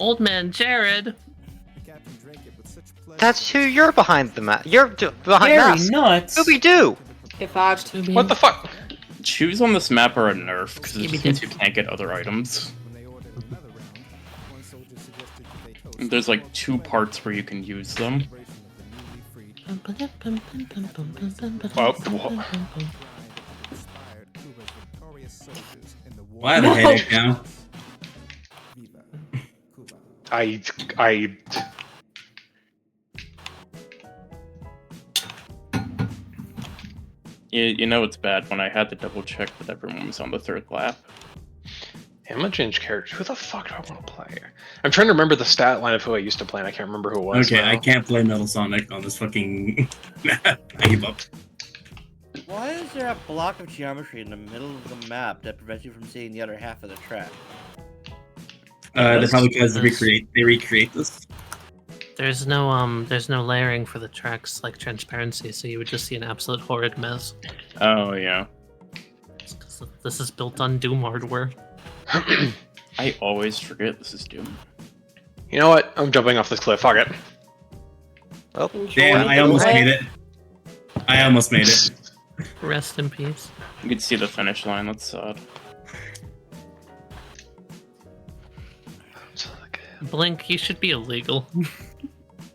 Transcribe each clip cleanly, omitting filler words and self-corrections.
Old man Jared. That's who you're behind the map. You're behind Very mask. nuts. Scooby-Doo. If I What the fuck? Shoes on this map are a nerf, because it Give me just means this. you can't get other items. There's like 2 parts where you can use them. Well, Well, I have a headache now. I You know it's bad when I had to double check that everyone was on the 3rd lap. I'm gonna change characters. Who the fuck do I want to play? I'm trying to remember the stat line of who I used to play, and I can't remember who it was. Okay, now. I can't play Metal Sonic on this fucking map. I give up. Why is there a block of geometry in the middle of the map that prevents you from seeing the other half of the track? That's probably because they recreate this. There's no layering for the tracks like transparency, so you would just see an absolute horrid mess. Oh, yeah. It's 'cause this is built on Doom hardware. I always forget this is Doom. You know what? I'm jumping off this cliff. Fuck it. Oh, Damn, I almost made it. I almost made it. Rest in peace. You can see the finish line, that's sad. Blink, you should be illegal.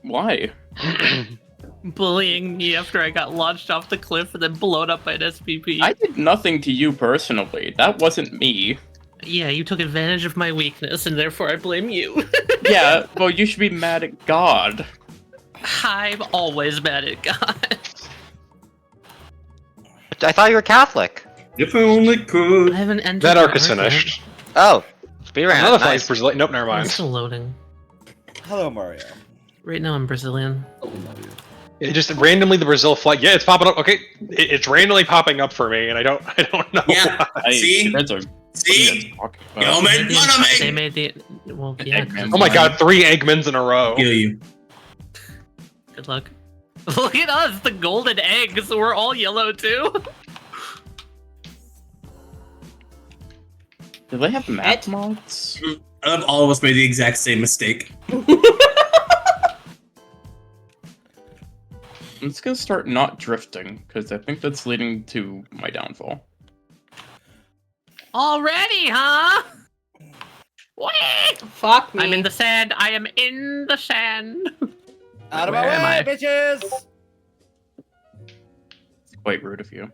Why? Bullying me after I got launched off the cliff and then blown up by an SPP. I did nothing to you personally. That wasn't me. Yeah, you took advantage of my weakness, and therefore I blame you. Yeah, well, you should be mad at God. I'm always mad at God. I thought you were Catholic. If I only could. I haven't entered That the arc is yet. finished. Oh, Speeb-Racers. Another flight's Nice. Brazilian. Nope, never I'm mind. still loading. Hello, Mario. Right now I'm Brazilian. It just randomly the Brazil flight. Yeah, it's popping up. Okay, it's randomly popping up for me, and I don't know. Yeah. why. See? That's a See? talking Y'all about. made fun of They me! made the... Well, yeah. Eggman. Oh my god, 3 Eggmans in a row. Kill you. Good luck. Look at us, the golden eggs. We're all yellow too. Do they have map mods? All of us made the exact same mistake. I'm just gonna start not drifting, because I think that's leading to my downfall. Already, huh? Wait! Fuck me. I'm in the sand. I am in the sand. Out of my Where am way, I? bitches! It's quite rude of you.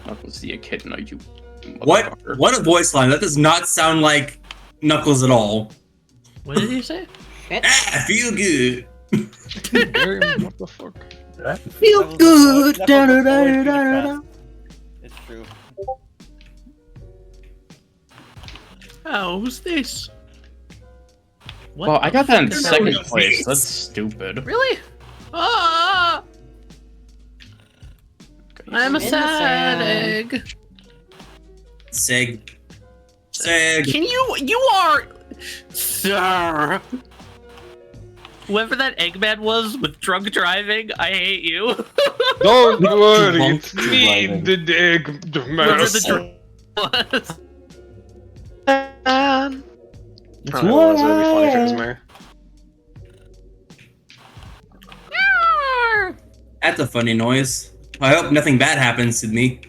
Knuckles the Echidna, you What? motherfucker. What a voice line. That does not sound like Knuckles at all. What did you say? Ah, feel good. What the fuck? Feel good! It's true. Oh, who's this? What Well, I got that in the fuck is second that? place. That's stupid. Really? Ah! I'm a in the sad sand. egg. Seg. Seg. Can you are... Sir! Whoever that Eggman was with drunk driving, I hate you. Don't worry, Drunk it's me, driving. the egg Whoever mouse. the drunk was. I don't know, it would be funny if it was me. That's a funny noise. I hope nothing bad happens to me.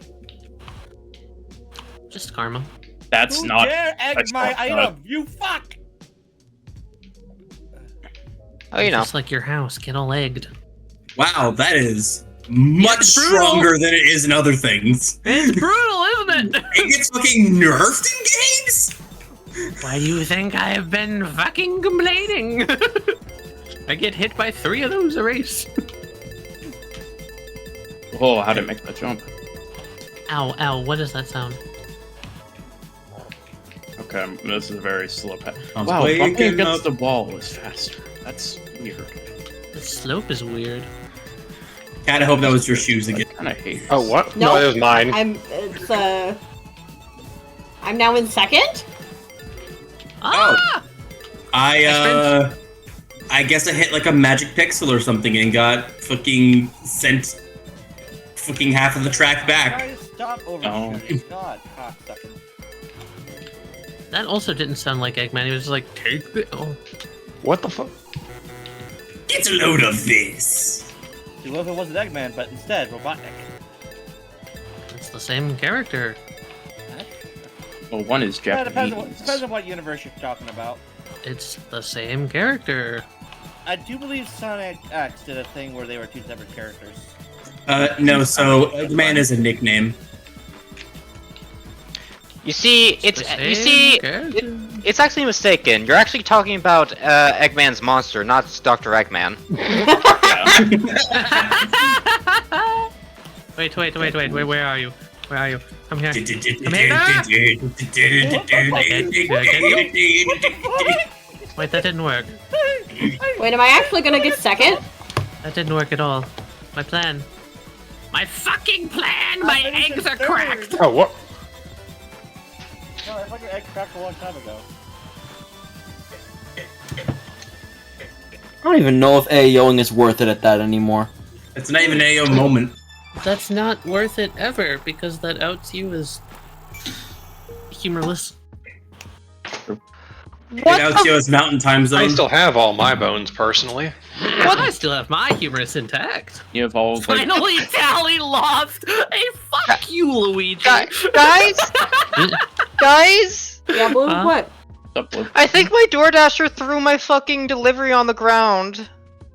Just karma. That's Who not. dare egg that's my not item? You fuck! Oh, you know. Just like your house, get all egged. Wow, that is much It's brutal. stronger than it is in other things. It's brutal, isn't it? It gets fucking nerfed in games? Why do you think I have been fucking complaining? I get hit by 3 of those a race. Oh, how did it make that jump? Ow, ow, what does that sound? Okay, this is a very slow path. I was Wow, bumping waking against up. the wall is faster. That's weird. The slope is weird. Kinda hope that was your shoes I again. kinda hate this. Oh, what? No. No, it was mine. I'm now in second? Ah! I guess I hit like a magic pixel or something and got fucking sent fucking half of the track back. Guys, stop overshooting. God, cocksucking. That also didn't sound like Eggman. He was just like, take the. Oh. What the fuck? Get a load of this. See, what if it wasn't Eggman, but instead Robotnik? It's the same character. Well, one is Yeah, Japanese. depends on what universe you're talking about. It's the same character. I do believe Sonic X did a thing where they were two separate characters. No, so Eggman is a nickname. You see, The same character. it's actually mistaken. You're actually talking about Eggman's monster, not Dr. Eggman. Wait, where are you? Where are you? Come here. Wait, that didn't work. Wait, am I actually gonna get second? That didn't work at all. My plan. My fucking plan! My eggs are cracked! Oh, what? No, I thought your egg cracked a long time ago. I don't even know if AOing is worth it at that anymore. It's not even an AO moment. That's not worth it ever, because that outs you as humorless. It outs you as Mountain Time I Zone. still have all my bones, personally. But I still have my humorous intact. You have all like, Finally, Tally lost! Hey, fuck you, Luigi! Guys? Guys? Yeah, Blue, Huh? what? up with I think my DoorDasher threw my fucking delivery on the ground.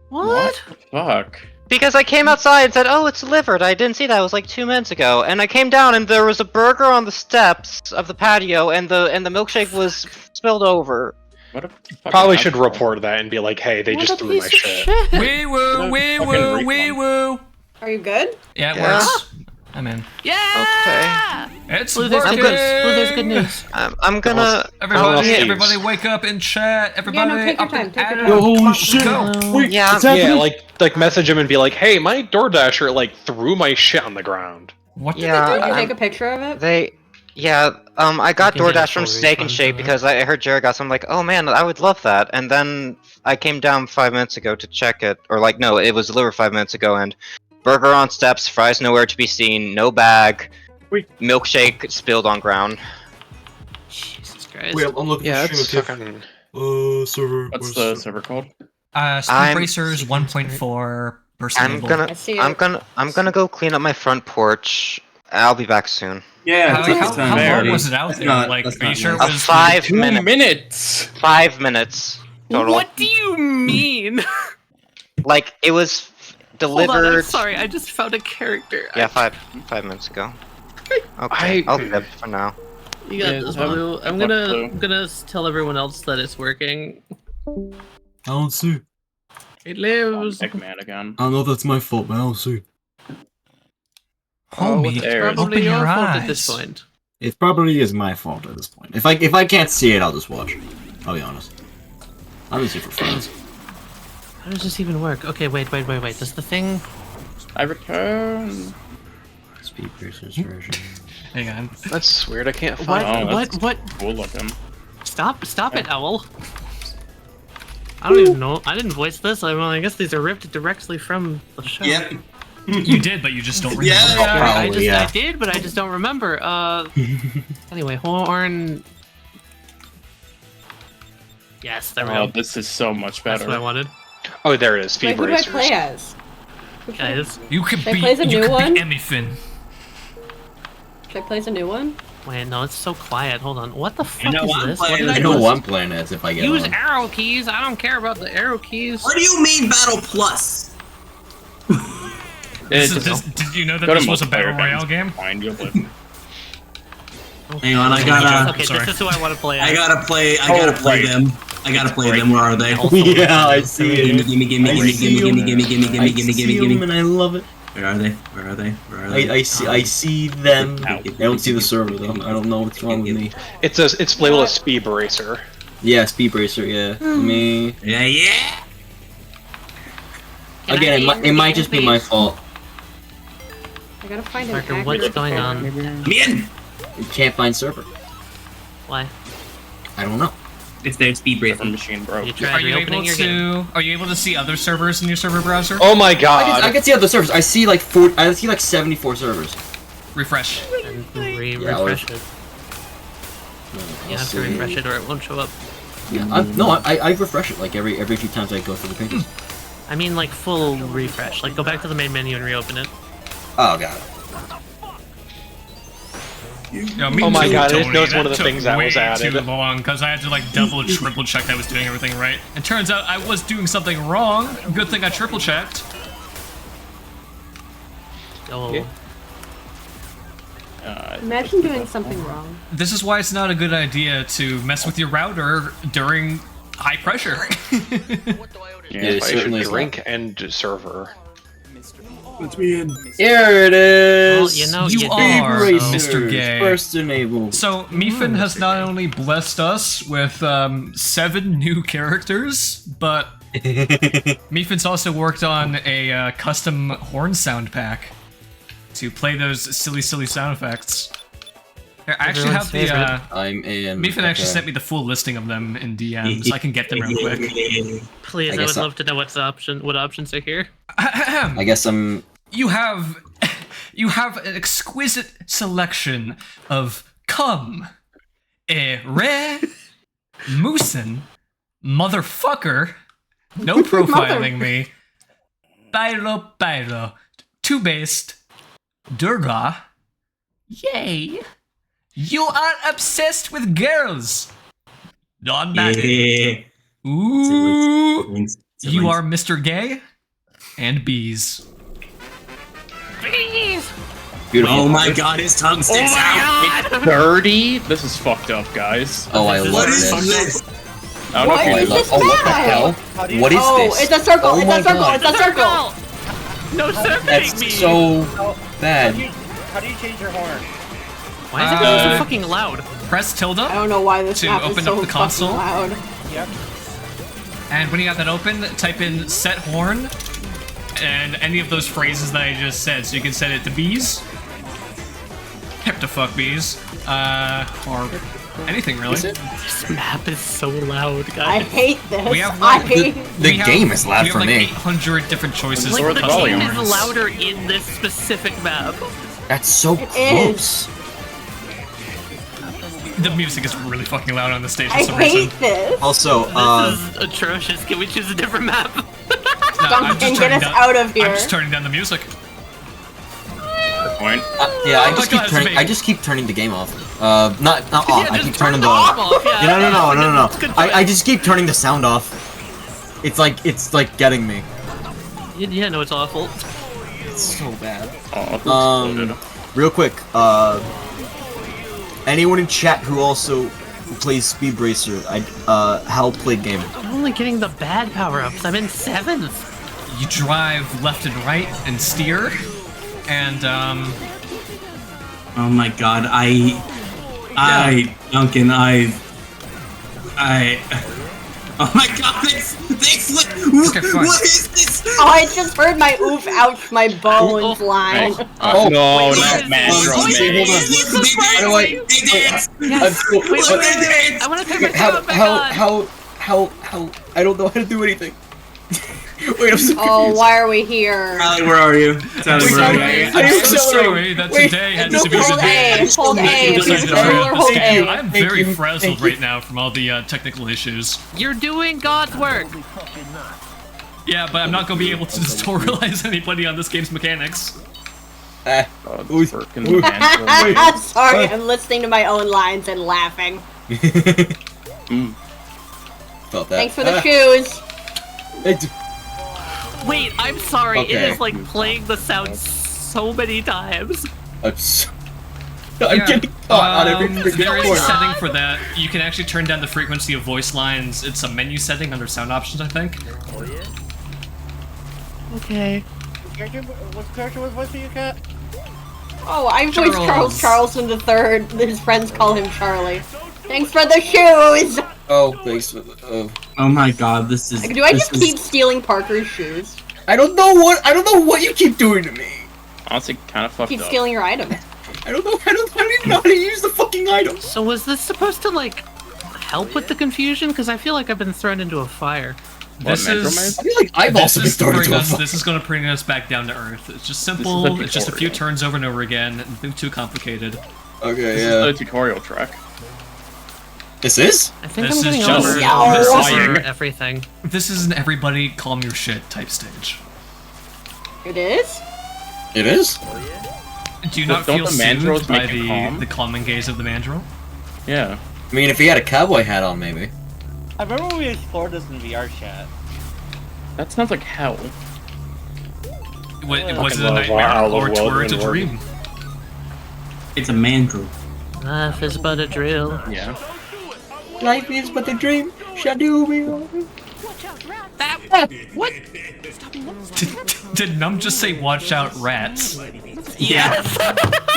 What? the fuck? Because I came outside and said, oh, it's delivered. I didn't see that. It was like 2 minutes ago. And I came down and there was a burger on the steps of the patio and the milkshake was spilled over. What a fucking Probably should asshole. report that and be like, hey, they What just a threw my piece of shit. Wee woo, wee woo, wee woo. Are you good? Yeah, it Yeah. works. I'm in. Yeah! It's Blue, there's working. good news. Blue, there's good news. I'm gonna... Everybody, Steve. everybody, wake up in chat. Everybody, Yeah, no, take your up time, and take your at time. it. Yo, holy Let's shit. go. Wait, Yeah. what's happening? Yeah, like message him and be like, hey, my DoorDasher like threw my shit on the ground. What did Yeah, they Did you do? take a picture of it? I got You can get a DoorDash from full Steak and refund Shake for it. because I heard Jared got some, like, oh man, I would love that. And then I came down 5 minutes ago to check it, or like, no, it was delivered 5 minutes ago, and burger on steps, fries nowhere to be seen, no bag, milkshake spilled on ground. Jesus Christ. Wait, I'm looking Yeah, for it's shit. fucking... Server. What's the server called? Speeb-Racers 1.4 person I'm label. gonna, I see I'm gonna go clean up my front porch. I'll be back soon. Yeah, How, take how, your time, how long buddy. was it out That's there? not- Like, that's are you not sure it nice. was 5 2 minutes. minutes. 5 minutes total. What do you mean? Like, it was Hold on, I'm delivered. sorry, I just found a character. Yeah, 5 minutes ago. I- Okay, I'll leave for now. You got Yeah, this, have- Blue. I'm have gonna, Blue. I'm gonna tell everyone else that it's working. I don't see. It lives. Eggman again. I know that's my fault, but I don't see. Homie, there. open Probably your your fault eyes. at this point. It probably is my fault at this point. If I can't see it, I'll just watch. I'll be honest. I'll just see for friends. How does this even work? Okay, wait. Does the thing? I return. Speeb-Racers version. Hang on. That's weird, I can't What? find Oh, that's- What? Cool looking. Stop it, Owl. I don't even know. I didn't voice this. I guess these are ripped directly from the show. Yep. You did, but you just don't remember. Yeah. I Probably, yeah. did, but I just don't remember. Anyway, Horn. Yes, there we Oh, go. this is so much That's what I better. wanted. Oh, there it is, Wait, who do I play Speeb-Racers. as? Guys, You could Should I be. play as a You new could one? be Meephen. Should I play as a new one? wait, no, it's so quiet. Hold on. What the fuck know is I'm this? What playing did as I I know do? what I'm playing as if I get Use on. arrow keys. I don't care about the arrow keys. What do you mean Battle Plus? Did you know that Go to this was a multiplayer battle games. royale game? Fine, you'll live. Hang on, I gotta, Okay, sorry. this is who I want to play. I as. gotta play right. them. I gotta play them. Where are they? Yeah, I see it. Gimme, I see them gimme. and I love it. Where are they? Where are they? Where are they? I see them. Ow. I don't see the server though. I don't know what's wrong with me. It's labeled as Speeb-Racer. Yeah, Speeb-Racer. Yeah, me. Yeah. Can Again, I be it might in just the be my game, fault. I gotta find an Parker, what's accurate going on? Me in. You can't find server. Why? I don't know. It's their speed Different racer. machine, bro. You Are tried you able reopening your game. to? Are you able to see other servers in your server browser? Oh my I god! can see other servers. I see like 74 servers. Refresh. And Yeah, refresh it. You have to refresh it or it won't show up. Yeah, I refresh it like every few times I go through the pages. I mean like full refresh. Like go back to the main menu and reopen it. Oh god. Yeah, Oh my god, Tony, that was one of the took things that was way added. too long because I had to like double, triple check that I was doing everything right. And turns out I was doing something wrong. Good thing I triple checked. Oh. Yeah. Imagine doing something wrong. This is why it's not a good idea to mess with your router during high pressure. It I certainly should is drink and server. Let me in. Here it is! Well, you know, You you are Speeb-Racers, Mr. Gay. First enabled. So, Meephen has not only blessed us with 7 new characters, but Meephen's also worked on a custom horn sound pack to play those silly sound effects. Here, I actually have the, I'm in. Meephen actually sent me the full listing of them in DM, so I can get them real quick. Please, I would love to know what options are here. I guess I'm... You have an exquisite selection of cum, re, moosin, motherfucker, no profiling me, pyro, two-based, durga, yay, you are obsessed with girls, non-magic, ooh, you are Mr. Gay, and bees. Please! Beautiful. Oh my god, his tongue sticks out. 30? This is fucked up, guys. Oh, I love What is this. this? I don't What know is if you this Oh, what the map? hell? What is Oh, this? it's a circle, Oh it's my a circle, God. it's a circle! No circling That's me! so bad. How do you change your horn? Why is it going so fucking loud? Press tilde I don't know why this to map is open so up the console. fucking loud. Yep. And when you got that open, type in set horn and any of those phrases that I just said. So you can set it to bees, heptafuck bees, or anything really. This map is so loud, I guys. hate this. We have I like, hate The game is loud we have for like me. 800 different choices Like, for the custom game horns. is louder in this specific map. That's so is. close. The music is really fucking loud on the stage for I some hate reason. this. Also, This is atrocious. Can we choose a different map? No, Duncan, get turning us down- out of here. I'm just turning down the music. point. yeah, Oh my God, it's me. I just keep turning the game off. Not off. I just keep turn turning the the. arm off, yeah. No. It's good I just keep turning the sound off. It's like getting me. Yeah, no, it's awful. It's so bad. Oh, exploded. Real quick, anyone in chat who also plays Speeb-Racer, Hal played game. I'm only getting the bad power-ups. I'm in 7th. You drive left and right and steer, and Oh my god, Duncan, oh my god, they flip! Okay, fine. What is this? Oh, I just heard my oof, ouch, my bones line. Oh, no, wait, not wait, mad wait, drum wait, man. wait, They dance! Yes. Wait, Wait, I want to turn my power-up back on. How, I don't know how to do anything. Wait, I'm so Oh, confused. why are we here? Sally, where are you? Sally, where are you? I'm so accelerating. sorry that Wait, today had no, to be Hold the day. A, hold A, I decided to control turn or off hold this game. A. I'm Thank very you, frazzled thank you. right now from all the technical issues. You're doing God's work. Yeah, but I'm not going to be able to tutorialize anybody on this game's mechanics. Oh, Ooh. freaking Ooh. man. Sorry, I'm listening to my own lines and laughing. Felt that. Thanks for the shoes. Wait, I'm sorry. It Okay. is like playing the sound so many times. I'm getting caught on every freaking There is a corner. setting for that. You can actually turn down the frequency of voice lines. It's a menu setting under sound options, I think. Okay. What character was voiced for you, Cat? Oh, I voiced Charles. Charles Charleston III. His friends call him Charlie. Thanks for the shoes! Oh, thanks for Oh my god, this is. Do I this just keep stealing Parker's shoes? I don't know what you keep doing to me. Honestly, kind of fucked Keep up. stealing your items. I don't even know how to use the fucking item. So was this supposed to like help with the confusion? Because I feel like I've been thrown into a fire. This Metro is. Maze? I feel like I've also been started to a fuck. This is going to bring us back down to earth. It's just This is simple. the It's just a few tutorial. turns over and over again. Nothing too complicated. Okay, This is the tutorial track. This is? I think This I'm getting is just- over, No. this is over a- everything. This is an everybody calm your shit type stage. It is? It is? Do you not Don't feel the mandrills soothed by make you calm? the calming gaze of the mandrill? Yeah. I mean, if he had a cowboy hat on, maybe. I remember when we explored this in VR chat. That sounds like hell. Was it a Fucking love nightmare Isle or of were Wilderness it a dream? It's a mandrill. Life is but a drill. Yeah. Life is but a dream. Shadooby. Did Num just say "watch out, rats"? Yes!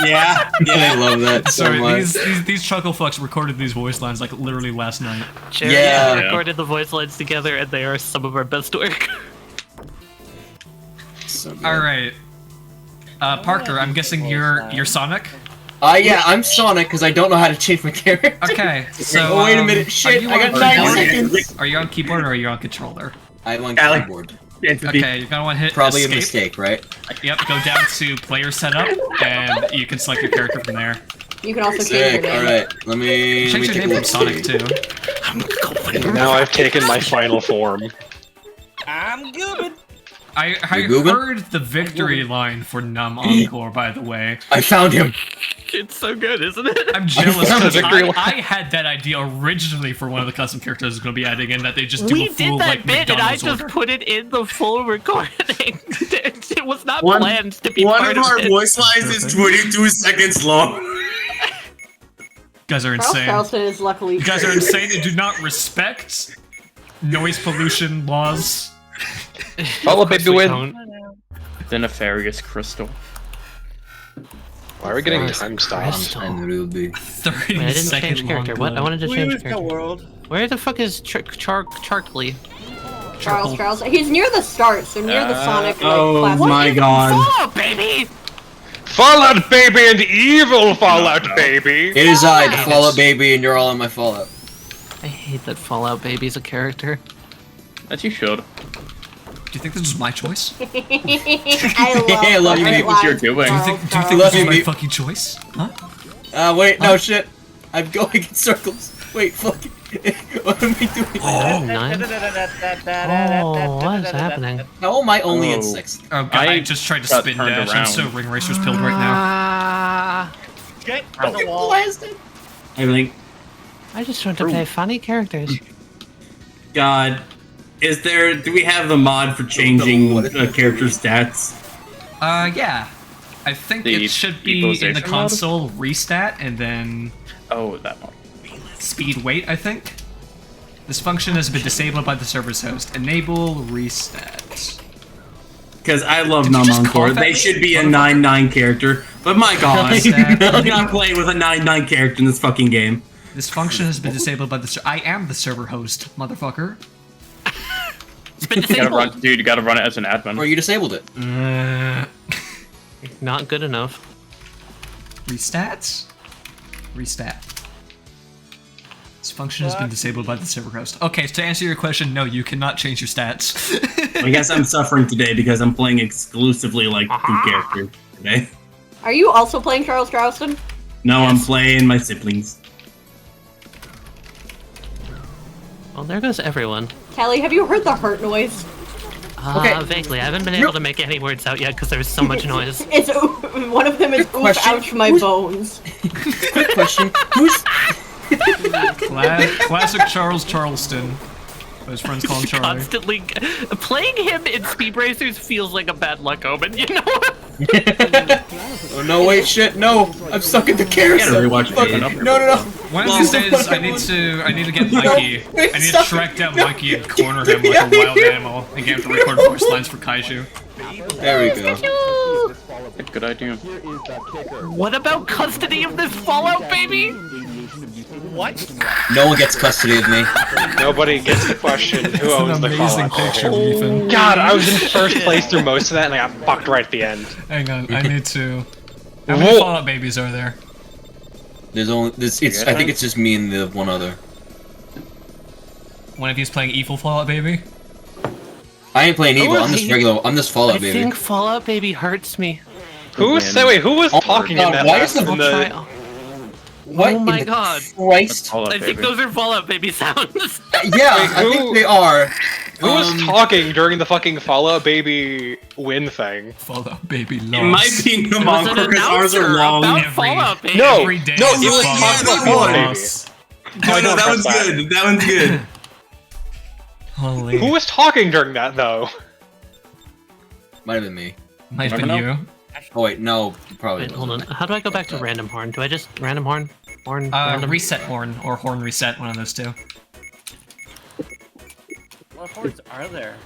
Yeah. I love that so Sorry, much. these chuckle fucks recorded these voice lines like literally last night. Jerry Yeah. and I recorded the voice lines together, and they are some of our best work. So good. All right, Parker, I'm guessing you're Sonic. Yeah, I'm Sonic because I don't know how to change my character. Okay, so Oh, wait a minute. are Shit, you I got on 9 keyboard? seconds. Are you on keyboard or are you on controller? I'm on Alec. keyboard. Okay, you're gonna want to hit Probably escape. a mistake, right? Yep, go down to player setup, and you can select your character from there. You can also change Sick. your name. Alright, let me Change your take a name from look. Sonic too. Now I've taken my final form. I'm good. I You goobin'? heard the victory line for Num Encore, by the way. I found him. It's so good, isn't it? I'm jealous found the because victory line. I had that idea originally for one of the custom characters I was going to be adding in that they just do We a full did that like bit, and I McDonald's just order. put it in the full recording. It was not One- planned to be One part of our it. voice lines is 22 seconds long. You guys are Charles insane. Charleston is luckily You guys are true. insane and do not respect noise pollution laws. Follow baby We win. don't. The nefarious crystal. Why are we getting time stops? And it'll be. 30 Wait, I didn't second change character. long What? I clip. wanted to We change use the character. world. Where the fuck is Charkley? Charles. He's near the start, so near the Sonic. Like, Oh classic. my god. Oh, baby! Fallout baby and evil Fallout baby. It is I, the Fallout baby, and you're all in my Fallout. I hate that Fallout baby's a character. That you should. Do you think this was my choice? Do I love you, great Meephen. What you're lines, doing. you Charles, think Love this was you, my Meep. fucking choice? Huh? Wait, no shit. I'm going in circles. Wait, fuck. What am I doing? Oh, Nine? Oh, what is happening? How am I only in Oh. 6th? Oh god, I I just tried to got spin turned dash. I'm around. so ring racer's pilled right now. Ah, Get on the wall. Blasted. I think, I just want to play funny characters. God, do we have the mod for changing character stats? Yeah. I think The it should be in the equalization console restat and then Oh, that one. speed wait, I think. This function has been disabled by the server's host. Enable restat. Because I love Did you just Encore. cough at They me? should be a 9-9 character. But my god, Restat. I'm not playing with a 9-9 character in this fucking game. This function has been disabled by the I am the server host, motherfucker. It's been You gotta disabled. run, dude. You gotta run it as an admin. Or you disabled it. Not good enough. Restats? Restat. This function has been disabled by the server host. Okay, so to answer your question, no, you cannot change your stats. I guess I'm suffering today because I'm playing exclusively like 2 characters today. Are you also playing Charles Charleston? No, I'm playing my siblings. Well, there goes everyone. Callie, have you heard the hurt noise? Okay. Vaguely. I haven't been able to make any words out yet because there's so much noise. It's one of them is oof, question. ouch, my bones. Quick question. Who's. Classic Charles Charleston. His friends call him Charlie. Constantly playing him in Speeb-Racers feels like a bad luck omen, you know? Oh, no, wait, shit, no. I'm stuck in the carousel. gotta rewatch Fuck. it. No. One of these days, I need to get Mikey. wait, I need stop. to track down No. Mikey and corner him like a wild animal and get him to record voice lines for Kaiju. There we go. Good idea. What about custody of this Fallout baby? What? No one gets custody of me. Nobody gets the question who It's an owns the amazing Fallout picture, baby. Meephen. God, I was in first place through most of that, and I got fucked right at the end. Hang on, I need to. How many Whoa. Fallout babies are there? There's only. I think it's just me and the one other. One of you's playing Evil Fallout Baby? I ain't playing evil. Oh, I'm just he- regular. I'm just Fallout I baby. think Fallout baby hurts me. Who was man. who was Oh, talking God, in that why last is the- I'll try. What Oh my in the god. Christ? Fallout I think Baby. those are Fallout Baby sounds. Yeah, Wait, I think they are. Who was talking during the fucking Fallout Baby win thing? Fallout Baby It loves. might be There was an Namoncore because ours are announcer long. about Every- Fallout Baby. No, Every day no, is it was Fallout talking about Baby Fallout Baby. loves. No, I no, don't that one's trust that. good. That one's good. Holy. Who was talking during that though? Might have been me. Might have Never been know. you. Oh wait, no, probably. Wait, hold on. wasn't. How do I go back to random horn? Do I just random horn? Random? Reset horn or horn reset, one of those two. What horns are there?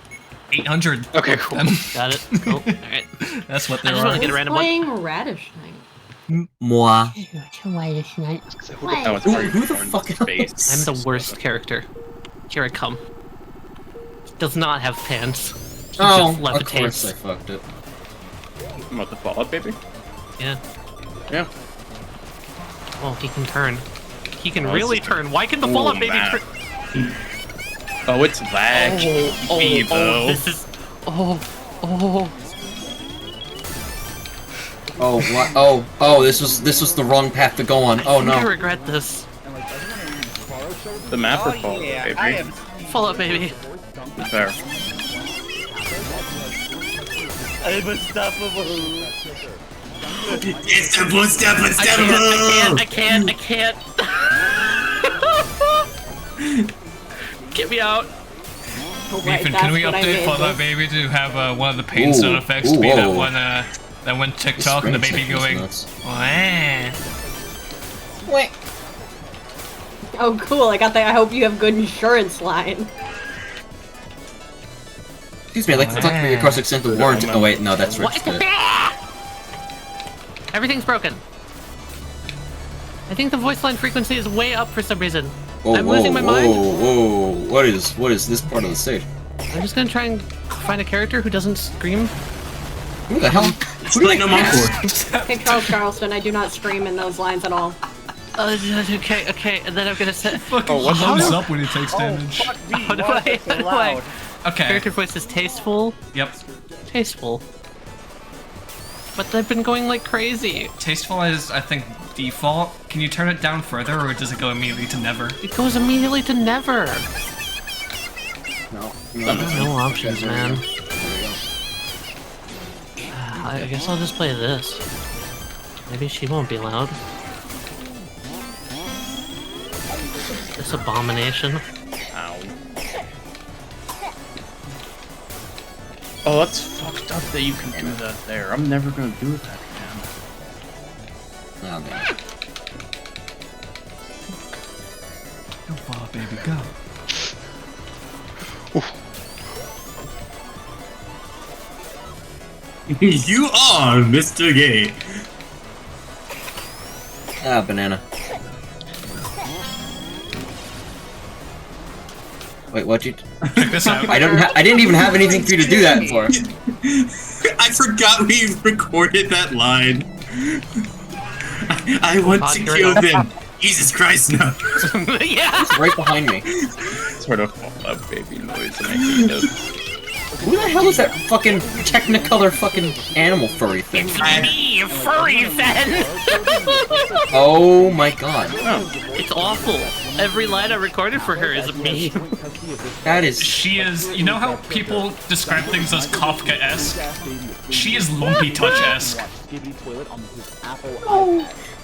800. Okay, cool. Got it. Cool. Alright. That's what I they just want are. to get a random one. Playing Radish Knight. Moi. That was Who- very who the porn fuck space. I'm the worst character. Here I come. Does not have pants. He Oh, just of course levitates. I fucked it. What, the Fallout Baby? Yeah. Yeah. Oh, he can turn. He can Oh, really it's- turn. Why can the Ooh, Fallout Baby man. turn? Oh, it's lag. Bevo. This is. Oh. Oh, what? Oh, this was the wrong path to go on. Oh I no. regret this. The map or Oh Fallout yeah, Baby? I am. Fallout Baby. Fair. I'm unstoppable. It's the footstep I can't. Get me out. Oh, right, Meephen, that's can we what I update made Fallout this. Baby to have one of the pain sound Ooh, effects ooh, be that whoa. one that went TikTok and the baby going, "Wah." Wait. Oh, cool. I got that. I hope you have good insurance line. Excuse me, I'd like to talk to you across extended warranty. Oh wait, no, that's What? Rich. Everything's broken. I think the voice line frequency is way up for some reason. Whoa, I'm whoa, losing my mind. whoa, whoa! What is this part of the stage? I'm just gonna try and find a character who doesn't scream. Who the hell? It's like Namoncore. Okay, Charles Charleston, I do not scream in those lines at all. Okay, and then I'm gonna set. Fucking thumbs up when he takes damage. How do I? Okay. Character voice is tasteful. Yep. Tasteful. But they've been going like crazy. Tasteful is, I think, default. Can you turn it down further, or does it go immediately to never? It goes immediately to never. No. No options, man. I guess I'll just play this. Maybe she won't be loud. This abomination. Ow. Oh, that's fucked up that you can do that there. I'm never gonna do that again. Oh, man. Go, Fallout Baby, go. You are Mr. Gay. Ah, banana. Wait, what'd you? Check this out. I didn't even have anything for you to do that for. I forgot we recorded that line. I want to kill them. Jesus Christ, no. Yeah. It's right behind me. Sort of Fallout Baby noise, and I hate it. Who the hell is that fucking Technicolor fucking animal furry thing? Me, furry then. Oh my god. It's awful. Every line I recorded for her is me. That is. She is. You know how people describe things as Kafka-esque? She is Lumpy Touch-esque.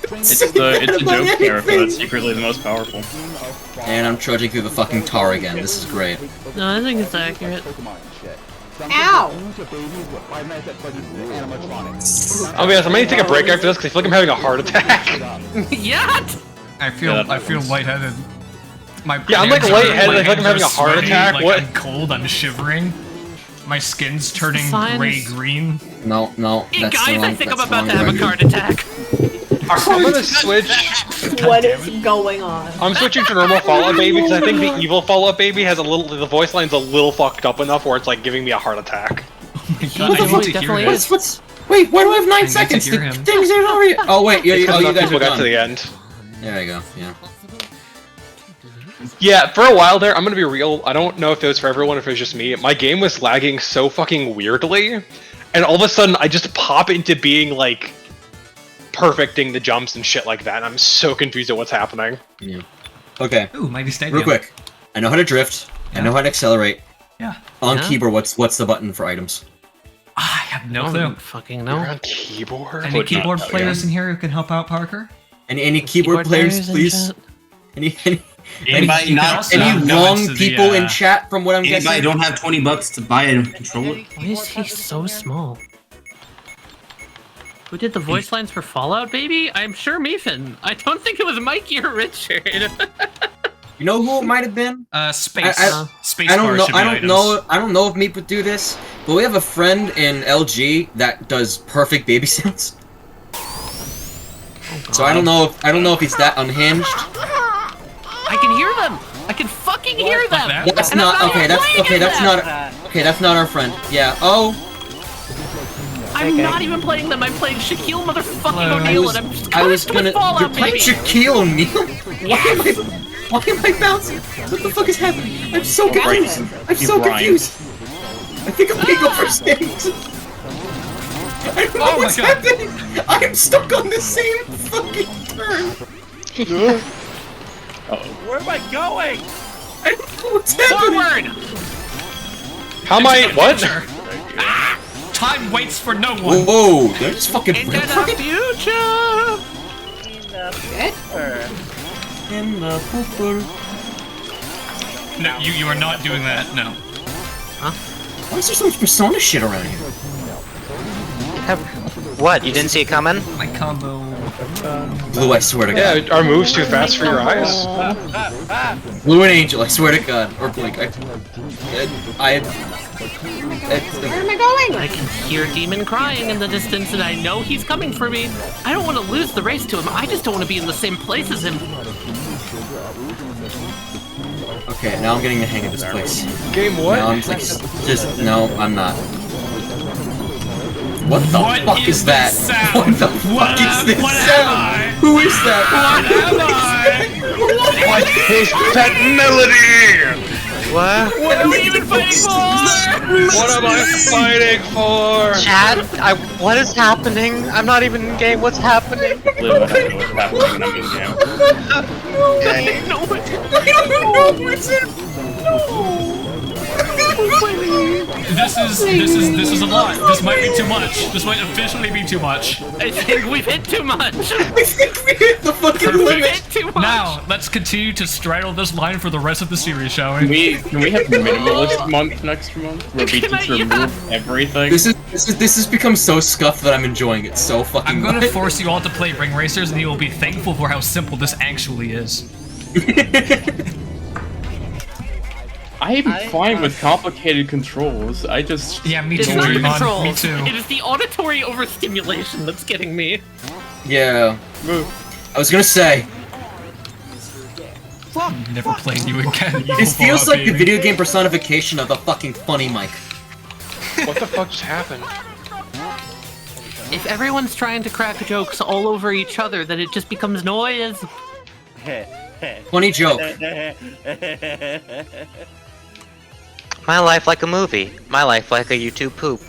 It's a joke character that's secretly the most powerful. And I'm trudging through the fucking tar again. This is great. No, I think it's accurate. Ow! I'll be honest, I'm gonna take a break after this because I feel like I'm having a heart attack. Yeah. I feel lightheaded. My Yeah, I'm, like, hands are- lightheaded, my I feel like I'm hands are having a heart sweaty, attack, Like, what? I'm cold, I'm shivering. My skin's turning Signs. gray-green. No, no. Hey, That's guys, the wrong, I think I'm that's the about to wrong have a direction. heart attack. I'm gonna switch. What is going on? I'm switching to normal Fallout Baby because I think the evil Fallout Baby has a little. The voice line's a little fucked up enough where it's like giving me a heart attack. Oh my god, What the I fuck? need to hear Definitely him. is. What's? Wait, why do I have 9 need to seconds? hear The him. things are already. Oh wait, yeah, It's oh, because you enough guys people are got done. to the end. There you go. Yeah. Yeah, for a while there, I'm gonna be real. I don't know if it was for everyone, or if it was just me. My game was lagging so fucking weirdly, and all of a sudden, I just pop into being like perfecting the jumps and shit like that. And I'm so confused at what's happening. Yeah. Okay. Ooh, Mighty Stadium. Real quick. I know how to drift. I know how to accelerate. Yeah. On keyboard, what's the button for items? I have no I clue. don't fucking know. You're on keyboard? Any keyboard players in here who can help out Parker? Any keyboard players, please? Anybody any wrong people in chat from what I'm guessing? Anybody don't have $20 to buy a controller? Why is he so small? Who did the voice lines for Fallout, baby? I'm sure Meephen. I don't think it was Mikey or Richard. You know who it might have been? Space. Space I don't bar know. should be I don't items. know. I don't know if Meep would do this, but we have a friend in LG that does perfect baby sounds. So I don't know if he's that unhinged. I can hear them. I can fucking hear them. Like that? That's And I'm not okay. That's playing okay. as That's them. not okay. That's not our friend. Yeah. Oh. I'm not even playing them. I'm playing Shaquille motherfucking Hello. O'Neal, and I'm just I was cursed gonna. with Fallout, You're playing baby. Shaquille O'Neal. Why am I bouncing? What the fuck is happening? I'm so confused. I'm so confused. I think I'm being overstated. I don't know what's happening. I'm stuck on the same fucking turn. Where am I going? I don't know what's happening. Forward. How am I? What? Time waits for no one. Whoa! Did I just fucking Into the future. in the pooper? No, you are not doing that. No. Why is there so much Persona shit around here? What? You didn't see it coming? My combo. Blue, I swear to God. Yeah, our moves too fast for your eyes. Blue and Angel, I swear to God. Or Blink, Where am I going? I can hear Demon crying in the distance, and I know he's coming for me. I don't want to lose the race to him. I just don't want to be in the same place as him. Okay, now I'm getting the hang of this place. Game what? Now I'm like, no, I'm not. What the fuck is that? What the fuck is this sound? Who is that? What is that melody? What? What are we even fighting for? What am I fighting for? Chat? What is happening? I'm not even in game. What's happening? I don't know what's This is a lot. This might be too much. This might officially be too much. I think we've hit too much. I think we hit the fucking We've limit. hit too much. Now, let's continue to straddle this line for the rest of the series, shall we? Can we have minimalist month next month where we Can I- just remove everything? This has become so scuffed that I'm enjoying it so fucking I'm gonna much. force you all to play Ring Racers, and you will be thankful for how simple this actually is. I'm fine with complicated controls. I just Yeah, me It's too, not the Draymond. controls. Me too. It is the auditory overstimulation that's getting me. Yeah. I was gonna say, Never played you again. this feels like the video game personification of the fucking funny mic. What the fuck just happened? If everyone's trying to crack jokes all over each other, then it just becomes noise. Funny joke. My life like a movie. My life like a YouTube poop.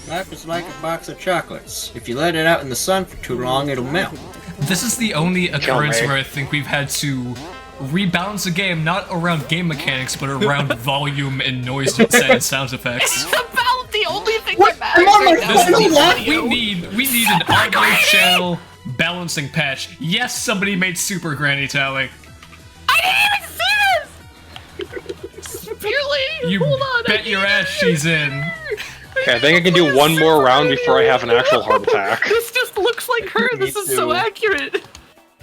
Life is like a box of chocolates. If you let it out in the sun for too long, it'll melt. This is the only occurrence me. where I think we've had to rebalance a game, not around game mechanics, but around volume and noise and sound effects. It's about the only thing that matters. I'm on my right now. phone a lot. We need an audio channel balancing patch. Yes, somebody made Super Granny Tally. I didn't even see this! Really? You Hold on. bet your ass she's in. Okay, I think I can do one more round before I have an actual heart attack. This just looks like her. This is so accurate.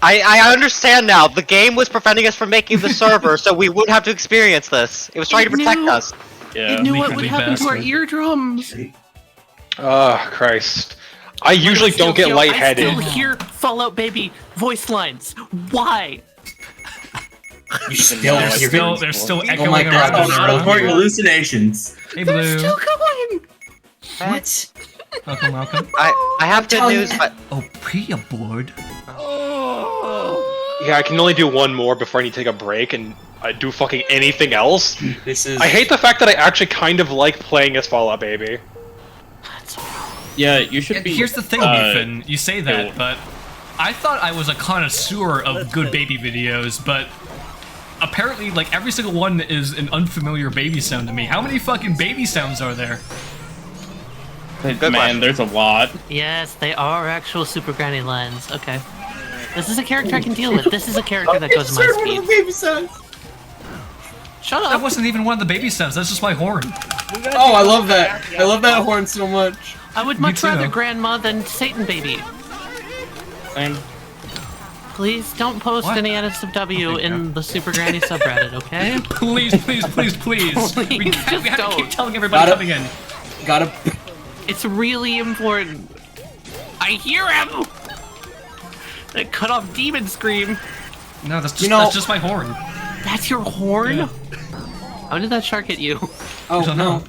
I understand now. The game was preventing us from making the server, so we wouldn't have to experience this. It was trying to protect us. yeah. It knew what would legally happen to our bastard. eardrums. Oh, Christ. I usually don't get I lightheaded. still hear Fallout Baby voice lines. Why? You still They're hear still, it? they're still Oh echoing my God, around. those and are around. For hallucinations. Hey, They're Blue. still going. What? Welcome, welcome. I have good news, but Oh, Priya board. Yeah, I can only do one more before I need to take a break and I do fucking anything else. This is. I hate the fact that I actually kind of like playing as Fallout Baby. That's wrong. Yeah, you should be. Here's the thing, Meephen. You say that, but I thought I was a connoisseur of good baby videos, but apparently, like, every single one is an unfamiliar baby sound to me. How many fucking baby sounds are there? Man, there's a lot. Yes, they are actual Super Granny lines. Okay. This is a character I can deal with. This is a character that goes my speed. Baby sounds. Shut up. That wasn't even one of the baby sounds, that's just my horn. Oh, I love that. I love that horn so much. I would much rather Grandma than Satan Baby. Same. Please don't post What? any edits of W in the Super Granny subreddit, okay? Please, please, please, please. we Please, have to just keep don't. telling everybody Gotta- coming in. Gotta. It's really important. I hear him! That cut off demon scream. No, that's just, You know- that's just my horn. That's your horn? Yeah. How did that shark hit you? Oh don't no.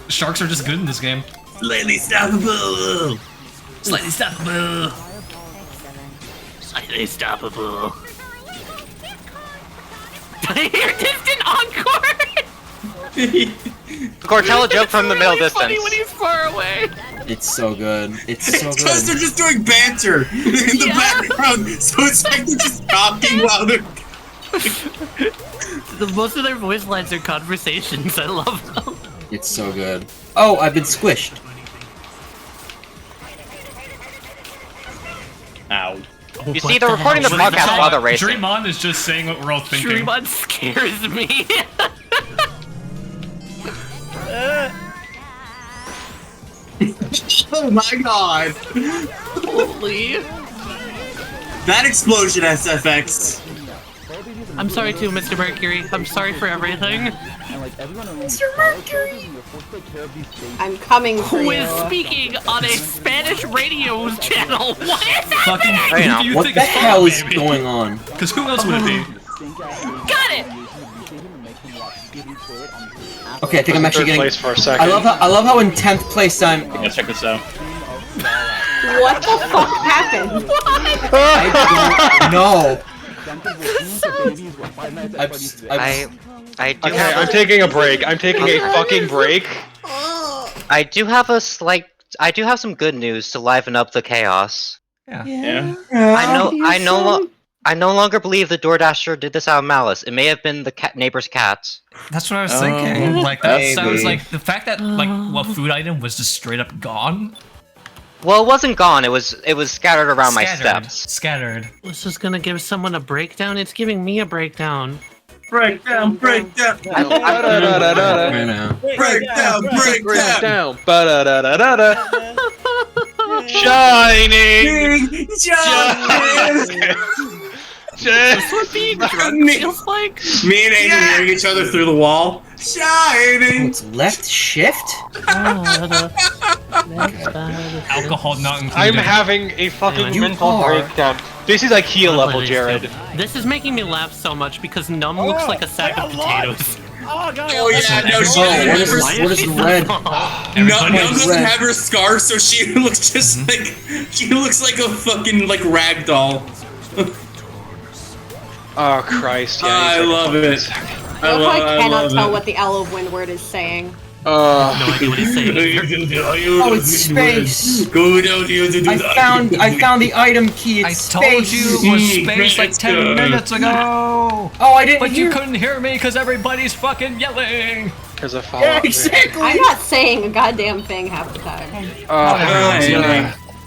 Sharks are just good in this game. Slightly stoppable. Slightly stoppable. Slightly stoppable. I hear distant encore! Or tell a joke from the middle really funny distance. when he's far away. It's so good. It's so Because good. they're just doing banter in the background, so it's like they're just talking while they're. Most of their voice lines are conversations. I love them. It's so good. Oh, I've been squished. Ow. You see, they're recording the podcast while they're racing. Dream On is just saying what we're all thinking. Dreamon scares me. Oh my god! Holy. That explosion SFX. I'm sorry too, Mr. Mercury. I'm sorry for everything. Mr. Mercury! I'm coming for Who you. is speaking on a Spanish radio channel? What is Fucking happening? know. who do you What think the is hell is baby? going on? Because who else would it be? Got it! Okay, I think I'm actually Third getting. place for a second. I love how in 10th place I'm. Yeah, check this out. What the fuck happened? I don't know. I do Okay, have I'm taking a break. I'm taking a fucking break. I do have some good news to liven up the chaos. Yeah. I no longer believe the DoorDasher did this out of malice. It may have been the neighbor's cat. That's what I was thinking. Like, that maybe. sounds like the fact that, like, a food item was just straight up gone. Well, it wasn't gone. It was scattered around my Scattered. steps. Scattered. This is gonna give someone a breakdown? It's giving me a breakdown. Breakdown, breakdown, Right now. breakdown, breakdown. Down. Ba-da-da-da-da-da. Shining. That's what being drunk feels like? Me and Aiden hearing each other through the wall. Oh, Shining. it's left shift? Alcohol not included. I'm having a fucking You mental are. breakdown. This is IKEA level, This Jared. This is making me laugh so much because Num looks like a sack of potatoes. Oh god. Oh yeah, no, she Oh, doesn't what have is her. this? What is the red? No, Everybody- doesn't red. have her scar, so she looks just like she looks like a fucking like rag doll. Oh Christ! Yeah, I love it. I cannot tell what the Owl of Windward is saying. No idea what he's saying. Oh, it's space. Go down here to do I found the item key. I It's told space. you it was space like 10 minutes ago! Oh, I didn't But hear. you couldn't hear me because everybody's fucking yelling! Because of Yeah, Fallout. exactly. I'm not saying a goddamn thing half the time.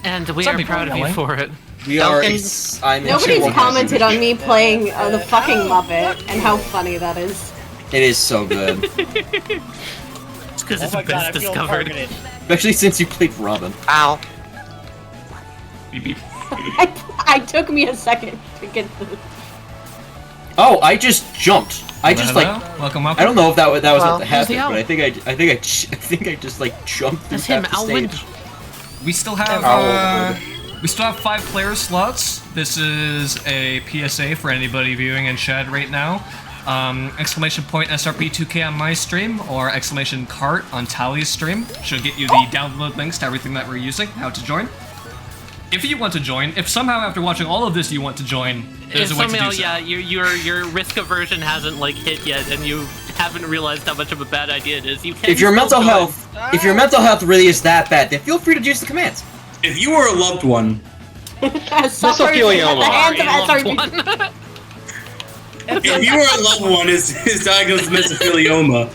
And we Some are people proud of you yelling. for it. We are. Duncan- I'm Nobody's actually- commented on me playing the fucking Muppet and how funny that is. It is so good, It's because Oh it's my god, I best feel discovered. targeted. especially since you played Robin. Ow. Beep, beep. I took me a second to get the. Oh, I just jumped. I just Hello? like. Welcome, welcome. I don't know if that was Well, what who's happened, the owl? but I think I just like jumped through That's him, half the Alwyn. stage. We still have 5 player slots. This is a PSA for anybody viewing in chat right now. Exclamation point SRP2K on my stream, or exclamation cart on Tally's stream. Should get you the download links to everything that we're using, how to join. If you want to join, if somehow after watching all of this you want to join, there's If a way to somehow, do so. yeah, your risk aversion hasn't like hit yet, and you haven't realized how much of a bad idea it is. You can't If your still mental go health really is that bad, then feel free to use the commands. If you were a loved one, Suffers at the hands of SRB. if you were a loved one is diagnosed with mesothelioma.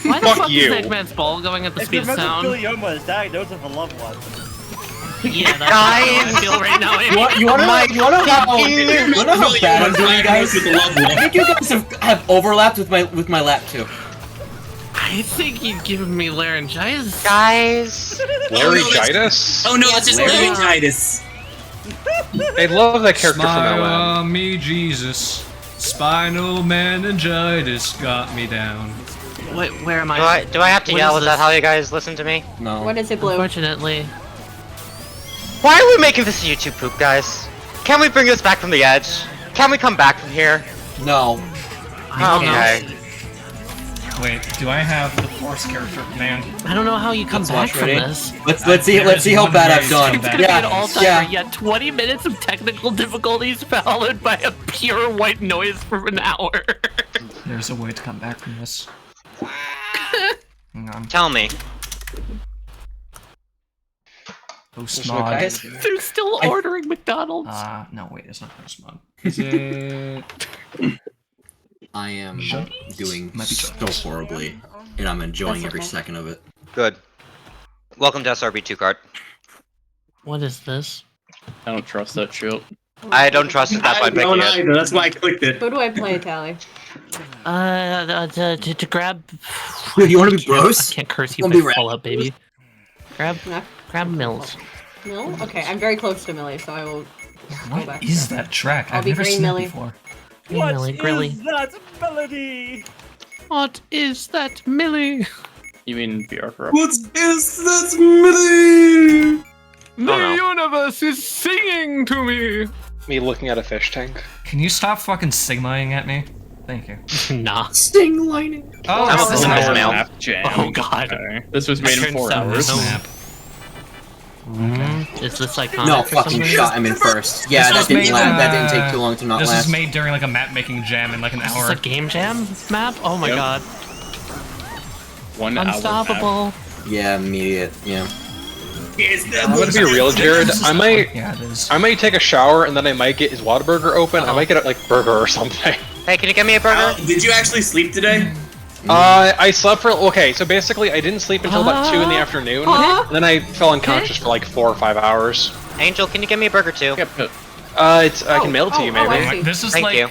Why the Fuck fuck you. is Eggman's ball going at the If speed your of sound? mesothelioma is diagnosed with a loved one. Yeah, that's how I feel right now. You wanna know how bad I'm doing, guys? With a loved I one. think you guys have overlapped with my lap too. I think you've given me laryngitis. Guys. Laryngitis? Oh no, it's just laryngitis. I love that character from Smile LM. on me, Jesus. Spinal meningitis got me down. Wait, where am I? Do I have to What yell? is Is that this? how you guys listen to me? No. What is it, Blue? Unfortunately. Why are we making this a YouTube poop, guys? Can we bring this back from the edge? Can we come back from here? No. I don't know. Okay. Wait, do I have the force character command? I don't know how you come Let's back watch, from ready? this. Let's see how bad I've done. It's gonna be an all-timer. Yeah, 20 minutes of technical difficulties followed by a pure white noise for an hour. There's a way to come back from this. Hang on. Tell me. Post my mod. guys. They're still ordering McDonald's. No, wait, it's not post mod. Is it? I am doing Might be so horribly, and I'm enjoying every second of it. Good. Welcome to SRB2 card. What is this? I don't trust that shit. I don't trust it. That's why I'm I don't picking it. either, that's why I clicked it. Who do I play, Tally? To grab. Dude, you wanna be bros? I can't curse you Wanna be if I fall out, baby. No? Grab Mills. No? Okay, I'm very close to Millie, so I will go back. What is that track? I'll I've be never green, seen Millie. it before. What Millie, is Grilly. that melody? What is that, Millie? You mean VR? What is that melody? The no. universe is singing to me. Me looking at a fish tank. Can you stop fucking sigmaing at me? Thank you. Nah. Sting lining. Oh, I'm this a is nice nice. mail. Map jam. Oh, God. Okay. This was made in Turns 4 out hours. no. Snap. Is this iconic? No, or fucking something? shot him in first. Yeah, This that was didn't, made, that didn't take too long to not This last. was made during like a map making jam in like an Is hour. this a game jam map? Oh my Yep. god. 1 hour. Unstoppable. Yeah, immediate. Yeah. I'm gonna be real, Jared. I might Yeah, it is. take a shower and then I might get his Whataburger open. I might get like burger or something. Hey, can you get me a burger? Did you actually sleep today? I slept for so basically I didn't sleep until about 2 in the afternoon, and then I fell unconscious for like 4 or 5 hours. Angel, can you get me a burger too? I can mail it to you maybe. I see. This is Thank like you.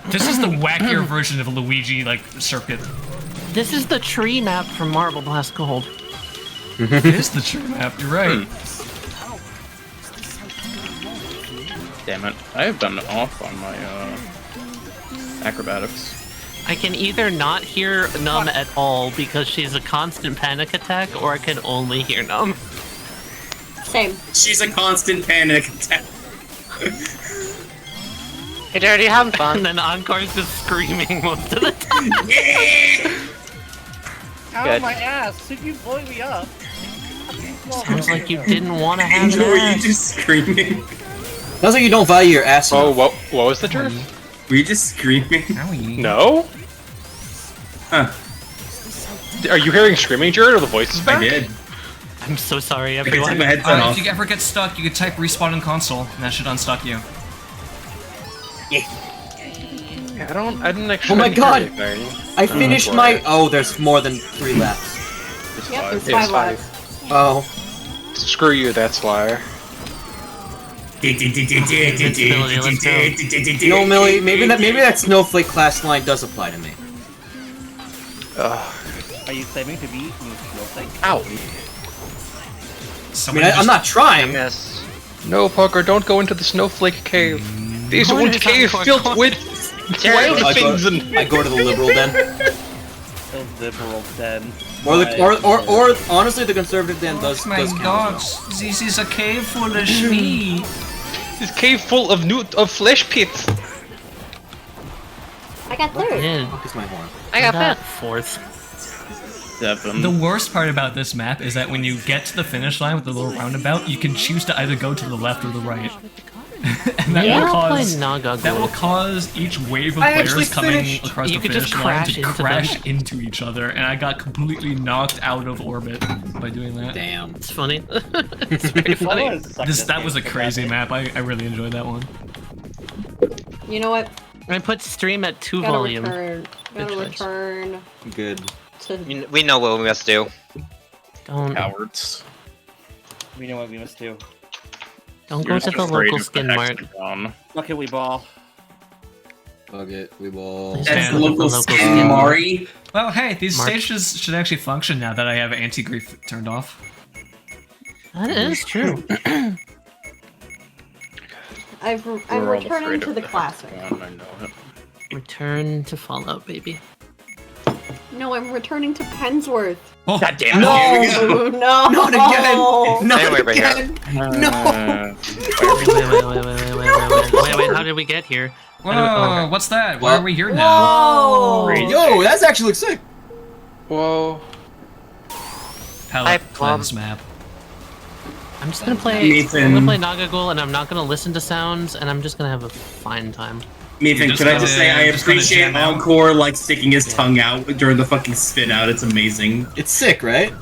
this is the wackier version of a Luigi like circuit. This is the tree map from Marble Blast Gold. It is the true map. You're right. Damn it. I have been off on my acrobatics. I can either not hear Num at all because she's a constant panic attack, or I can only hear Num. Same. She's a constant panic attack. Hey, Jared, you having And fun? then Encore's just screaming most of the time. Ow, Good. my ass! Did you blow me up? Sounds like you didn't want to have Angel, were you that. just screaming? Sounds like you don't value your ass Oh, enough. what was the Jared? Were you just screaming? Owie. No? Huh. Are you hearing screaming, Jared, or the voices back? I did. I'm so sorry, I can take everyone. my headset If off. you ever get stuck, you can type respawn in console, and that should unstuck you. Yeah, I didn't actually. Oh my God. anything. I finished my. Oh, there's more than 3 laps. Yep, there's It's 5 5. lives. Oh. Screw you, that's why. No, Millie, maybe that snowflake class line does apply to me. Are you claiming to be Snowflake? Ow. I mean, I'm not trying. Yes. No, Pucker, don't go into the snowflake cave. These What wood is cave Encore filled going? with Jared, wild things and. I go to the liberal den. The liberal den. Or honestly, the conservative den does My count. God, this is a cave full of shmee. This cave full of flesh pits. I got 3rd. Yeah, Fuck is my horn? I got that that. 4th. 7. The worst part about this map is that when you get to the finish line with the little roundabout, you can choose to either go to the left or the right. And that Yeah, will I'll play cause Nagago. that will cause each wave of I actually players coming finished. across You the could just finish line crash to into crash them. into each other, and I got completely knocked out of orbit by doing that. Damn. It's funny. It's very funny. That was a crazy map. I really enjoyed that one. You know what? I put stream at 2 Gotta volume. return. Gotta Good choice. return Good. to. We know what we must do. Don't Cowards. We know what we must do. don't You're go to just the afraid local of the skin mart. hexagon. Fuck it, we ball. Fuck it, we ball. Please That's don't the go to local skin skin mart. Mari. Well, hey, these Mark. stages should actually function now that I have anti-grief turned off. That is true. I'm We're all returning afraid to of the classic. hexagon, I know it. Return to Fallout, baby. No, I'm returning to Pensworth. Oh, God damn it. No, no, Not again! Not Anyway, we're here. again! No! Wait, how did we get here? whoa, what's that? Why Well- are we here now? Whoa! Yo, that's actually looks sick! Whoa. Palette Hi, cleanse map. I'm just gonna play. Meephen. I'm gonna play Nagagul, and I'm not gonna listen to sounds, and I'm just gonna have a fine time. Meephen, just can I gotta- just say I just gotta appreciate jam out. Encore like sticking his tongue out during the fucking spin out. It's amazing. It's sick, right?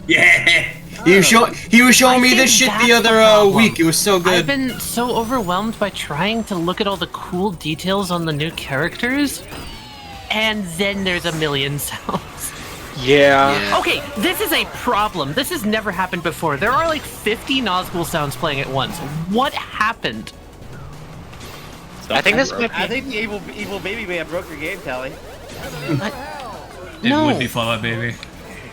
Yeah. He was showing me think this shit that's the the other problem. week. It was so I've good. been so overwhelmed by trying to look at all the cool details on the new characters, and then there's a million sounds. Yeah. Okay, this is a problem. This has never happened before. There are like 50 Nazgul sounds playing at once. What happened? I think this might I be. think the evil baby man broke your game, Tally. It No. would be Fallout, baby.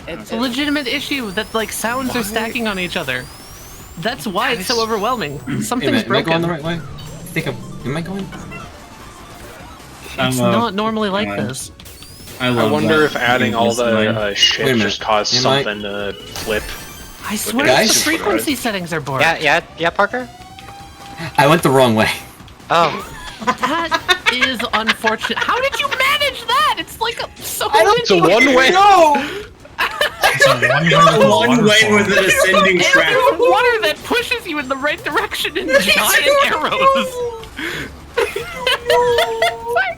It's a legitimate issue that like sounds are stacking on each other. That's why it's so overwhelming. Hey, Something's man, am I going broken. the right way? I think am I going? It's not normally like God. this. I I wonder that. if adding all the Wait a shit minute. just caused Am I- something to flip. I swear guys? the frequency settings are bored. Yeah, Parker? I went the wrong way. Oh. That is unfortunate. How did you manage that? It's like so It's a windy. one-way. No! It's a one-way with a One way with waterfall. an ascending And track. there's water that pushes you in the right direction in giant arrows.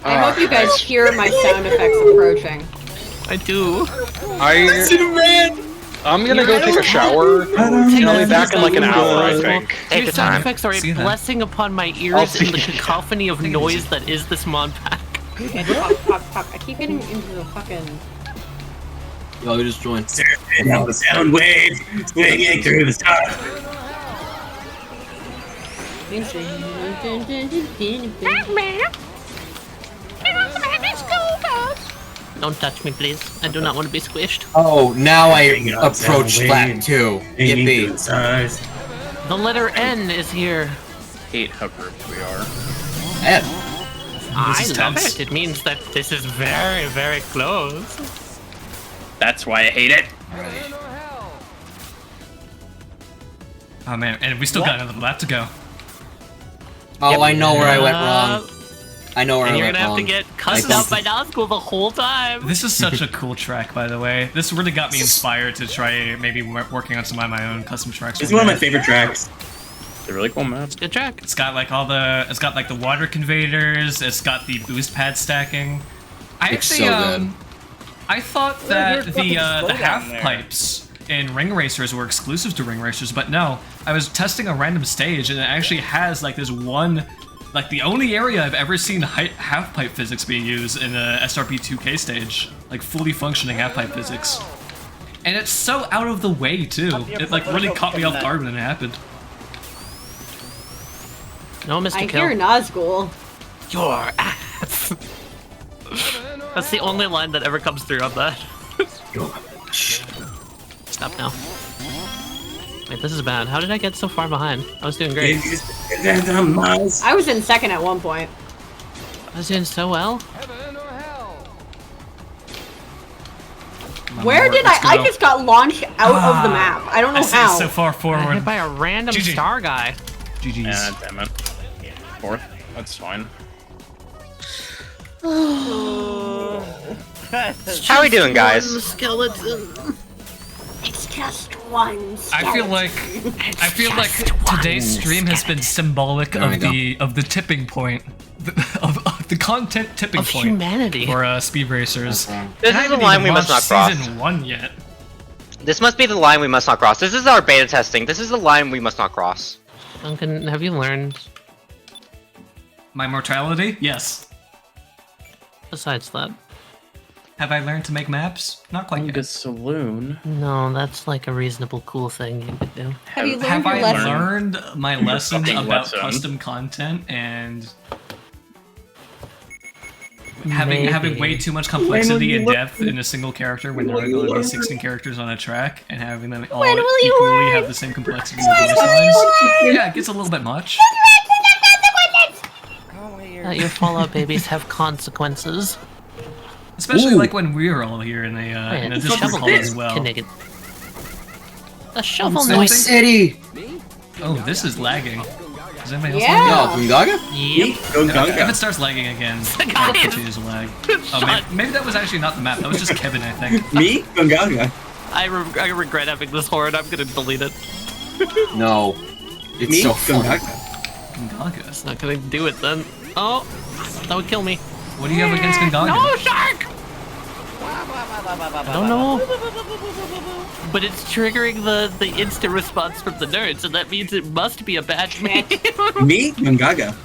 I hope you guys hear my sound effects approaching. I do. I'm gonna go take a shower, and I'll be back in like an hour, I think. Take Your the sound time. effects are See a you then. blessing upon my I'll ears see in the you. cacophony of noise that is this mod pack. Pop. I keep getting into the fucking. Yo, we just joined. Now the sound wave swinging through the stars. Don't touch me, please. I do not want to be squished. Oh, now I Bring up approach sound lap wave. 2. Swinging through Yippee. the stars. The letter N is here. Hate how grouped we are. Ed. I is love tense. it. It means that this is very, very close. That's why I hate it. Oh man, and we still got another lap to go. Oh, I know where I went wrong. I know where And I you're went gonna have wrong. to get cussed out by Nazgul the whole time. This is such a cool track, by the way. This really got me inspired to try maybe working on some of my own custom tracks. It's one of my favorite tracks. It's a really cool map. Good track. It's got like it's got like the water conveyors. It's got the boost pad stacking. I It's actually, so good. I thought that There's the fucking the slowdown half there. pipes in Ring Racers were exclusive to Ring Racers, but no. I was testing a random stage and it actually has like this one, like the only area I've ever seen half pipe physics being used in a SRP 2K stage, like fully functioning half pipe physics. And it's so out of the way too. It like really caught me off guard when it happened. No, Mr. I Kill. hear Nazgul. Your ass. That's the only line that ever comes through on that. Stop now. Wait, this is bad. How did I get so far behind? I was doing great. I was in second at one point. I was doing so well. Where did Let's I go. just got launched out of the map. I don't know I see how. so far I got forward. hit by a random GG. star guy. GG's. Yeah, damn it. Fourth. That's fine. How are we doing, guys? One skeleton. It's just Once. I feel like today's stream has been symbolic of the tipping point, of the content tipping point humanity for Speeb-Racers. This is the line we must not cross. Season 1 yet. This must be the line we must not cross. This is our beta testing. This is the line we must not cross. Duncan, have you learned? My mortality? Yes. Besides that, have I learned to make maps? Not quite Like yet. a saloon. no, that's like a reasonable, cool thing you could do. Have you learned Have your I lesson? learned my lesson Fucking about lesson. custom content and having way too much complexity and depth in a single character when there are going to be 16 characters on a track and having them all When will you equally learn? have the same complexity of voice lines? Yeah, it gets a little bit much. Your Fallout babies have consequences. Especially like when we were all here in a the Discord call as well. The shovel Same noise. City! Oh, this is lagging. Does anybody else Yeah. Yo, Gungaga? Yep. If it starts lagging again, it continues to lag. Oh, maybe that was actually not the map. That was just Kevin, I think. Me? Gungaga. I regret having this horde. I'm gonna delete it. No. It's Me? so fun. Gungaga. Gungaga. It's not gonna do it then. Oh, that would kill me. What do you have against Gungaga? No, shark! I don't know. But it's triggering the instant response from the nerds, and that means it must be a bad meme. Me? Gungaga.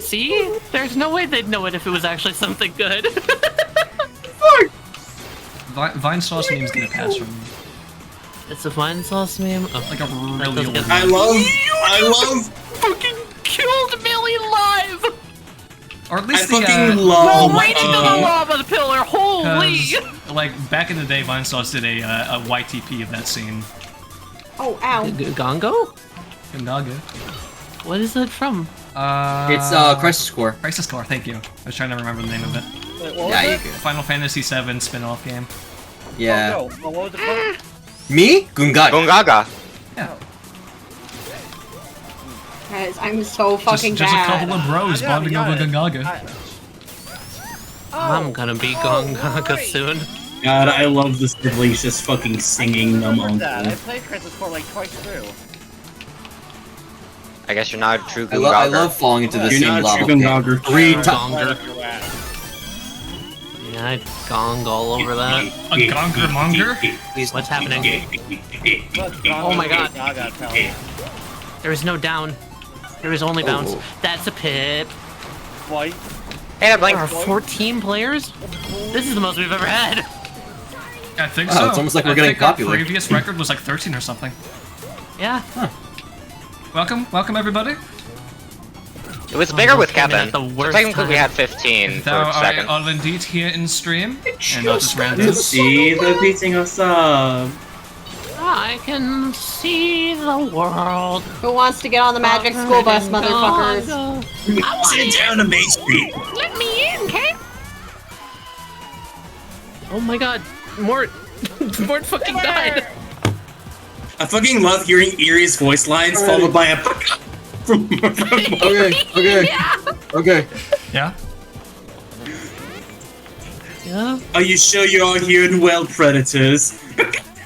See? There's no way they'd know it if it was actually something good. Vine Sauce meme's gonna pass from me. It's a Vine Sauce meme? Oh, Like a really old I love fucking killed Millie live! Or at I least the fucking love Right into the lava pillar, holy! 'cause, like back in the day, Vine Sauce did a YTP of that scene. Oh, ow. Gongo? Gungaga. What is it from? It's Crisis Core. Crisis Core. Thank you. I was trying to remember the name of it. Wait, what was Yeah, you it? good. Final Fantasy VII spin-off game. Yeah. Oh, no. What was it called? Me? Gungaga. Gungaga. Yeah. Guys, I'm so fucking Just a bad. couple of bros I bonding over got it. Gungaga. I'm gonna be Gongaga right. soon. God, I love this delicious fucking singing I remember that. I uncle. played Crisis Core like twice through. I guess you're not a true I Gungaga. love falling into the You're same not a lava true pit. Gungaga. 3 times. Gonger. Your ass. Yeah, I'd gong all over that. A gonger monger? What's happening? Look, Oh my God. Gaga, tell me. There is no down. There is only bounce. Oh. That's a pip. White. Hey, I'm like, There are 14 players? This is the most we've ever had. I think Wow, so. it's almost like we're I getting think our popular. previous record was like 13 or something. Yeah. Welcome everybody. it was bigger with came in Kevin. at the So worst technically we time. had 15 for Thou a second. are indeed here in stream, and not just random. To see the beating us up. I can see the world. Who wants to get on the magic school bus, motherfuckers? Sit down on Main Street. Let me in, Kate. Oh my God, Mort fucking died. I fucking love hearing Erie's voice lines followed by a from Okay. Okay. Yeah. Yeah. Are you sure you're all hearing well, predators?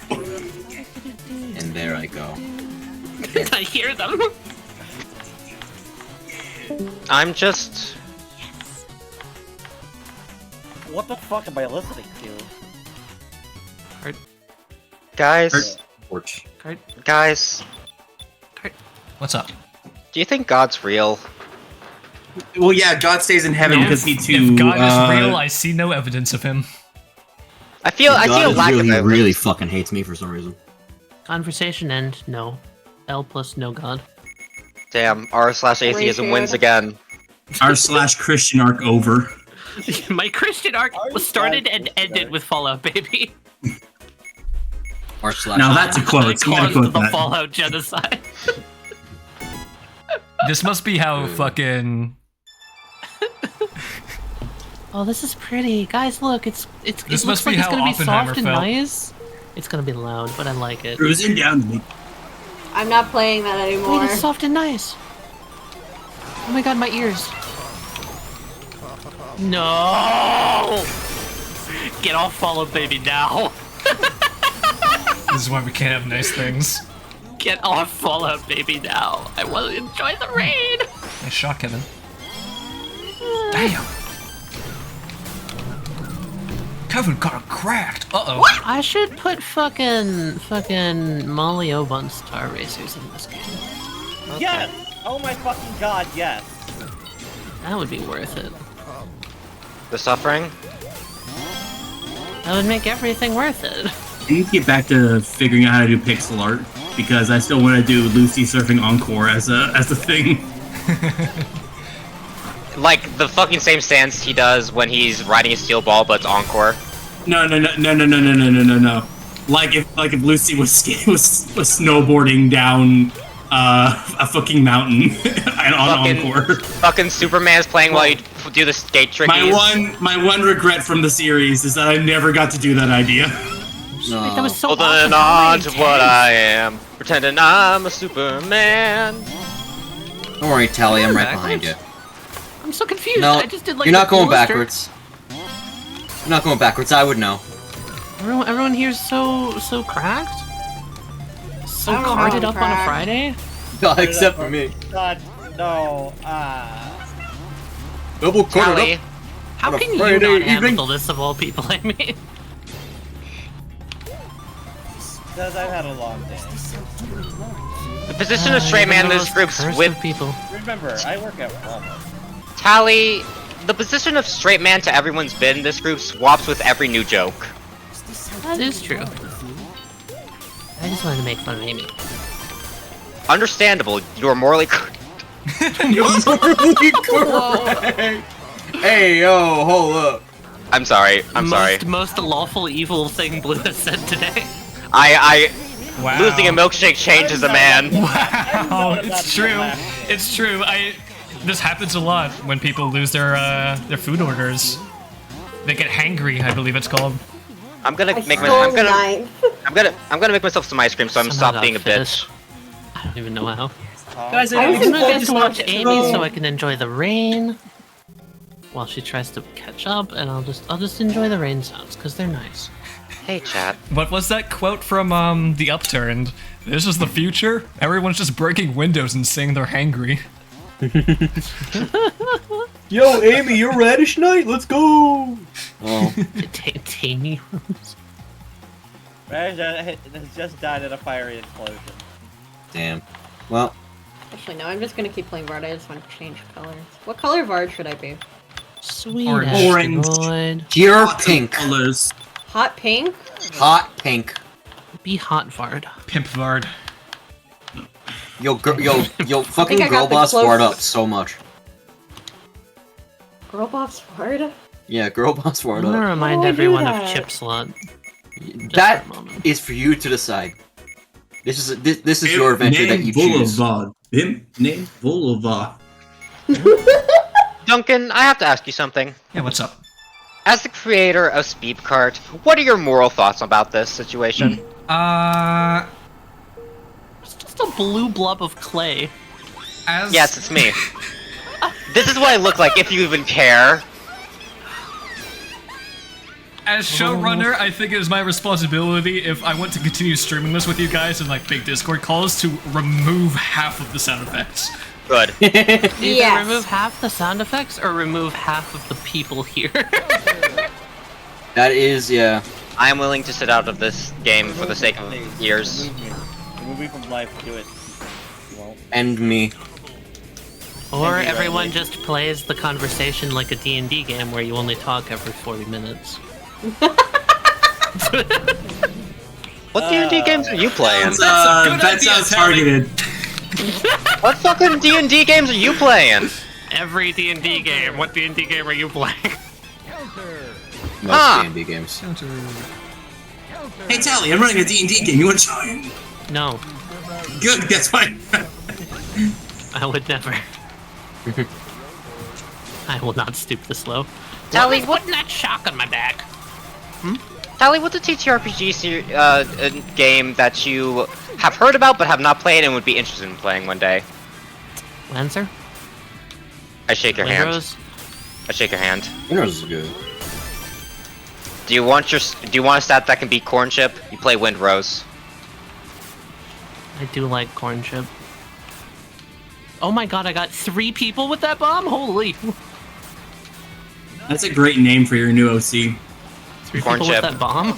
And there I go. I hear them. I'm just... What the fuck am I listening to? Guys, Porch. guys, What's up? do you think God's real? Well, yeah, God stays in heaven because he too. If God is real, I see no evidence of him. I feel lack of He evidence. really fucking hates me for some reason. Conversation end. No. L plus no God. Damn, r/atheism Wicked. wins again. r/Christian arc over. My Christian arc was started and ended with Fallout, baby. Now that's a quote. You gotta Caused quote the that. Fallout genocide. This must be how fucking. Oh, this is pretty, guys. Look, This it must looks be like it's how gonna be Oppenheimer soft and felt. nice. It's gonna be loud, but I like it. Cruising down the I'm not playing that anymore. Wait, it's soft and nice. Oh my God, my ears. No! Get off Fallout, baby, now. This is why we can't have nice things. Get off Fallout Baby now. I want to enjoy the rain. Nice shot, Kevin. Damn. Kevin got it cracked. Uh-oh. I should put fucking Molly O on Star Racers in this game. Yes! Oh my fucking god, yes! That would be worth it. The suffering? That would make everything worth it. I need to get back to figuring out how to do pixel art because I still want to do Lucy surfing encore as a thing. Like the fucking same stance he does when he's riding a steel ball, but it's encore. No. Like if Lucy was snowboarding down a fucking mountain on encore. Fucking Superman's playing while you do the skate trickies. My one regret from the series is that I never got to do that idea. Like, that was so Holding on to what I am, pretending I'm a Superman. Don't worry, Tally, I'm right behind you. I'm so confused. No, I just did like you're not the going coolest backwards. You're not going backwards, I would know. Everyone here's so cracked. So I don't know, carded up on a cracked. Friday. Except for me. God, no, Double carded Tally, up. How On a can you Friday not evening? handle this of all people? I mean, because I've had a long day. the position of straight man in this group's cursed with of people. Remember, I work at Walmart. Tally. The position of straight man to everyone's been in this group swaps with every new joke. That is true. I just wanted to make fun of Amy. Understandable. You are morally. You're morally correct. Hey, yo, hold up. I'm sorry. I'm sorry. Most lawful evil thing Blue has said today. Wow. Losing a milkshake changes a man. Wow, it's true. It's true. This happens a lot when people lose their food orders. They get hangry, I believe it's called. I'm gonna I make stole my. mine. I'm gonna make myself some ice cream, so I'm Somehow stop being a got bitch. I don't even know how. Guys, I I'm was gonna get to watch important. Amy so I can enjoy the rain while she tries to catch up, and I'll just enjoy the rain sounds because they're nice. Hey, chat. What was that quote from The Upturned? This is the future? Everyone's just breaking windows and saying they're hangry. Yo, Amy, you're Radish Knight. Let's go. Oh, Tammy Rose. Raj has just died in a fiery explosion. damn. Well, Actually, no, I'm just gonna keep playing Vard. I just want to change colors. What color Vard should I be? Sweet Orange. asteroid. pure Lots of pink. colors. Hot pink? Hot pink. Be hot, Vard. Pimp Vard. Yo, fucking think I girl got the boss close- Ford up so much. Girl boss Vard? Yeah, girl boss I'm Ford gonna up. remind How do I do everyone of that? Chip Slot. That for a moment. is for you to decide. This is your adventure that you choose. Boulevard. Pimp name Boulevard. Duncan, I have to ask you something. Yeah, what's up? As the creator of Speeb-Cart, what are your moral thoughts about this situation? It's just a blue blob of clay. As Yes, it's me. This is what I look like, if you even care. As showrunner, I think it is my responsibility if I want to continue streaming this with you guys in like big Discord calls to remove half of the sound effects. Good. Either Yes. remove half the sound effects or remove half of the people here. That is, yeah. I am willing to sit out of this game for the sake of Please, years. Remove me from life, do it. Well, And me. Or Thank you, everyone Riley. just plays the conversation like a D&D game where you only talk every 40 minutes. What D&D games are you playing? That sounds targeted. What fucking D&D games are you playing? Every D&D game. What D&D game are you playing? Most Ah. D&D games. Hey Tally, I'm running a D&D game. You want to join? No, Good, that's fine. I would never. I will not stoop this low. Tally, What was putting that shock on my back? Tally, what's a TTRPG game that you have heard about but have not played and would be interested in playing one day? Lancer? I shake your hand. Windrose? I shake your hand. Windows is good. Do you want a stat that can beat Corn Chip? You play Windrose. I do like corn chip. Oh my god, I got 3 people with that bomb? Holy. That's a great name for your new OC. 3 Corn people chip. with that bomb?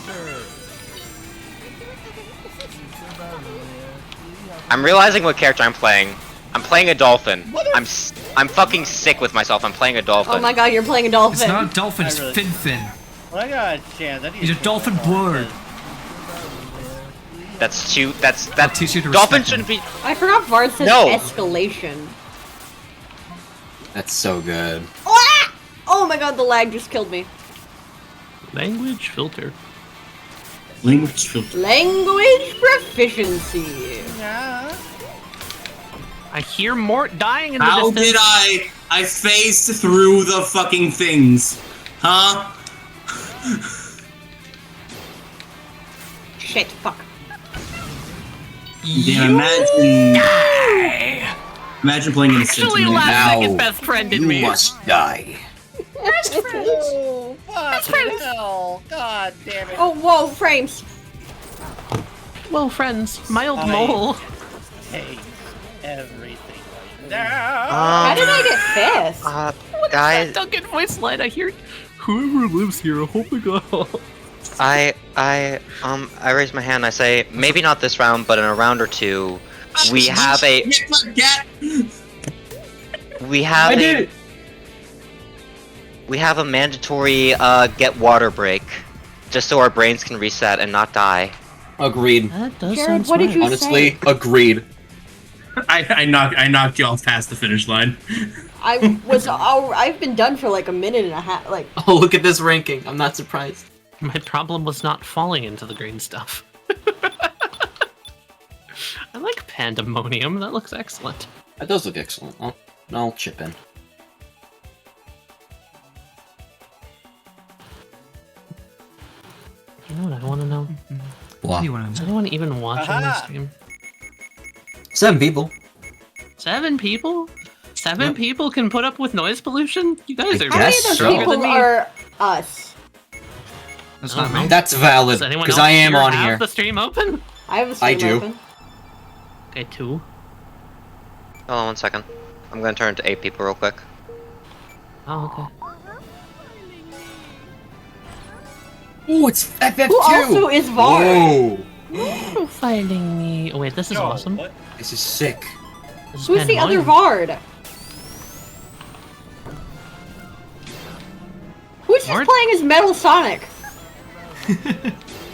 I'm realizing what character I'm playing. I'm playing a dolphin. I'm fucking sick with myself. I'm playing a dolphin. Oh my god, you're playing a dolphin. It's not a dolphin, it's I really- Fin. Well, I got a chance. I need He's to a take dolphin that off, bird. That's too. That teach you to dolphin respect shouldn't be. I forgot Vard says No. escalation. That's so good. Ah! Oh my god, the lag just killed me. Language filter. Language filter. Language proficiency. Yeah. I hear Mort dying in the How distance. did I phased through the fucking things? Huh? Shit, fuck. Yeah, imagine playing in a Actually, sentiment. last second Now, best friend in You me. must die. Oh, fucking hell. God damn it. Oh, whoa, frames. Well, friends, my old I- mole. Take everything right now. How did I get fifth? Guys, Duncan voice line. I hear whoever lives here. I hope they got help. I raise my hand. I say maybe not this round, but in a round or two, we have a mandatory get water break, just so our brains can reset and not die. Agreed. That does Jared, sound what did smart. you Honestly, say? agreed. I knocked you all past the finish line. I've been done for like a minute and a half, like. Oh, look at this ranking. I'm not surprised. My problem was not falling into the green stuff. I like pandemonium. That looks excellent. That does look excellent. I'll chip in. You know what I want to know? What do you want Is to know? anyone even watching this Aha! stream? 7 people. 7 people? 7 Yep. people can put up with noise pollution? You guys I are How many of guess those so. stronger than people me. are us? That's I don't not me. know. That's valid, Does anyone because else I am here on have here. the stream open? I have a stream I do. open. Okay, 2. Hold on 1 second. I'm gonna turn to 8 people real quick. Oh, okay. Oh, it's FF2! Who also is Vard? Whoa! Profiling me. Oh wait, this is Yo, awesome. what? This is sick. This is Who's the other pandemonium. Vard? Who's just Vard? playing as Metal Sonic?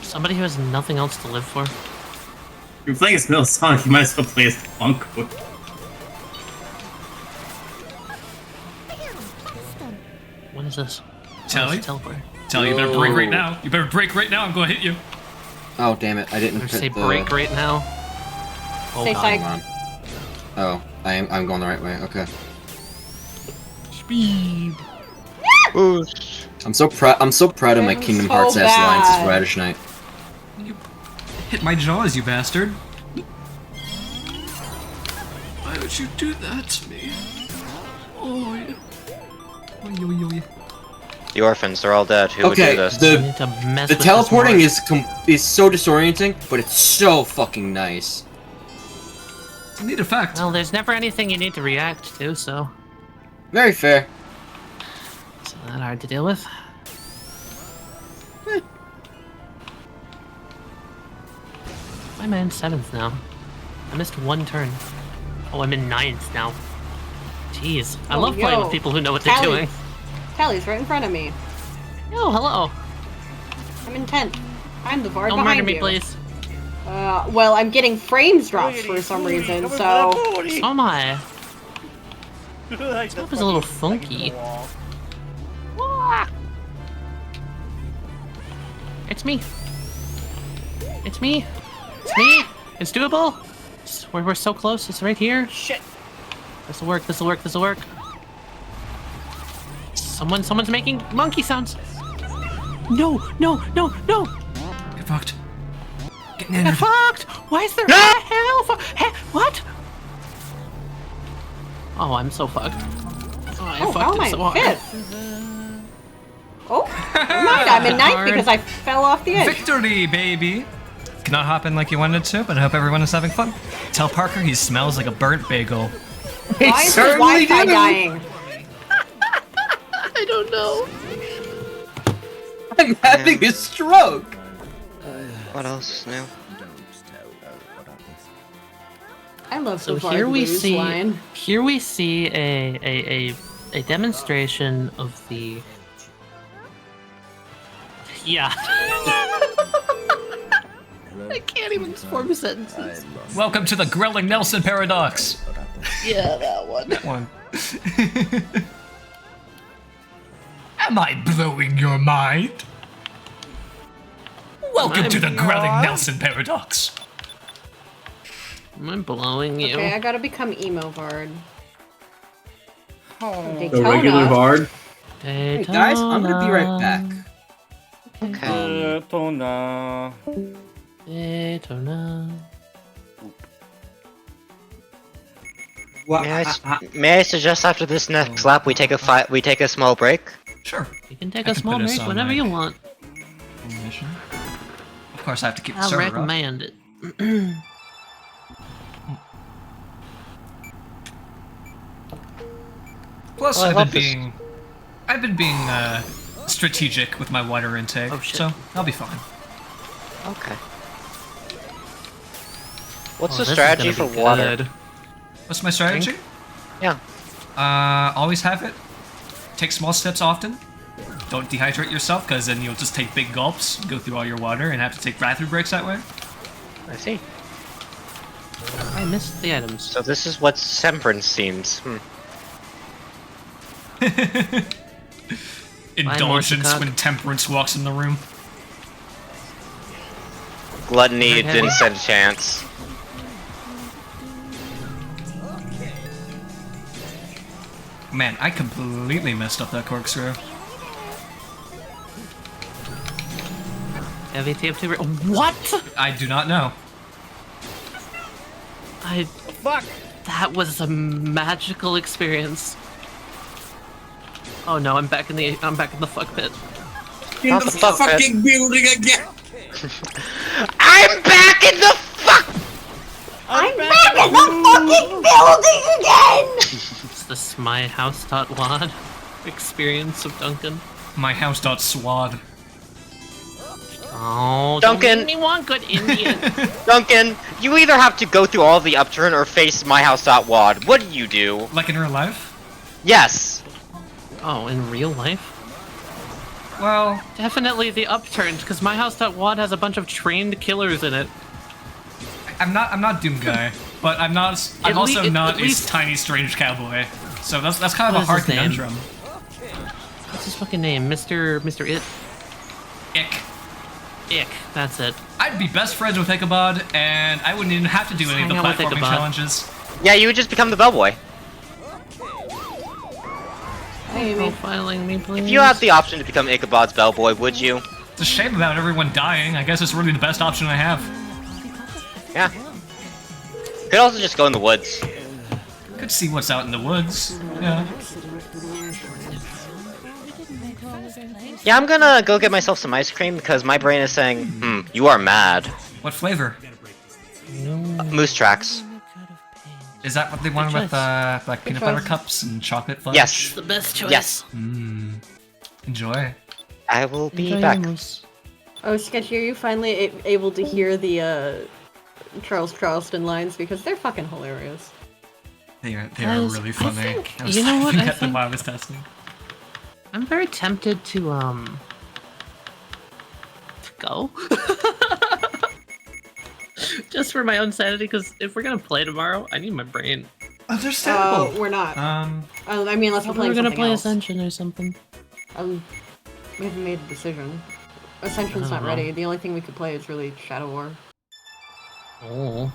Somebody who has nothing else to live for. If you're playing as Metal Sonic, you might as well play as Funko. What is this? Tally? Oh, it's a teleporter. Tally, you better break right now. You better break right now. I'm going to hit you. Oh, damn it. I didn't Better hit say the... break right now. Oh Say god. psych. Hang on. Oh, I'm going the right way. Okay. Speed. I'm so proud of my I'm Kingdom so Hearts ass lines bad. this Radish Knight. You hit my jaws, you bastard. Why would you do that to me? Oh, yeah. Oh, yo, yo, yo. The orphans, they're all dead. Who Okay, would do this? I need to mess the with teleporting this is so disorienting, but it's so fucking nice. It's a neat effect. Well, there's never anything you need to react to, so Very fair. it's not that hard to deal with. Why am I in 7th now? I missed 1 turn. Oh, I'm in 9th now. Jeez. I Oh, love playing yo. with people who know what they're Tally. doing. Tally's right in front of me. Oh, hello. I'm in 10th. I'm the Vard Don't behind murder me, you. please. Well, I'm getting frames drops for some reason, so... Oh my. Like That was a little funky. It's me. It's me. It's me. It's doable. We're so close. It's right here. Shit. This'll work. This'll work. This'll work. Someone's making monkey sounds. No, no, no, no. Get fucked. Get Get nannered. fucked. Why is there a hell? What? Oh, I'm so fucked. Oh, I Oh, how fucked am it I so hard. in 5th? Oh, never mind, I'm in 9th because I fell off the edge. Victory, baby! could not hop in like you wanted to, but I hope everyone is having fun. Tell Parker he smells like a burnt bagel. Why is his Wi-Fi dying? I don't know. I'm having a stroke. What else is new? I love So the here we Blues see line. a demonstration of the I can't even form sentences. Welcome to the Grilling Nelson paradox. Yeah, that one. That one. Am I blowing your mind? Welcome to the Grilling Nelson paradox. Am I blowing you? Okay, I gotta become emo Vard. The regular Vard. Hey guys, I'm gonna be right back. Okay. Daytona. What? May I suggest after this next lap we take a small break? Sure. You can take a small break whenever you want. Mission. Of course, I have to keep the I'll server up. recommend it. Plus, Oh, I I've love been being strategic with my water intake, Oh, shit. so I'll be fine. Okay. What's Oh, the this is strategy gonna for be water? good. What's my strategy? Yeah. Always have it. Take small steps often. Don't dehydrate yourself, because then you'll just take big gulps, go through all your water, and have to take bathroom breaks that way. I see. I missed the items. So this is what temperance seems. Indulgence when temperance walks in the room. Gluttony didn't stand a chance. Man, I completely messed up that corkscrew. Heavy TF2. What? I do not know. Fuck. That was a magical experience. Oh no, I'm back in the fuck pit. In the fucking building again. I'm back in the fuck. I'm back in the fucking building again! It's this my house.wad experience of Duncan. My house.swad. Oh, Duncan! Don't make me want good Indian. Duncan, you either have to go through all the upturn or face myhouse.wad. What do you do? Like in real life? Yes. Oh, in real life? Well, definitely the upturns, because my house.wad has a bunch of trained killers in it. I'm not Doom Guy, but I'm also not a tiny strange cowboy. So that's kind of a hard conundrum. What's his fucking name? Mr. It? Ick. Ick, that's it. I'd be best friends with Ichabod, and I wouldn't even have to do any of the platforming challenges. Yeah, you would just become the bellboy. Hey, profiling me, please. If you had the option to become Ichabod's bellboy, would you? It's a shame about everyone dying. I guess it's really the best option I have. Yeah. Could also just go in the woods. Could see what's out in the woods. Yeah. Yeah, I'm gonna go get myself some ice cream because my brain is saying, you are mad. What flavor? Moose tracks. Is that what they wanted with like peanut butter cups and chocolate fudge? Yes. The best choice. Yes. Enjoy. I will be back. Oh, Sketchy, are you finally able to hear the Charles Charleston lines? Because they're fucking hilarious. They are really funny. You know what? I think while I was testing. I'm very tempted to go. Just for my own sanity, because if we're gonna play tomorrow, I need my brain. Understandable. We're not. I mean, unless we're playing gonna something play else. Ascension or something. We haven't made a decision. Ascension's not ready. The only thing we could play is really Shadow War. Oh.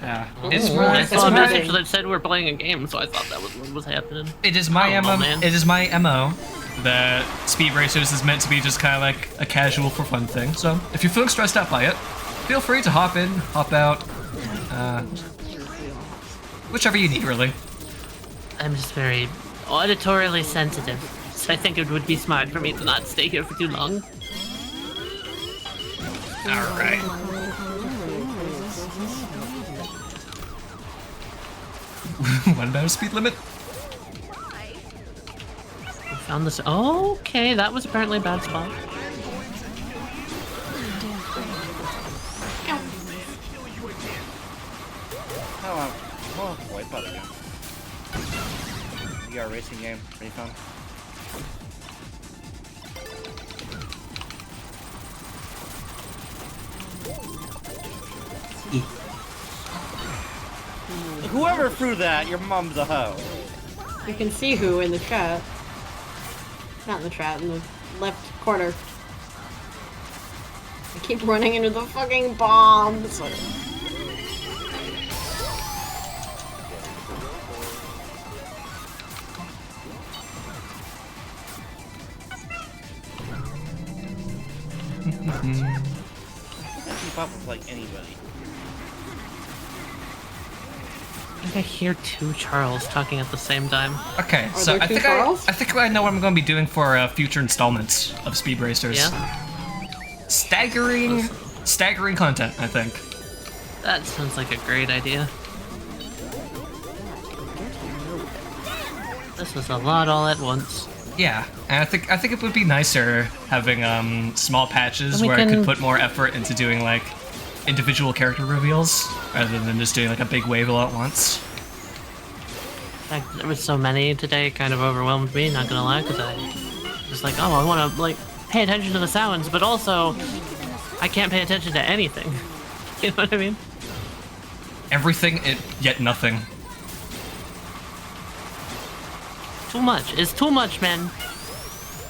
Yeah. I saw a message that said we're playing a game, so I thought that was what was happening. It is my MO. It is my MO that Speeb-Racers is meant to be just kind of like a casual for fun thing. So if you're feeling stressed out by it, feel free to hop in, hop out, whichever you need, really. I'm just very auditorily sensitive, so I think it would be smart for me to not stay here for too long. Alright. What about a speed limit? We found this. Oh, okay, that was apparently a bad spot. Oh, wipe out again. VR racing game, pretty fun. Whoever threw that, your mom's a hoe. You can see who in the chat. Not in the chat, in the left corner. I keep running into the fucking bombs. Keep up with like anybody. I think I hear two Charles talking at the same time. Okay, Are so there I two think Charles? I think I know what I'm going to be doing for future installments of Speeb-Racers. Yeah? Staggering content, I think. That sounds like a great idea. This was a lot all at once. Yeah, and I think it would be nicer having small patches And we where I can- could put more effort into doing like individual character reveals rather than just doing like a big wave all at once. In fact, there was so many today, it kind of overwhelmed me, not gonna lie, because I was like, oh, I want to like pay attention to the sounds, but also I can't pay attention to anything. You know what I mean? Everything, yet nothing. Too much. It's too much, man.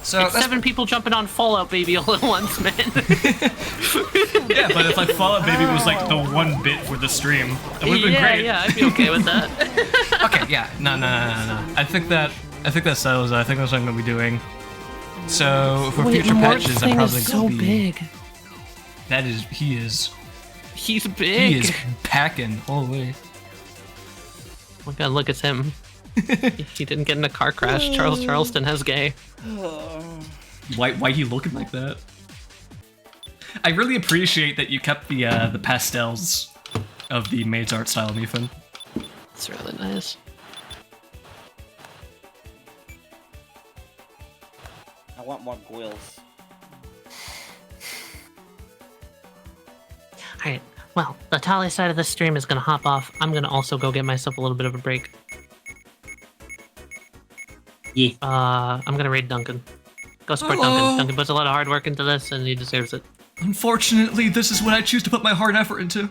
So It's 7 people jumping on Fallout Baby all at once, man. yeah, but if like Fallout Baby was like the 1 bit for the stream, it would have been great. Yeah, I'd be okay with that. Okay, yeah, no. I think that settles it. I think that's what I'm gonna be doing. So for future patches, I'm probably so gonna be. big. That is, he is. He's big. He is packing. Holy. Oh my god, look, it's him. He didn't get in a car crash. Charles Charleston has gay. Why you looking like that? I really appreciate that you kept the pastels of the maid's art style, Meephen. It's really nice. I want more goils. Alright, well, the Tali side of the stream is gonna hop off. I'm gonna also go get myself a little bit of a break. Yeah. I'm gonna raid Duncan. Go support Duncan. Duncan puts a lot of hard work into this, and he deserves it. Unfortunately, this is what I choose to put my hard effort into.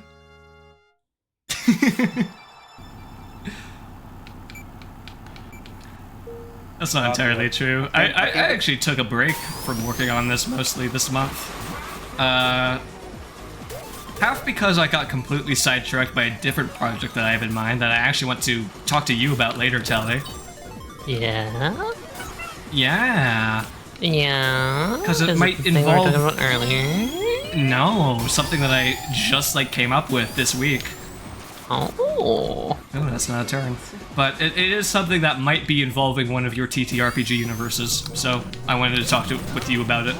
That's not entirely true. I actually took a break from working on this mostly this month. Half because I got completely sidetracked by a different project that I have in mind that I actually want to talk to you about later, Tally. Yeah? Yeah. Yeah? 'Cause it Is might the thing we were involve- talking about earlier? No, something that I just came up with this week. Oh. Oh, that's not a turn. But it is something that might be involving one of your TTRPG universes, so I wanted to talk with you about it.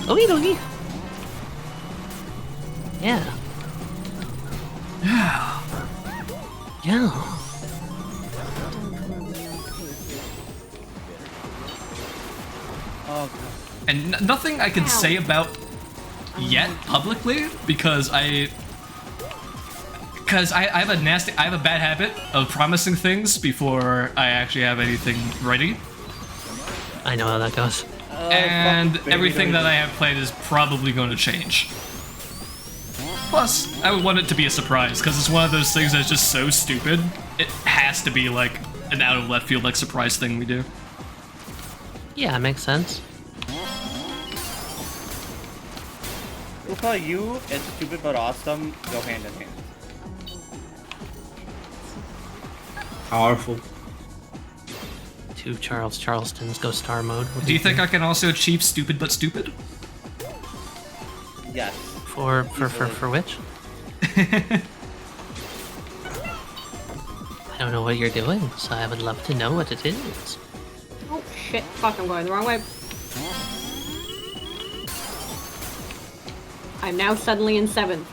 Okie dokie. Yeah. Yeah. Yeah. Oh, God. And nothing I can say about yet publicly because I have a bad habit of promising things before I actually have anything ready. I know how that goes. And everything that I have played is probably going to change. Plus, I would want it to be a surprise, because it's one of those things that's just so stupid, it has to be like an out of left field surprise thing we do. Yeah, it makes sense. We'll call you and stupid but awesome go hand in hand. Powerful. 2 Charles Charlestons go star mode. Do you think I can also achieve stupid but stupid? Yes. For which? I don't know what you're doing, so I would love to know what it is. Oh shit, fuck, I'm going the wrong way. I'm now suddenly in 7th.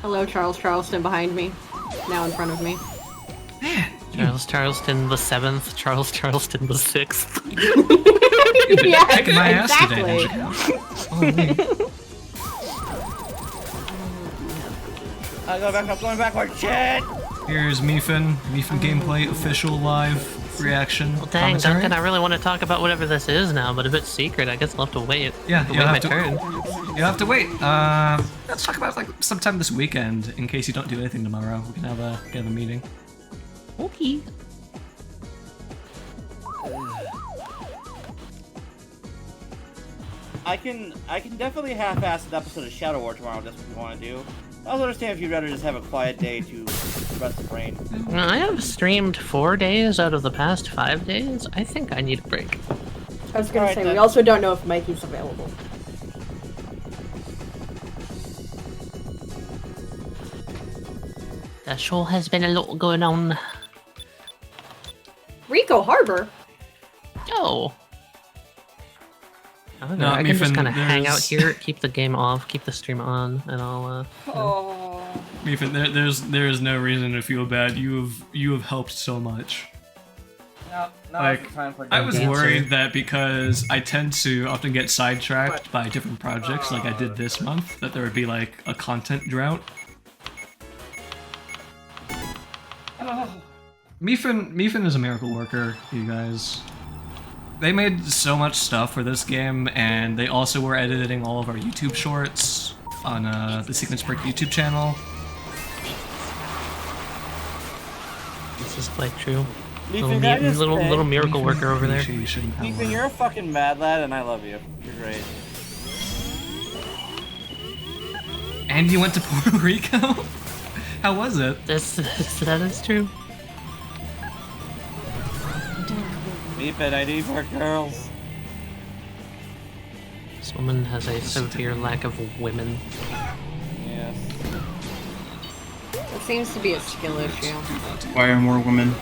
Hello, Charles Charleston behind me. Now in front of me. Charles Charleston the 7th, Charles Charleston the 6th. Yeah, Kicking my ass exactly. today. I'm going backward, shit! Here's Meephen gameplay official live reaction. Well, dang, commentary. Duncan, I really want to talk about whatever this is now, but if it's secret, I guess I'll have to wait. Yeah, wait you'll my have to. turn. You'll have to wait. Let's talk about like sometime this weekend. In case you don't do anything tomorrow, we can have a meeting. Okay. I can definitely half-ass an episode of Shadow War tomorrow if that's what you want to do. I also understand if you'd rather just have a quiet day to rest the brain. I have streamed 4 days out of the past 5 days. I think I need a break. I was gonna Alright, say, then. we also don't know if Mikey's available. There sure has been a lot going on. Rico Harbor? Oh. I don't know, No, I can just Meephen, kind of hang out there's- here, keep the game off, keep the stream on, and I'll, Oh. Meephen, there is no reason to feel bad. You have helped so much. No, Like, I was worried that because I tend to often get sidetracked by different projects, like I did this month, that there would be like a content drought. Meephen is a miracle worker, you guys. They made so much stuff for this game, and they also were editing all of our YouTube shorts on the Sequence Break YouTube channel. this is quite true. Meephen, can I just say- Little miracle worker over there. Appreciation, Meephen, however. you're a fucking mad lad, and I love you. You're great. And you went to Puerto Rico? How was it? That is true. Meephen, I need more girls. This woman has a severe lack of women. Yes. It seems to be a skill issue. Why are more women?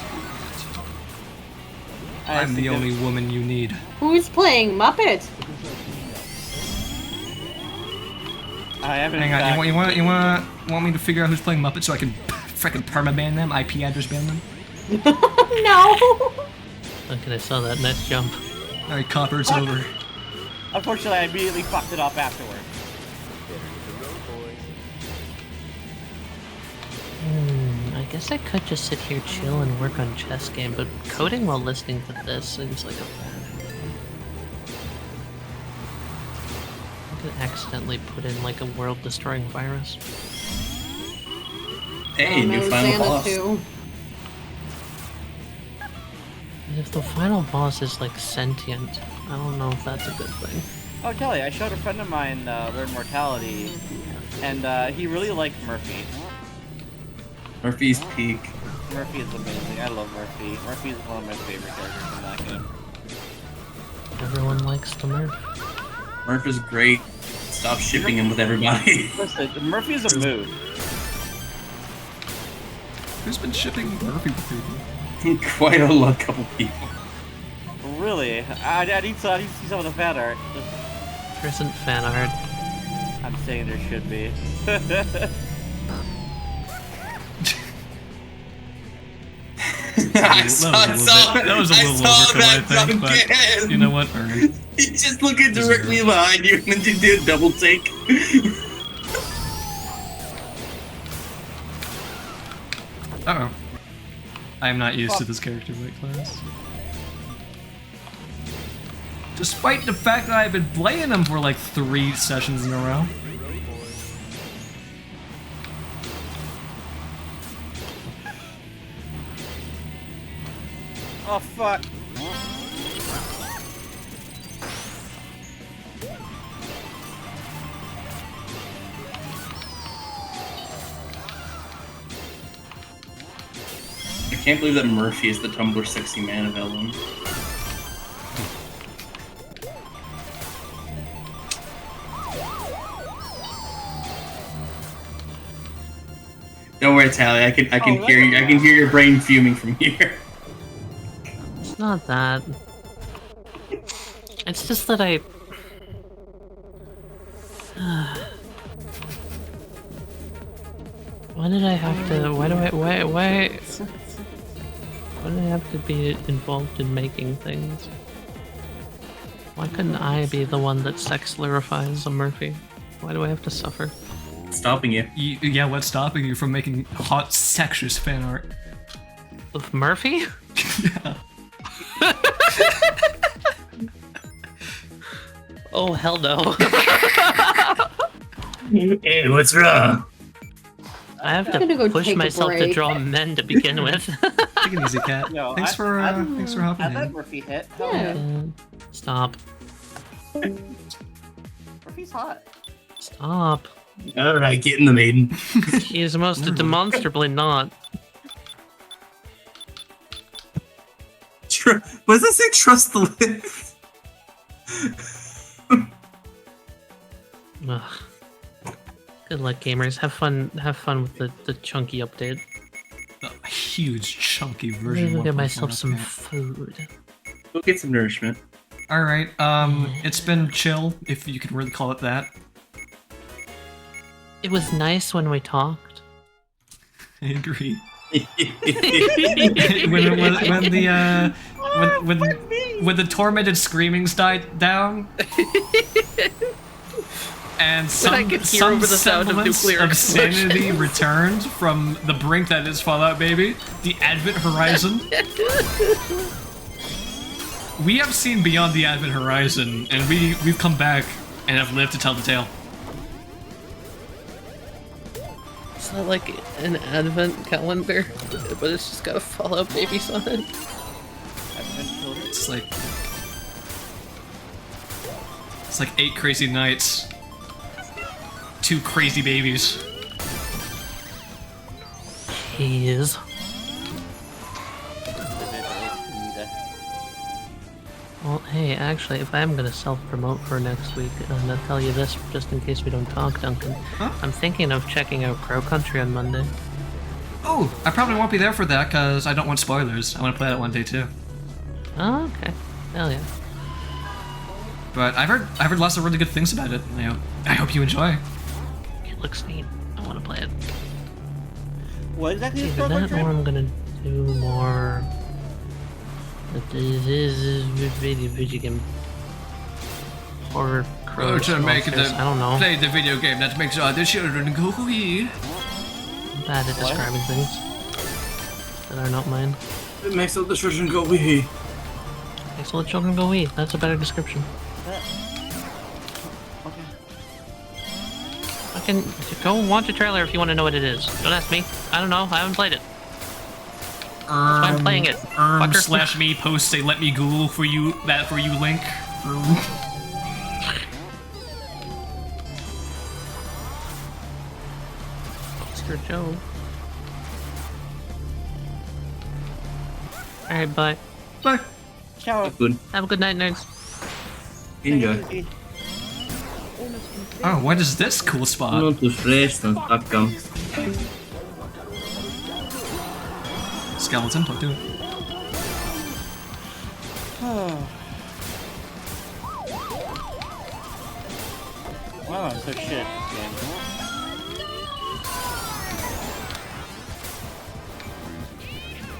I'm the only woman you need. Who's playing Muppet? I haven't. Hang on, you want me to figure out who's playing Muppet so I can frickin' permaban them, IP address ban them? No! Okay, I saw that. Nice jump. Alright, Copper, it's over. Unfortunately, I immediately fucked it up afterwards. I guess I could just sit here, chill, and work on chess game, but coding while listening to this seems like a bad. I could accidentally put in like a world-destroying virus. Hey, new final boss. Too. And if the final boss is like sentient, I don't know if that's a good thing. Oh, Kelly, I showed a friend of mine Learn Mortality, and he really liked Murphy. Murphy's Peak. Murphy is amazing. I love Murphy. Murphy is one of my favorite characters in that game. Everyone likes the Murph. Murph is great. Stop shipping him with everybody. Listen, Murphy is a mood. Who's been shipping Murphy with people? Quite a couple people. Really? I need to see some of the fan art. There isn't fan art. I'm saying there should be. I saw that was a little overkill, I think, but you know what? Earned. He's just looking directly behind you and then you do a double take. Uh-oh. I am not used to this character weight class. Despite the fact that I've been playing him for like 3 sessions in a row. Oh fuck. I can't believe that Murphy is the Tumblr sexy man of Ellen. worry, Tally. I can hear you. I can hear your brain fuming from here. It's not that. It's just that I... Why did I have to... Why do I have to be involved in making things? Why couldn't I be the one that sex lyrifies a Murphy? Why do I have to suffer? Stopping you. Yeah, what's stopping you from making hot, sexuous fan art? Of Murphy? Yeah. Oh, hell no. Hey, what's wrong? I have I'm gonna go to push take a myself to break. draw men to begin with. Take it easy, Cat. Yo, Thanks for hopping I let in. Murphy hit. Hell Yeah. yeah. Stop. Murphy's hot. Stop. Alright, get in the maiden. He is most demonstrably not. What does that say? Trust the lift. Ugh. Good luck, gamers. Have fun with the chunky update. A huge, chunky I'm version. gonna get 1.4 myself some update. food. Go get some nourishment. Alright, it's been chill, if you can really call it that. It was nice when we talked. I agree. when the tormented screamings died down, and I could hear over the sound of semblance nuclear of sanity explosions. returned from the brink that is Fallout, baby, the Advent Horizon. We have seen beyond the Advent Horizon, and we've come back and have lived to tell the tale. It's not like an advent calendar, but it's just got a Fallout babies on it. It's like 8 crazy nights, 2 crazy babies. Jeez. Well, hey, actually, if I am gonna self-promote for next week, I'm gonna tell you this just in case we don't talk, Duncan. Huh? I'm thinking of checking out Pro Country on Monday. Oh, I probably won't be there for that because I don't want spoilers. I want to play that one day too. Oh, okay. Hell yeah. But I've heard lots of really good things about it. I hope you enjoy. It looks neat. I want to play it. What exactly is Either Pro that Country? or I'm gonna do more... video game... horror crows. to make the I don't know. play the video game that makes all the children go wee. I'm bad at describing things that are not mine. It makes all the children go wee. Makes all the children go wee. That's a better description. I can go watch a trailer if you want to know what it is. Don't ask me. I don't know. I haven't played it. That's why I'm playing it. Fucker. /me post a let me Google for you link. Mr. Joe. Alright, bye. Bye. Ciao. Good. Have a good night, nerds. Enjoy. Oh, what is this cool spot? Not too fresh, don't fuck 'em. Skeleton, don't do it. Wow, I'm so shit at this game.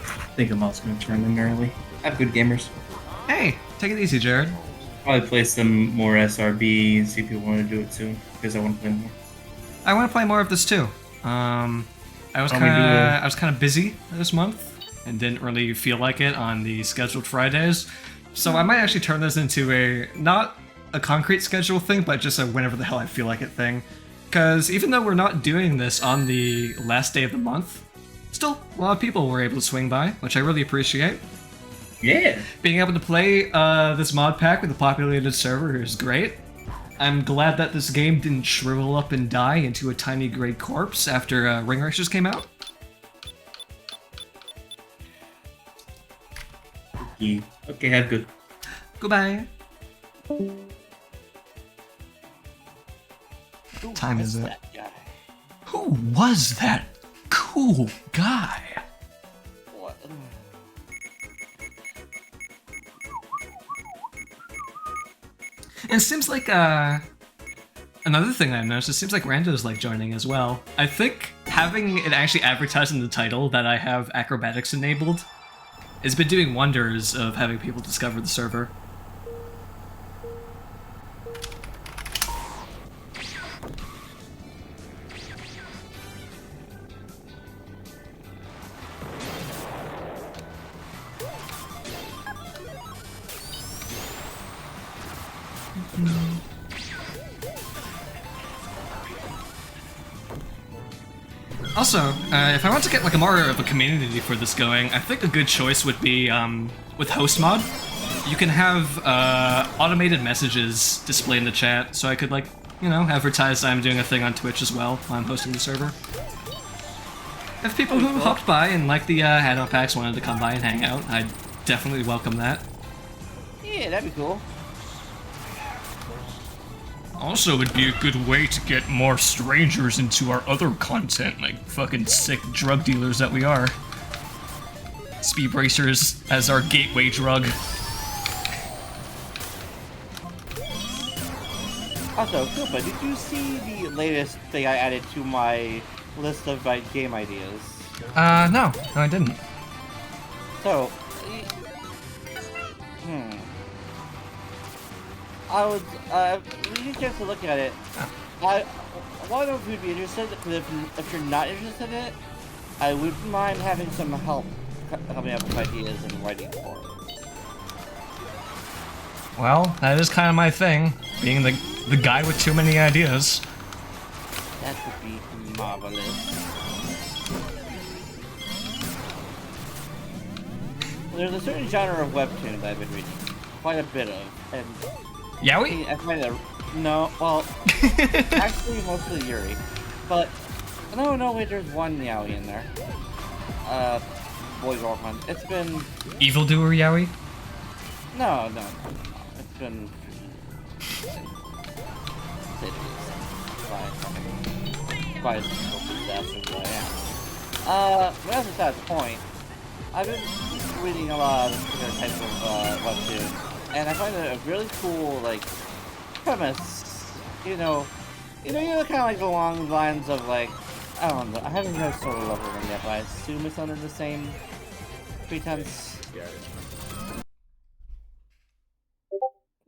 I think I'm also gonna turn in early. Have good gamers. Hey, take it easy, Jared. Probably play some more SRB and see if people want to do it too, because I want to play more. I want to play more of this too. I was Why don't we do kind of busy this month and didn't really feel like it on the scheduled Fridays. So I might actually turn this into not a concrete schedule thing, but just a whenever the hell I feel like it thing. Because even though we're not doing this on the last day of the month, still a lot of people were able to swing by, which I really appreciate. Yeah. Being able to play this mod pack with a populated server is great. I'm glad that this game didn't shrivel up and die into a tiny gray corpse after Ring-Racers came out. Yeah. Okay, have good. Goodbye. Time is it? That guy. Who was that cool cool guy. What? And it seems like, another thing I've noticed, it seems like Rando's like joining as well. I think having it actually advertised in the title that I have acrobatics enabled has been doing wonders of having people discover the server. Also, if I want to get like a more of a community for this going, I think a good choice would be with host mod. You can have automated messages display in the chat, so I could like, you know, advertise I'm doing a thing on Twitch as well while I'm hosting the server. If people who hopped by and like the add-on packs wanted to come by and hang out, I'd definitely welcome that. Yeah, that'd be cool. Also, it'd be a good way to get more strangers into our other content, like fucking sick drug dealers that we are. Speeb-Racers as our gateway drug. Also, Koopa, did you see the latest thing I added to my list of game ideas? No, I didn't. So, I was, you just to look at it. I wonder if you'd be interested, because if you're not interested in it, I wouldn't mind having some help coming up with ideas and writing for it. Well, that is kind of my thing, being the guy with too many ideas. That would be marvelous. There's a certain genre of webtoon that I've been reading quite a bit of, and Yaoi? I find that no, well, actually mostly Yuri, but no, wait, there's one yaoi in there. Boy girlfriend. It's been Evildoer Yaoi? no. It's been quite as disaster as I am. But that's beside the point. I've been reading a lot of different types of webtoons, and I find it a really cool, like, premise. You know, kind of like along the lines of, like, I don't know, I haven't read Solo Level one yet, but I assume it's under the same pretense.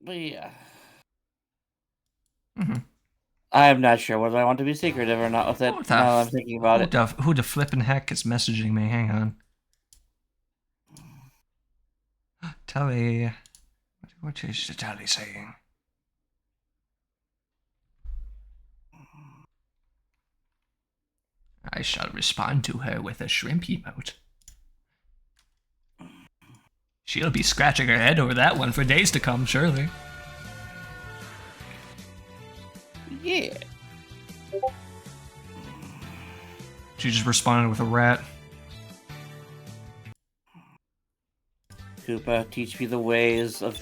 But yeah. I'm not sure whether I want to be secretive or not with it, now that I'm thinking about it. Who the flippin' heck is messaging me? Hang on. Tully. What is the Tully saying? I shall respond to her with a shrimp emote. She'll be scratching her head over that one for days to come, surely. Yeah. She just responded with a rat. Koopa, teach me the ways of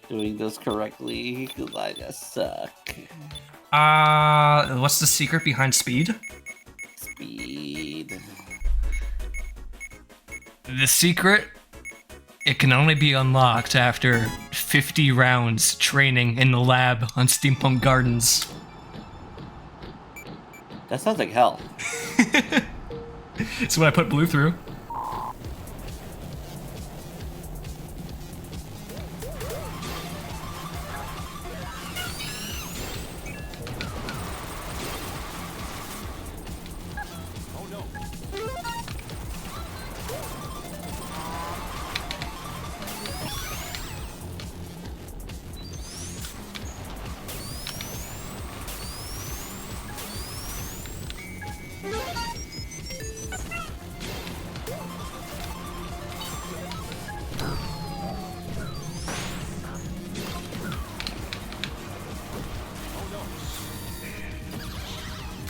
doing this correctly, because I just suck. What's the secret behind speed? Speed. The secret? It can only be unlocked after 50 rounds training in the lab on Steampunk Gardens. That sounds like hell. It's what I put Blue through.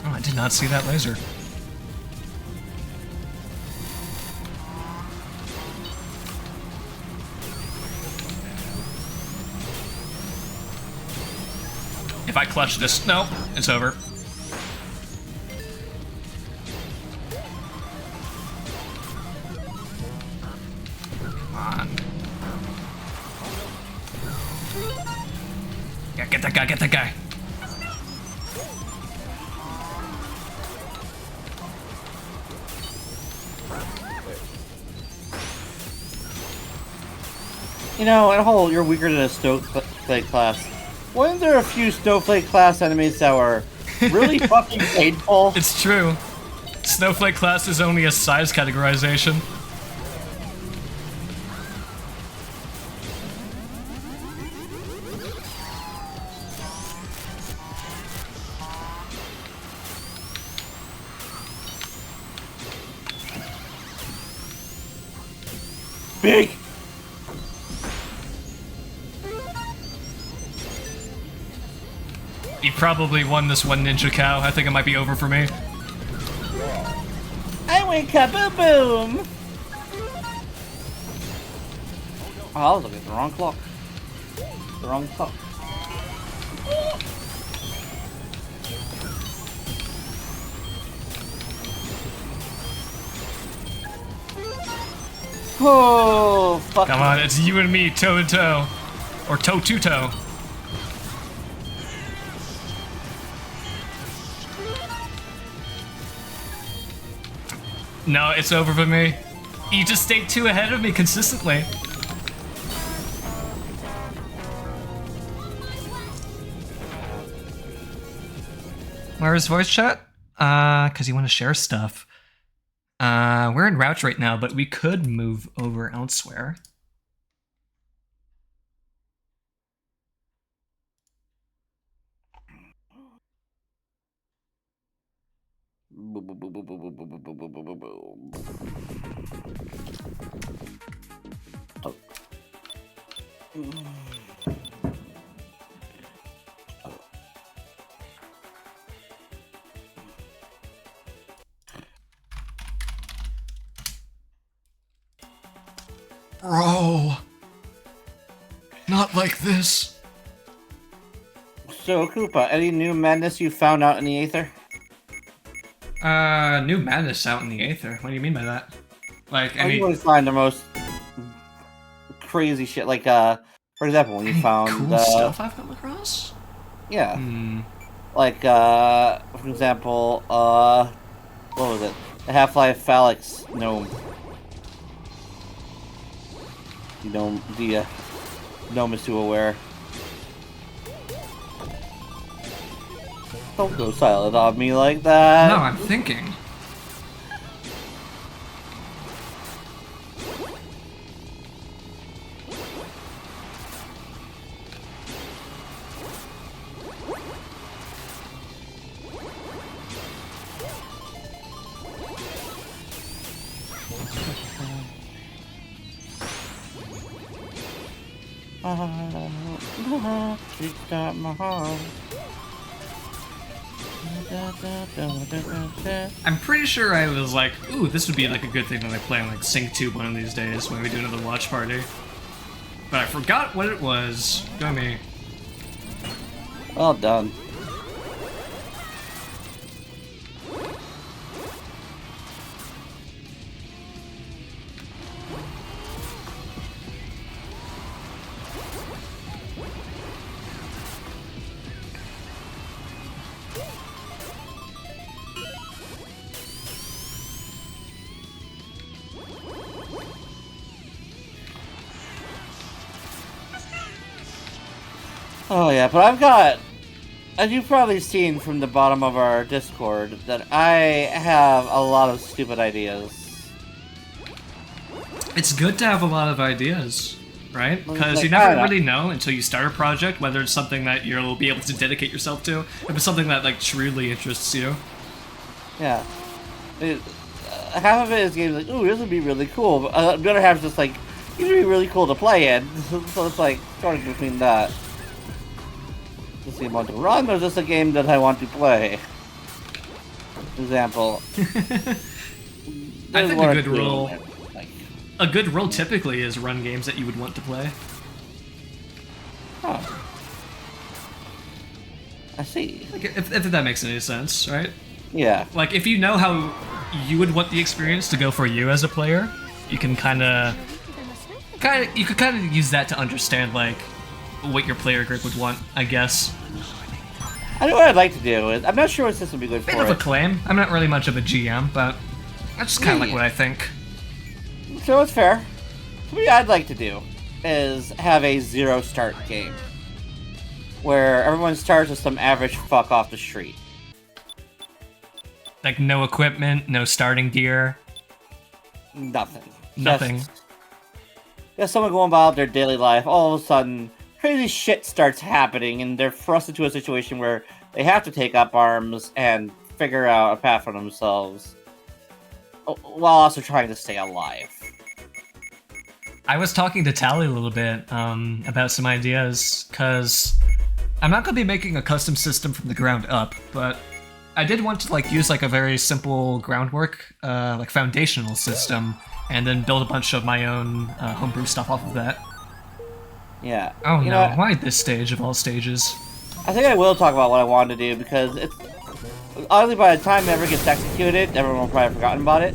Oh, I did not see that laser. If I clutch this, no, it's over. Yeah, get that guy, get that guy. You know, in a whole, you're weaker than a snowflake class. Weren't there a few snowflake class enemies that were really fucking painful? It's true. Snowflake class is only a size categorization. Big! You probably won this one, Ninja Cow. I think it might be over for me. I went kaboom! Oh, I was looking at the wrong clock. The wrong clock. Oh, fuck. Come on, it's you and me, toe to toe. Or toe to toe. No, it's over for me. You just stayed 2 ahead of me consistently. Where's voice chat? Cause you want to share stuff. We're in route right now, but we could move over elsewhere. Bro, not like this. So, Koopa, any new madness you found out in the Aether? New madness out in the Aether. What do you mean by that? Like, I always find the most crazy shit, like, for example, when you found, cool stuff I've come across? Yeah. Like, for example, what was it? The Half-Life Phalanx gnome. The gnome is too aware. Don't go silent on me like that. No, I'm thinking. Kickstart my heart. I'm pretty sure I was like, ooh, this would be like a good thing when I play on like SyncTube one of these days when we do another watch party. But I forgot what it was. Go me. Well done. Oh yeah, but I've got, as you've probably seen from the bottom of our Discord, that I have a lot of stupid ideas. It's good to have a lot of ideas, right? Because Like, you never really know until you start a project whether it's something that you'll be able to dedicate yourself to, if it's something that like truly interests you. Yeah. Half of it is games like, ooh, this would be really cool, but the other half is just like, these would be really cool to play in. So it's like, sort of between that. Does he want to run, or is this a game that I want to play? For example. I think a good rule. A good rule typically is run games that you would want to play. Oh. I see. Like, if that makes any sense, right? Yeah. Like, if you know how you would want the experience to go for you as a player, you can you could kind of use that to understand, like, what your player group would want, I guess. I know what I'd like to do. I'm not sure what system would be good Bit for of a it. claim. I'm not really much of a GM, but that's just kind of like what I think. So it's fair. What I'd like to do is have a zero start game. Where everyone starts with some average fuck off the street. Like no equipment, no starting gear. Nothing. Nothing. Just someone going about their daily life, all of a sudden, crazy shit starts happening, and they're thrust into a situation where they have to take up arms and figure out a path for themselves, while also trying to stay alive. I was talking to Tally a little bit about some ideas, because I'm not going to be making a custom system from the ground up, but I did want to use a very simple groundwork, foundational system, and then build a bunch of my own homebrew stuff off of that. Yeah. Oh no, why this stage of all stages? I think I will talk about what I wanted to do, because it's... Honestly, by the time it ever gets executed, everyone will probably have forgotten about it.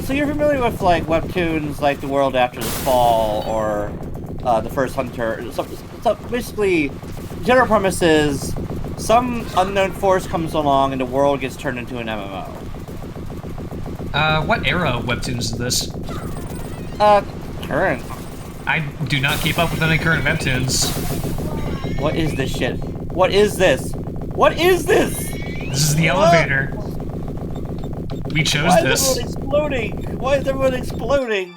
So you're familiar with, webtoons like The World After the Fall, or The First Hunter. So basically, the general premise is, some unknown force comes along and the world gets turned into an MMO. What era of webtoons is this? Current. I do not keep up with any current webtoons. What is this shit? What is this? What is this? This is the elevator. We chose this. Why is everyone exploding? Why is everyone exploding?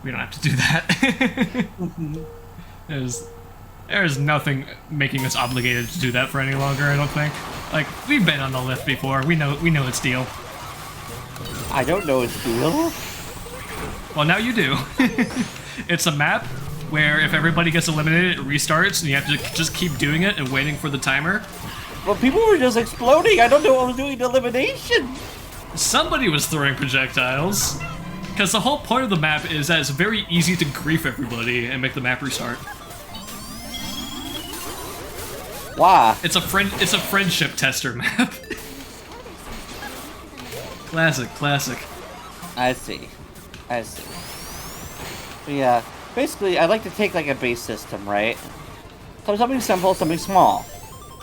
We don't have to do that. There's nothing making us obligated to do that for any longer, I don't think. We've been on the lift before. We know its deal. I don't know its deal. Well, now you do. It's a map where if everybody gets eliminated, it restarts, and you have to just keep doing it and waiting for the timer. Well, people were just exploding. I don't know what was doing the elimination. Somebody was throwing projectiles. Because the whole point of the map is that it's very easy to grief everybody and make the map restart. Why? It's a friendship tester map. Classic. I see. But yeah, basically, I'd like to take a base system, right? So something simple, something small.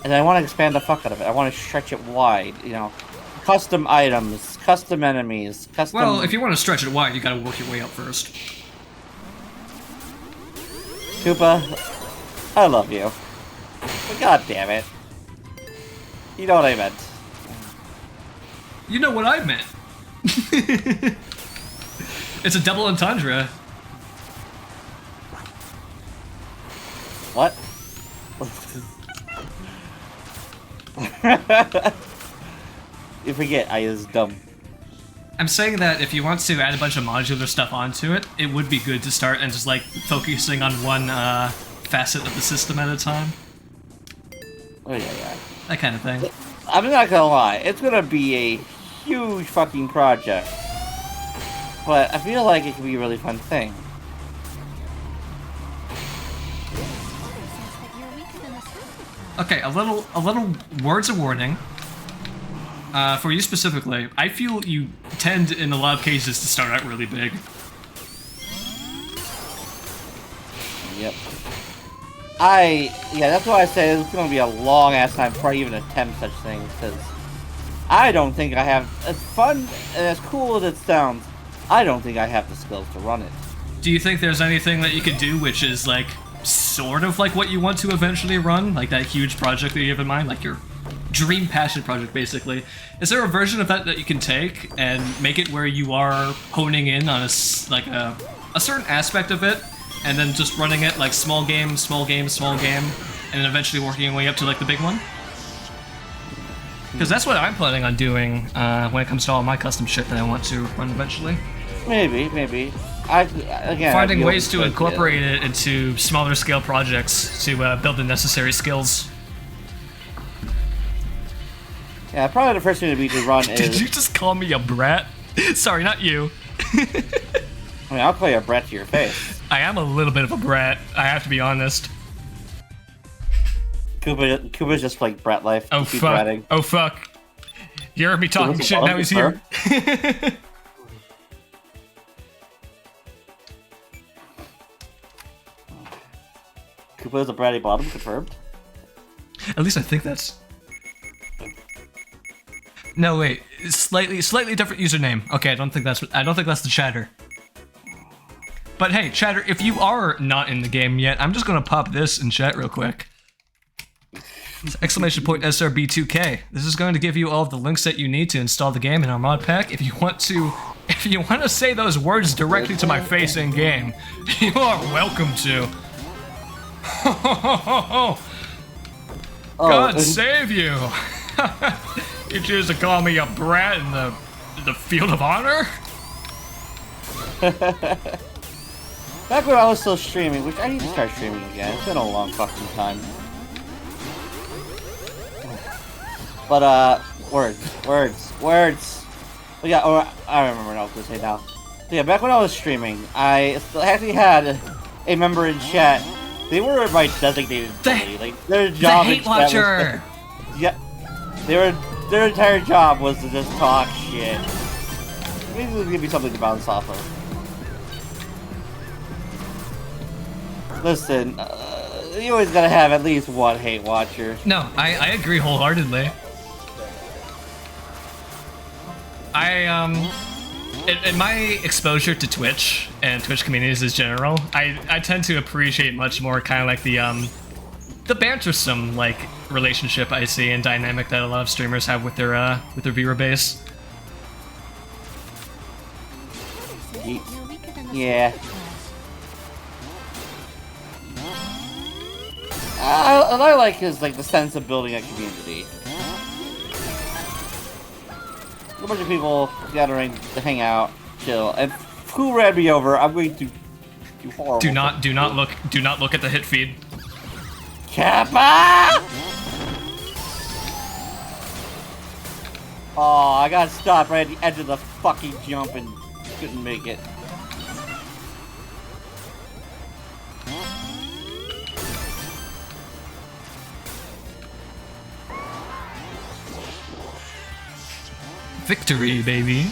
And I want to expand the fuck out of it. I want to stretch it wide, Custom items, custom enemies, custom... Well, if you want to stretch it wide, you gotta work your way up first. Koopa, I love you. But god damn it. You know what I meant. You know what I meant. It's a double entendre. What? You forget, I is dumb. I'm saying that if you want to add a bunch of modular stuff onto it, it would be good to start and just focusing on one facet of the system at a time. Oh yeah. That kind of thing. I'm not gonna lie, it's gonna be a huge fucking project. But I feel like it could be a really fun thing. Okay, a little words of warning. For you specifically, I feel you tend, in a lot of cases, to start out really big. Yep. Yeah, that's why I say it's gonna be a long ass time before I even attempt such things, because I don't think I have, as fun and as cool as it sounds, I don't think I have the skills to run it. Do you think there's anything that you could do which is sort of what you want to eventually run? That huge project that you have in mind? Your dream passion project, basically. Is there a version of that you can take and make it where you are honing in on a certain aspect of it, and then just running it small game, and then eventually working your way up to the big one? Because that's what I'm planning on doing when it comes to all my custom shit that I want to run eventually. Maybe. Finding ways to incorporate it into smaller scale projects to build the necessary skills. Yeah, probably the first thing to be to run is... Did you just call me a brat? Sorry, not you. I'll call you a brat to your face. I am a little bit of a brat, I have to be honest. Koopa's just brat life. Oh fuck. Bratting. Oh fuck. You heard me talking shit, now he's here. Koopa is a Bratty Bottom, confirmed. At least I think that's... No, wait. It's slightly different username. Okay, I don't think that's the chatter. But hey, chatter, if you are not in the game yet, I'm just gonna pop this in chat real quick. It's !SRB2K. This is going to give you all of the links that you need to install the game in our mod pack. If you want to say those words directly to my face in game, you are welcome to. God save you! You choose to call me a brat in the field of honor? Back when I was still streaming, which I need to start streaming again. It's been a long fucking time. But, words. But yeah, I remember what I was gonna say now. So yeah, back when I was streaming, I actually had a member in chat. They were my designated bully. Like, their job the hate watcher! Yeah. Their entire job was to just talk shit. Maybe it'll give me something to bounce off of. Listen, you always gotta have at least one hate watcher. No, I agree wholeheartedly. In my exposure to Twitch and Twitch communities in general, I tend to appreciate much more kind of like the bantersome like relationship I see and dynamic that a lot of streamers have with their viewer base. Yeah. What I like is like the sense of building a community. A bunch of people gathering to hang out, chill, and who ran me over? I'm going to do horrible. Do not look at the hit feed. Kappa! Oh, I got stopped right at the edge of the fucking jump and couldn't make it. Victory, baby.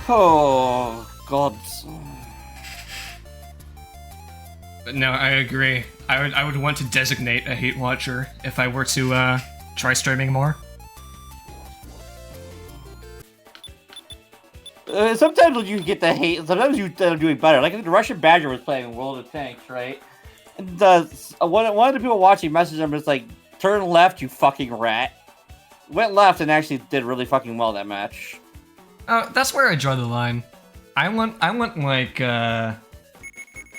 Oh, God. No, I agree. I would want to designate a hate watcher if I were to try streaming more. Sometimes when you get the hate, sometimes you end up doing better. Like the Russian Badger was playing World of Tanks, right? And one of the people watching messaged him was like, "Turn left, you fucking rat." Went left and actually did really fucking well that match. That's where I draw the line. I want like I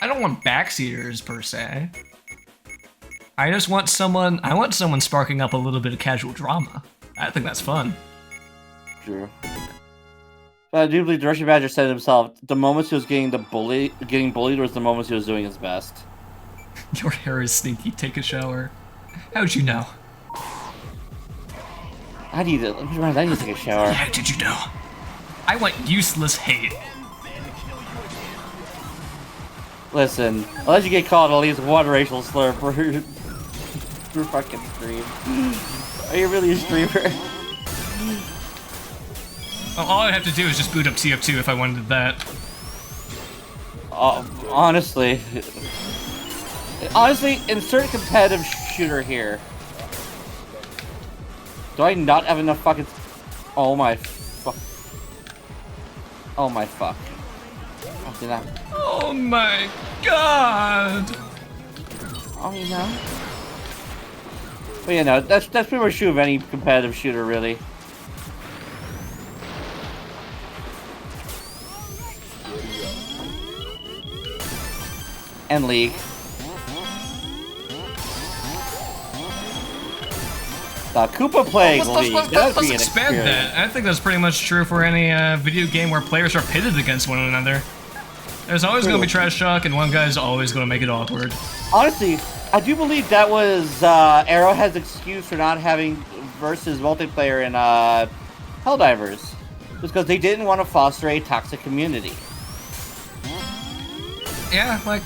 don't want backseaters per se. I just want someone. I want someone sparking up a little bit of casual drama. I think that's fun. True. But I do believe the Russian Badger said himself, the moments he was getting bullied was the moments he was doing his best. Your hair is sneaky. Take a shower. How'd you know? I need to take a shower. How did you know? I want useless hate. Listen, unless you get called at least one racial slur for fucking stream. Are you really a streamer? Well, all I'd have to do is just boot up TF2 if I wanted that. Honestly, insert competitive shooter here. Do I not have enough fucking... Oh my fuck. Oh my fuck. Oh, did I... Oh my god! Oh, you know? But you know, that's pretty much true of any competitive shooter, really. And League. The Koopa playing League. Let's expand that. I think that's pretty much true for any video game where players are pitted against one another. There's always going to be trash talk, and one guy's always going to make it awkward. Honestly, I do believe that was Arrowhead's excuse for not having versus multiplayer in Helldivers. Just because they didn't want to foster a toxic community. Yeah, like...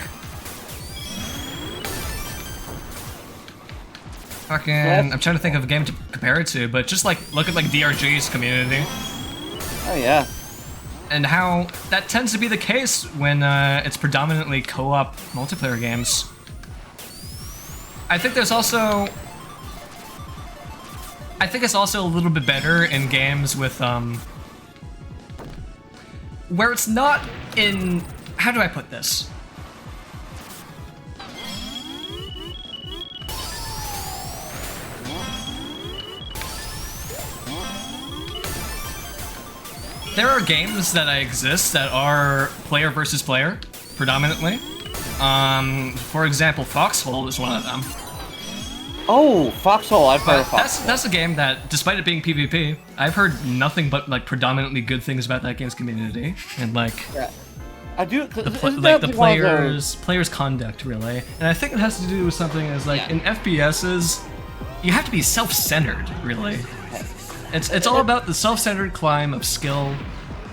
Fucking... I'm trying to think of a game to compare it to, but just like, look at like DRG's community. Oh yeah. and how that tends to be the case when it's predominantly co-op multiplayer games. I think it's also a little bit better in games with where it's not in, how do I put this? There are games that exist that are player versus player, predominantly. For example, Foxhole is one of them. Oh, Foxhole! I've heard of Foxhole. That's a game that, despite it being PvP, I've heard nothing but like predominantly good things about that game's community and like Yeah. I do. the players' conduct really, and I think it has to do with something as like in FPSs, you have to be self-centered really. It's all about the self-centered climb of skill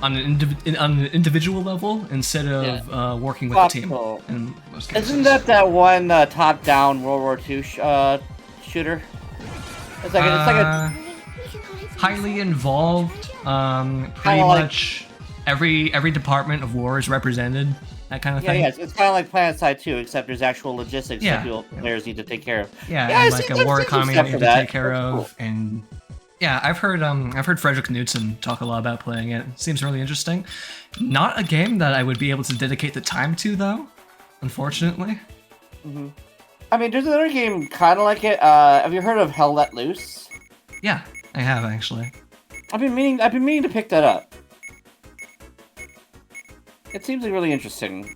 on an individual level instead of working with the team. In most cases. Isn't that one top-down World War II shooter? It's like a highly involved. Pretty much every department of war is represented. That kind of thing. Yeah, it's kind of like PlanetSide 2, except there's actual logistics that players need to take care of. Yeah, and like a war economy you have to take care of, and yeah, I've heard Frederick Knudsen talk a lot about playing it. It seems really interesting. Not a game that I would be able to dedicate the time to, though, unfortunately. Mm-hmm. I mean, there's another game kind of like it. Have you heard of Hell Let Loose? Yeah, I have actually. I've been meaning to pick that up. It seems like really interesting.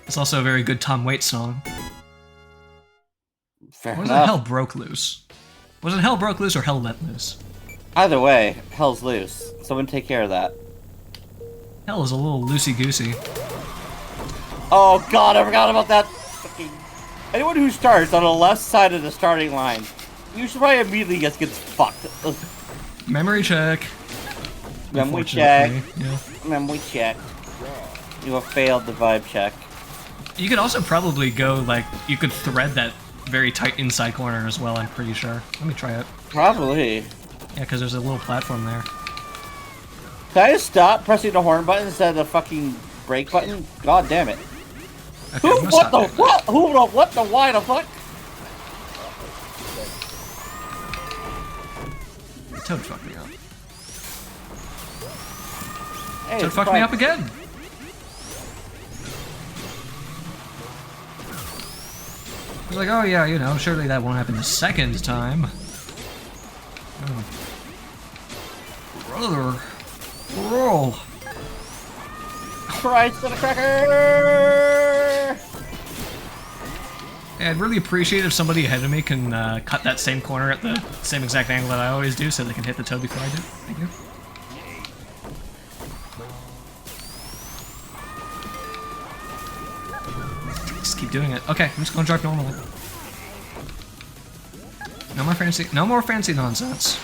It's also a very good Tom Waits song. Fair Or was enough. it Hell Broke Loose? Was it Hell Broke Loose or Hell Let Loose? Either way, Hell's loose. Someone take care of that. Hell is a little loosey-goosey. Oh god, I forgot about that. Anyone who starts on the left side of the starting line, you should probably immediately gets fucked. Memory check. Memory check. Yeah. Memory check. You have failed the vibe check. You could also probably go, like, you could thread that very tight inside corner as well, I'm pretty sure. Let me try it. Probably. Yeah, because there's a little platform there. Can I just stop pressing the horn button instead of the fucking brake button? God damn it. Okay, Who, what the what? Who the what the why the fuck? Toad fucked me up. Hey, Toad fucked me up again! I was like, oh yeah, you know, surely that won't happen the second time. Oh. Brother! Roll! Christ to the cracker! Yeah, I'd really appreciate if somebody ahead of me can cut that same corner at the same exact angle that I always do so they can hit the toad before I do. Thank you. Just keep doing it. Okay, I'm just gonna drive normally. No more fancy nonsense.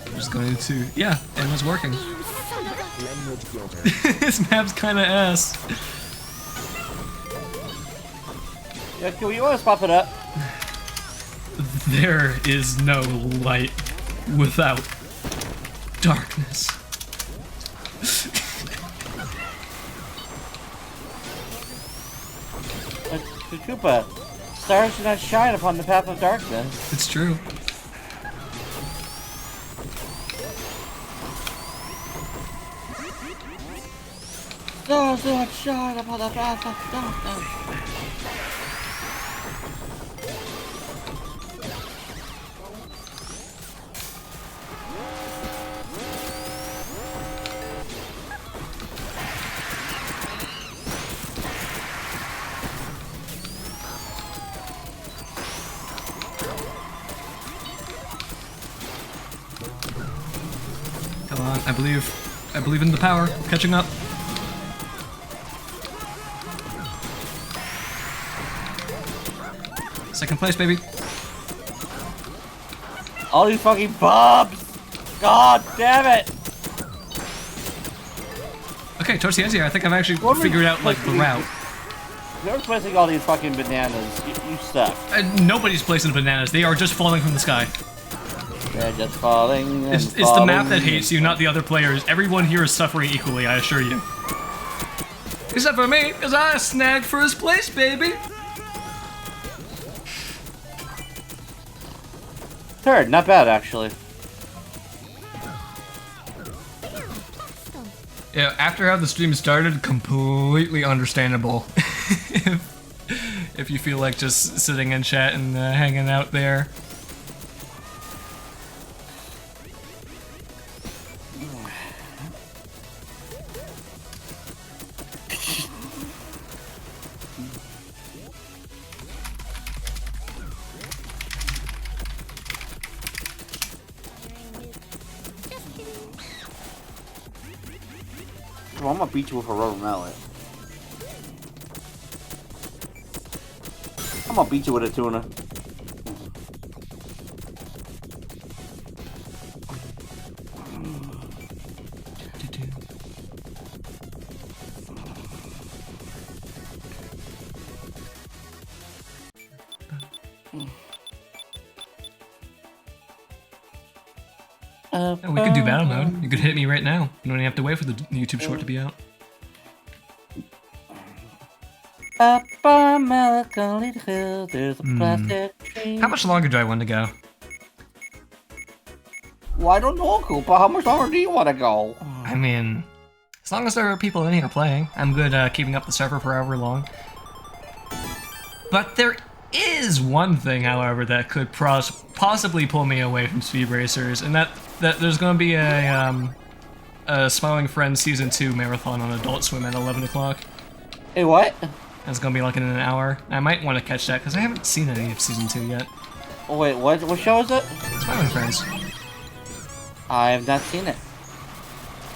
I'm just going to, yeah, and it's working. This map's kinda ass. Yeah, can you want to pop it up? There is no light without darkness. Koopa, stars do not shine upon the path of darkness. It's true. Stars do not shine upon the path of darkness. Come on, I believe in the power. Catching up. Second place, baby. All these fucking bobs! God damn it! Okay, towards the end here, I think I've actually figured out like the route. Whoever's placing all these fucking bananas, you suck. And nobody's placing bananas. They are just falling from the sky. They're just falling. And It's the map that hates you, not the other players. Everyone here is suffering equally, I assure you. Except for me, because I snagged first place, baby! Third, not bad actually. Yeah, after how the stream started, completely understandable. if you feel like just sitting in chat and hanging out there. I'm gonna beat you with a rubber mallet. I'm gonna beat you with a tuna. We could do battle mode. You could hit me right now. You don't even have to wait for the YouTube short to be out. Up on Melancholy Hill, there's a plastic tree. How much longer do I want to go? Well, I don't know, Koopa. How much longer do you want to go? I mean, as long as there are people in here playing, I'm good keeping up the server for however long. But there is one thing, however, that could possibly pull me away from Speeb-Racers, and that there's going to be a Smiling Friends Season 2 marathon on Adult Swim at 11 o'clock. Hey, what? It's going to be like in an hour. I might want to catch that, because I haven't seen any of Season 2 yet. Oh, wait, what show is it? Smiling Friends. I have not seen it.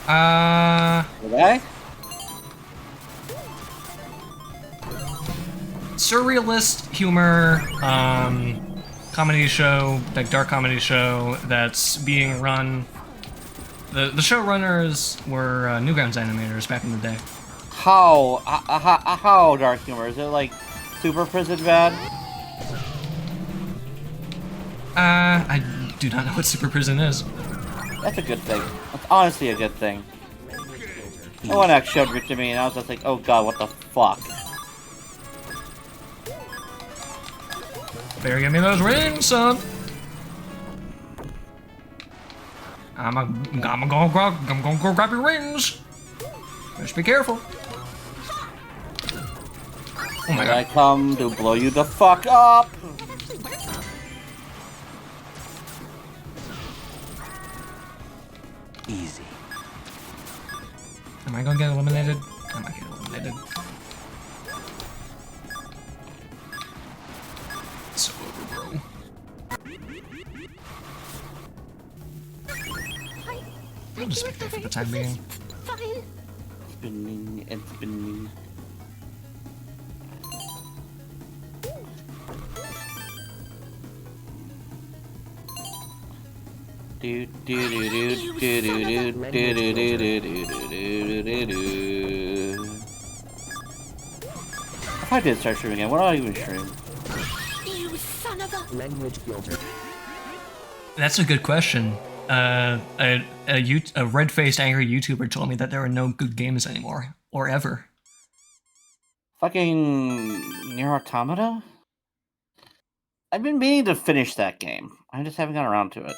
Did I? Surrealist humor, comedy show, like dark comedy show that's being run. The showrunners were Newgrounds animators back in the day. How dark humor? Is it like super prison bad? I do not know what Super Prison is. That's a good thing. That's honestly a good thing. No one actually showed it to me, and I was just like, oh god, what the fuck? Better give me those rings, son. I'm gonna go grab your rings. Just be careful. Oh my god. I come to blow you the fuck up. Easy. Am I gonna get eliminated? I might get eliminated. So over, bro. I'll just make that for the time being. Spinning and spinning. Do do do do do do do do do do do do do. If I did start streaming again, what do I even stream? You son of a language filter. That's a good question. A red-faced angry YouTuber told me that there are no good games anymore, or ever. Fucking Nier Automata? I've been meaning to finish that game. I just haven't gotten around to it.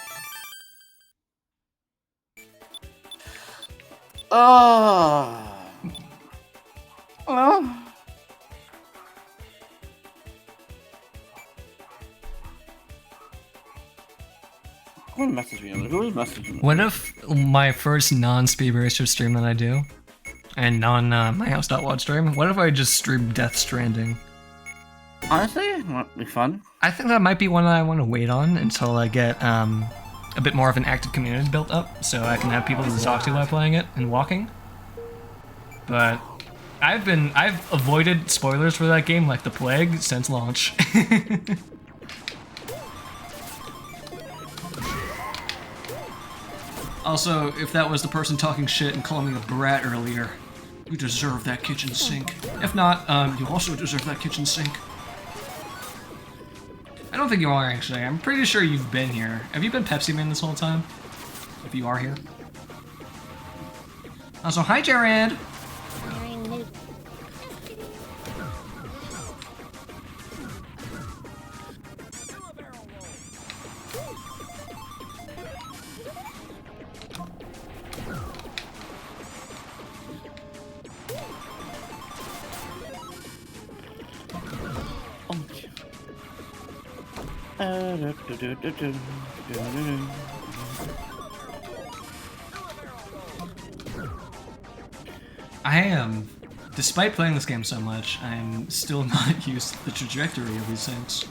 Who messaged me? Who was messaging me? What if my first non-Speeb-Racer stream that I do, and non-myhouse.wad stream, what if I just stream Death Stranding? Honestly, it might be fun. I think that might be one that I want to wait on until I get a bit more of an active community built up, so I can have people to talk to while playing it and walking. But I've avoided spoilers for that game like the plague since launch. Also, if that was the person talking shit and calling me a brat earlier, you deserve that kitchen sink. If not, you also deserve that kitchen sink. I don't think you are, actually. I'm pretty sure you've been here. Have you been Pepsi Man this whole time? If you are here. Also, hi, Jared! I am, despite playing this game so much, I'm still not used to the trajectory of these things.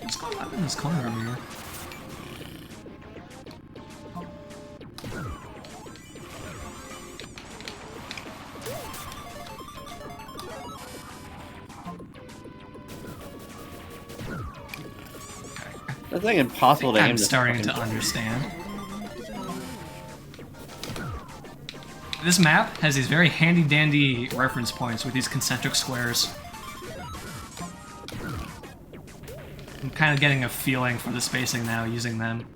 What's going on in this corner over here? That's like impossible to aim. I'm starting to understand. This map has these very handy-dandy reference points with these concentric squares. I'm kind of getting a feeling for the spacing now using them.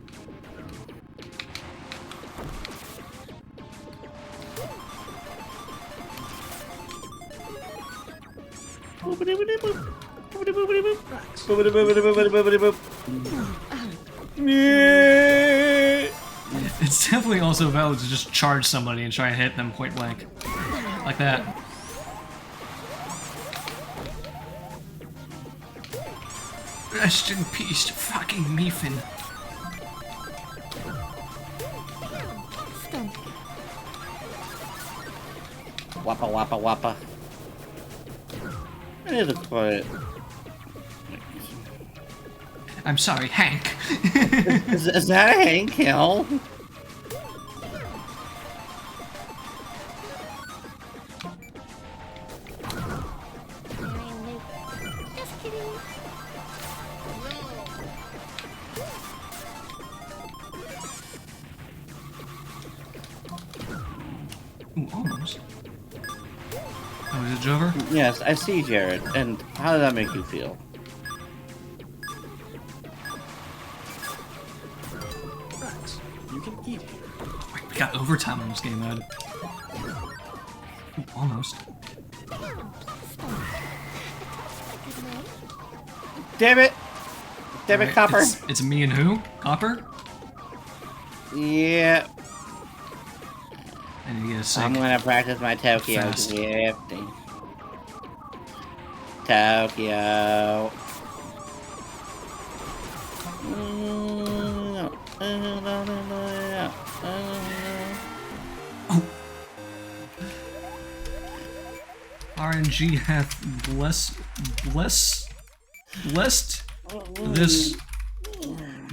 It's definitely also valid to just charge somebody and try and hit them point blank. Like that. Rest in peace, fucking Meephen. Wappa wappa wappa. I need to put. I'm sorry, Hank. Is that a Hank Hill? Ooh, almost. Oh, is it Jover? Yes, I see Jared. And how does that make you feel? You can eat here. Wait, we got overtime on this game mode. Ooh, almost. Damn it! Damn it, Right, Copper! It's me and who? Copper? Yeah. I need to get a sick. I'm gonna practice my Tokyo Fast. drifting. Tokyo. RNG hath blessed this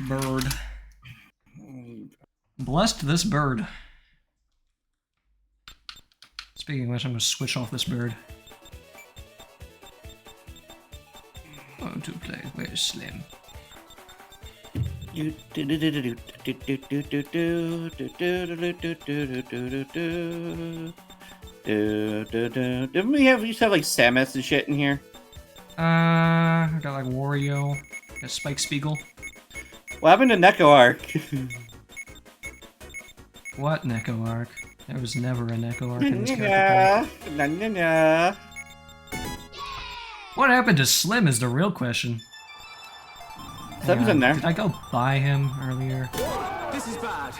bird. Blessed this bird. Speaking of which, I'm gonna switch off this bird. Want to play Where's Slim? Didn't we used to have like Samus and shit in here? I got like Wario, got Spike Spiegel. What happened to Neko Arc? What Neko Arc? There was never a Neko Arc in this character. What happened to Slim is the real question. Slim's in there. Did I go buy him earlier? This is bad.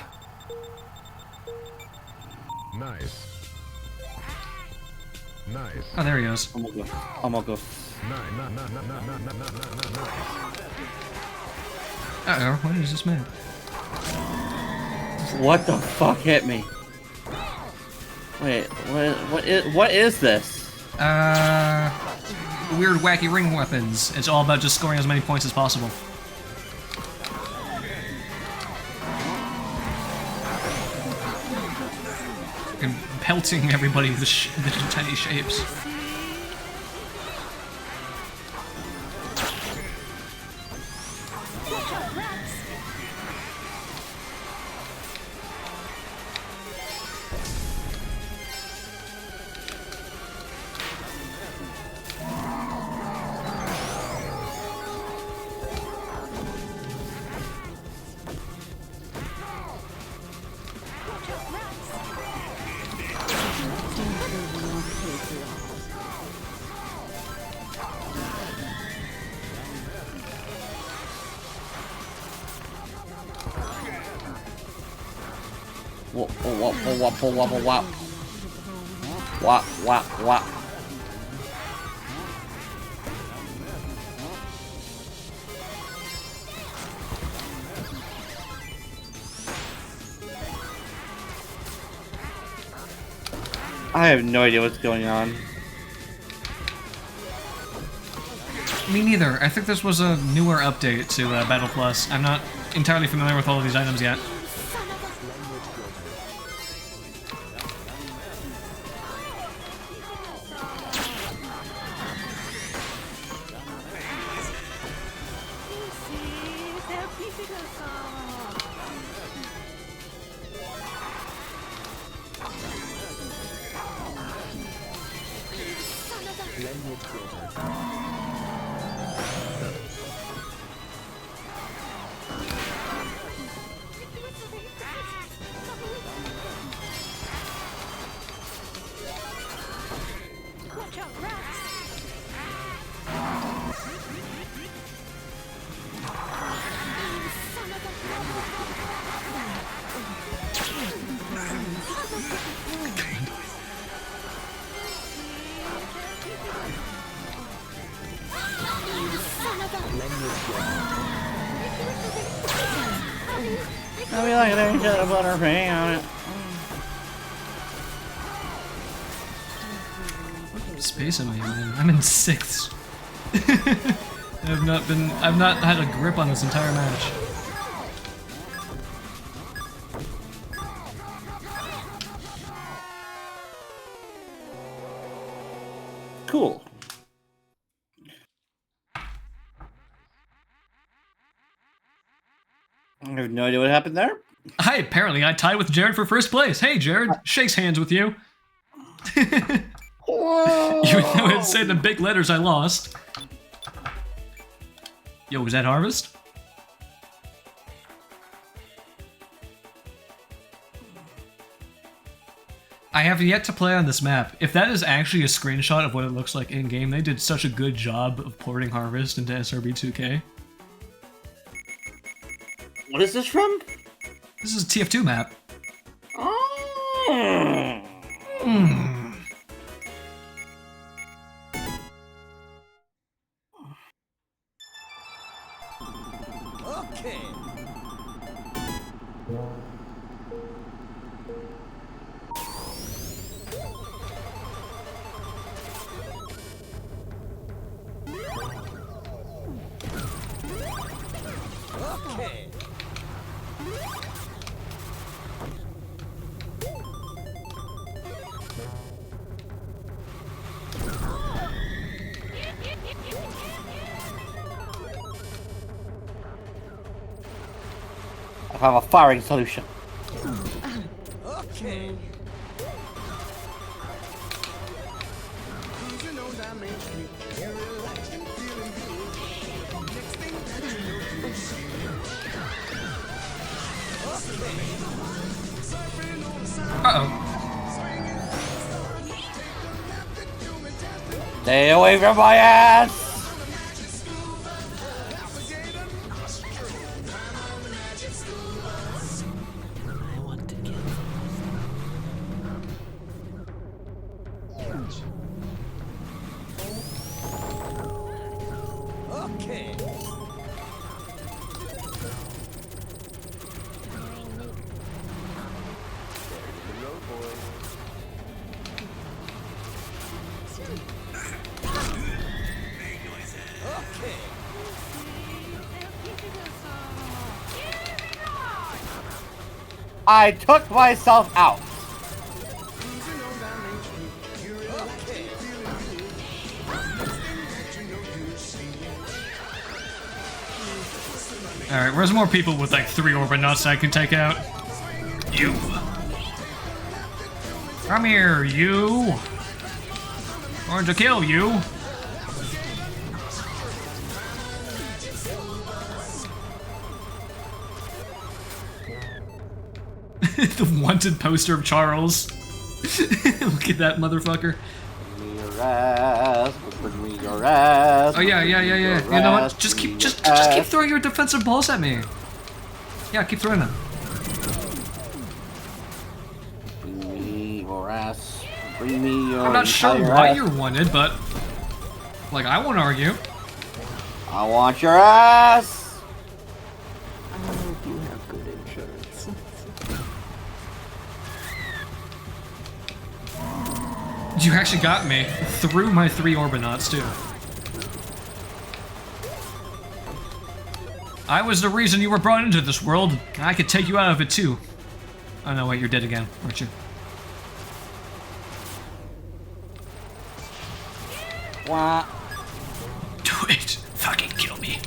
Nice. Nice. Oh, there he goes. I'm gonna go. Uh-oh, what is this man? What the fuck hit me? Wait, what is this? Weird wacky ring weapons. It's all about just scoring as many points as possible. And pelting everybody with the tiny shapes. Wop. I have no idea what's going on. Me neither. I think this was a newer update to Battle Plus. I'm not entirely familiar with all of these items yet. I mean, like, they should have put her paying on it. What space am I even in? I'm in 6th. I've not had a grip on this entire match. Cool. I have no idea what happened there. Apparently I tied with Jared for first place. Hey, Jared, shakes hands with you. Even though it said in big letters I lost. Yo, was that Harvest? I have yet to play on this map. If that is actually a screenshot of what it looks like in-game, they did such a good job of porting Harvest into SRB 2K. What is this from? This is a TF2 map. Oh. Okay. Okay. I have a firing solution. Okay. Uh-oh. Stay away from my ass! I want to kill. Okay. I took myself out. Alright, where's more people with like 3 Orbinauts I can take out? You. Come here, you. Going to kill you. The wanted poster of Charles. Look at that motherfucker. Your ass, bring me your ass. Oh yeah. You know what? Just keep throwing your defensive balls at me. Yeah, keep throwing them. Bring me your I'm not sure entire why ass. you're wanted, but like I won't argue. I want your ass. I hope you have good insurance. You actually got me through my 3 Orbinauts too. I was the reason you were brought into this world, and I could take you out of it too. Oh no, wait, you're dead again, aren't you? Wah. Do it! Fucking kill me.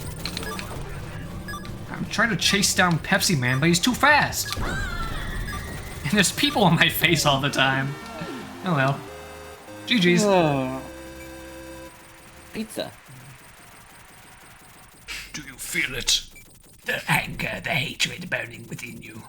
I'm trying to chase down Pepsi Man, but he's too fast. And there's people on my face all the time. Oh well. GG's. Pizza. Do you feel it? The anger, the hatred burning within you.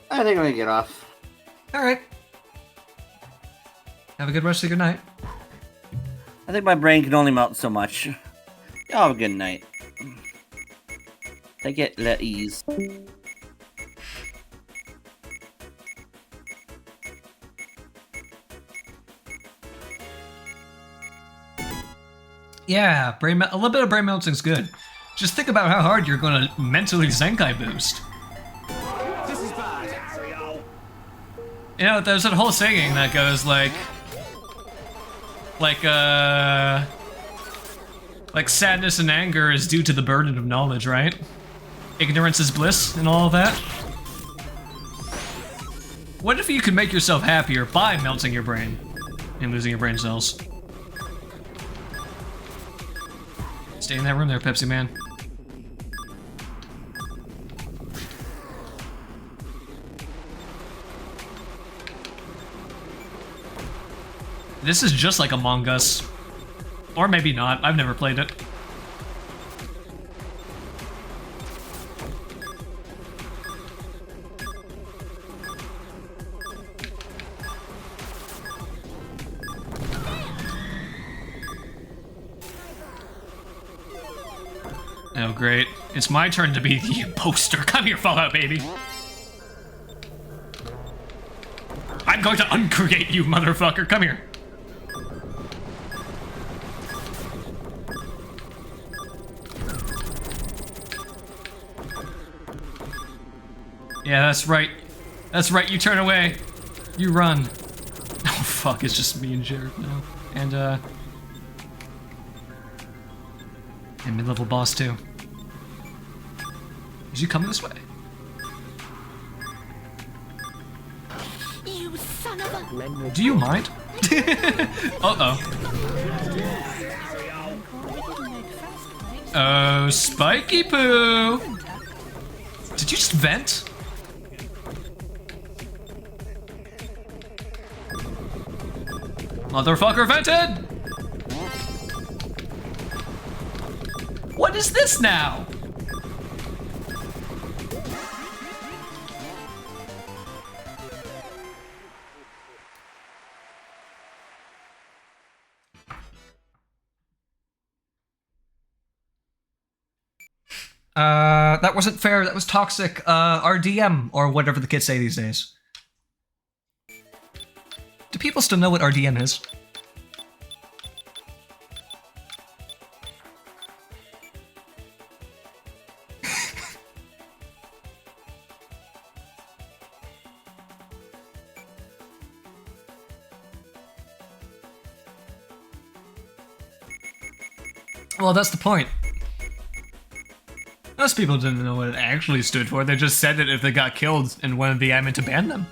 I think I'm gonna get off. Alright. Have a good rest of your night. I think my brain can only melt so much. Y'all have a good night. Take it at ease. Yeah, a little bit of brain melting's good. Just think about how hard you're gonna mentally Zenkai boost. This is bad. You know, there's that whole saying that goes like sadness and anger is due to the burden of knowledge, right? Ignorance is bliss and all of that. What if you could make yourself happier by melting your brain and losing your brain cells? Stay in that room there, Pepsi Man. This is just like Among Us. Or maybe not, I've never played it. Oh great, it's my turn to be the imposter. Come here, Fallout baby. I'm going to uncreate you, motherfucker. Come here. Yeah, that's right. That's right, you turn away. You run. Oh fuck, it's just me and Jared now. And mid-level boss too. Is you coming this way? You son of a... Do you mind? Uh-oh. Oh, Spiky Poo! Did you just vent? Motherfucker vented! What is this now? That wasn't fair, that was toxic. RDM, or whatever the kids say these days. Do people still know what RDM is? Well, that's the point. Most people didn't know what it actually stood for, they just said it if they got killed and wanted the admin to ban them.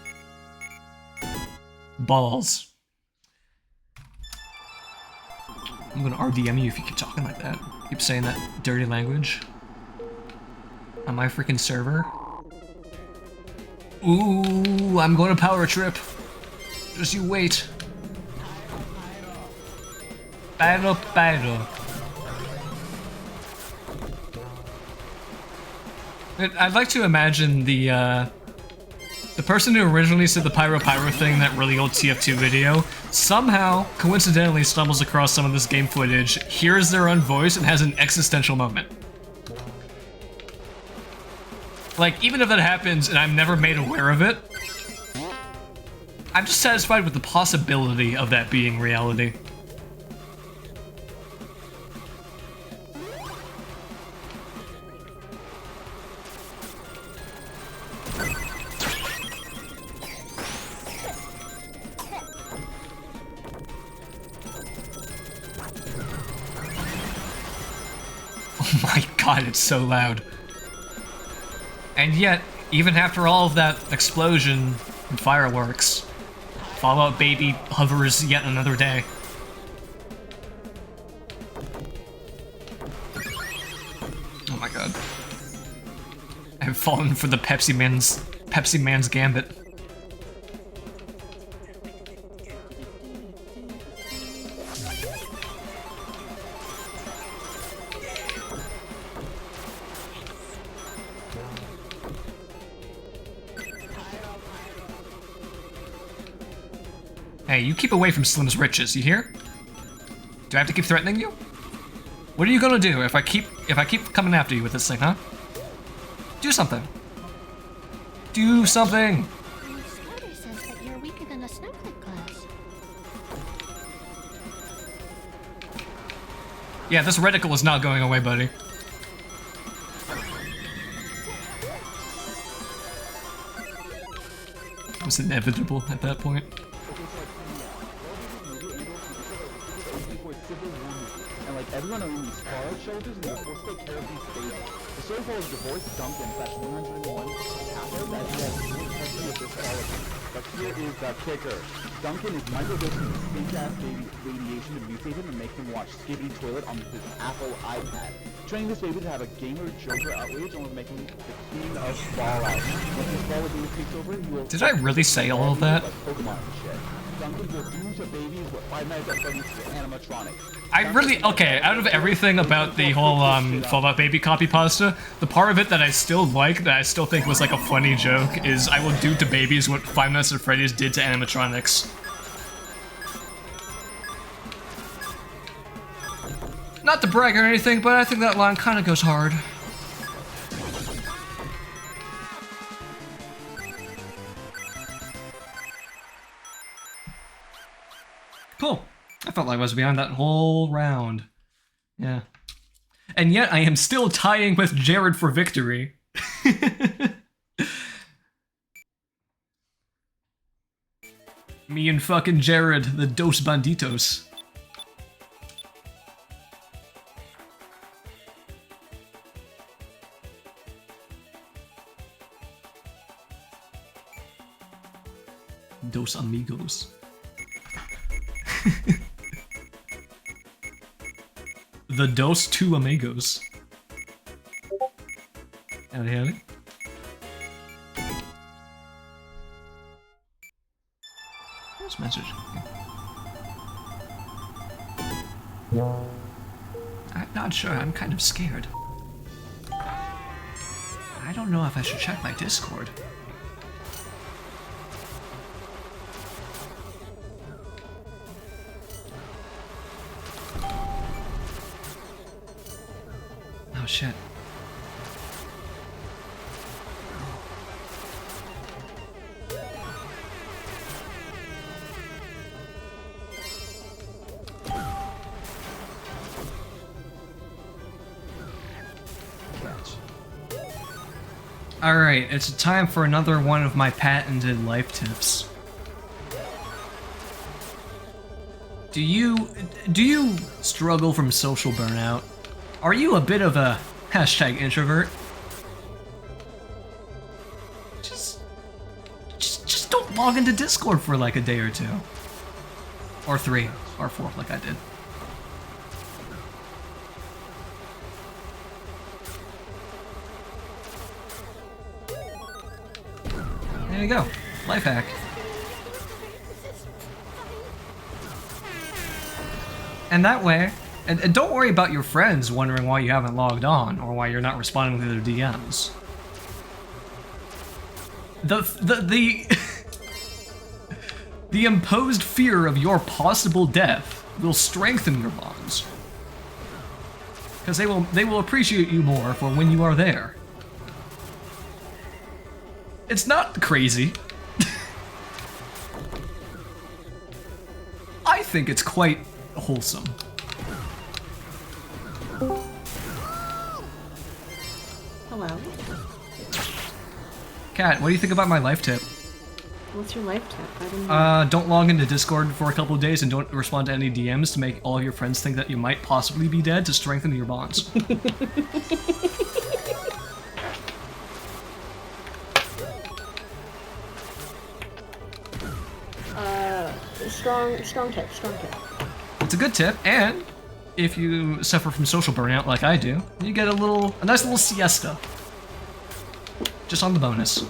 Balls. I'm gonna RDM you if you keep talking like that. Keep saying that dirty language. On my freaking server. Ooh, I'm going to power trip. Just you wait. Battle, battle. I'd like to imagine the The person who originally said the Pyro thing in that really old TF2 video somehow, coincidentally, stumbles across some of this game footage, hears their own voice, and has an existential moment. Like, even if that happens and I'm never made aware of it, I'm just satisfied with the possibility of that being reality. Oh my god, it's so loud. And yet, even after all of that explosion and fireworks, Fallout Baby hovers yet another day. Oh my god. I've fallen for the Pepsi Man's gambit. Hey, you keep away from Slim's riches, you hear? Do I have to keep threatening you? What are you gonna do if I keep coming after you with this thing, huh? Do something. Do something! Scouter says that you're weaker than a snowflake class. Yeah, this reticle is not going away, buddy. It was inevitable at that point. Everyone on these car shelters and they're forced to take care of these babies. The so-called divorced Duncan /101 Catholic that he has no custody of this quality. But here is the kicker. Duncan is microdosing the fake-ass baby radiation to mutate him and make him watch Skibbity Toilet on his Apple iPad. Training this baby to have a gamer Joker outrage and will make him the king of Fallout. Once this Fallout baby takes over, he will... Did I really say all of that? Like Pokemon and shit. Duncan will do to babies what Five Nights at Freddy's to animatronics. I really, okay, out of everything about the whole Fallout Baby copy pasta, the part of it that I still like, that I still think was like a funny joke, is I will do to babies what Five Nights at Freddy's did to animatronics. Not to brag or anything, but I think that line kind of goes hard. Cool. I felt like I was behind that whole round. Yeah. And yet I am still tying with Jared for victory. Me and fucking Jared, the Dos Banditos. Dos Amigos. The Dos Two Amigos. Howdy, howdy. What's message? I'm not sure, I'm kind of scared. I don't know if I should check my Discord. Oh shit. Alright, it's time for another one of my patented life tips. Do you struggle from social burnout? Are you a bit of a hashtag introvert? Just don't log into Discord for like a day or two. Or 3, or 4, like I did. There you go. Life hack. And that way, and don't worry about your friends wondering why you haven't logged on, or why you're not responding to their DMs. the the imposed fear of your possible death will strengthen your bonds. Because they will appreciate you more for when you are there. It's not crazy. I think it's quite wholesome. Hello. Kat, what do you think about my life tip? What's your life tip? I didn't know. Don't log into Discord for a couple of days and don't respond to any DMs to make all of your friends think that you might possibly be dead to strengthen your bonds. Strong tip. It's a good tip, and if you suffer from social burnout like I do, you get a nice little siesta. Just on the bonus.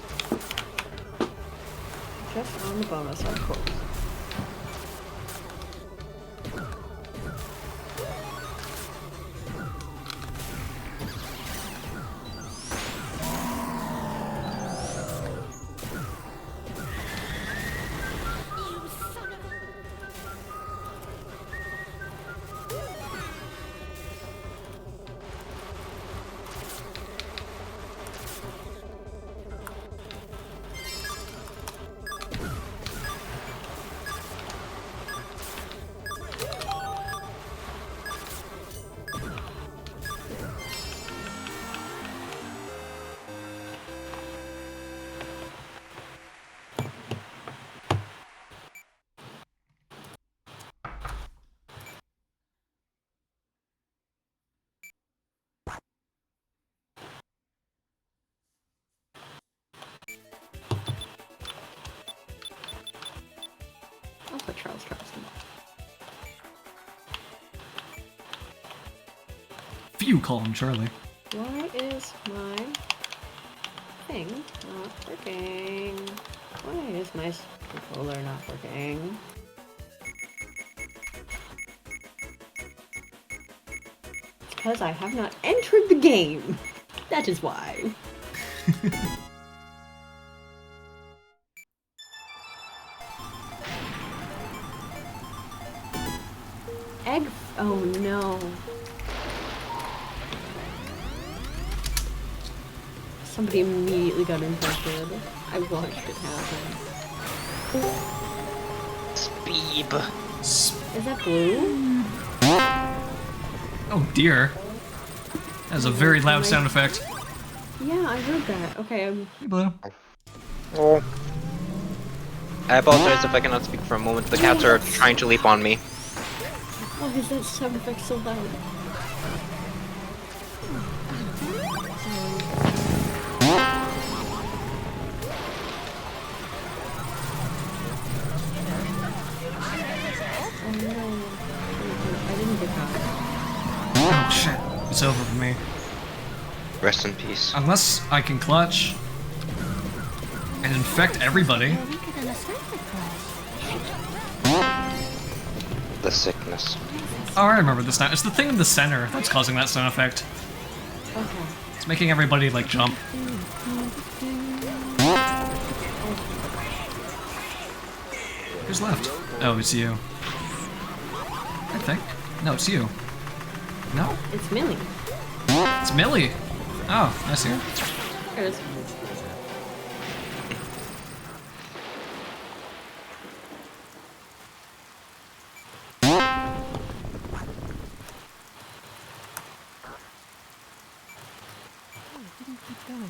Just on the bonus, of course. I'll put Charles in. You call him Charlie. Why is my thing not working? Why is my controller not working? It's because I have not entered the game. That is why. Egg. Oh no. Somebody immediately got infected. I watched it happen. Speeb. Is that blue? Oh dear. That was a very loud sound effect. Yeah, I heard that. Okay, I'm... Hey, Blue. Oh. I apologize if I cannot speak for a moment. The cats are trying to leap on me. Why is that sound effect so loud? Oh no. I didn't get caught. Oh shit. It's over for me. Rest in peace. Unless I can clutch and infect everybody. The sickness. Oh, I remember this now. It's the thing in the center that's causing that sound effect. Okay. It's making everybody, like, jump. Who's left? Oh, it's you. I think. No, it's you. No? It's Millie. It's Millie. Oh, I see her. There it is.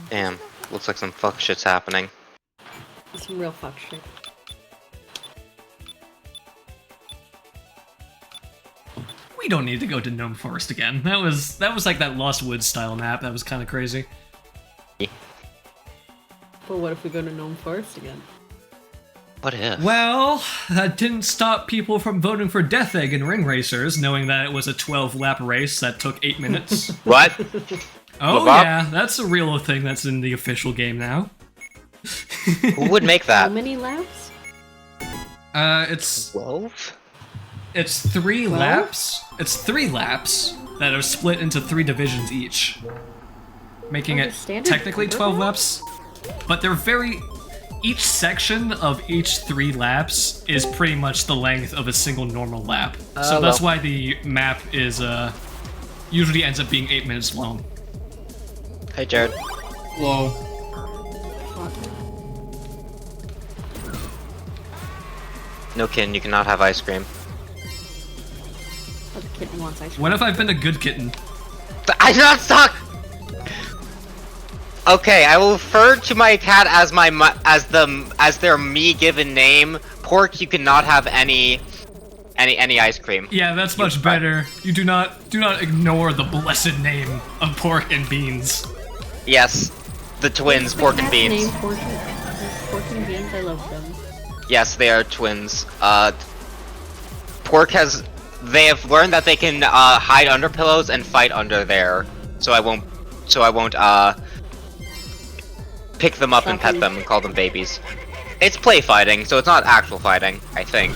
Damn, looks like some fuck shit's happening. Some real fuck shit. We don't need to go to Gnome Forest again. That was like that Lost Woods style map. That was kind of crazy. But what if we go to Gnome Forest again? What if? Well, that didn't stop people from voting for Death Egg in Ring Racers, knowing that it was a 12-lap race that took 8 minutes. What? Oh yeah, that's a real thing that's in the official game now. Who would make that? How many laps? It's 12? It's 3 laps. It's 3 laps that are split into 3 divisions each, making it technically 12 laps. But they're very. each section of each 3 laps is pretty much the length of a single normal lap. So that's why the map is usually ends up being 8 minutes long. Hey, Jared. Hello. No kidding, you cannot have ice cream. Oh, the kitten wants ice cream. What if I've been a good kitten? I'm not stuck. Okay, I will refer to my cat as as their me given name. Pork, you cannot have any ice cream. Yeah, that's much better. You do not ignore the blessed name of Pork and Beans. Yes, the twins, Pork and Beans. Name Pork and Beans, I love them. Yes, they are twins. Pork they have learned that they can hide under pillows and fight under there. So I won't pick them up and pet them and call them babies. It's play fighting, so it's not actual fighting, I think.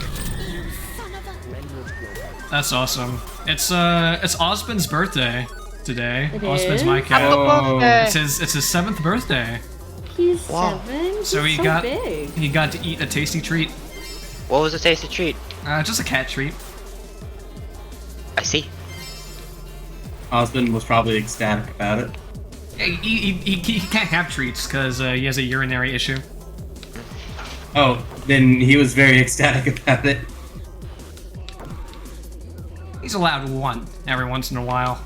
That's awesome. It's Osmond's birthday today. It Osmond's is? my cat. Oh. It's his 7th birthday. He's 7? So He's so big. he got to eat a tasty treat. What was the tasty treat? Just a cat treat. I see. Osmond was probably ecstatic about it. He can't have treats because he has a urinary issue. Oh, then he was very ecstatic about it. He's allowed one every once in a while.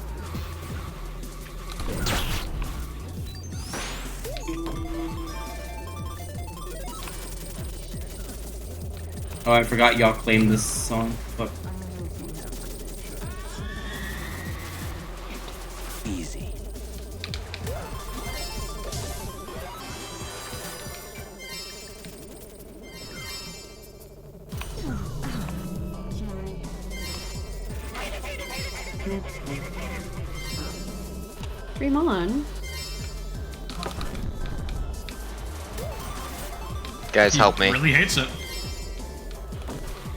Oh, I forgot y'all claimed this song. Fuck. Easy. Dream on. Guys, help me. Really hates it.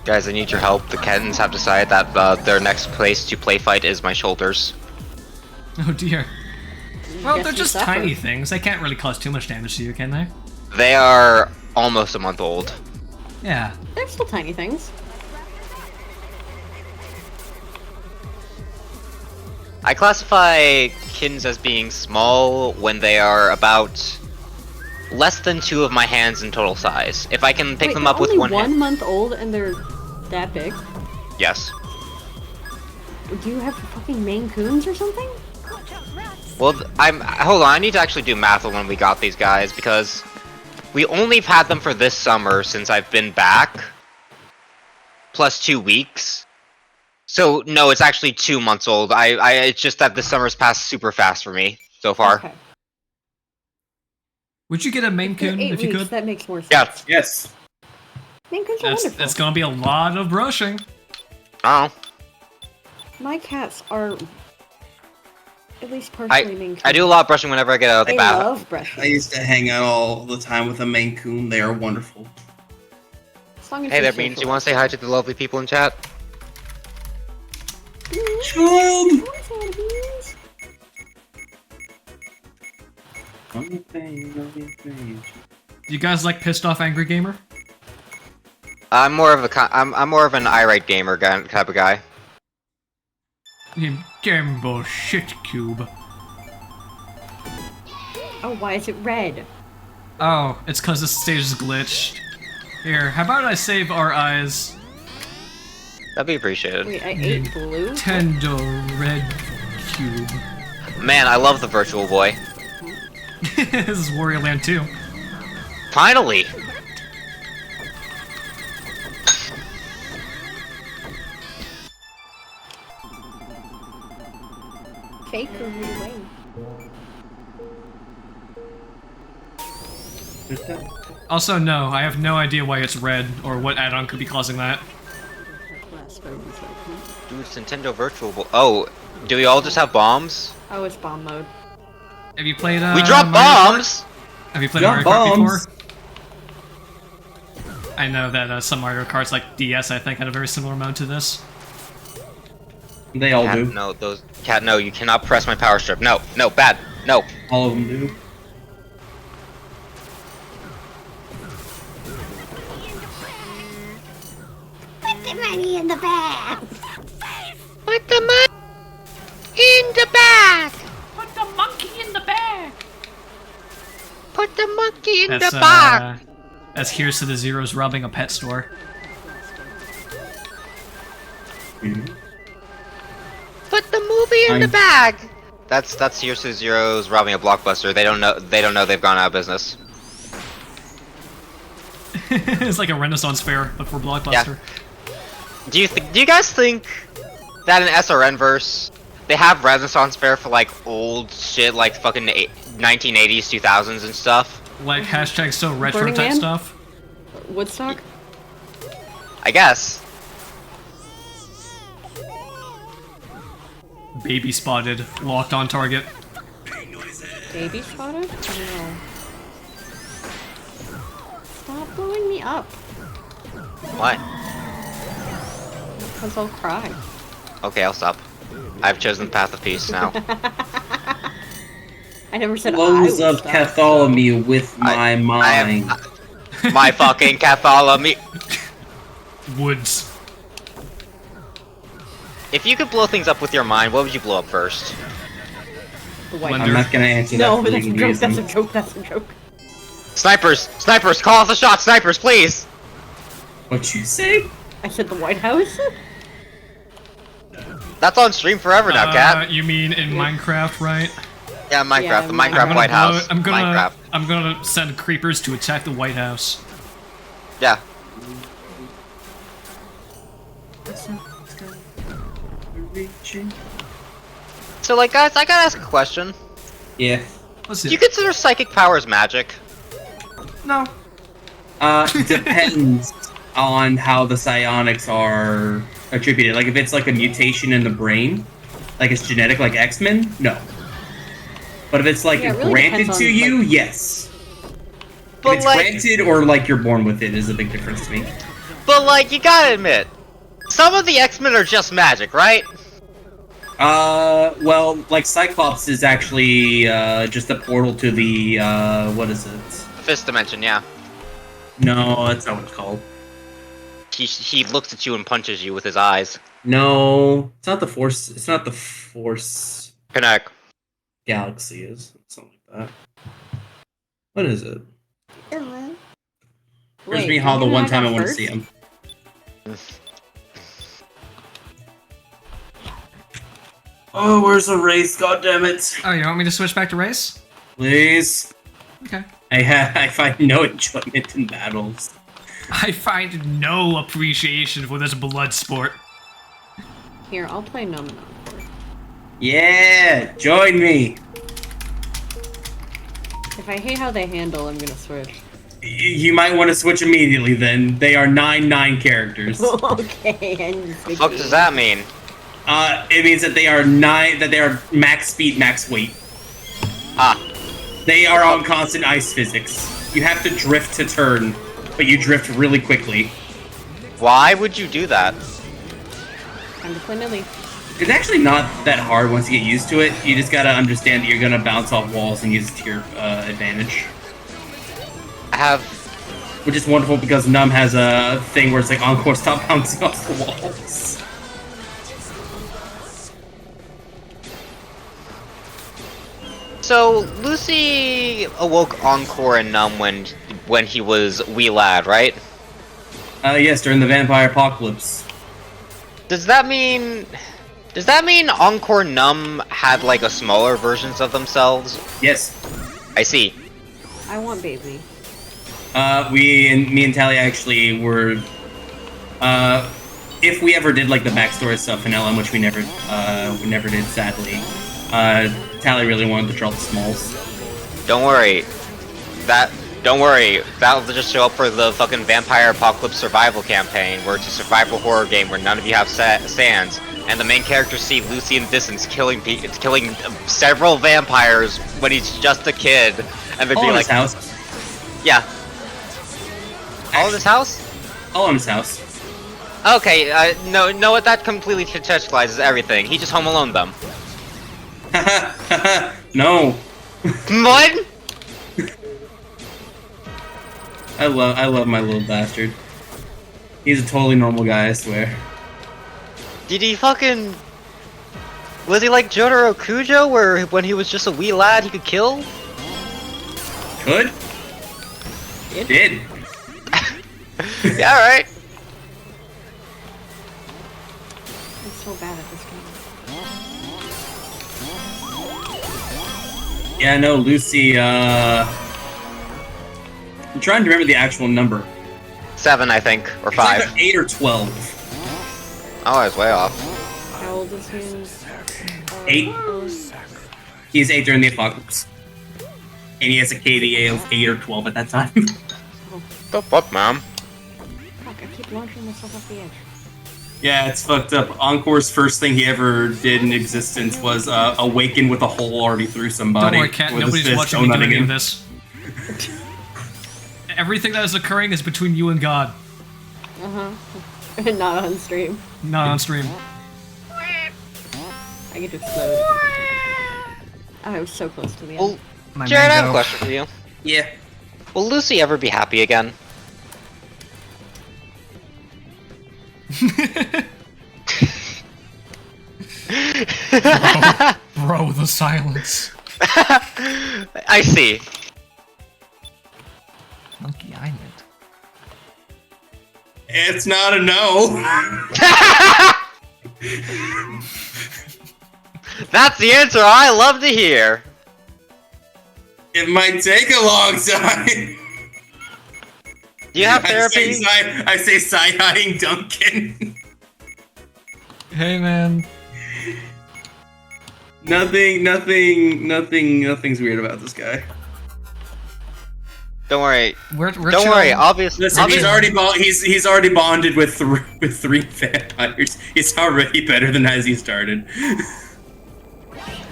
Guys, I need your help. The kittens have decided that their next place to play fight is my shoulders. Oh dear. Well, Guess they're you just suffer. tiny things. They can't really cause too much damage to you, can they? They are almost a month old. Yeah. They're still tiny things. I classify kittens as being small when they are about less than 2 of my hands in total size. If I can pick Wait, them up with they're one only hand. 1 month old and they're that big? Yes. Do you have fucking Maine Coons or something? Well, hold on, I need to actually do math on when we got these guys, because we only have had them for this summer since I've been back. Plus 2 weeks. So, no, it's actually 2 months old. It's just that this summer's passed super fast for me, so far. Okay. Would you get a Maine They're Coon 8 if you weeks, could? That makes more sense. Yeah. Yes. Maine Coons are wonderful. That's gonna be a lot of brushing. Oh. My cats are at least partially Maine Coons. I do a lot of brushing whenever I get out of the They bath. love brushing. I used to hang out all the time with a Maine Coon. They are wonderful. As long as Hey you're there, Beans. social. You want to say hi to the lovely people in chat? Child! You guys like pissed off angry gamer? I'm more of an irate gamer type of guy. You gamble shit cube. Oh, why is it red? Oh, it's cause the stage is glitched. Here, how about I save our eyes? That'd be appreciated. Wait, I ate blue? Nintendo red cube. Man, I love the Virtual Boy. This is Wario Land 2. Finally! Fake or real way? Also, no, I have no idea why it's red or what add-on could be causing that. Dude, it's Nintendo Virtual Boy. Oh, do we all just have bombs? Oh, it's bomb mode. Have you played We dropped Mario bombs! Kart? Have you played Drop Mario Kart bombs. before? I know that some Mario Karts, like DS, I think, had a very similar mode to this. They all do. No, Cat, no, you cannot press my power strip. No, no, bad. No. All of them do. monkey in the bag. Put the monkey in the bag. Put the monkey in the bag. Put the monkey in That's, the bag. That's Here's to the Zeros robbing a pet store. Put the movie in the bag. That's Here's to Zeros robbing a Blockbuster. They don't know they've gone out of business. It's like a Renaissance fair, but for Blockbuster. Yeah. Do you guys think that in SRN verse they have Renaissance fair for like old shit like fucking 1980s, 2000s and stuff? Like hashtag so retro Burning type Man? stuff? Woodstock? I guess. Baby spotted, locked on target. Baby spotted? No. Stop blowing me up. What? Because I'll cry. Okay, I'll stop. I've chosen the path of peace now. I never said Blows I would up stop, Catholomy with my mind. My fucking Catholomy. Woods. If you could blow things up with your mind, what would you blow up first? The White I'm not gonna answer that. No, for but that's a any joke, reason. that's a joke, that's a joke. Snipers! Snipers! Call off the shot! Snipers, please! What you say? I said the White House? That's on stream forever now, Cat. You mean in Minecraft, right? Yeah, Minecraft. Yeah, the Minecraft White House. Minecraft. I'm gonna send creepers to attack the White House. Yeah. So, like, guys, I gotta ask a question. Yeah. Do you consider psychic powers magic? No. Depends on how the psionics are attributed. Like, if it's like a mutation in the brain, like it's genetic, like X-Men, no. But if it's like Yeah, it really granted depends to on, you, like- yes. But If it's like, granted or like you're born with it is a big difference to me. but like, you gotta admit, some of the X-Men are just magic, right? Well, like Cyclops is actually just a portal to the what is it? Fifth dimension, yeah. No, that's not what it's called. He looks at you and punches you with his eyes. No, it's not the Force. It's not the Force. Connect. Galaxy is something like that. What is it? Where's Wait, me how the you're one gonna time I go want to first? see him. Oh, where's the race? God damn it! Oh, you want me to switch back to race? Please. Okay. I find no enjoyment in battles. I find no appreciation for this blood sport. Here, I'll play Nominal. Yeah, join me. If I hate how they handle, I'm gonna switch. You might want to switch immediately. Then they are 9/9 characters. Okay, and What the fuck does that mean? It means that they are they are max speed, max weight. Ah. They are on constant ice physics. You have to drift to turn, but you drift really quickly. Why would you do that? Time to play Millie. It's actually not that hard once you get used to it. You just gotta understand that you're gonna bounce off walls and use it to your advantage. I have... Which is wonderful because Numb has a thing where it's like Encore stop bouncing off the walls. So, Lucy awoke Encore and Numb when he was wee lad, right? Yes, during the vampire apocalypse. Does that mean Encore and Numb had like a smaller versions of themselves? Yes. I see. I want baby. Me and Tally actually were, if we ever did like the backstory stuff in LM, which we never did, sadly. Tally really wanted to draw the smalls. Don't worry. That'll just show up for the fucking Vampire Apocalypse Survival campaign, where it's a survival horror game where none of you have sands, and the main characters see Lucy in the distance killing several vampires when he's just a kid, and they'd be like, his house. Yeah. All in his house? All in his house. Okay, no, what that completely contextualizes everything. He just Home Alone them. No. What? I love my little bastard. He's a totally normal guy, I swear. Did he fucking... Was he like Jotaro Kujo, where when he was just a wee lad he could kill? Could? Did. Yeah, alright. I'm so bad at this game. Yeah, no, Lucy, I'm trying to remember the actual number. 7, I think, or It's 5. either 8 or 12. Oh, I was way off. How old is he? 8. He's 8 during the apocalypse. And he has a KDA of 8 or 12 at that time. The fuck, mom? Fuck, I keep launching myself off the edge. Yeah, it's fucked up. Encore's first thing he ever did in existence was awaken with a hole already through somebody. Don't worry, Cat. with his Nobody's fist watching me do donutting any of him. this. Everything that is occurring is between you and God, Not on stream. not on stream. I get explode. I was so close to the end. Well, My Jared, I have a mango. question for you. Yeah. Will Lucy ever be happy again? Bro, the silence. I see. Monkey Island. It's not a no. That's the answer I love to hear. It might take a long time. Do you have therapy? I say side-eyeing Duncan. Hey, man. Nothing's weird about this guy. Don't worry. We're Don't worry. Obviously, Listen, he's already bonded with three vampires. He's already better than as he started. Don't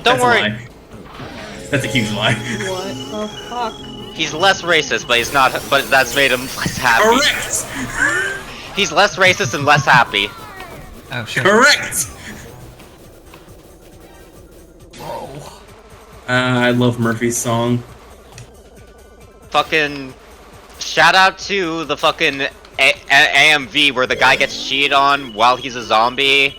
That's worry. a lie. That's a huge lie. What the fuck? He's less racist, but he's not. But that's made him less happy. Correct. He's less racist and less happy. Oh shit. Correct. I love Murphy's song. Fucking shout out to the fucking AMV where the guy gets cheated on while he's a zombie,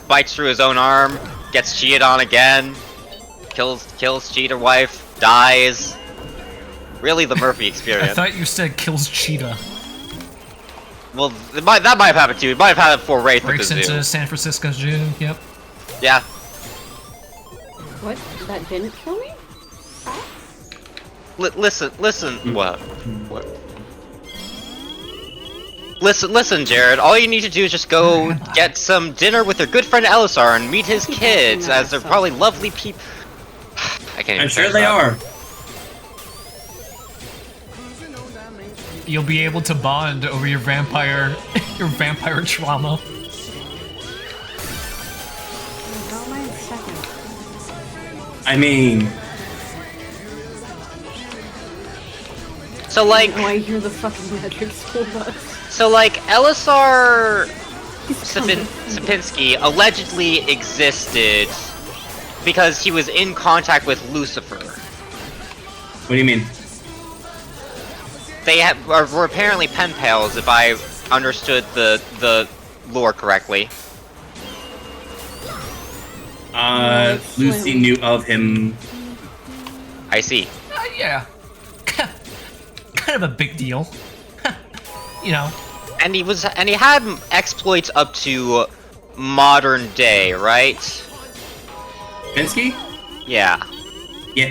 bites through his own arm, gets cheated on again, kills cheater wife, dies. Really, the Murphy I experience. thought you said kills cheetah. Well, that might have happened too. It might have happened for Wraith at the Breaks into zoo. San Francisco Zoo. Yep. Yeah. What? That didn't kill me? Listen. What? Listen, Jared. All you need to do is just go get some dinner with your good friend Elisar and meet his kids, as they're probably lovely people. I can't even I'm sure finish they that. are. You'll be able to bond over your vampire trauma. How am I in second? I mean, So like, Oh, I hear the fucking magic school bus. so like, Elisar He's coming. Sapinski allegedly existed because he was in contact with Lucifer. what do you mean? They were apparently pen pals, if I understood the lore correctly. Lucy knew of him. I see. Yeah. Kind of a big deal. You know. And he had exploits up to modern day, right? Pinsky? Yeah. Yeah.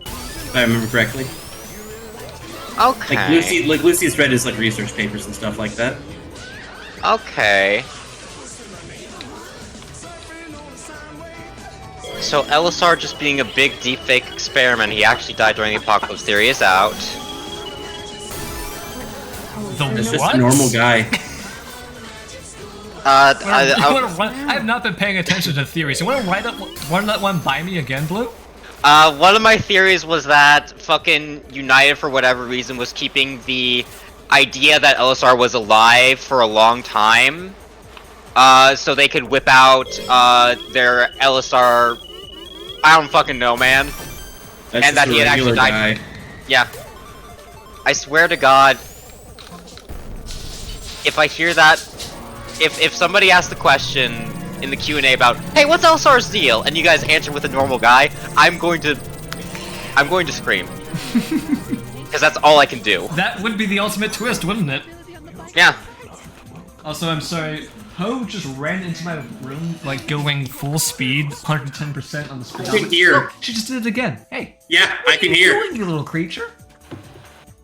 If I remember correctly. Okay. Like Lucy's read his like research papers and stuff like that. Okay. So Elisar just being a big deepfake experiment, he actually died during the apocalypse theory is out. It's The just what? a normal guy. I have not been paying attention to theories. You want to run that one by me again, Blue? One of my theories was that fucking United, for whatever reason, was keeping the idea that Elisar was alive for a long time, so they could whip out, their Elisar... I don't fucking know, man. That's And that just he a had actually regular died. guy. Yeah. I swear to God, if I hear that if somebody asks the question in the Q&A about, hey, what's Elsar's deal? And you guys answer with a normal guy, I'm going to scream. Because that's all I can do. That would be the ultimate twist, wouldn't it? Yeah. Also, I'm sorry. Ho just ran into my room, like going full speed, 110% on the speed. I can hear. Oh, she just did it again. Hey. Yeah, I can hear. What are you doing, you little creature?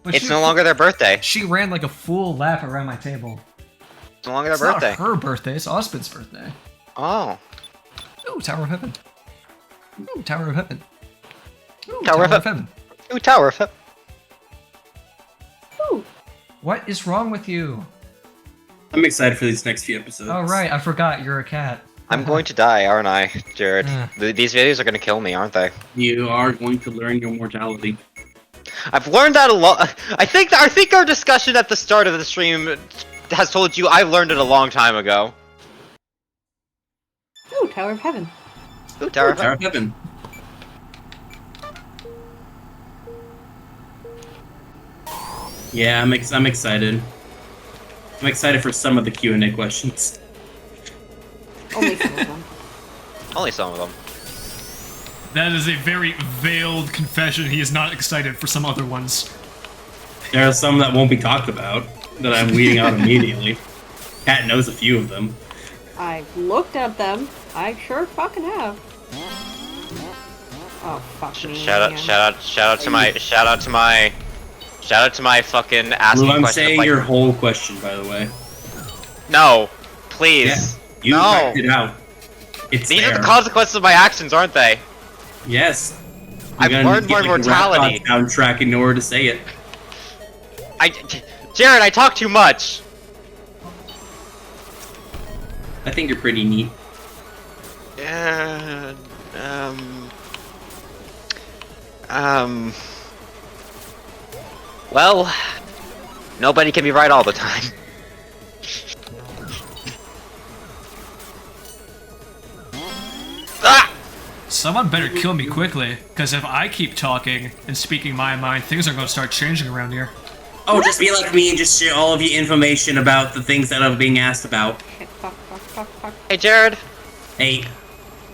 But It's no longer their birthday. She ran like a full lap around my table. It's no longer their It's birthday. not her birthday, it's Osmond's birthday. Oh. Ooh, Tower of Heaven. Ooh, Tower of Heaven. Ooh, Tower of Heaven. Ooh, Tower of Heaven. Ooh. What is wrong with you? I'm excited for these next few episodes. Oh right, I forgot you're a cat. I'm going to die, aren't I, Jared? Yeah. These videos are going to kill me, aren't they? You are going to learn your mortality. I've learned that a lot. I think our discussion at the start of the stream has told you I learned it a long time ago. Ooh, Tower of Heaven. Ooh, Tower of Tower Heaven. of Heaven. Yeah, I'm excited. I'm excited for some of the Q&A questions. Only some of them. Only some of them. That is a very veiled confession. He is not excited for some other ones. There are some that won't be talked about that I'm weeding out immediately. Kat knows a few of them. I've looked at them. I sure fucking have. Oh fuck me. Shout out to my fucking asking Blue, I'm question. saying Like, your whole question, by the way. no, please. Yeah, you no. typed it out. It's These there. are the consequences of my actions, aren't they? Yes. I've learned my mortality. Soundtrack in order to say it. Jared, I talk too much. I think you're pretty neat. Yeah. Well, nobody can be right all the time. Ah! Someone better kill me quickly, because if I keep talking and speaking my mind, things are going to start changing around here. Oh, just be like me and just share all of your information about the things that I'm being asked about. Hey, Jared. Hey.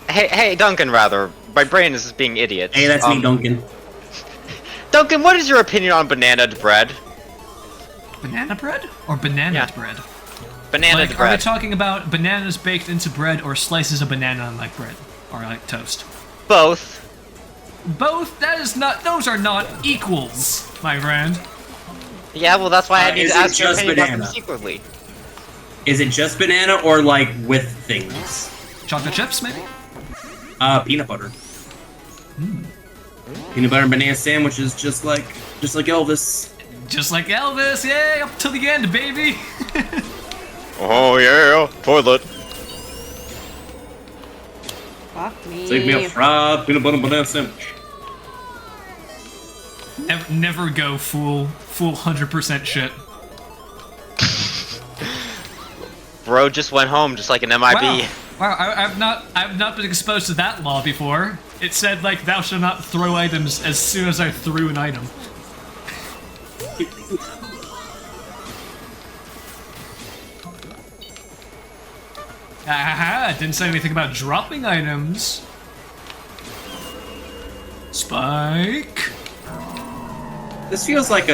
Hey, Duncan, rather. My brain is being idiot. Hey, that's me, Duncan. Duncan, what is your opinion on banana bread? Banana bread? Or banana bread? Banana like, bread. Are we talking about bananas baked into bread or slices of banana on like bread? Or like toast? Both. Both? That is not- those are not equals, my friend. Yeah, well that's why I need to ask your opinion about them banana? secretly. Is it just banana or like with things? Chocolate chips, maybe? Peanut butter. Peanut butter and banana sandwich is just like Elvis. Just like Elvis, yay! Up to the end, baby! Oh yeah, toilet. Fuck me. Save me a fried peanut butter and banana sandwich. Never go full 100% shit. Bro just went home just like an MIB. Wow, I've not been exposed to that law before. It said like thou shalt not throw items as soon as I threw an item. Aha, didn't say anything about dropping items. Spike. This feels like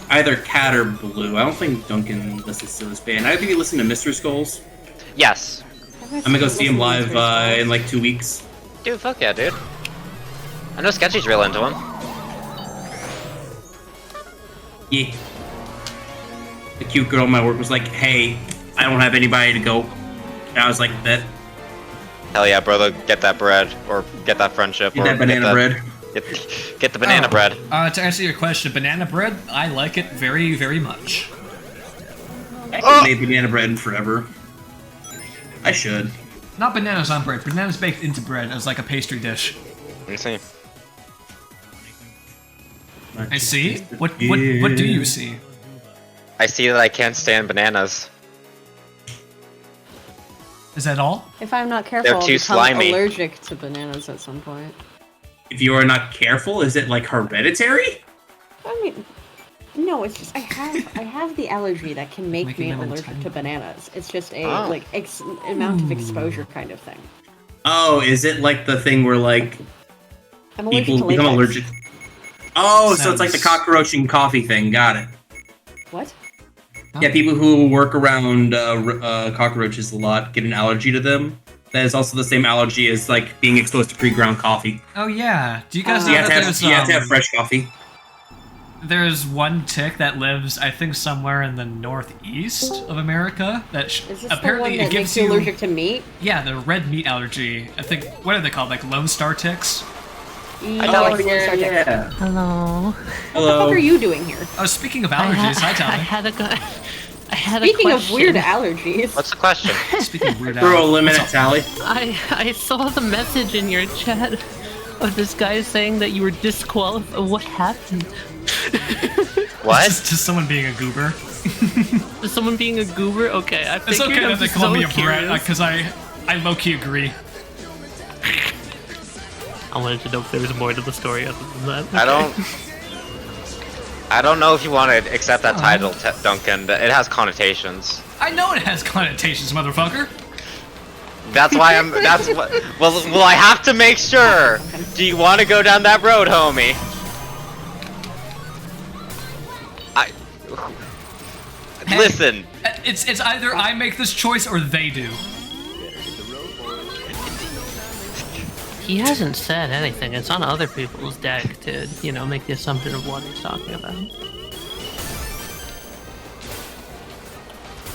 either Cat or Blue. I don't think Duncan listens to this band. I think you listen to Mr. Skulls. Yes. I'm gonna go see him live in like 2 weeks. Dude, fuck yeah, dude. I know Sketchy's real into him. Yeah. The cute girl at my work was like, hey, I don't have anybody to go. And I was like, that. Hell yeah, brother, get that bread. Or get that friendship. Get or that banana bread. Get the banana bread. To answer your question, banana bread, I like it very, very much. I haven't made banana bread in forever. I should. Not bananas on bread, bananas baked into bread as like a pastry dish. Let me see. I see? What do you see? I see that I can't stand bananas. Is that all? If I'm not careful, They're too I'll become slimy. allergic to bananas at some point. If you are not careful, is it like hereditary? I mean, No, it's just I have the allergy that can make me allergic to bananas. It's just a like amount of exposure kind of thing. Oh, is it like the thing where like I'm allergic people to become latex. allergic? Oh, so it's like the cockroach and coffee thing. Got it. What? Yeah, people who work around cockroaches a lot get an allergy to them. That is also the same allergy as like being exposed to pre-ground coffee. Oh yeah. Do you guys know you have that to there's you have to have fresh coffee. There's one tick that lives, I think, somewhere in the northeast of America that Is this apparently the one that it gives makes you allergic to meat? Yeah, the red meat allergy. I think what are they called? Like Lone Star ticks. Hello. Hello. What the fuck are you doing here? Oh, speaking of allergies, hi Tally. I had Speaking a of question. weird allergies. What's the question? Speaking of weird Throw a limit at Tally. I saw the message in your chat of this guy saying that you were disqualified. What happened? What? Just someone being a goober. Is someone being a goober? Okay, I It's figured. okay I'm that they just call so me a curious. brat because I low-key agree. I wanted to know if there was more to the story other than that. I don't know if you want to accept that title, Duncan. It has connotations. I know it has connotations, motherfucker. That's why I'm. That's what. Well, I have to make sure. Do you want to go down that road, homie? Listen. It's either I make this choice or they do. He hasn't said anything. It's on other people's deck to, you know, make the assumption of what he's talking about.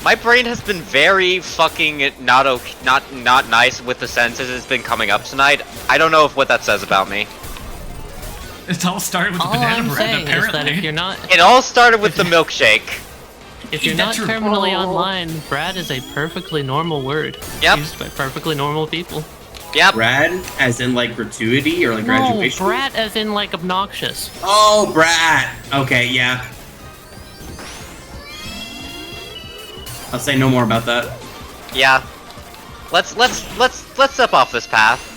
My brain has been very fucking not nice with the sentences it's been coming up tonight. I don't know what that says about me. It all started with the All banana I'm bread, saying is apparently. that if you're not, It all started with the milkshake. if you're not terminally online, Brad is a perfectly normal word. Yep. Used by perfectly normal people. Yep. Brad, as in like gratuity or like No, graduation? Brat as in like obnoxious. Oh, Brad. Okay, yeah. I'll say no more about that. Yeah. Let's step off this path.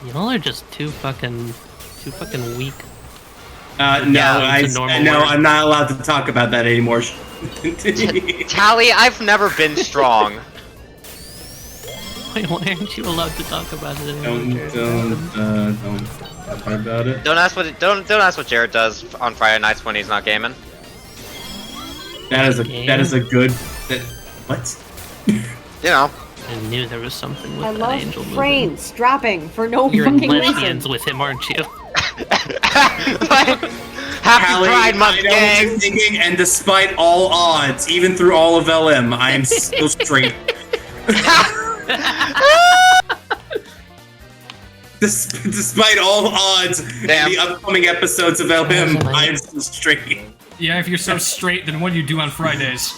Y'all are just too fucking weak. No, Yeah, it's a normal word. I'm not allowed to talk about that anymore. Tally, I've never been strong. Why aren't you allowed to talk about it anymore? Don't talk about it. Don't ask what Jared does on Friday nights when he's not gaming. That is a good. What? You know. I knew there was something with I that love angel movement. frames dropping for no You're fucking lesbians reason. with him, aren't you? Happy Hallie, Pride Month, I know what gang! you're thinking, and despite all odds, even through all of LM, I am still straight. Despite all odds in the upcoming episodes of LM, I am still straight. Yeah, if you're so straight, then what do you do on Fridays?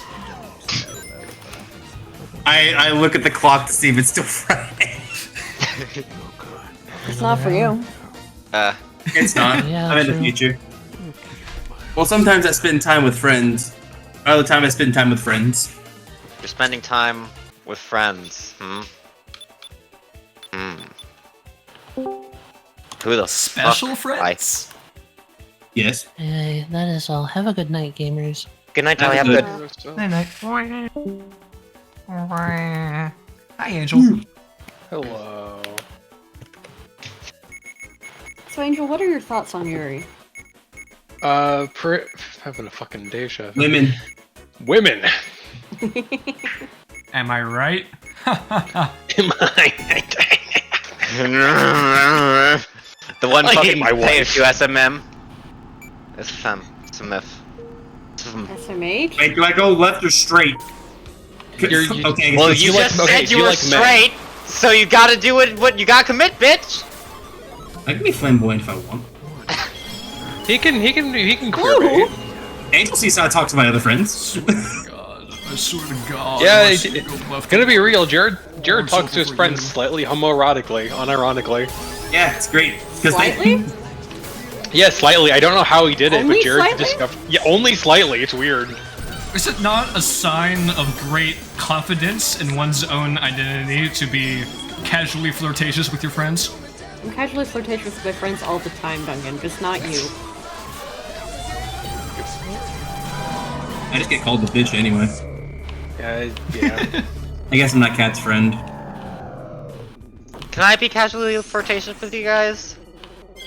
I look at the clock to see if it's still Friday. It's not for you. It's not. Yeah, I'm in the true. future. Well, sometimes I spend time with friends. Other time I spend time with friends. You're spending time with friends. Who the Special fuck? friends? Yes. Hey, that is all. Have a good night, gamers. Good night, Tally. Have a good. Night night. Hi, Angel. Hello. So, Angel, what are your thoughts on Yuri? Having a fucking deja vu. Women. Women. Am I right? The one I hate fucking my pay a wife. few SMM. It's fun. It's a myth. SMH? Wait, do I go left or straight? Okay. Well, so you like- just okay, said do you you were like men? straight, so you gotta do it. What you gotta commit, bitch. I can be flamboyant if I want. He can queer bait. Angel sees how I talk to my other friends. I swear to God. Yeah, unless you go left gonna be real. Jared I'm talks so to his friends slightly homoerotically, unironically. Yeah, it's great. Slightly? Yeah, slightly. I don't know how he did it, Only but Jared slightly? discovered. Yeah, only slightly. It's weird. Is it not a sign of great confidence in one's own identity to be casually flirtatious with your friends? I'm casually flirtatious with my friends all the time, Duncan, just not you. I just get called a bitch anyway. Yeah. I guess I'm not Cat's friend. Can I be casually flirtatious with you guys?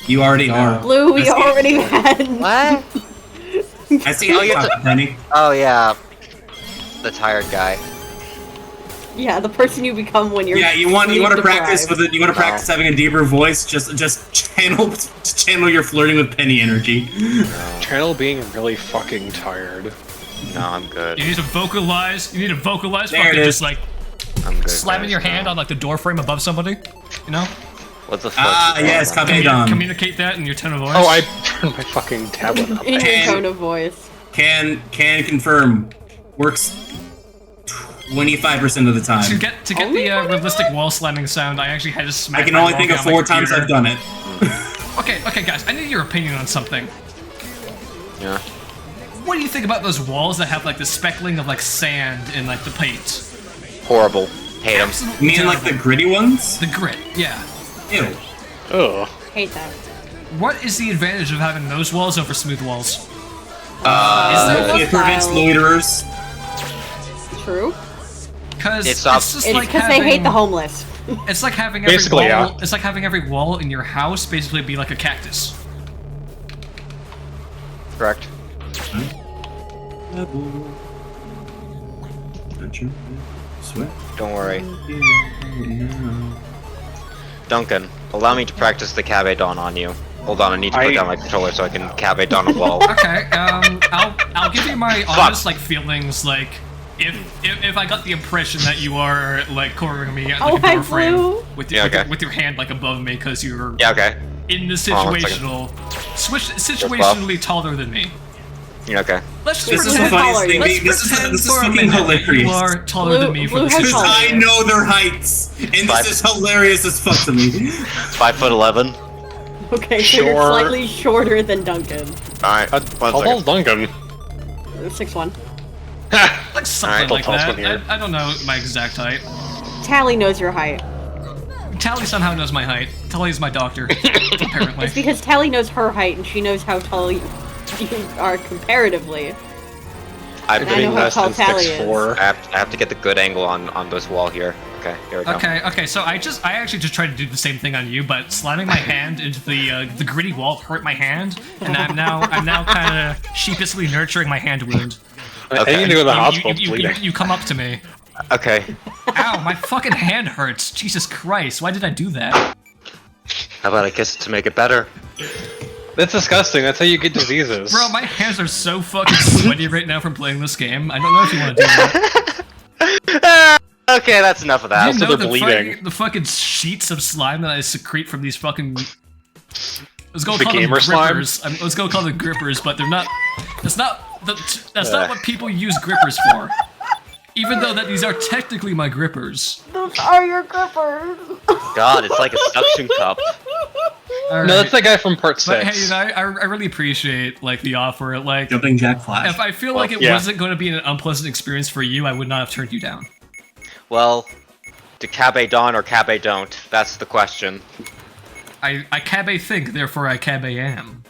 You already are. Blue, we already had. What? I see how you're talking, Penny. Oh yeah, the tired guy. Yeah, the person you become when you're. Yeah, you want to practice deprived. with it. You want to practice having a deeper voice. Just channel your flirting with Penny energy. Channel being really fucking tired. No, I'm good. You need to vocalize. You need to vocalize. There Fucking it is. just like I'm good. slamming your hand on like the door frame above somebody. You know? What the fuck? Ah, yes, Communicate that in your tone of voice. Oh, I turned my fucking tablet up. In your tone of voice. Can confirm. Works 25% of the time. To get the realistic wall slamming sound, I actually had to smack. I can my only wall think of down my 4 times computer. I've done it. Okay, guys, I need your opinion on something. Yeah. What do you think about those walls that have like the speckling of like sand in like the paint? Horrible. Hate them. You mean like the gritty ones? The grit, yeah. Ew. Ugh. Hate that. What is the advantage of having those walls over smooth walls? It prevents loiterers. True. Because It's just It's like because they hate the homeless. It's like having every Basically, wall. yeah. It's like having every wall in your house basically be like a cactus. Correct. Don't worry. Duncan, allow me to practice the Cabedon on you. Hold on, I need to put down my controller so I can Cabedon a wall. Okay, I'll give you my honest like feelings like if I got the impression that you are like cornering me at like a door frame with your hand like above me because you're in the situational situationally taller than me. Yeah, okay. Let's just This is the pretend, funniest thing. let's This pretend is for a fucking minute that hilarious. you are taller than me for this Because I know their heights, and this is hilarious as fuck to me. 5'11". Okay, so you're slightly shorter than Duncan. Alright, How tall Duncan? 6'1". Like something like that. I don't know my exact height. Tally knows your height. Tally somehow knows my height. Tally's my doctor, apparently. It's because Tally knows her height and she knows how tall you are comparatively. I'm And I know how tall Tally is. 6'4". I have to get the good angle on this wall here. Okay, here we go. Okay, so I actually just tried to do the same thing on you, but slamming my hand into the gritty wall hurt my hand, and I'm now kind of sheepishly nurturing my hand wound. Okay. I need to go to the hospital. You come up to me. Okay. Ow, my fucking hand hurts. Jesus Christ, why did I do that? How about I kiss it to make it better? That's disgusting. That's how you get diseases. Bro, my hands are so fucking sweaty right now from playing this game. I don't know if you want to do that. Okay, that's enough of that. You know they're the bleeding. the fucking sheets of slime that I secrete from these fucking... Let's go The call them gamer slime? grippers. Let's go call them grippers, but they're not... That's not what people use grippers for. Even though that these are technically my grippers. Those are your grippers. God, it's like a suction cup. All No, right. that's the guy from part 6. But hey, you know, I really appreciate like the offer. Like, Jumping Jack Flash. if I feel like it wasn't going to be an unpleasant experience for you, I would not have turned you down. Well, do Cabedon or Cabe don't? That's the question. I cabe think, therefore I cabe am.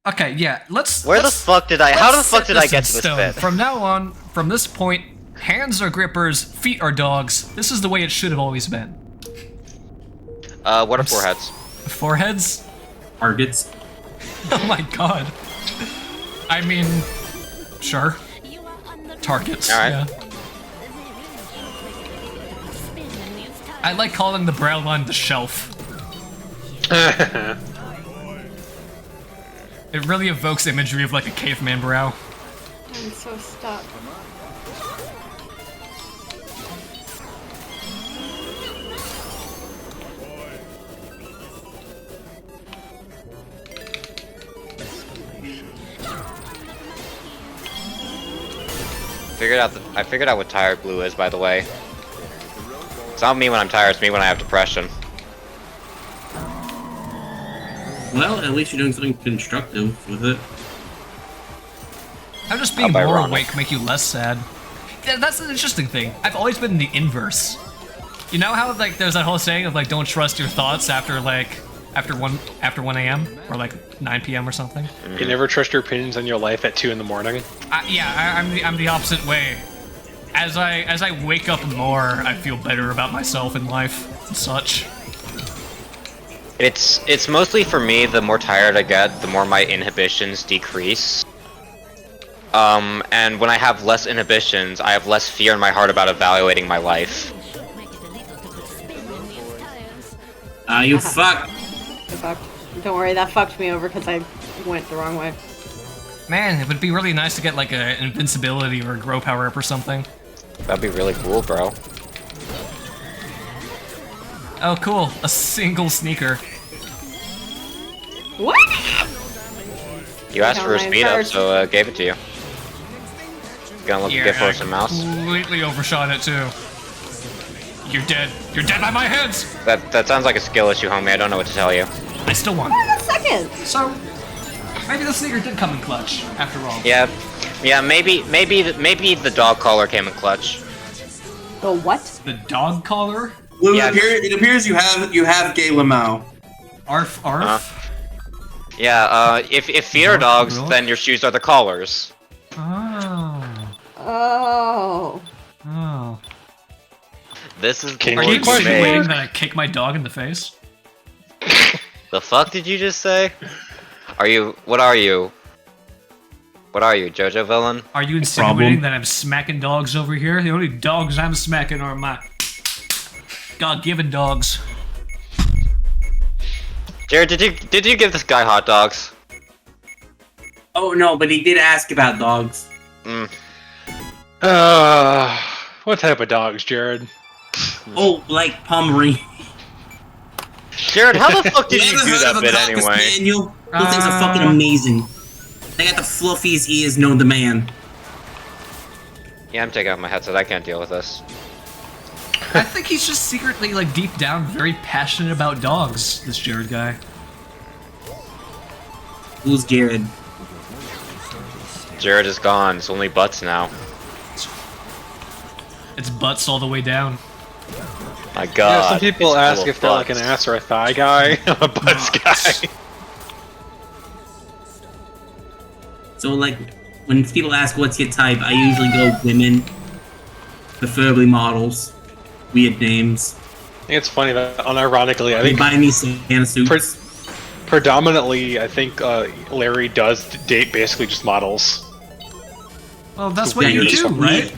Okay, yeah, Where the fuck did I? How the fuck did I get to this stone. bit? From now on, from this point, hands are grippers, feet are dogs. This is the way it should have always been. What are foreheads? Foreheads? Targets. Oh my god. I mean, sure. Targets. All right. Yeah. I like calling the brow line the shelf. It really evokes imagery of like a caveman brow. I'm so stuck. I figured out what tired blue is, by the way. It's not me when I'm tired, it's me when I have depression. Well, at least you're doing something constructive with it. How just being How more ironic. awake make you less sad? Yeah, that's an interesting thing. I've always been the inverse. You know how like there's that whole saying of like don't trust your thoughts after like after 1 a.m. or like 9 p.m. or something. You never trust your opinions on your life at 2 in the morning. I'm the opposite way. As I wake up more, I feel better about myself in life and such. It's mostly for me, the more tired I get, the more my inhibitions decrease. And when I have less inhibitions, I have less fear in my heart about evaluating my life. You fuck. Don't worry, that fucked me over because I went the wrong way. Man, it would be really nice to get like an invincibility or a grow power up or something. That'd be really cool, bro. Oh, cool. A single sneaker. What? You asked for a speed up, so gave it to you. Gonna look good for some mouse. Completely overshot it too. You're dead. You're dead by my hands! That sounds like a skill issue, homie. I don't know what to tell you. I still won. Oh, second. So maybe the sneaker did come in clutch, after all. Yeah, maybe the dog collar came in clutch. The what? The dog collar? Well, it appears you have gay Lamau. Arf, arf. If feet are dogs, then your shoes are the collars. Oh. This is Are you insinuating that I kick my dog in the face? The fuck did you just say? What are you, JoJo villain? Are you insinuating that I'm smacking dogs over here? The only dogs I'm smacking are my God-given dogs. Jared, did you give this guy hot dogs? Oh no, but he did ask about dogs. What type of dogs, Jared? Oh, like Pomeranian. Jared, how the fuck did you do that bit anyway? Spaniel? Those things are fucking amazing. They got the fluffiest ears known to man. Yeah, I'm taking out my headset. I can't deal with this. I think he's just secretly, like, deep down, very passionate about dogs, this Jared guy. Who's Jared? Jared is gone. It's only butts now. It's butts all the way down. My God. Yeah, some people ask if they're like an ass or a thigh guy. I'm a butts guy. So, like, when people ask what's your type, I usually go women, preferably models, weird names. I think it's funny that, unironically, I think buy me Santa suits. Predominantly, I think Larry does date basically just models. Well, that's what you do, right?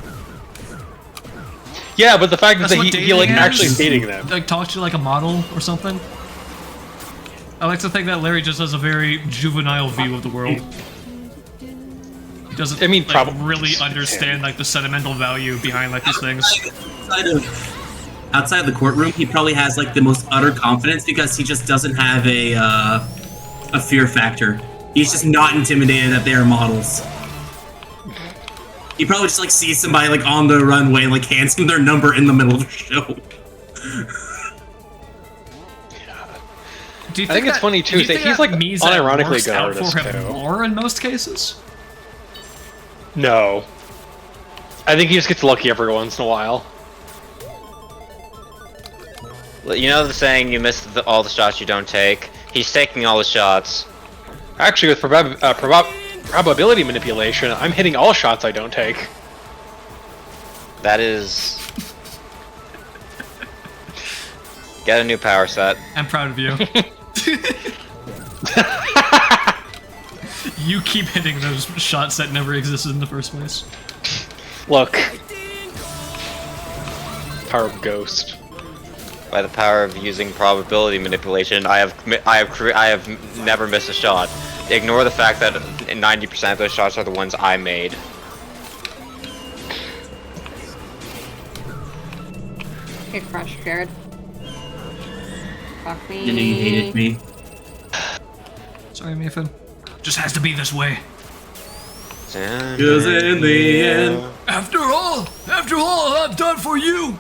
Yeah, but the fact that That's he like actually is dating them. Like, talks to you like a model or something. I like to think that Larry just has a very juvenile view of the world. He doesn't, really understand like the sentimental value behind like these things. Outside of the courtroom, he probably has like the most utter confidence because he just doesn't have a fear factor. He's just not intimidated that they are models. He probably just like sees somebody like on the runway and like hands them their number in the middle of the show. Do you I think it's funny too that he's like unironically good out artist for him too. more in most cases. No, I think he just gets lucky every once in a while. You know the saying, you miss all the shots you don't take? He's taking all the shots. Actually, with probability manipulation, I'm hitting all shots I don't take. That is... Get a new power set. I'm proud of you. You keep hitting those shots that never existed in the first place. Look. Power of Ghost. By the power of using probability manipulation, I have never missed a shot. Ignore the fact that 90% of those shots are the ones I made. Okay, crush, Jared. Fuck me. You know you hated me. Sorry, Meephen. Just has to be this way. Cause in the end... After all I've done for you!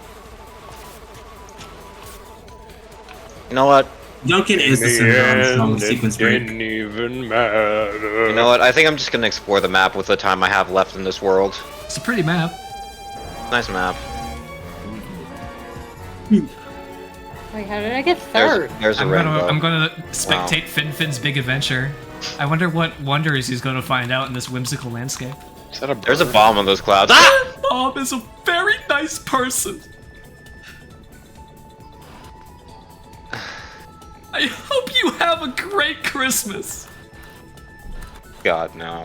You know what? Duncan is the center on the sequence break. Didn't even matter. You know what? I think I'm just gonna explore the map with the time I have left in this world. It's a pretty map. Nice map. Wait, how did I get third? There's a rainbow. I'm gonna spectate Fin's big adventure. I wonder what wonders he's gonna find out in this whimsical landscape. Is that a bird? There's a bomb on those clouds. Ah! Bob is a very nice person. I hope you have a great Christmas. God, no.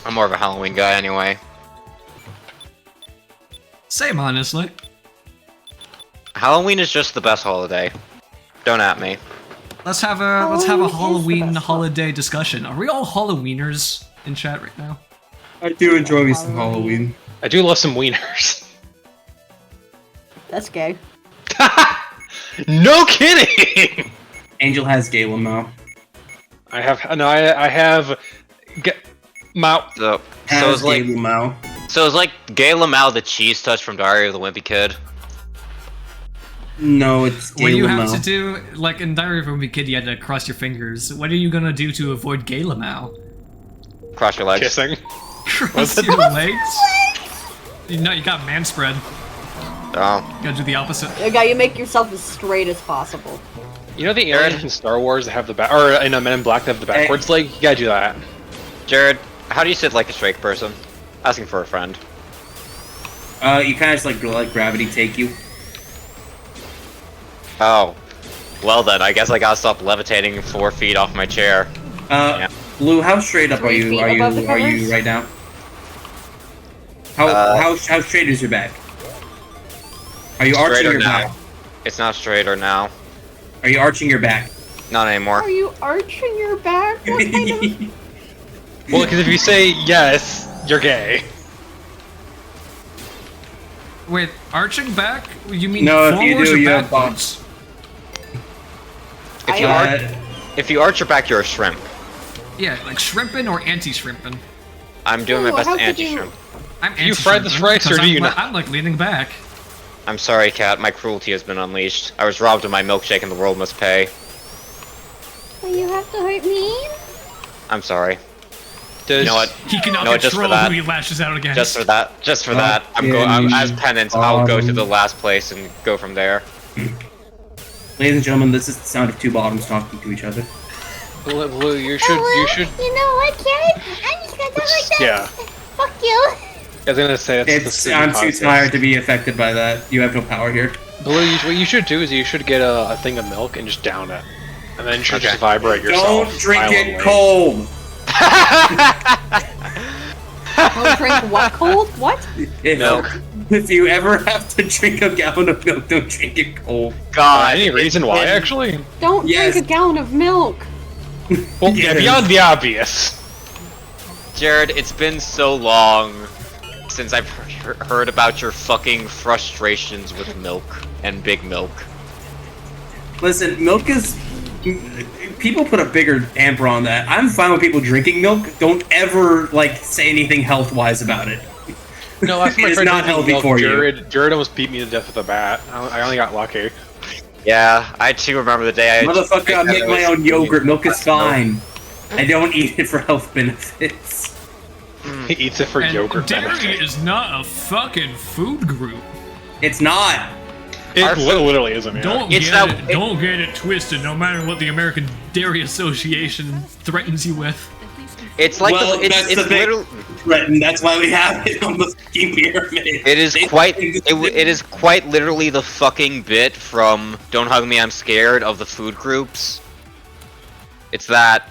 I'm more of a Halloween guy anyway. Same, honestly. Halloween is just the best holiday. Don't at me. Let's have a Halloween holiday discussion. Are we all Halloweeners in chat right now? I do enjoy me some Halloween. I do love some wieners. That's gay. No kidding! Angel has gay limo. I have Mao. So Has it's like gay limo. Gay Lamau, the cheese touch from Diary of the Wimpy Kid. No, it's gay What do you limo. have to do? Like in Diary of a Wimpy Kid, you had to cross your fingers. What are you gonna do to avoid gay lamau? Cross your legs. Kissing. Cross your legs? You got man spread. Oh. You gotta do the opposite. You make yourself as straight as possible. You know the aliens in Star Wars that have the back, or in Men in Black that have the backwards leg? You gotta do that. Jared, how do you sit like a straight person? Asking for a friend. You kind of just like let gravity take you. Oh. Well then, I guess I gotta stop levitating 4 feet off my chair. Yeah. Blue, how straight up are 3 you? feet Are above the you covers? right now? How straight is your back? Are you arching Straighter your now. back? It's not straighter now. Are you arching your back? Not anymore. Are you arching your back? What kind of... Well, because if you say yes, you're gay. Wait, arching back? You mean No, if you forwards do, or you have backwards? If you arch your back, you're a shrimp. Yeah, like shrimping or anti-shrimping? I'm doing my Ooh, best how could anti-shrimp. I'm You fried this rice, or do you not? I'm like leaning back. I'm sorry, Cat. My cruelty has been unleashed. I was robbed of my milkshake and the world must pay. Well, you have to hurt me? I'm sorry. Does, You know what? He cannot No, just for control that. who he lashes out against. Just for that. Just for that. I'm as penance. I'll go to the last place and go from there. Ladies and gentlemen, this is the sound of two bottoms talking to each other. Blue, you should. You know what, Karen? I'm just gonna do it like that. Yeah. Fuck you. I was gonna say that's the I'm too podcast. tired to be affected by that. You have no power here. Blue, what you should do is you should get a thing of milk and just down it, and then you should just vibrate yourself. Don't drink it violently. cold. Don't drink what cold? What? If you ever have to drink a gallon of milk, don't drink it cold. God. Any reason why, actually? Don't drink a gallon of milk. Well, yeah, beyond the obvious. Jared, it's been so long since I've heard about your fucking frustrations with milk and big milk. Listen, milk is... People put a bigger damper on that. I'm fine with people drinking milk. Don't ever, like, say anything health-wise about it. No, that's my It's friend not drinking healthy milk. for you. Jared almost beat me to death with a bat. I only got lucky. Yeah, I too remember the day I... Motherfucker, I make my own yogurt. Milk is fine. I don't eat it for health benefits. He eats it for And yogurt dairy benefit. is not a fucking food group. It's not. It literally isn't, man. Don't get it twisted, no matter what the American Dairy Association threatens you with. It's like Well, it's that's the thing. literally... Threatened. That's why we have it on the fucking pyramid. It is quite literally the fucking bit from Don't Hug Me, I'm Scared of the food groups. It's that.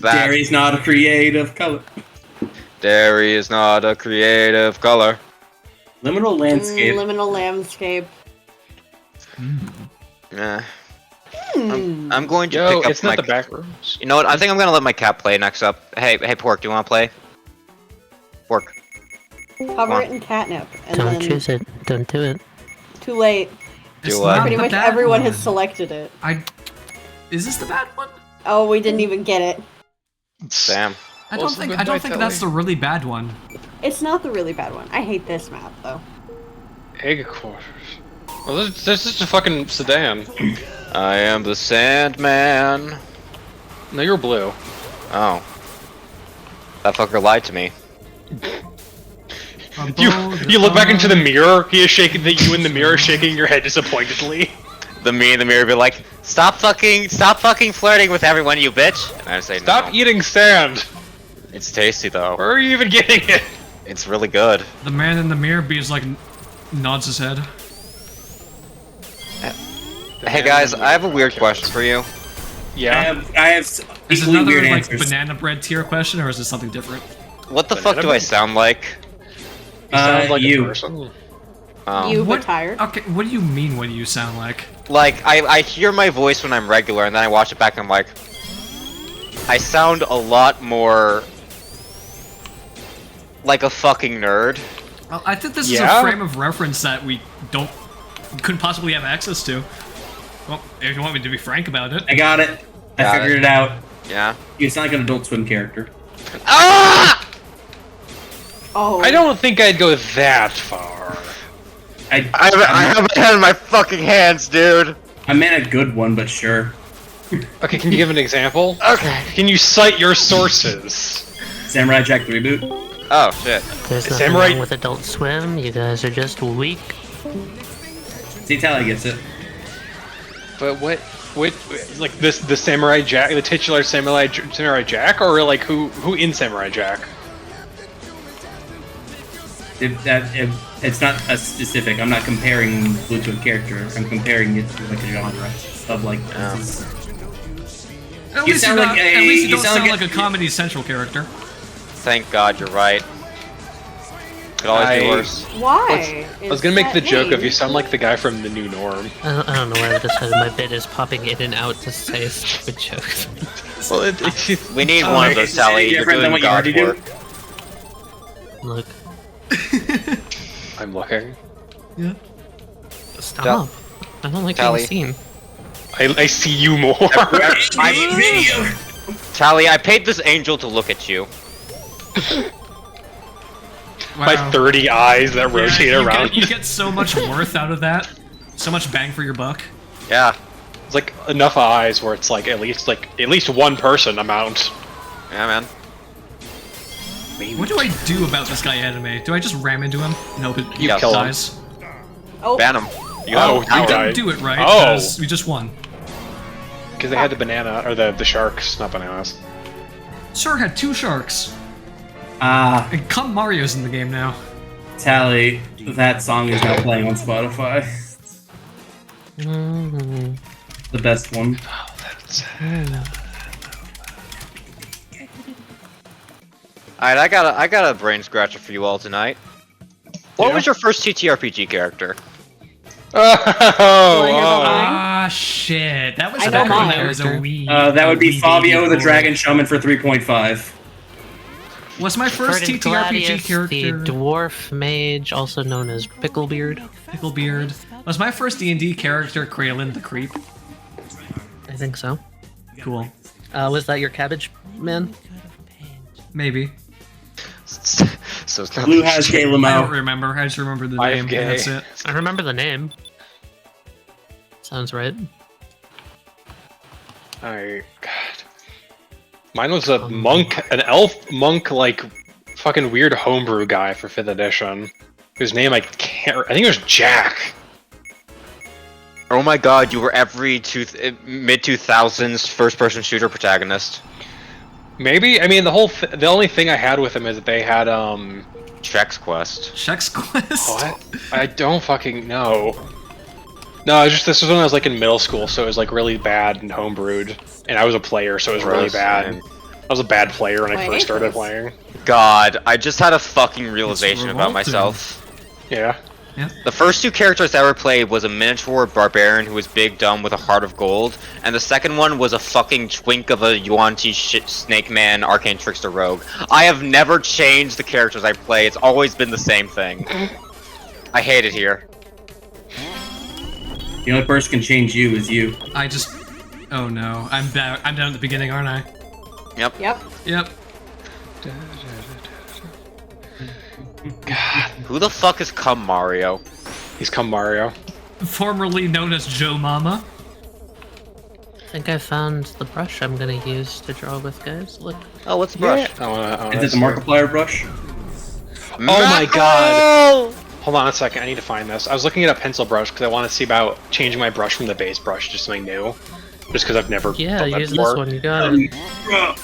Dairy's not a creative color. Dairy is not a creative color. Liminal landscape. Liminal landscape. Yeah. I'm going to Yo, pick up it's not my... the back rooms. You know what? I think I'm gonna let my cat play next up. Hey, Pork, do you wanna play? Pork. Cover it in catnip. And Don't then choose it. Don't do it. Too late. Do what? Pretty much everyone has selected it. Is this the bad one? Oh, we didn't even get it. Damn. I don't think that's the really bad one. It's not the really bad one. I hate this map though. Egg quarters. Well, this is just a fucking sedan. I am the Sandman. No, you're blue. Oh. That fucker lied to me. You look back into the mirror. He is shaking. You in the mirror, shaking your head disappointedly. Me in the mirror be like, stop fucking flirting with everyone, you bitch. And I say, stop eating sand. It's tasty though. Where are you even getting it? It's really good. The man in the mirror bees like nods his head. Hey guys, I have a weird question for you. Yeah. I have Is it equally another weird like answers. banana bread tier question, or is it something different? What the fuck do I sound like? You sound like you. a person. You What? retired. Okay, what do you mean? What do you sound like? Like, I hear my voice when I'm regular, and then I watch it back and I'm like, I sound a lot more like a fucking nerd. Well, I think this is a frame of reference that we couldn't possibly have access to. Well, if you want me to be frank about it. I got it. I figured it out. Yeah. You sound like an Adult Swim character. Ah! Oh. I don't think I'd go that far. I have my head in my fucking hands, dude. I meant a good one, but sure. Okay, can you give an example? Okay. Can you cite your sources? Samurai Jack 3 reboot. Oh shit. There's nothing Samurai- wrong with Adult Swim. You guys are just weak. See, Tally gets it. But what, like this, the Samurai Jack, the titular Samurai Jack, or like who in Samurai Jack? It's not a specific. I'm not comparing Blue to a character. I'm comparing it to like a genre of like. At You least sound you're like not- a- At least you you don't sound sound like like a Comedy Central character. Thank God you're right. Could always be worse. Why? I was gonna make the joke of you sound like the guy from The New Norm. I don't know why I decided my bit is popping in and out to say stupid jokes. Well, we need one of those, Sally. You're different than doing what you already God do. work. Look. I'm looking. Yeah. Stop. I don't like Tally. being seen. I see you more. Tally, I paid this angel to look at you. My 30 eyes that rotate around. You get so much worth out of that. So much bang for your buck. Yeah. It's like enough eyes where it's like at least one person amount. Yeah, man. What do I do about this guy anime? Do I just ram into him and hope it You kill him. dies? Oh. Ban him. You I died. didn't do it right. Oh. 'Cause we just won. Because they had the banana or the sharks, not bananas. Sure had 2 sharks. And Come Mario's in the game now. Tally, that song is now playing on Spotify. The best one. Alright, I got a brain scratcher for you all tonight. What was your first TTRPG character? Ah, shit. That was I know back when mine. I was a wee. That would be wee Fabio baby the boy. Dragon Shaman for 3.5. Was my first Ferdinand TTRPG Gladius, character the dwarf mage, also known as Picklebeard. Picklebeard? Was my first D&D character Kraylin the Creep? I think so. Cool. Was that your cabbage man? Maybe. So it's not Blue has gay I don't limo. remember. I just remember the I name. am gay. That's it. I remember the name. Sounds right. God. Mine was a monk, an elf monk, like fucking weird homebrew guy for 5th edition, whose name I think it was Jack. Oh my god, you were every mid-2000s first-person shooter protagonist. Maybe. I mean, the only thing I had with him is that they had Chex Quest. Chex Quest? What? I don't fucking know. No, this was when I was like in middle school, so it was like really bad and homebrewed, and I was a player, so it was really bad. I was a bad player when I first started playing. God, I just had a fucking realization about revolting. myself. Yeah. The first 2 characters I ever played was a miniature barbarian who was big, dumb, with a heart of gold, and the second one was a fucking twink of a Yuan-Ti snake man, arcane trickster rogue. I have never changed the characters I play, it's always been the same thing. I hate it here. The only person can change you is you. I just... Oh no. I'm down at the beginning, aren't I? Yep. Yep. Yep. God. Who the fuck is Come Mario? He's Come Mario. Formerly known as Joe Mama. I think I found the brush I'm gonna use to draw with, guys. Look. Oh, what's the brush? I wanna Is it the see. Markiplier brush? my god! Hold on a second, I need to find this. I was looking at a pencil brush because I want to see about changing my brush from the base brush to something new. Just because I've never Yeah, done that use before. this one. You got it.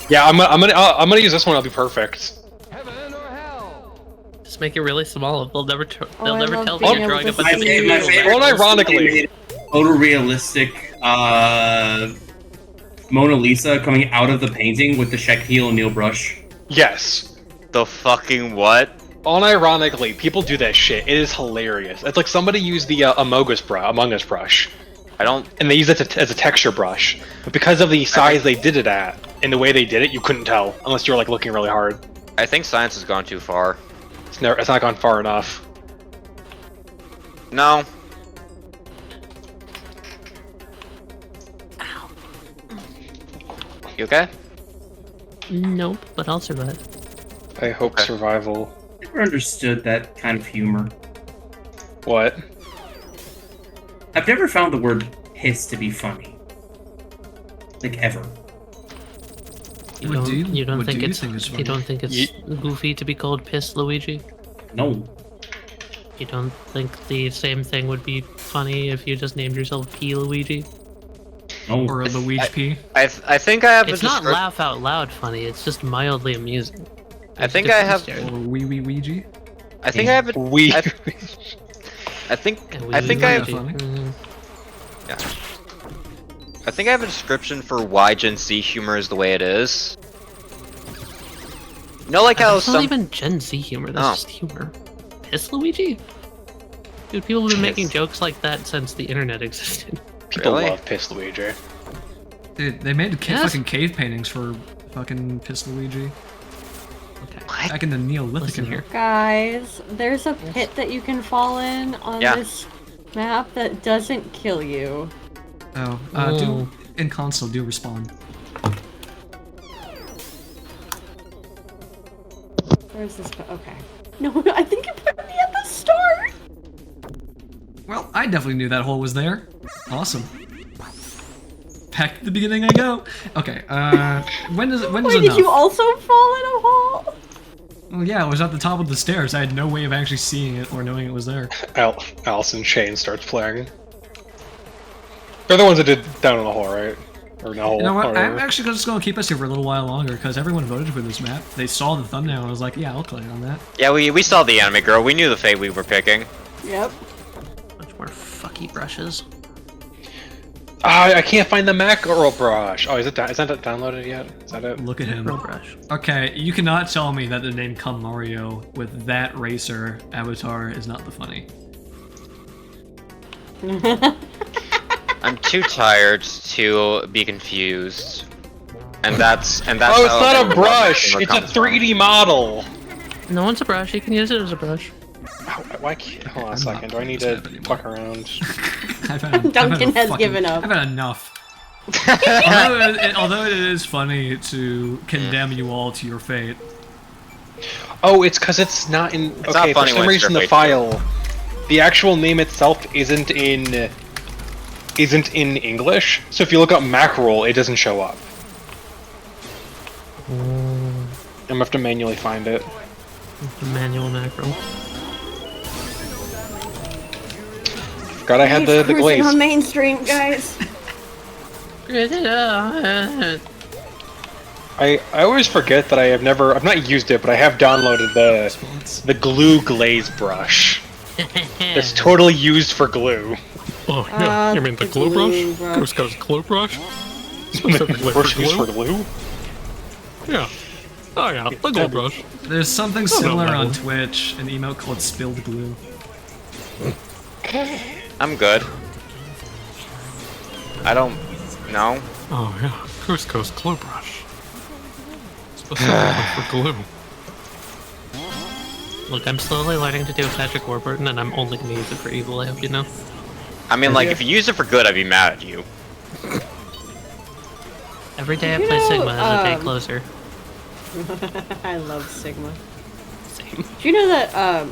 Yeah, I'm gonna use this one. It'll be perfect. Just make it really small. They'll never I never love tell being me you're able drawing to a bunch of see My people. favorite Well, was when they ironically- made a photorealistic Mona Lisa coming out of the painting with the Shaquille O'Neal brush. Yes. The fucking what? Unironically, people do that shit. It is hilarious. It's like somebody used the Among Us brush. I don't. And they used it as a texture brush. But because of the size they did it at, and the way they did it, you couldn't tell. Unless you were like looking really hard. I think science has gone too far. It's not gone far enough. No. You okay? Nope, but I'll survive. I hope survival. Never understood that kind of humor. What? I've never found the word piss to be funny. Like, ever. You What don't, do you- you don't what think do you it's think is you funny? don't think it's goofy to be called Piss Luigi? No. You don't think the same thing would be funny if you just named yourself P Luigi? No. Or a Luigi P? I think I have It's a not descrip- laugh out loud funny, it's just mildly amusing. I think I have. Or wee Ouija? I think I have a. We. I think. I think I have. Funny. Yeah. I think I have a description for why Gen Z humor is the way it is. You know, like how That's not some. even Gen Z humor, that's Oh. just humor. Piss Luigi? Dude, people have been making jokes like that since the internet existed. People Really? love Piss Luigi. Dude, they made Yes. fucking cave paintings for fucking Piss Luigi. Okay. Back in the Neolithic Listen here. Guys, there's a pit that you can fall in on Yeah. this map that doesn't kill you. Oh, Oh. do in console, do respawn. Where's this? Okay. No, I think you put me at the start. Well, I definitely knew that hole was there. Awesome. Back to the beginning I go. Okay, when does Wait, enough? did you also fall in a hole? Well, yeah, I was at the top of the stairs. I had no way of actually seeing it or knowing it was there. Allison Shane starts playing. They're the ones that did down in the hole, right? Or no. You know what? Or I'm actually just going to keep us here for a little while longer because everyone voted for this map. They saw the thumbnail and I was like, yeah, I'll play on that. Yeah, we saw the anime girl. We knew the fate we were picking. Yep. Much more fucky brushes. I can't find the macro brush. Oh, is that downloaded yet? Is that it? Look at him. Real brush. Okay, you cannot tell me that the name Come Mario with that racer avatar is not the funny. I'm too tired to be confused. And that's Oh, it's how not a the brush. humor It's a comes from. 3D model. No, it's a brush. You can use it as a brush. Why can't? Hold on a I'm second. not Do I need playing to this map fuck around? Duncan has given up. I've had enough. although it is funny to condemn you all to your fate. Oh, it's because it's not in. It's okay, not funny for some when it's reason the your fate, file, the actual name itself isn't in English. So if you look up mackerel, it doesn't show up. I'm gonna have to manually find it. Manual macro. Forgot I had the glaze. on mainstream, guys. I always forget that I've not used it, but I have downloaded the glue glaze brush. It's totally used for glue. Oh, yeah. You mean the glue brush? brush. Cusco's glue brush? Specifically for Brush used for glue? glue? Yeah. Oh, yeah, the glue brush. There's something no, similar no. on Twitch, an emote called Spilled Glue. I'm good. I don't know. Oh, yeah. Cusco's glue brush. Specifically for glue. Look, I'm slowly learning to do Patrick Warburton, and I'm only gonna use it for evil, I hope you know. I mean, like, if you use it for good, I'd be mad at you. Every day I You play know, Sigma as a day closer. I love Sigma. Same. Do you know that,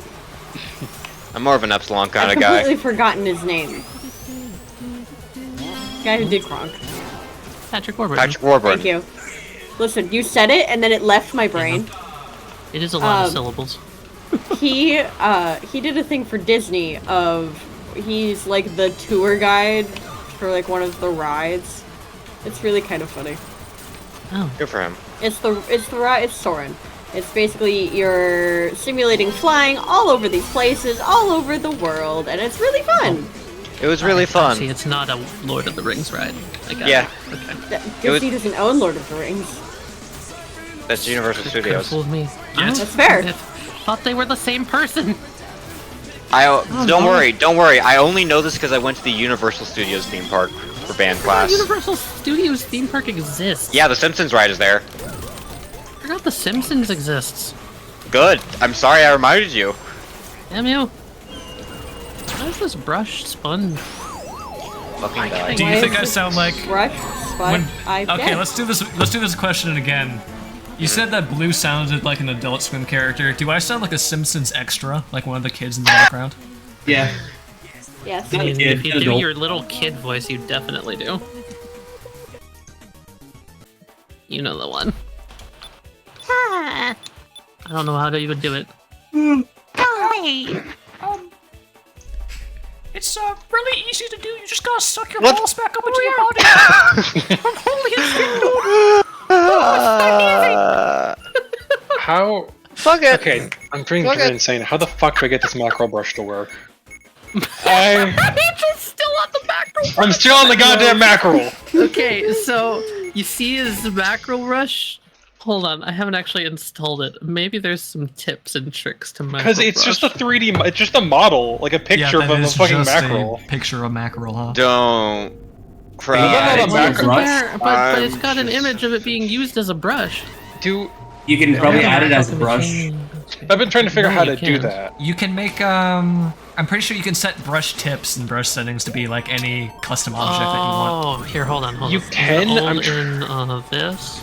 I'm more of an Epsilon kind I've of guy. completely forgotten his name. Guy who did Kronk. Patrick Warburton. Patrick Warburton. Thank you. Listen, you said it, and then it left my brain. It is a lot of syllables. he did a thing for Disney of he's like the tour guide for like one of the rides. It's really kind of funny. Oh, good for him. It's Soren. It's basically you're simulating flying all over these places, all over the world, and it's really fun. It was really fun. See, it's not a Lord of the Rings ride. I got Yeah. it. Okay. Disney doesn't own Lord of the Rings. That's Universal Studios. Fooled me. That's fair. I thought they were the same person. Don't worry. I only know this because I went to the Universal Studios theme park for band class. Universal Studios theme park exists. Yeah, the Simpsons ride is there. I forgot the Simpsons exists. Good. I'm sorry I reminded you. Damn you. How is this brush sponge? Fucking die. Do you think I sound like brush sponge? Okay, let's do this. Let's do this question again. You said that Blue sounded like an Adult Swim character. Do I sound like a Simpsons extra, like one of the kids in the background? Yeah. Yes. I mean, if you do adult. your little kid voice, you definitely do. You know the one. I don't know how to even do it. It's really easy to do. You just gotta suck your What? balls back up into your body. How? Fuck it. Okay, I'm being Fuck it. insane. How the fuck do I get this macro brush to work? It's still on the mackerel. I'm still on the goddamn mackerel. Okay, so you see his mackerel brush? Hold on, I haven't actually installed it. Maybe there's some tips and tricks to mackerel Because it's just a 3D, it's just a model, like a picture yeah, of a fucking mackerel. Picture of mackerel, huh? Don't cry. Is that not a mackerel? But it's got an image of it being used as a brush. Do You can probably add it as a brush. I've been trying to figure out how No, to you do can't. that. You can make I'm pretty sure you can set brush tips and brush settings to be like any custom object that you want. Oh, here, hold on. You can? I'm Hold in this,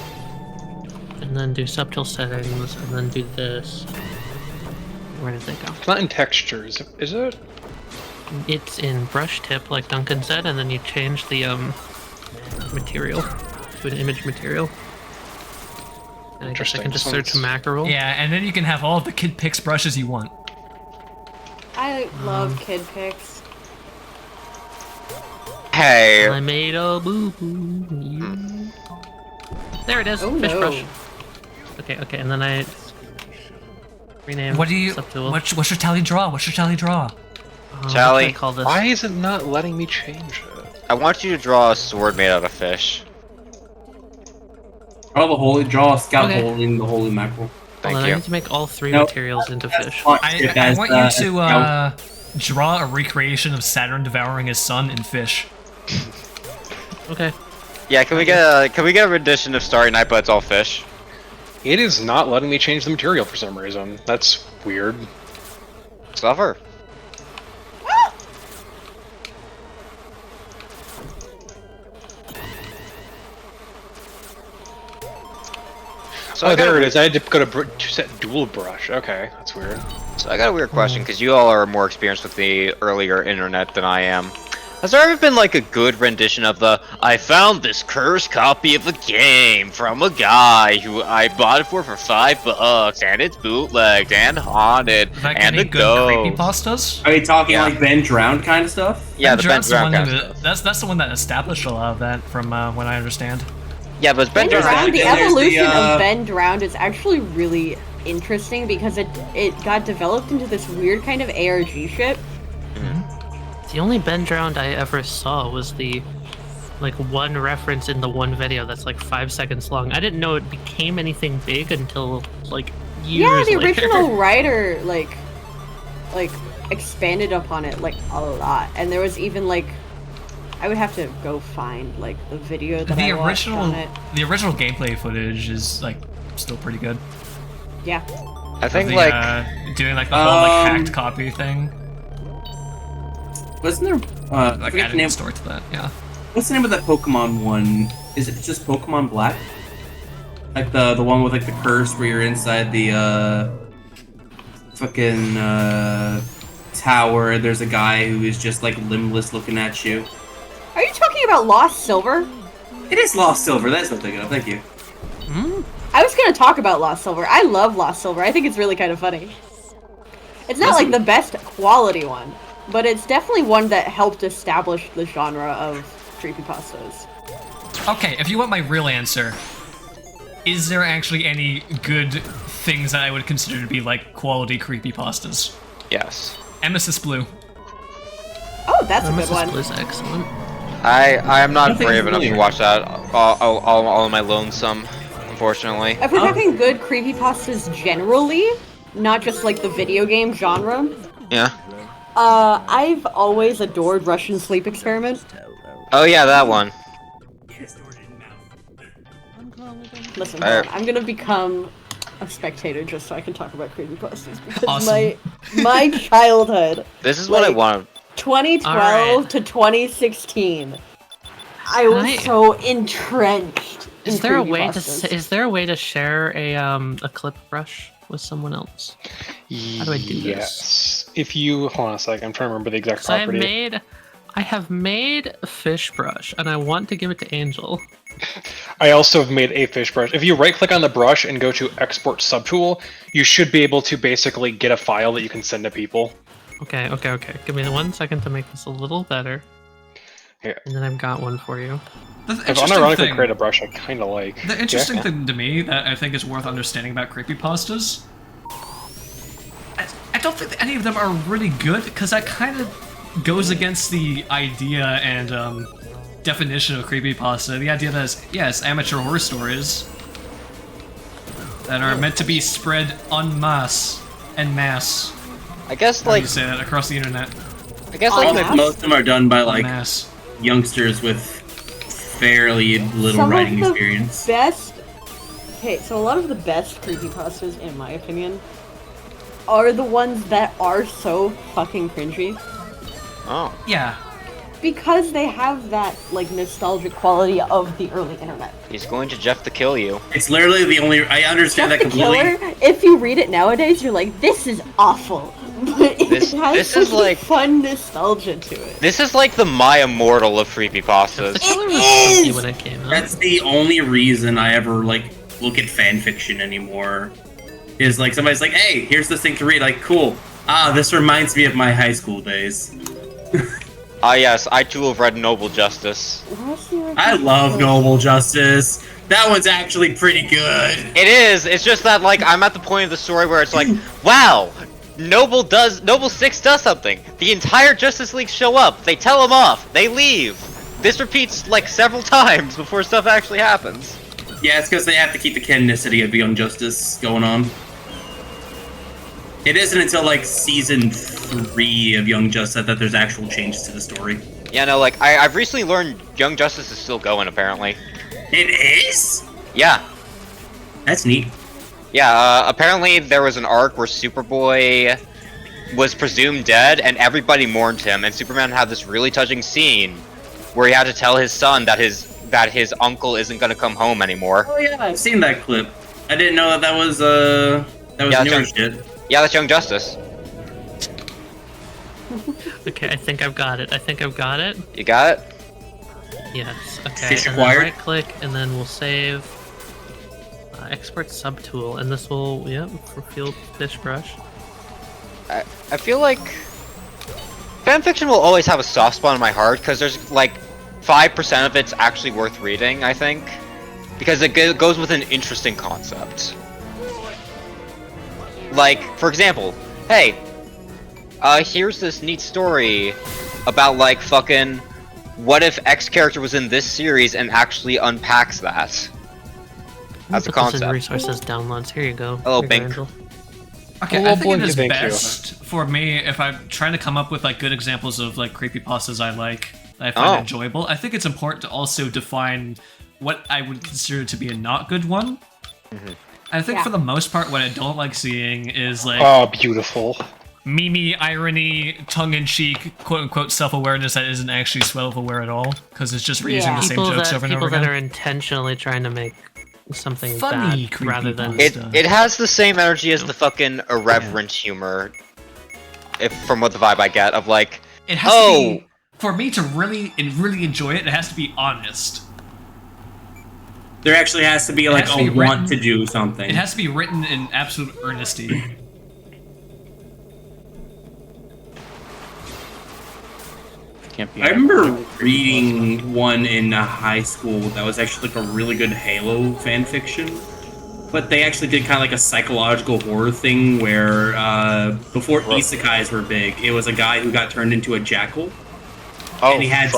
and then do subtle settings, and then do this. Where did they go? It's not in textures, is it? It's in brush tip, like Duncan said, and then you change the material to an image material. And I guess I can just search mackerel. Yeah, and then you can have all of the kid picks brushes you want. I love kid pics. Hey. I made a boo-boo. There it is, Oh, fish no. brush. Okay, and then I rename. What do you? subtool. What's your tally draw? What's your tally draw? What do Tally. I call this? Why is it not letting me change it? I want you to draw a sword made out of fish. Draw a scout Okay. holding the holy mackerel. Thank Hold on, you. I need to make all three Nope. materials into fish. I want you to draw a recreation of Saturn devouring his son in fish. Okay. Yeah, can we get a rendition of Starry Night, but it's all fish? It is not letting me change the material for some reason. That's weird. Suffer. So Oh, I got there a- it is. I had to go to set dual brush. Okay, that's weird. So I got a weird question, because you all are more experienced with the earlier internet than I am. Has there ever been like a good rendition of the I found this cursed copy of a game from a guy who I bought it for $5 and it's bootlegged and haunted Like and any a good ghost? creepypastas? Are you talking Yeah. like Ben Drowned kind of stuff? Yeah, the Ben Drowned's the Drowned one kind of that- stuff. That's the one that established a lot of that, from what I understand. Yeah, but Ben Ben Drowned. Drowned, the There's the, evolution uh, of Ben Drowned is actually really interesting because it got developed into this weird kind of ARG shit. The only Ben Drowned I ever saw was the like one reference in the one video that's like 5 seconds long. I didn't know it became anything big until like years Yeah, the later. original writer like expanded upon it like a lot, and there was even like I would have to go find like the video that I watched on it. The original gameplay footage is like still pretty good. Yeah. I think The, like doing like the whole like hacked copy thing. Wasn't there Like adding a story to that, yeah. What's the name of that Pokemon one? Is it just Pokemon Black? Like the one with like the curse where you're inside the fucking tower. There's a guy who is just like limbless looking at you. Are you talking about Lost Silver? It is Lost Silver. That's what I'm thinking of. Thank you. I was gonna talk about Lost Silver. I love Lost Silver. I think it's really kind of funny. It's not like the best quality one, but it's definitely one that helped establish the genre of creepypastas. Okay, if you want my real answer, is there actually any good things that I would consider to be like quality creepypastas? Yes. Emesis Blue. Oh, that's a good Nemesis one. Blue's excellent. I am not Nothing brave enough to familiar. watch that all on my lonesome, unfortunately. If we're talking good creepypastas generally, not just like the video game genre, Yeah. I've always adored Russian Sleep Experiment. Oh yeah, that one. Listen, hold on, I'm gonna become a spectator just so I can talk about creepypastas because Awesome. my childhood, This is what I like, want. 2012 Alright. to 2016, I was I- so entrenched. Is in there a way to creepypastas. is there a way to share a clip brush with someone else? How do I do this? Yes. If you hold on a second, I'm trying to remember the exact So property. I have made a fish brush, and I want to give it to Angel. I also have made a fish brush. If you right-click on the brush and go to Export Subtool, you should be able to basically get a file that you can send to people. Okay. Give me 1 second to make this a little better. Here. And then I've got one for you. The If interesting unironically thing, create a brush, I kind of like. the interesting Yeah. thing to me that I think is worth understanding about creepypastas, I don't think that any of them are really good, because that kind of goes against the idea and definition of creepypasta. The idea that it's amateur horror stories that are meant to be spread en masse. I guess How do you like say that across the internet? I guess Oh, like yeah. Most of them are done by En like masse. youngsters with fairly little Some writing of the experience. best. Okay, so a lot of the best creepypastas, in my opinion, are the ones that are so fucking cringy. oh Yeah. Because they have that, like, nostalgic quality of the early internet. he's going to Jeff to kill you. It's literally the only. I understand Jeff that the completely. Killer, if you read it nowadays, you're like, this is awful. But This- it has this is such like- fun nostalgia to it. This is like the My Immortal of creepypastas. The killer was is! funky when it came out. That's the only reason I ever like look at fan fiction anymore. Is like somebody's like, "Hey, here's this thing to read." Like, cool. Ah, this reminds me of my high school days. Ah yes, I too have read Noble Justice. I love Noble Justice. That one's actually pretty good. It is. It's just that like I'm at the point of the story where it's like, wow, Noble 6 does something. The entire Justice League show up. They tell him off. They leave. This repeats like several times before stuff actually happens. Yeah, it's because they have to keep the canonicity of Young Justice going on. It isn't until like season 3 of Young Justice that there's actual changes to the story. Yeah, no, like I've recently learned Young Justice is still going apparently. It is? Yeah. That's neat. Yeah, apparently there was an arc where Superboy was presumed dead and everybody mourned him, and Superman had this really touching scene where he had to tell his son that his uncle isn't gonna come home anymore. Oh yeah, I've seen that clip. I didn't know that was Yeah, newer Young- shit. Yeah, that's Young Justice. Okay, I think I've got it. You got it? Yes. Okay. Fish And then acquired? right click, and then we'll save export subtool, and this will for field fish brush. I feel like fanfiction will always have a soft spot in my heart because there's like 5% of it's actually worth reading, I think, because it goes with an interesting concept. Like, for example, hey, here's this neat story about like fucking what if X character was in this series and actually unpacks that. That's a Put this in concept. resources downloads. Here you go. Hello, Here you go, Bink. Angel. Okay, Oh, I think it boy, is thank you. best for me if I'm trying to come up with like good examples of like creepypastas I like that I find enjoyable. I think it's important to also define what I would consider to be a not good one. And I think for the most part, what I don't like seeing is like Oh, beautiful. meme, irony, tongue-in-cheek, quote-unquote self-awareness that isn't actually self-aware at all, because it's just reusing the same People jokes that over and over people that again. are intentionally trying to make something Funny bad rather than It has the same energy as the fucking irreverent humor, from what the vibe I get of like, It has to be, for me to really enjoy it, it has to be honest. There actually has to be like has to a be want written- to do something. It has to be written in absolute earnesty. Can't be. I remember reading one in high school that was actually like a really good Halo fan fiction. But they actually did kind of like a psychological horror thing where before isekais were big, it was a guy who got turned into a jackal. Oh, and he had to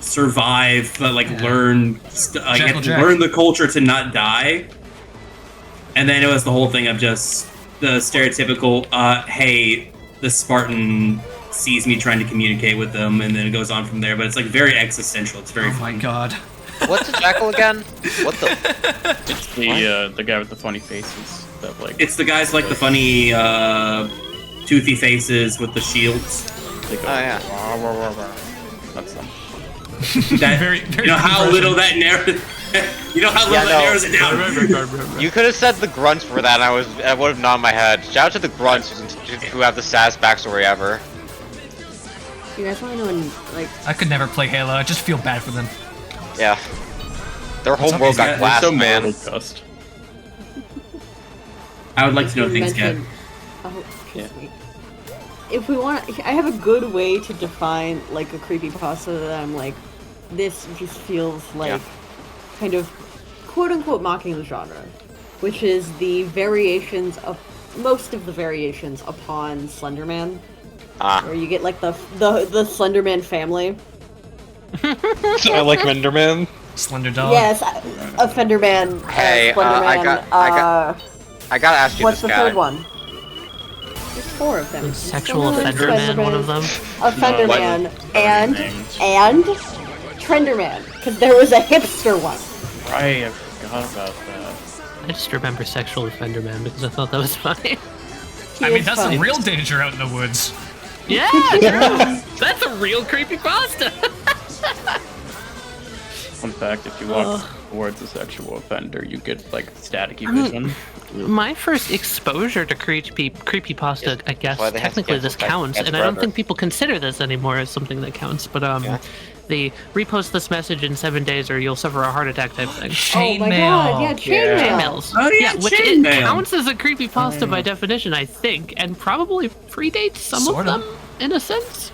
survive, learn the culture to not die. And then it was the whole thing of just the stereotypical, hey, the Spartan sees me trying to communicate with them, and then it goes on from there. But it's like very existential. It's very. Oh my god. What's a jackal again? What the? It's the guy with the funny faces. That like. It's the guys like the funny, toothy faces with the shields. They go, yeah. That's them. That, very you know how little that narrows. You know how little that narrows it down. You could have said the grunts for that, and I would have nodded my head. Shout out to the grunts who have the saddest backstory ever. You guys want to know when, like... I could never play Halo. I just feel bad for them. Yeah. Their whole world got glassed, so man. I would like to know things get. Oh, if we want, I have a good way to define like a creepypasta that I'm like, this just feels like kind of quote-unquote mocking the genre, which is the variations of most of the variations upon Slenderman. Where you get like the Slenderman family. I like Menderman. Slender Dog. Yes, a Fenderman. Hey, Slenderman, I gotta ask you what's this the guy. third one? There's 4 of them. Sexual offender man, one of them. Offenderman and Trenderman, because there was a hipster one. Right, I forgot about that. I just remember sexual offender man because I thought that was funny. I mean, that's a real danger out in the woods. Yeah, that's a real creepypasta. Fun fact, if you walk towards a sexual offender, you get, like, staticky vision. My first exposure to creepypasta, I guess, technically this counts, and I don't think people consider this anymore as something that counts, but the repost this message in 7 days or you'll suffer a heart attack type thing. Oh my god, yeah, chainmails. Oh yeah, which it counts as a creepypasta by definition, I think, and probably predates some of them, in a sense.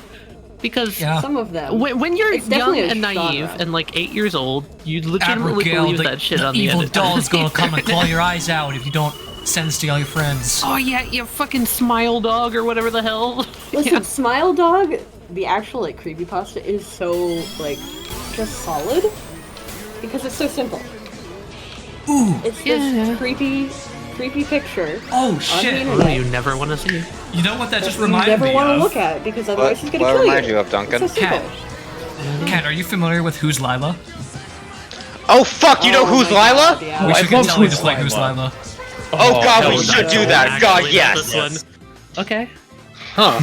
Because some of them. When you're It's young definitely a and naive genre. and like 8 years old, you legitimately Abigail, believe the that shit on the evil internet. doll is gonna come and claw your eyes out if you don't send this to all your friends. Oh yeah, you fucking smile dog or whatever the hell. Listen, Smile Dog, the actual like creepypasta is so like just solid because it's so simple. Ooh, it's this creepy picture. Oh shit! Oh, you never want to see. You know what that just You reminded never me want to of? look at it because otherwise he's gonna What kill remind you. you of, Duncan? It's so simple. Kat, are you familiar with Who's Lila? Oh fuck! You know who's my Lila? God, yeah. We should totally just like Who's Lila. Oh god, we no, should that's do that. actually God, not yes. this one. Okay. Huh.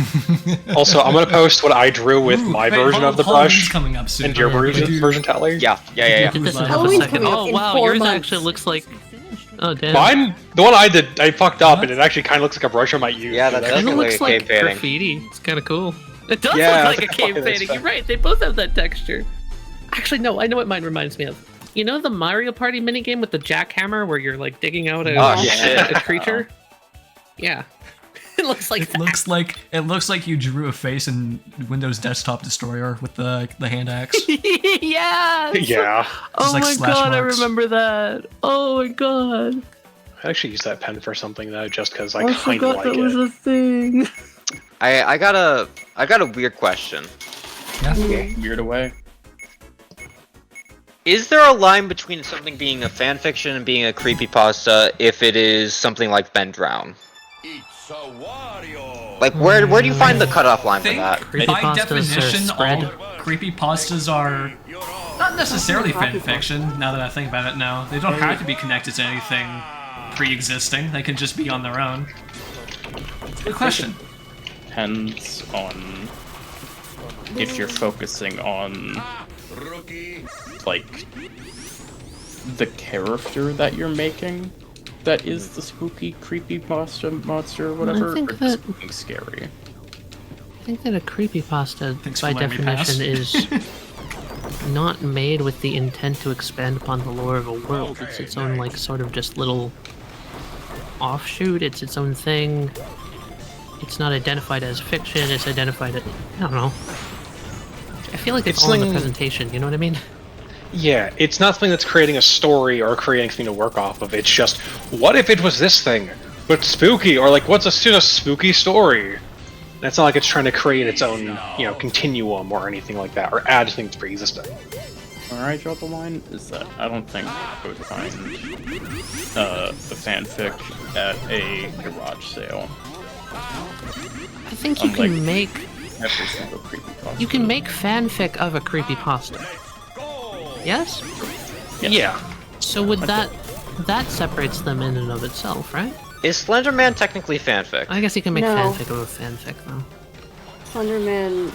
Also, I'm gonna post what I drew with my version of the brush coming up soon. and your version, Tally. Yeah. Did this in half a Halloween's second. coming up Oh in wow, 4 yours months. actually looks like. Oh damn. Mine, the one I did, I fucked up, and it actually kind of looks like a brush I might use. Yeah, that It does look looks like a like cave painting. graffiti. It's kind of cool. It does Yeah, look like a it's cave fucking painting. You're right. They both have that texture. Actually, no. I know what mine reminds me of. You know the Mario Party minigame with the jackhammer where you're like digging out a creature? Yeah. It looks like that. It looks like you drew a face in Windows Desktop Destroyer with the hand axe. Yeah. Yeah. Oh like my slash god, I marks. remember that. Oh my god. I actually used that pen for something though, just because I I kind of forgot like that was it. a thing. I got a weird question. Yeah. Weird away. Is there a line between something being a fanfiction and being a creepypasta if it is something like Ben Drown? Like, where do you find the cutoff line for that? By Creepypastas definition, are spread. all creepypastas are not necessarily fanfiction, now that I think about it now. They don't have to be connected to anything pre-existing. They can just be on their own. Good question. Depends on if you're focusing on, like, the character that you're making that is the spooky, creepy monster or whatever, think or that- just something scary. I think that a creepypasta, Thanks by for letting me pass. definition, is not made with the intent to expand upon the lore of a world. It's its own, like, sort of just little offshoot. It's its own thing. It's not identified as fiction. It's identified as, I don't know. feel like it's all in the presentation, you know what I mean? Yeah, it's not something that's creating a story or creating something to work off of. It's just, what if it was this thing, but spooky, or like, what's a spooky story? It's not like it's trying to create its own, you know, continuum or anything like that, or add things pre-existing. Where I draw the line is that I don't think I would find a fanfic at a garage sale. I think you can make every single creepypasta. You can make fanfic of a creepypasta. Yes? Yeah. So would that separates them in and of itself, right? Is Slenderman technically fanfic? I guess you can make No. fanfic of a fanfic, though. Slenderman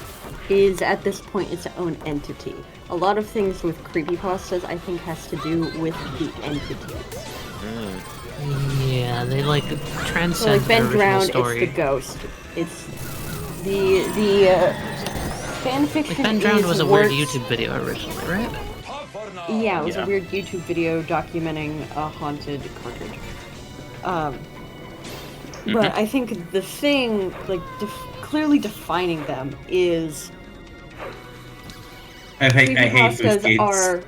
is, at this point, its own entity. A lot of things with creepypastas, I think, has to do with the entity. Yeah, they like transcend So, like, Ben the original Drowned, story. it's the ghost. It's the fanfiction. Like Ben Drowned was a weird works- YouTube video originally, right? Yeah, it was Yeah. a weird YouTube video documenting a haunted cartridge. But I think the thing, like, clearly defining them is I hate those kids.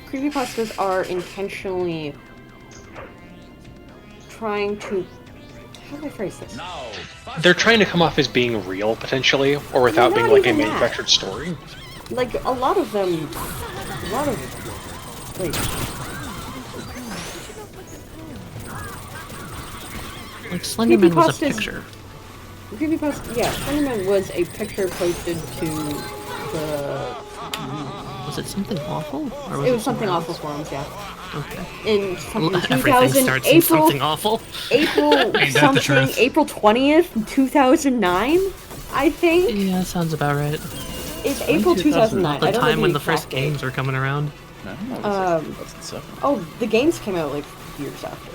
Creepypastas are intentionally trying to... How do I phrase this? They're trying to come off as being real, potentially, or without Not being like a even that. manufactured story. Like, a lot of, like... Like Slenderman was a Creepypastas- picture. Creepypasta, yeah, Slenderman was a picture posted to the... Was it something awful? Or It was something awful forums, yeah. Okay. In something Everything 2000, starts in April, something awful. April Ain't that the something, truth? April 20th, 2009, I think. Yeah, that sounds about right. It's April 2009. The I don't know time when the exact first date. games were coming around. Oh, the games came out like years after.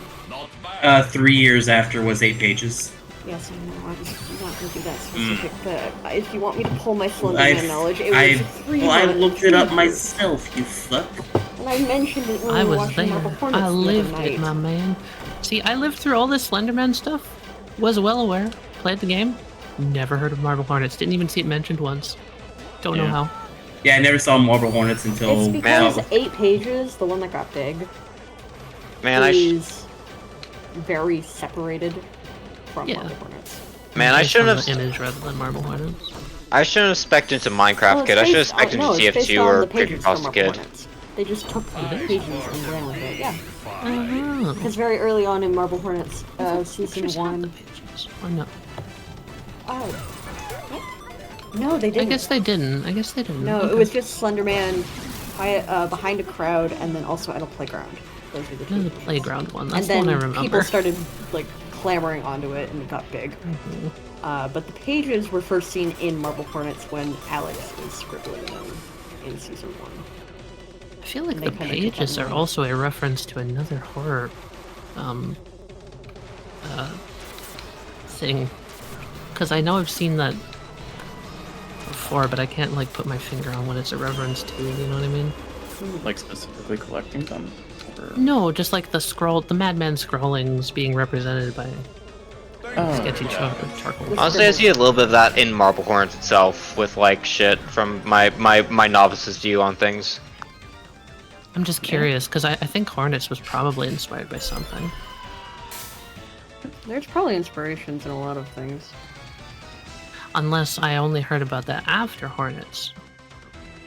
3 years after was 8 pages. Yes, I know. I was not going to be that specific, but if you want me to pull my Slenderman knowledge, it was 3 Well, I months. looked it up myself, you fuck. And I mentioned it when I we were was watching there. Marble Hornets I the other lived night. it, my man. See, I lived through all this Slenderman stuff. Was well aware. Played the game. Never heard of Marble Hornets. Didn't even see it mentioned once. Don't know how. Yeah, I never saw Marble Hornets It's until... because 8 pages, the one that got big, Man, is very separated from Marble Hornets. Man, I Based shouldn't on have. the image rather than Marble Hornets. I shouldn't have spec'd into Minecraft Well, Kid. I should have spec'd into it's based TF2 on or the pages from Creepypasta Marble Kid. Hornets. They just took the pages and ran with it, yeah. Oh. Because very early on in Marble Hornets, season 1... Or no? Oh. No, they I didn't. guess they didn't. No, Okay. it was just Slenderman behind a crowd and then also at a playground. Those were the two. The playground one. That's And then the one I remember. people started like clamoring onto it and it got big. But the pages were first seen in Marble Hornets when Alex was scribbling them in season 1. I feel like And the they kinda took pages that are note. also a reference to another horror thing. Because I know I've seen that before, but I can't like put my finger on what it's a reference to, you know what I mean? Like specifically collecting them? Or... No, just like the Madman scrollings being represented by sketchy charcoal. Honestly, I see a little bit of that in Marble Hornets itself, with like shit from my novice's view on things. I'm just curious, because I think Hornets was probably inspired by something. There's probably inspirations in a lot of things. Unless I only heard about that after Hornets.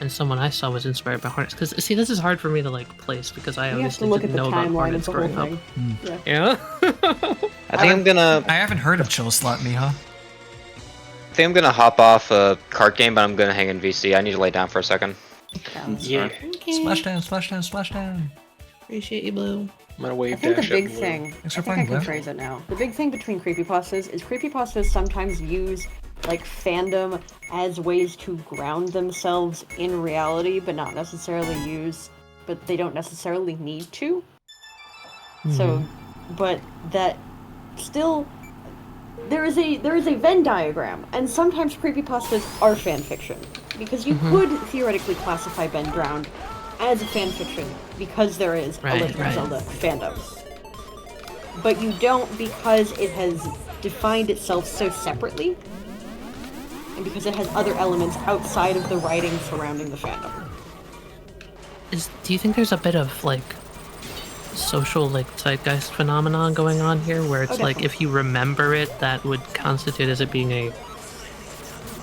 And someone I saw was inspired by Hornets. Because, see, this is hard for me to, like, place, because I You have to obviously look at didn't the know about timeline of Hornets the whole growing up. thing. Yeah? I think I'm gonna. I haven't heard of Chill Slot Miha. I think I'm gonna hop off a cart game, but I'm gonna hang in VC. I need to lay down for a second. Yeah. Splashdown, splashdown, splashdown. Appreciate you, Blue. I'm gonna wave I think the dash big at Blue. thing, Thanks I for think I playing, can Blue. phrase it now. The big thing between creepypastas is creepypastas sometimes use like fandom as ways to ground themselves in reality, but not necessarily but they don't necessarily need to. So, but that still, there is a Venn diagram, and sometimes creepypastas are fanfiction because you could theoretically classify Ben Drowned as a fanfiction because there is a Legend of Zelda fandom. But you don't because it has defined itself so separately and because it has other elements outside of the writing surrounding the fandom. Do you think there's a bit of like social like zeitgeist phenomenon going on here, where it's like if you remember it, that would constitute as it being a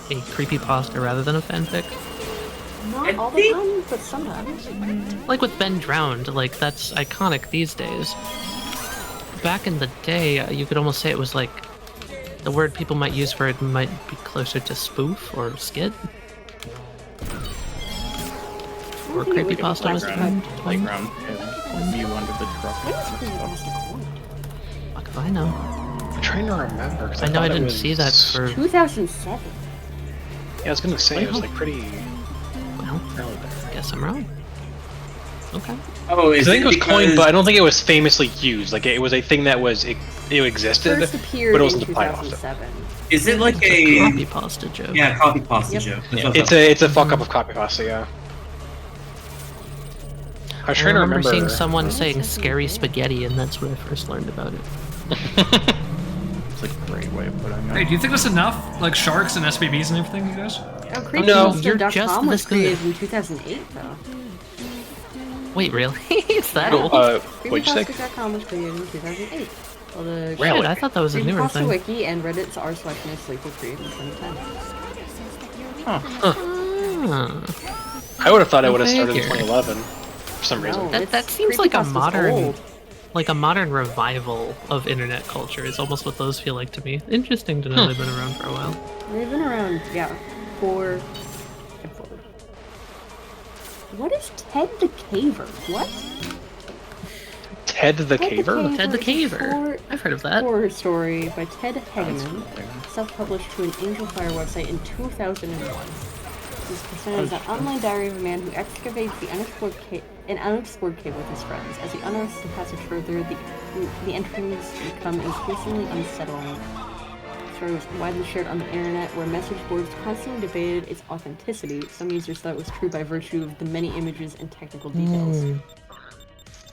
creepypasta rather than a fanfic? Not all the time, but sometimes. Like with Ben Drowned, like that's iconic these days. Back in the day, you could almost say it was like the word people might use for it might be closer to spoof or skit. Or creepypasta was Playground. You under the truck. Fuck if I know. I'm trying to remember. I know I didn't see that for 2007. Yeah, I was gonna say it was like pretty. Well, guess I'm wrong. Okay. Oh, I think it was coined, but I don't think it was famously used. Like it was a thing that was it existed, First appeared but it wasn't in applied often. 2007. Is it like a copypasta joke? Yeah, copypasta joke. It's a fuck up of copypasta, yeah. I was trying to remember seeing someone saying "scary spaghetti," and that's where I first learned about it. It's like a great way of putting it. Hey, do you think that's enough? Like sharks and SPBs and everything, you guys? No, you're just Creepypasta.com was this good. created in 2008, though. Wait, really? Is that old? What'd you say? Creepypasta.com was created in 2008. Well, the Really? I thought that was a newer Creepypasta thing. Wiki and Reddit's r/sleep were created in 2010. I would have thought it would have Okay, started in here. 2011 for some reason. No, That seems like a Creepypasta's modern, old. revival of internet culture. Is almost what those feel like to me. Interesting to know they've been around for a while. They've been around, yeah, for... What is Ted the Caver? What? Ted the Caver? Ted the Caver. I've heard of that. Horror story by Ted Hegeman, self-published to an Angel Fire website in 2001. This presented as an online diary of a man who excavates an unexplored cave with his friends. As he unearths the passage further, the entries become increasingly unsettling. The story was widely shared on the internet, where message boards constantly debated its authenticity. Some users thought it was true by virtue of the many images and technical details.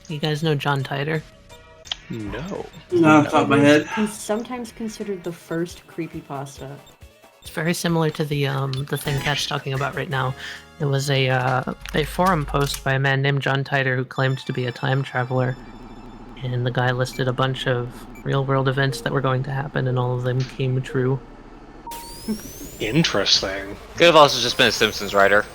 You guys know John Titor? No. No, off the top of my head. He's sometimes considered the first creepypasta. It's very similar to the thing Kat's talking about right now. It was a forum post by a man named John Titor who claimed to be a time traveler, and the guy listed a bunch of real-world events that were going to happen, and all of them came true. Interesting. Could have also just been a Simpsons writer.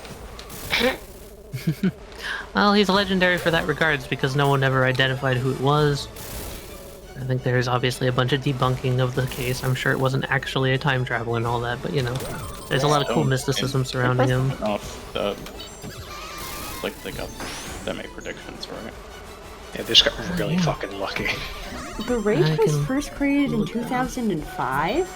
Well, he's legendary for that regards because no one ever identified who it was. I think there's obviously a bunch of debunking of the case. I'm sure it wasn't actually a time travel and all that, but you know, there's a lot of cool mysticism surrounding him. Like they made predictions, right? Yeah, they just got really fucking lucky. The Rage was first created in 2005?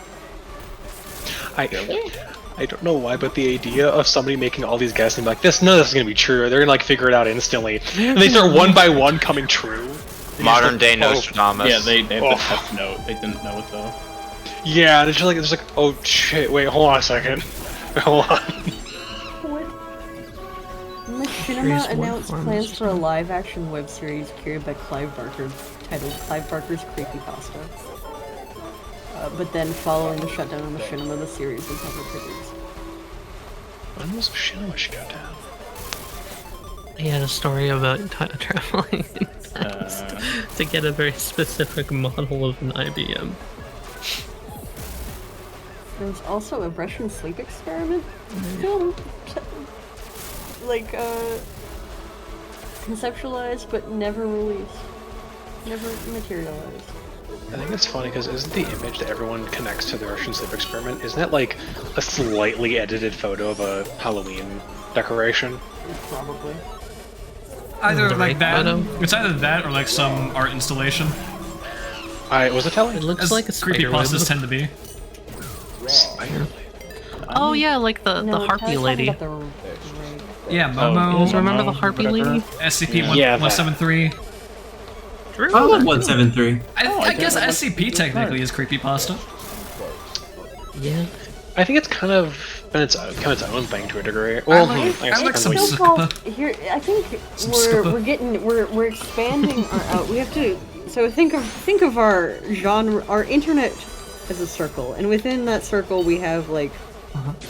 I don't know why, but the idea of somebody making all these guesses and be like, this is gonna be true, or they're gonna like figure it out instantly, and they start one by one coming true. Modern day Nostradamus. Yeah, they had the test note. They didn't know it though. Yeah, and it's just like, oh shit, wait, hold on a second. Hold on. Machinima announced plans for a live-action web series created by Clive Barker, titled Clive Barker's Creepypasta. But then, following the shutdown of Machinima, the series was never produced. When was Machinima shut down? He had a story about traveling in the past to get a very specific model of an IBM. There was also a Russian sleep experiment film, conceptualized but never released, never materialized. I think it's funny because isn't the image that everyone connects to the Russian sleep experiment, isn't that like a slightly edited photo of a Halloween decoration? Probably. Either like that, it's either that or like some art installation. Was it telling? It looks As like a spider web. creepypastas tend to be. Spider. Oh yeah, like the harpy lady. Yeah, Momo. You guys remember the harpy lady? SCP-173. I love 173. I guess SCP technically is creepypasta. Yeah. I think it's kind of its own thing to a degree. Well, I like some still called, here, I think we're expanding our we have to think of our genre, our internet as a circle, and within that circle we have like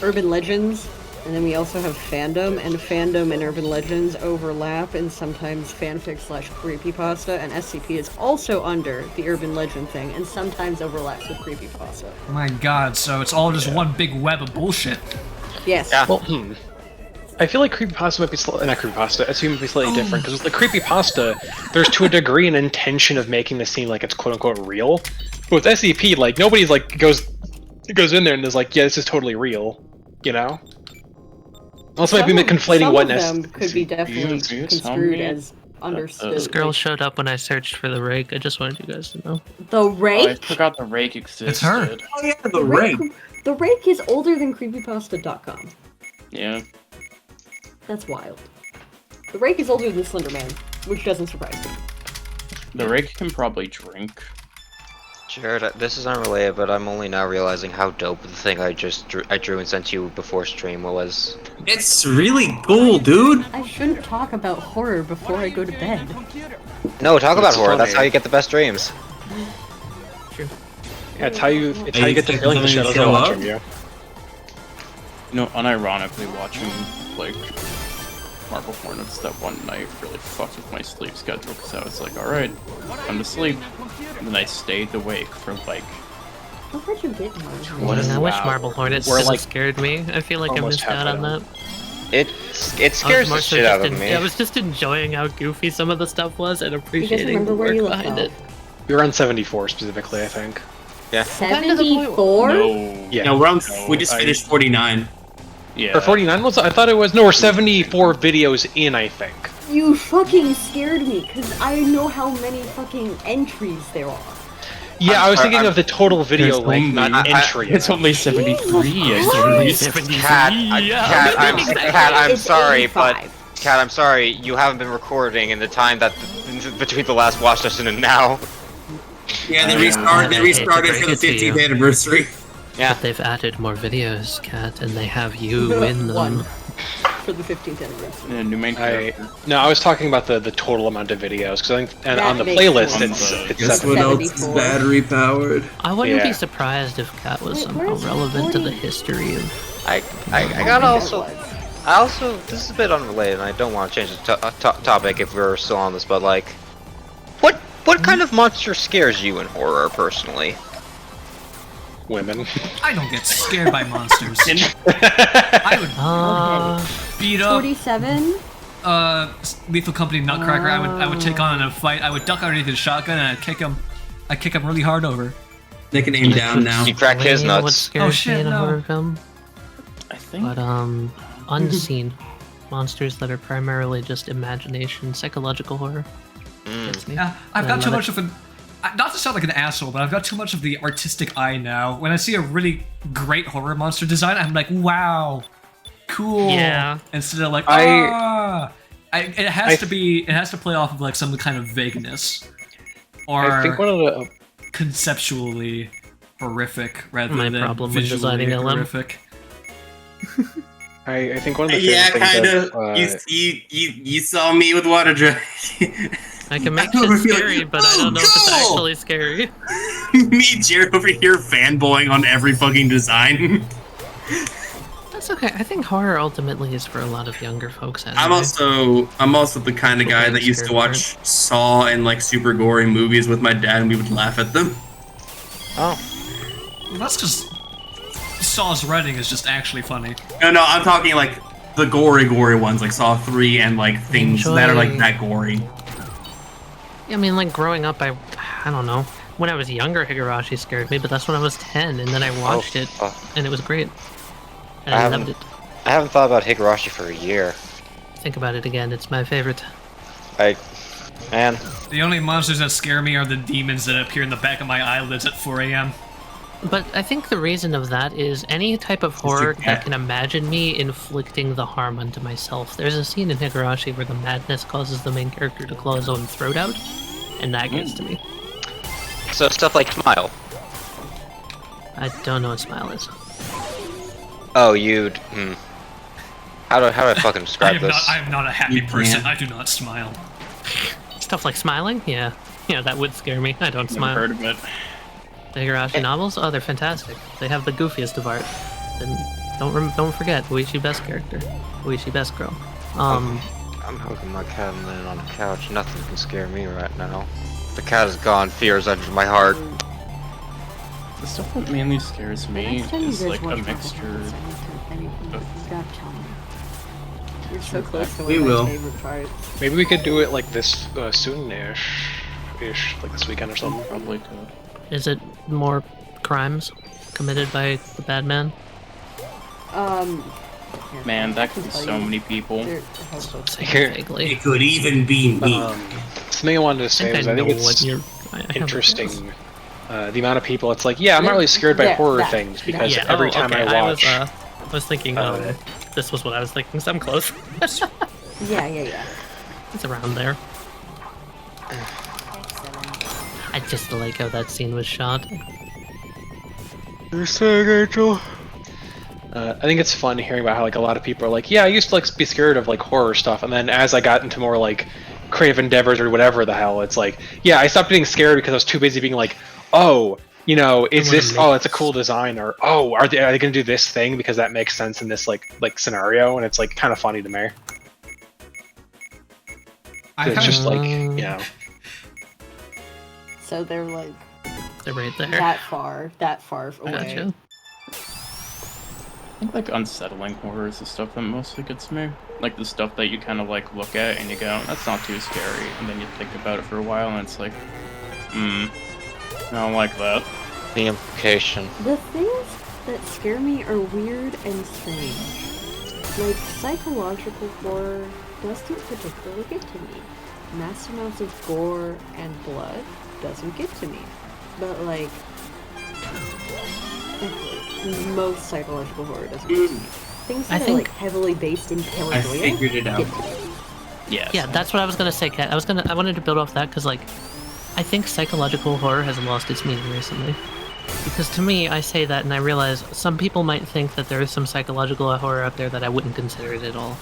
urban legends, and then we also have fandom, and fandom and urban legends overlap, and sometimes fanfic / creepypasta, and SCP is also under the urban legend thing, and sometimes overlaps with creepypasta. Oh my god, so it's all just one big web of bullshit. Yes. Yeah. Well, I feel like creepypasta might be not creepypasta. SCP might be slightly different because with the creepypasta, there's to a degree an intention of making this seem like it's quote unquote real. But with SCP, like nobody's like goes in there and is like, yeah, this is totally real, you know. Also, might be conflating what some of them could be definitely construed as understood. This girl showed up when I searched for the rake. I just wanted you guys to know. The rake? Oh, I forgot the rake existed. It's her. Oh yeah, the rake. The rake is older than creepypasta.com. Yeah. That's wild. The rake is older than Slenderman, which doesn't surprise me. The rake can probably drink. Jared, this is unrelated, but I'm only now realizing how dope the thing I drew and sent you before stream was. It's really cool, dude. I shouldn't talk about horror before I go to bed. No, talk about horror. funny. That's how you get the best dreams. True. Yeah, it's how you get the feeling the shadows are watching you. You know, unironically watching, like, Marble Hornets that one night really fucked with my sleep schedule because I was like, alright, I'm to sleep. And then I stayed awake for like... How did you get more? What is I wish Marble Hornets scared me. I feel like I missed out on that. It scares the shit out of me. I was just enjoying how goofy some of the stuff was and appreciating remember the where work you left behind off? it. You're on 74 specifically, I think. Yeah. 74? No. Yeah. No, we're on. No, We just finished 49. Yeah. Or 49 was? I thought it was. No, we're 74 videos in, I think. You fucking scared me, because I know how many fucking entries there are. Yeah, I was thinking of the total video length, not entry. It's only 73. Cat, I'm sorry, but Cat, I'm sorry, you haven't been recording in the time that between the last watch session and now. Yeah, they restarted for the 15th anniversary. Yeah. But they've added more videos, Kat, and they have you in them. One. For the 15th anniversary. Yeah, new main character. No, I was talking about the total amount of videos because I think and That on the makes playlist sense. it's Guess what else is battery powered? I wouldn't Yeah. be surprised if Kat was Wait, somehow where's relevant to the 40? history of... I got also, this is a bit unrelated, and I don't want to change the topic if we're still on this, but like, what kind of monster scares you in horror, personally? women. I don't get scared by monsters. I would beat up 47? Lethal Company Nutcracker. I would take on in a fight. I would duck underneath his shotgun and I'd kick him really hard over. They can aim down now. You crack his What nuts. scares me in a horror film? I think. But unseen monsters that are primarily just imagination, psychological horror. Gets me. Yeah, I've got too much of an. Not to sound like an asshole, but I've got too much of the artistic eye now. When I see a really great horror monster design, I'm like, wow, cool. Yeah. Instead of like, it has to play off of like some kind of vagueness, or I think one of the conceptually horrific rather My than problem with visually designing LM. horrific. I think one of the Yeah, favorite things kind of. that, You saw me with water dry. I can make shit scary, but I don't know if it's actually scary. Me, Jared, over here fanboying on every fucking design. That's okay. I think horror ultimately is for a lot of younger folks. Anyway. I'm also the kind of guy that used to watch Saw and like super gory movies with my dad, and we would laugh at them. Oh. Well, that's just Saw's writing is just actually funny. No, I'm talking like the gory ones, like Saw 3 and like things that are like that gory. I mean, like growing up, I don't know. When I was younger, Higurashi scared me, but that's when I was 10, and then I watched it, and it was great. And I loved it. I haven't thought about Higurashi for a year. Think about it again. It's my favorite. Man. The only monsters that scare me are the demons that appear in the back of my eyelids at 4 a.m. But I think the reason of that is any type of horror that can imagine me inflicting the harm unto myself. There's a scene in Higurashi where the madness causes the main character to claw his own throat out, and that gets to me. So stuff like Smile. I don't know what Smile is. Oh, you'd. How do I fucking describe this? I am not a happy person. I do not smile. Stuff like smiling? Yeah, that would scare me. I don't smile. Never heard of it. The Higurashi novels? Oh, they're fantastic. They have the goofiest of art. And Don't forget, Uichi best character. Uichi best girl. I'm hooking my cat and laying on the couch. Nothing can scare me right now. The cat is gone. Fear is under my heart. The stuff that mainly scares me is like a mixture of... You're so close to We one will. of my favorite parts. Maybe we could do it like this soon-ish, like this weekend or something. Probably could. Is it more crimes committed by the bad man? Man, that I could be tell so you, many people. Vaguely. It could even be me. Something I wanted to say was I think it's interesting. The amount of people, it's like, yeah, I'm not really scared by horror things because every time I watch... I was thinking, this was what I was thinking, so I'm close. Yeah. It's around there. I just like how that scene was shot. You're saying, Angel? I think it's fun hearing about how like a lot of people are like, yeah, I used to like be scared of like horror stuff, and then as I got into more like creative endeavors or whatever the hell, it's like, yeah, I stopped getting scared because I was too busy being like, oh, you know, is this? Oh, it's a cool design, or oh, are they gonna do this thing because that makes sense in this like scenario, and it's like kind of funny to me. It's just like, you know. So they're like right there. that far away. Gotcha. I think like unsettling horror is the stuff that mostly gets me. Like the stuff that you kind of like look at and you go, that's not too scary, and then you think about it for a while and it's like, I don't like that. The implication. The things that scare me are weird and strange. Like psychological horror doesn't particularly get to me. Mass amounts of gore and blood doesn't get to me. But like most psychological horror doesn't get to me. Things that are like heavily based in paranoia. I figured it out. Yeah, that's what I was gonna say, Kat. I wanted to build off that because like I think psychological horror has lost its meaning recently. Because to me, I say that and I realize some people might think that there is some psychological horror out there that I wouldn't consider it at all.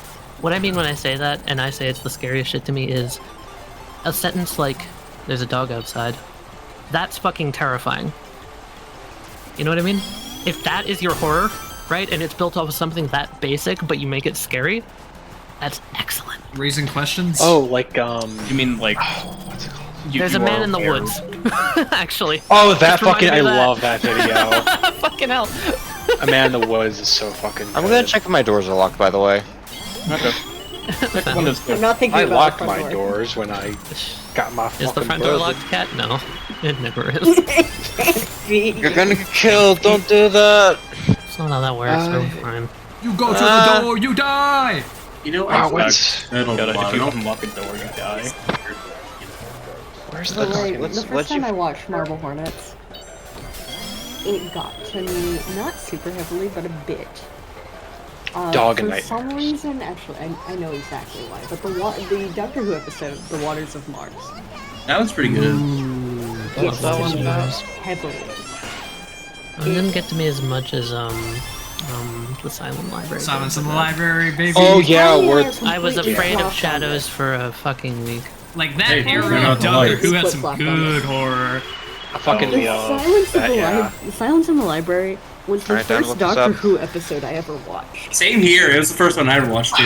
What I mean when I say that, and I say it's the scariest shit to me, is a sentence like, there's a dog outside. That's fucking terrifying. You know what I mean? If that is your horror, right, and it's built off of something that basic, but you make it scary, that's excellent. Raising questions? Oh, like, You mean like... what's it called? There's a man in the woods, actually. Oh, that Just fucking... I reminded me of love that video. Fucking hell. A man in the woods is so fucking good. I'm gonna check if my doors are locked, by the way. Okay. I'm not thinking I about locked the my front door. doors when I got my fucking Is the front door burger. locked, Cat? No, it never is. You're gonna get killed, don't do that! That's not how that works, we're fine. You go to the door, you die! You know, Wow, I what's... If you unlock a door, you die. Where's But the... like, the first time I watched Marble Hornets, it got to me, not super heavily, but a bit. Dog and For Nightmares. some reason, actually, I know exactly why, but the Doctor Who episode, The Waters of Mars. That was pretty good. Yes, that one nice. Heavily. It didn't get to me as much as the Silent Library. Silence in the Library, baby. Oh yeah, we're... I was completely afraid of flopped on shadows this. for a fucking week. Like that Hey, era turn of out the Doctor lights. Who had some Flip-flop on good this. horror. I fucking The love that, Silence in the Library was the Alright, time to first look this Doctor up. Who episode I ever watched. Same here. It was the first one I ever watched too.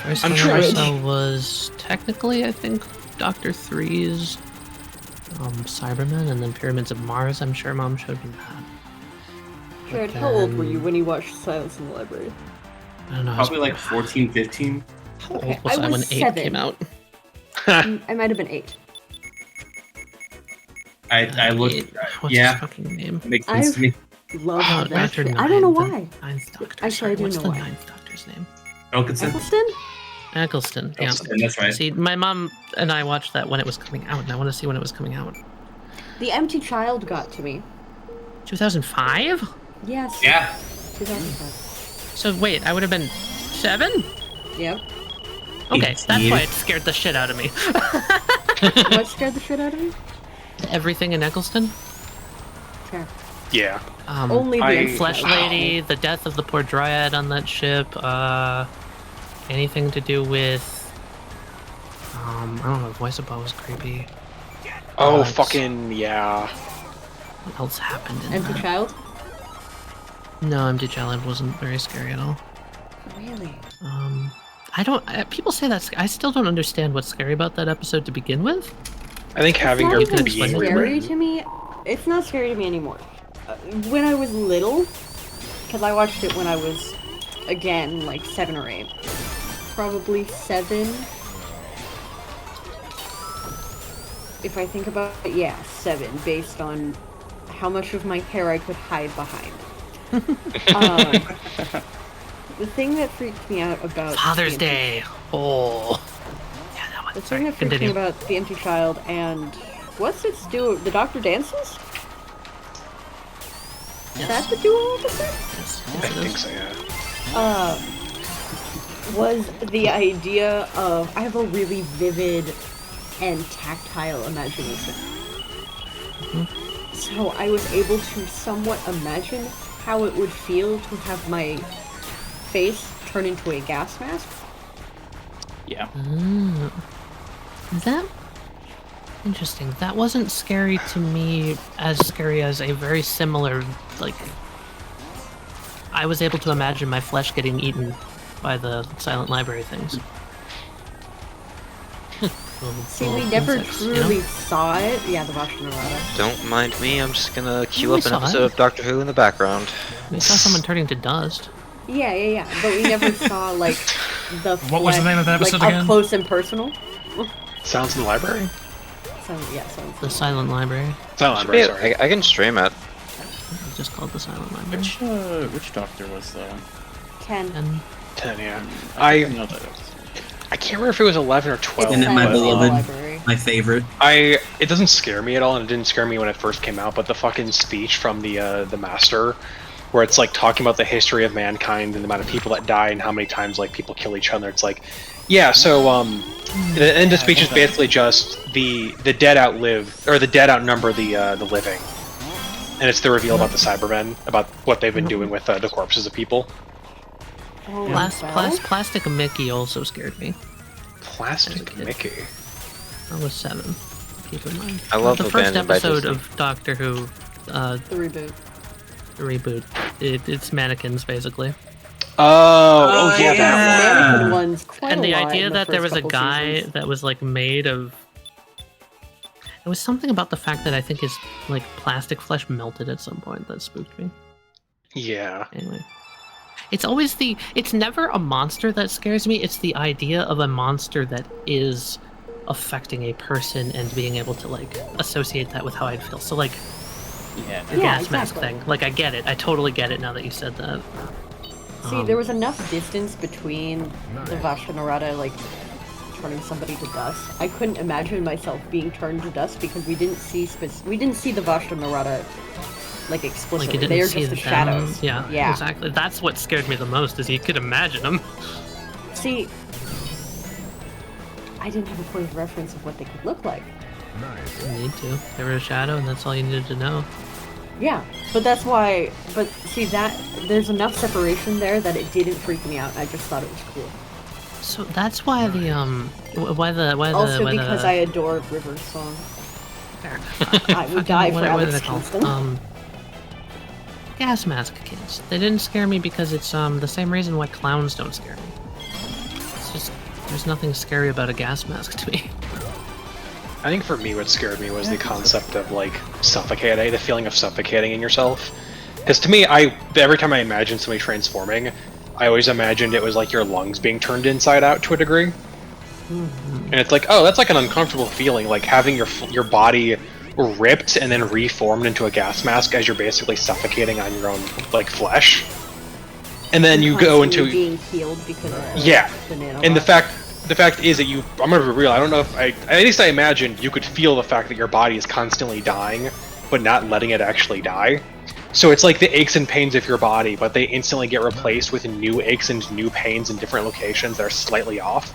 First I'm one I ever trying- saw was technically, I think, Doctor 3's Cybermen, and then Pyramids of Mars. I'm sure Mom showed me that. Jared, how old were you when you watched Silence in the Library? I don't know. Probably like 14, 15. How old Okay, was I I when was 8 7. came out? I might have been 8. I looked. 8. What's Yeah. his fucking name? Makes sense to me. Love Oh, that Doctor shit. Nine. I don't know the why. Ninth Doctor. Actually, Sorry, I do what's know the why. Ninth Doctor's name? Elkinson. Eccleston? Eccleston. Yeah. Elkinson, that's right. See, my mom and I watched that when it was coming out, and I want to see when it was coming out. The Empty Child got to me. 2005? Yes. Yeah. 2005. So wait, I would have been 7? Yep. Okay, that's why it scared the shit out of me. What scared the shit out of me? Everything in Eccleston? Fair. Yeah. Only the Empty Flesh Child. Lady, the death of the poor Dryad on that ship, anything to do with, I don't know, Voice of Bo was creepy. Oh, fucking, yeah. What else happened in Empty that? Child? No, MD Challenge wasn't very scary at all. Really? I don't. People say that's. I still don't understand what's scary about that episode to begin with. I think having your It's not even being scary rewritten. to me. It's not scary to me anymore. When I was little, because I watched it when I was, again, like 7 or 8. Probably 7. If I think about it, yeah, 7, based on how much of my hair I could hide behind. The thing that freaked me out about Father's Day. Oh. Yeah, that one. The thing that freaked me about the Empty Child and what's its duo? The Doctor Dances? Is that the duo episode? Yes, I think so, yeah. Was the idea of I have a really vivid and tactile imagination. So I was able to somewhat imagine how it would feel to have my face turn into a gas mask. Yeah. Is that interesting? That wasn't scary to me as scary as a very similar, like, I was able to imagine my flesh getting eaten by the silent library things. See, we never truly saw it. Yeah, the Vashta. Don't mind me, I'm just gonna queue We up an saw episode it. of Doctor Who in the background. We saw someone turning to dust. Yeah. But we never saw, like, the What was the name of that episode like, again? up close and personal. Sounds in the library? Sounds. The silent library. Silent library, sorry. I can stream it. It's just called the silent library. Which doctor was that? 10. 10, yeah. I know that episode. I can't remember if it was 11 or 12. Isn't it my but, beloved? My favorite. It doesn't scare me at all, and it didn't scare me when it first came out, but the fucking speech from the Master, where it's like talking about the history of mankind and the amount of people that die and how many times like people kill each other, it's like, yeah, so the end of the speech is basically just the dead outlive, or the dead outnumber the living. And it's the reveal about the Cybermen, about what they've been doing with the corpses of people. Oh, Plastic Mickey also scared me. Plastic Mickey? I was 7. Keep in mind. I love the first Abandoned by episode Disney. of Doctor Who. The reboot. The reboot. It's mannequins, basically. Oh yeah, that Mannequin ones quite And a the lot idea in the that there first was a couple guy seasons. that was like made of. It was something about the fact that I think his like plastic flesh melted at some point that spooked me. Yeah. Anyway. It's always it's never a monster that scares me, it's the idea of a monster that is affecting a person and being able to like associate that with how I'd feel. So like the gas mask thing. Like I get it. I totally get it now that you said that. See, there was enough distance between the Vashta Narada, like, turning somebody to dust. I couldn't imagine myself being turned to dust because we didn't see the Vashta Narada, like, explicitly. Like you They didn't are see just the them. shadows. Yeah, exactly. That's what scared me the most, is you could imagine them. See, I didn't have a point of reference of what they could look like. You need to. They were a shadow, and that's all you needed to know. Yeah, but that's why. But see, there's enough separation there that it didn't freak me out. I just thought it was cool. So that's why the Also because I adore River's song. I would die for Alex Kingston. Gas mask kids. They didn't scare me because it's the same reason why clowns don't scare me. It's just there's nothing scary about a gas mask to me. I think for me what scared me was the concept of like suffocating, the feeling of suffocating in yourself. Because to me, every time I imagined somebody transforming, I always imagined it was like your lungs being turned inside out to a degree. And it's like, oh, that's like an uncomfortable feeling, like having your body ripped and then reformed into a gas mask as you're basically suffocating on your own like flesh. And then you go into being healed because of the nanobot. And the fact is that I'm gonna be real. I don't know if at least I imagined you could feel the fact that your body is constantly dying, but not letting it actually die. So it's like the aches and pains of your body, but they instantly get replaced with new aches and new pains in different locations that are slightly off.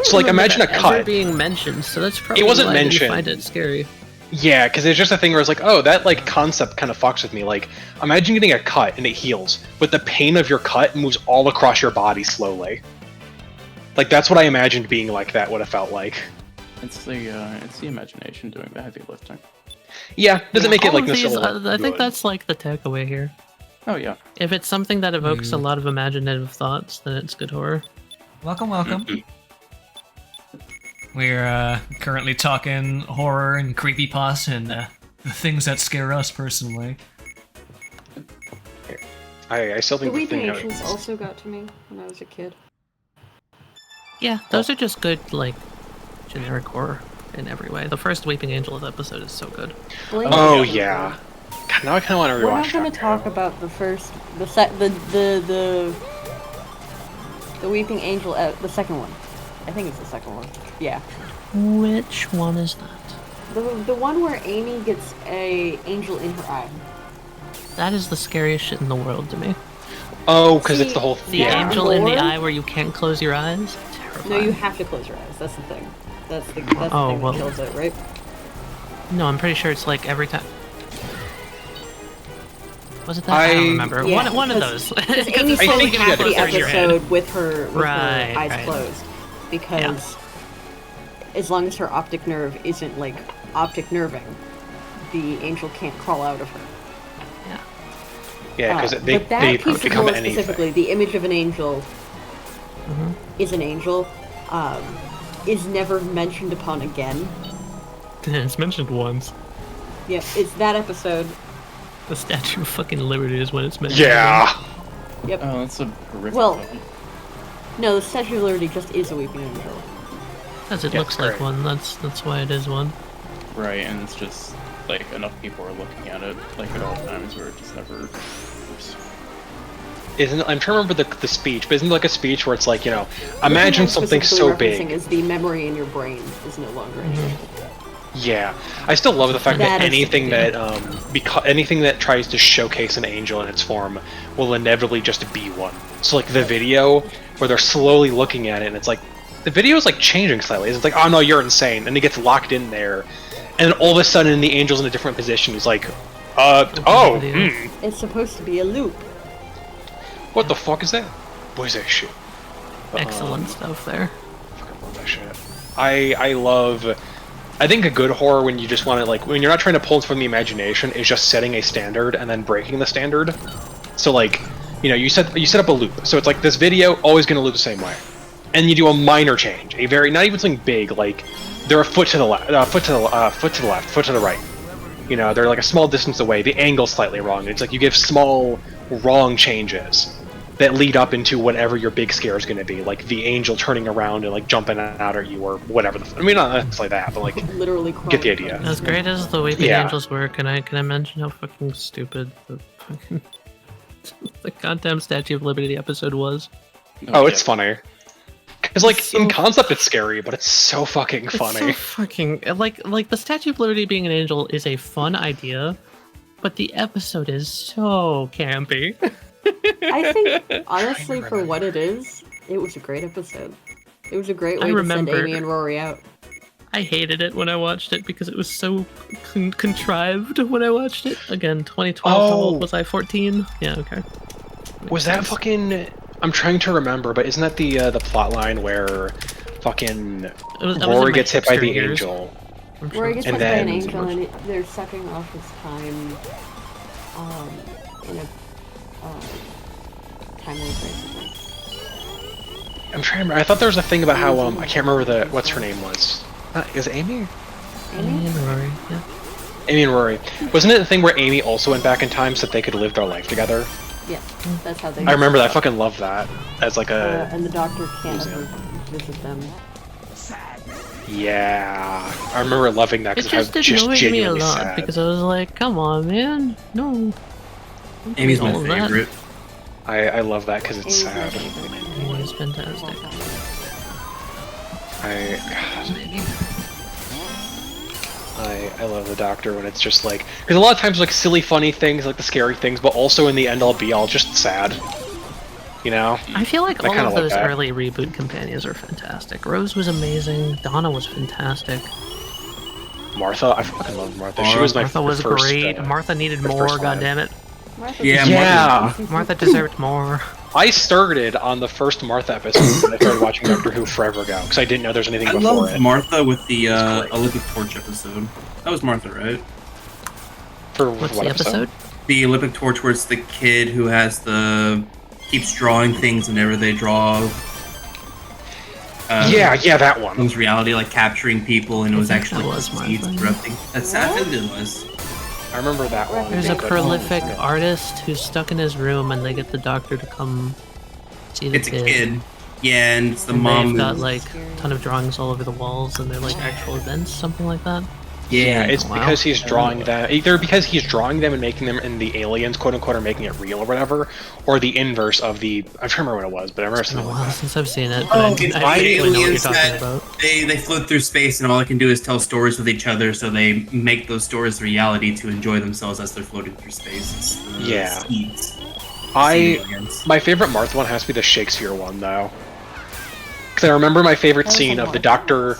So like imagine a cut. Ever being mentioned, so that's probably It wasn't why mentioned. I didn't find it scary. Yeah, because it's just a thing where it's like, oh, that like concept kind of fucks with me. Like, imagine getting a cut and it heals, but the pain of your cut moves all across your body slowly. Like that's what I imagined being like. That would have felt like. It's the imagination doing the heavy lifting. Yeah, doesn't make it All like of these, necessarily. I think that's like the takeaway here. Oh yeah. If it's something that evokes a lot of imaginative thoughts, then it's good horror. Welcome, welcome. We're currently talking horror and creepypasta and the things that scare us personally. I still think The the Weeping thing Ancients also got to me when I was a kid. Yeah, those are just good, like, generic horror in every way. The first Weeping Angels episode is so good. Oh yeah. God, now I kind of want to We're rewatch not going to talk about the first, the Weeping Angel, the second one. I think it's the second one. Yeah. Which one is that? The one where Amy gets a angel in her eye. That is the scariest shit in the world to me. Oh, because it's the whole The angel in the eye where you can't close your eyes? Terrifying. No, you have to close your eyes. That's the thing. That's the thing that kills it, right? No, I'm pretty sure it's like every time. Was it that? I don't remember. Yeah, one of those. Because Amy slowly half the episode with her Right, eyes right. closed. Because as long as her optic nerve isn't like optic nerving, the angel can't crawl out of her. Yeah, because but that piece of become lore anything. specifically, the image of an angel is an angel, is never mentioned upon again. It's mentioned once. Yep, it's that episode. The Statue of fucking Liberty is when it's mentioned. Yeah. Yep. Oh, that's a horrific. Well, no, the Statue of Liberty just is a weeping angel. As it looks like one. That's why it is one. Right, and it's just like enough people are looking at it like at all times where it just never. Isn't I'm trying to remember the speech, but isn't it like a speech where it's like, you know, imagine something so big. Is the memory in your brain is no longer an angel. Yeah, I still love the fact that, That is anything that anything that tries to showcase an angel in its form will inevitably just be one. So like the video where they're slowly looking at it, and it's like the video is like changing slightly. It's like, oh no, you're insane, and he gets locked in there, and all of a sudden the angel's in a different position. He's like, It's supposed to be a loop. What the fuck is that? What is that shit? Excellent stuff there. Fucking love that shit. I think a good horror, when you just want to, like, when you're not trying to pull from the imagination, is just setting a standard and then breaking the standard. So like, you know, you set up a loop. So it's like this video always going to loop the same way, and you do a minor change, a very not even something big, like they're a foot to the left, foot to the left, foot to the right. You know, they're like a small distance away. The angle's slightly wrong. It's like you give small wrong changes that lead up into whatever your big scare is going to be, like the angel turning around and like jumping out at you or whatever. I mean, not necessarily that, but like literally get the idea. As great as the Weeping Angels were, can I mention how fucking stupid the fucking the goddamn Statue of Liberty episode was? Oh, it's funny. Because like in concept it's scary, but it's so fucking funny. It's so fucking like the Statue of Liberty being an angel is a fun idea, but the episode is so campy. I think, honestly, for what it is, it was a great episode. It was a great way to send Amy and Rory out. I hated it when I watched it because it was so contrived when I watched it. Again, 2012, how old was I? 14? Yeah, okay. Was that fucking... I'm trying to remember, but isn't that the plot line where fucking Rory gets hit by the angel? Rory gets hit by an angel and they're sucking off his time in a time loop, basically. I'm trying to remember. I thought there was a thing about how I can't remember what's her name was. Is it Amy? Amy and Rory, yeah. Amy and Rory. Wasn't it the thing where Amy also went back in time so that they could live their life together? Yeah, that's how they. I remember that. I fucking love that as like a. And the doctor can't ever visit them. Yeah, I remember loving that because it just annoyed me a lot because I was like, "Come on, man, no." Amy's my favorite. I love that because it's sad. Amy's fantastic. I love the Doctor when it's just like, because a lot of times like silly funny things, like the scary things, but also in the end all be all just sad. You know? I feel like all of those early reboot companions are fantastic. Rose was amazing. Donna was fantastic. Martha, I fucking love Martha. She was my Martha was first, great. Martha needed more. goddammit. Yeah. Martha deserved more. I started on the first Martha episode when I started watching Doctor Who forever ago because I didn't know there was anything before it. I love Martha with the Olympic Torch episode. That was Martha, right? For What's what the episode? the Olympic torch where it's the kid who has keeps drawing things whenever they draw. Yeah, that one. It was reality, like capturing people, and it was actually seeds corrupting. That's I think it was. I remember that one. There's a prolific artist who's stuck in his room, and they get the doctor to come see the It's a kid. Yeah, and it's the mom. They've got like a ton of drawings all over the walls, and they're like actual events, something like that. Yeah, it's because he's drawing them. Either because he's drawing them and making them, and the aliens, quote unquote, are making it real or whatever, or the inverse of the. I'm trying to remember what it was, but I remember something like that. Since I've seen it, but I It's know what you're aliens talking that about. they float through space, and all they can do is tell stories with each other, so they make those stories reality to enjoy themselves as they're floating through space. Yeah. Seeds. My favorite Martha one has to be the Shakespeare one, though. Because I remember my favorite scene of the Doctor.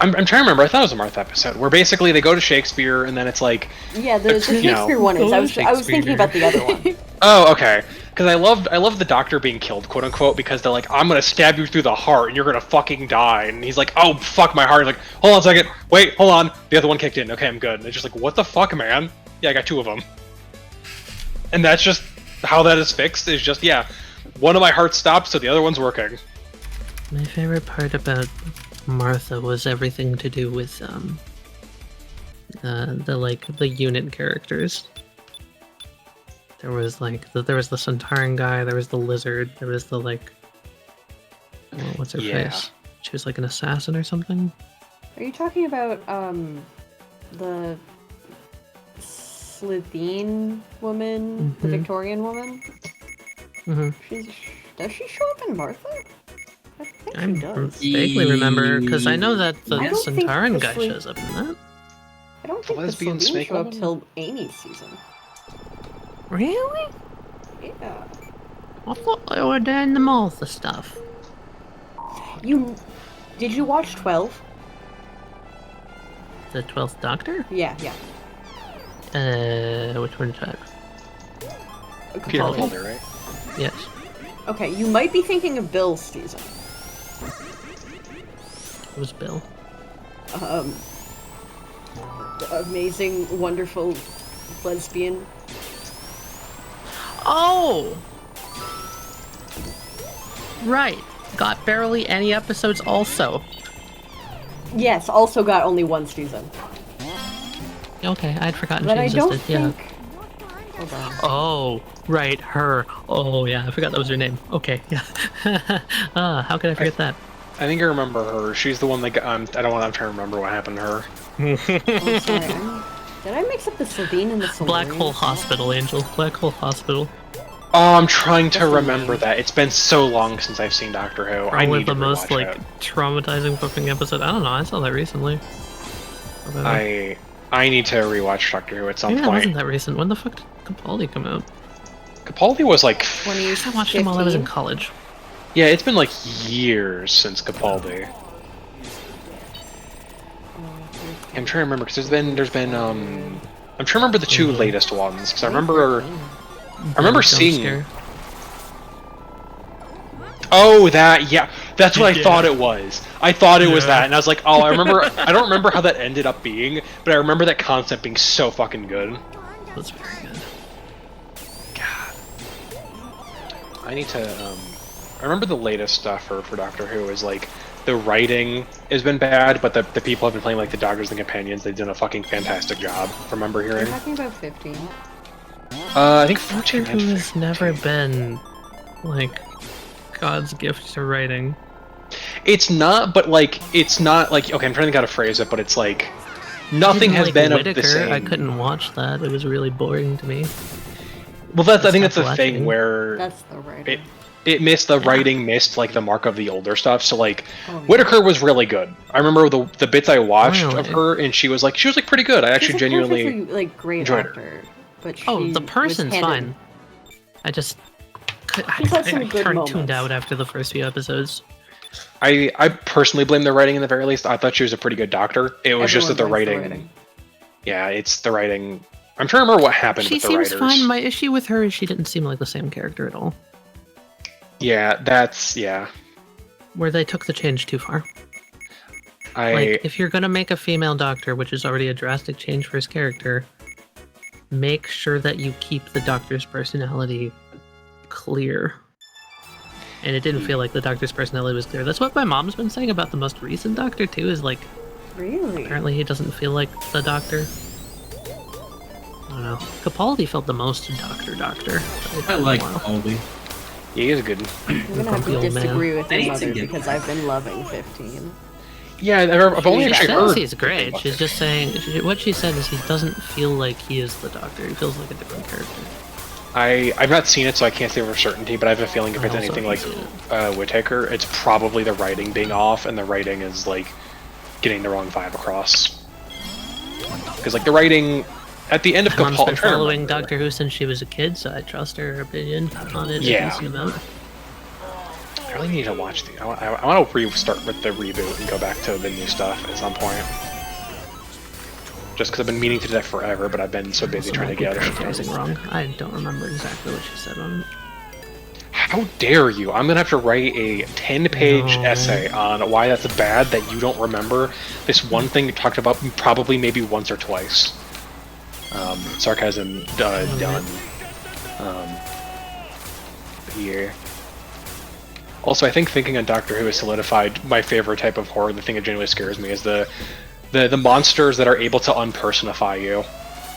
I'm trying to remember. I thought it was a Martha episode where basically they go to Shakespeare and then it's like. Yeah, the Shakespeare one is. I was thinking about the other one. Oh, okay. Because I love the Doctor being killed, quote unquote, because they're like, I'm gonna stab you through the heart and you're gonna fucking die, and he's like, oh fuck my heart. He's like, hold on a second, wait, hold on. The other one kicked in. Okay, I'm good. And it's just like, what the fuck, man? Yeah, I got 2 of them. And that's just how that is fixed. Is just one of my hearts stopped, so the other one's working. My favorite part about Martha was everything to do with the unit characters. There was there was the Centauran guy, there was the lizard, there was the what's her face? She was like an assassin or something. Are you talking about the Slitheen woman, the Victorian woman? Does she show up in Martha? I think she does. Vaguely remember, because I know that the Centauran guy think shows up in that. I don't think the Slitheen show up till Amy's season. Really? Yeah. I thought they were doing the Martha stuff. Did you watch 12? The 12th Doctor? Yeah. Which one is that? Peter Capaldi, right? Yes. Okay, you might be thinking of Bill's season. Who's Bill? Amazing, wonderful lesbian. Oh! Right. Got barely any episodes also. Yes, also got only 1 season. Okay, I'd forgotten But she I existed. don't think... Hold on. Oh, right, her. Oh, yeah, I forgot that was her name. Okay, yeah. How could I forget that? I think I remember her. She's the one that I'm trying to remember what happened to her. Oh, sorry. Did I mix up the Slitheen and the Solarian? Black Hole Hospital, Angel. Black Hole Hospital. Oh, I'm trying to remember that. It's been so long since I've seen Doctor Who. I need the to most rewatch it. traumatizing fucking episode. I don't know. I saw that recently. I need to rewatch Doctor Who at some Maybe point. That wasn't that recent. When the fuck did Capaldi come out? Capaldi was like. I watched him while I was in college. Yeah, it's been like years since Capaldi. I'm trying to remember because there's been I'm trying to remember the 2 latest ones because I remember seeing. Oh, that's what I thought it was. I thought it was that, and I was like, oh, I remember. I don't remember how that ended up being, but I remember that concept being so fucking good. That's very good. God, I need to. I remember the latest stuff for Doctor Who is like the writing has been bad, but the people have been playing like the Doctors and Companions. They've done a fucking fantastic job. Remember hearing? You're talking about 15. I think 14 Doctor Who has never been like God's gift to writing. It's not, but like it's not like okay. I'm trying to think how to phrase it, but it's like nothing has been of the same. I couldn't watch that. It was really boring to me. Well, I think that's the thing where that's the writing. It missed the writing, missed like the mark of the older stuff. So like, Whittaker was really good. I remember the bits I watched of her, and she was like pretty good. I actually genuinely like great enjoyed actor, her. but she the person's fine. I just I tuned out after the first few episodes. I personally blame the writing in the very least. I thought she was a pretty good doctor. It was just that the writing. Yeah, it's the writing. I'm trying to remember what happened with the writers. She seems fine. My issue with her is she didn't seem like the same character at all. Yeah, that's where they took the change too far. Like, if you're gonna make a female doctor, which is already a drastic change for his character, make sure that you keep the Doctor's personality clear. And it didn't feel like the Doctor's personality was clear. That's what my mom's been saying about the most recent Doctor too, is like, really? apparently he doesn't feel like the Doctor. I don't know. Capaldi felt the most Doctor. I like Capaldi. He is good. I'm gonna have to disagree with your mother because I've been loving 15. Yeah, I've only actually heard. He's great. She's just saying, what she said is he doesn't feel like he is the Doctor. He feels like a different character. I've not seen it, so I can't say for certainty, but I have a feeling if it's anything like Whittaker, it's probably the writing being off, and the writing is, like, getting the wrong vibe across. Because, like, the writing, at the end of My mom's been Capaldi... following Doctor Who since she was a kid, so I trust her opinion on it. Yeah. I really need to watch the... I want to restart with the reboot and go back to the new stuff at some point. Just because I've been meaning to do that forever, but I've been so busy trying to get it. Wrong. I don't remember exactly what she said on it. How dare you? I'm gonna have to write a 10-page essay on why that's bad that you don't remember this one thing you talked about probably maybe once or twice. Sarcasm done. Here. Also, I think thinking on Doctor Who has solidified my favorite type of horror. The thing that genuinely scares me is the monsters that are able to unpersonify you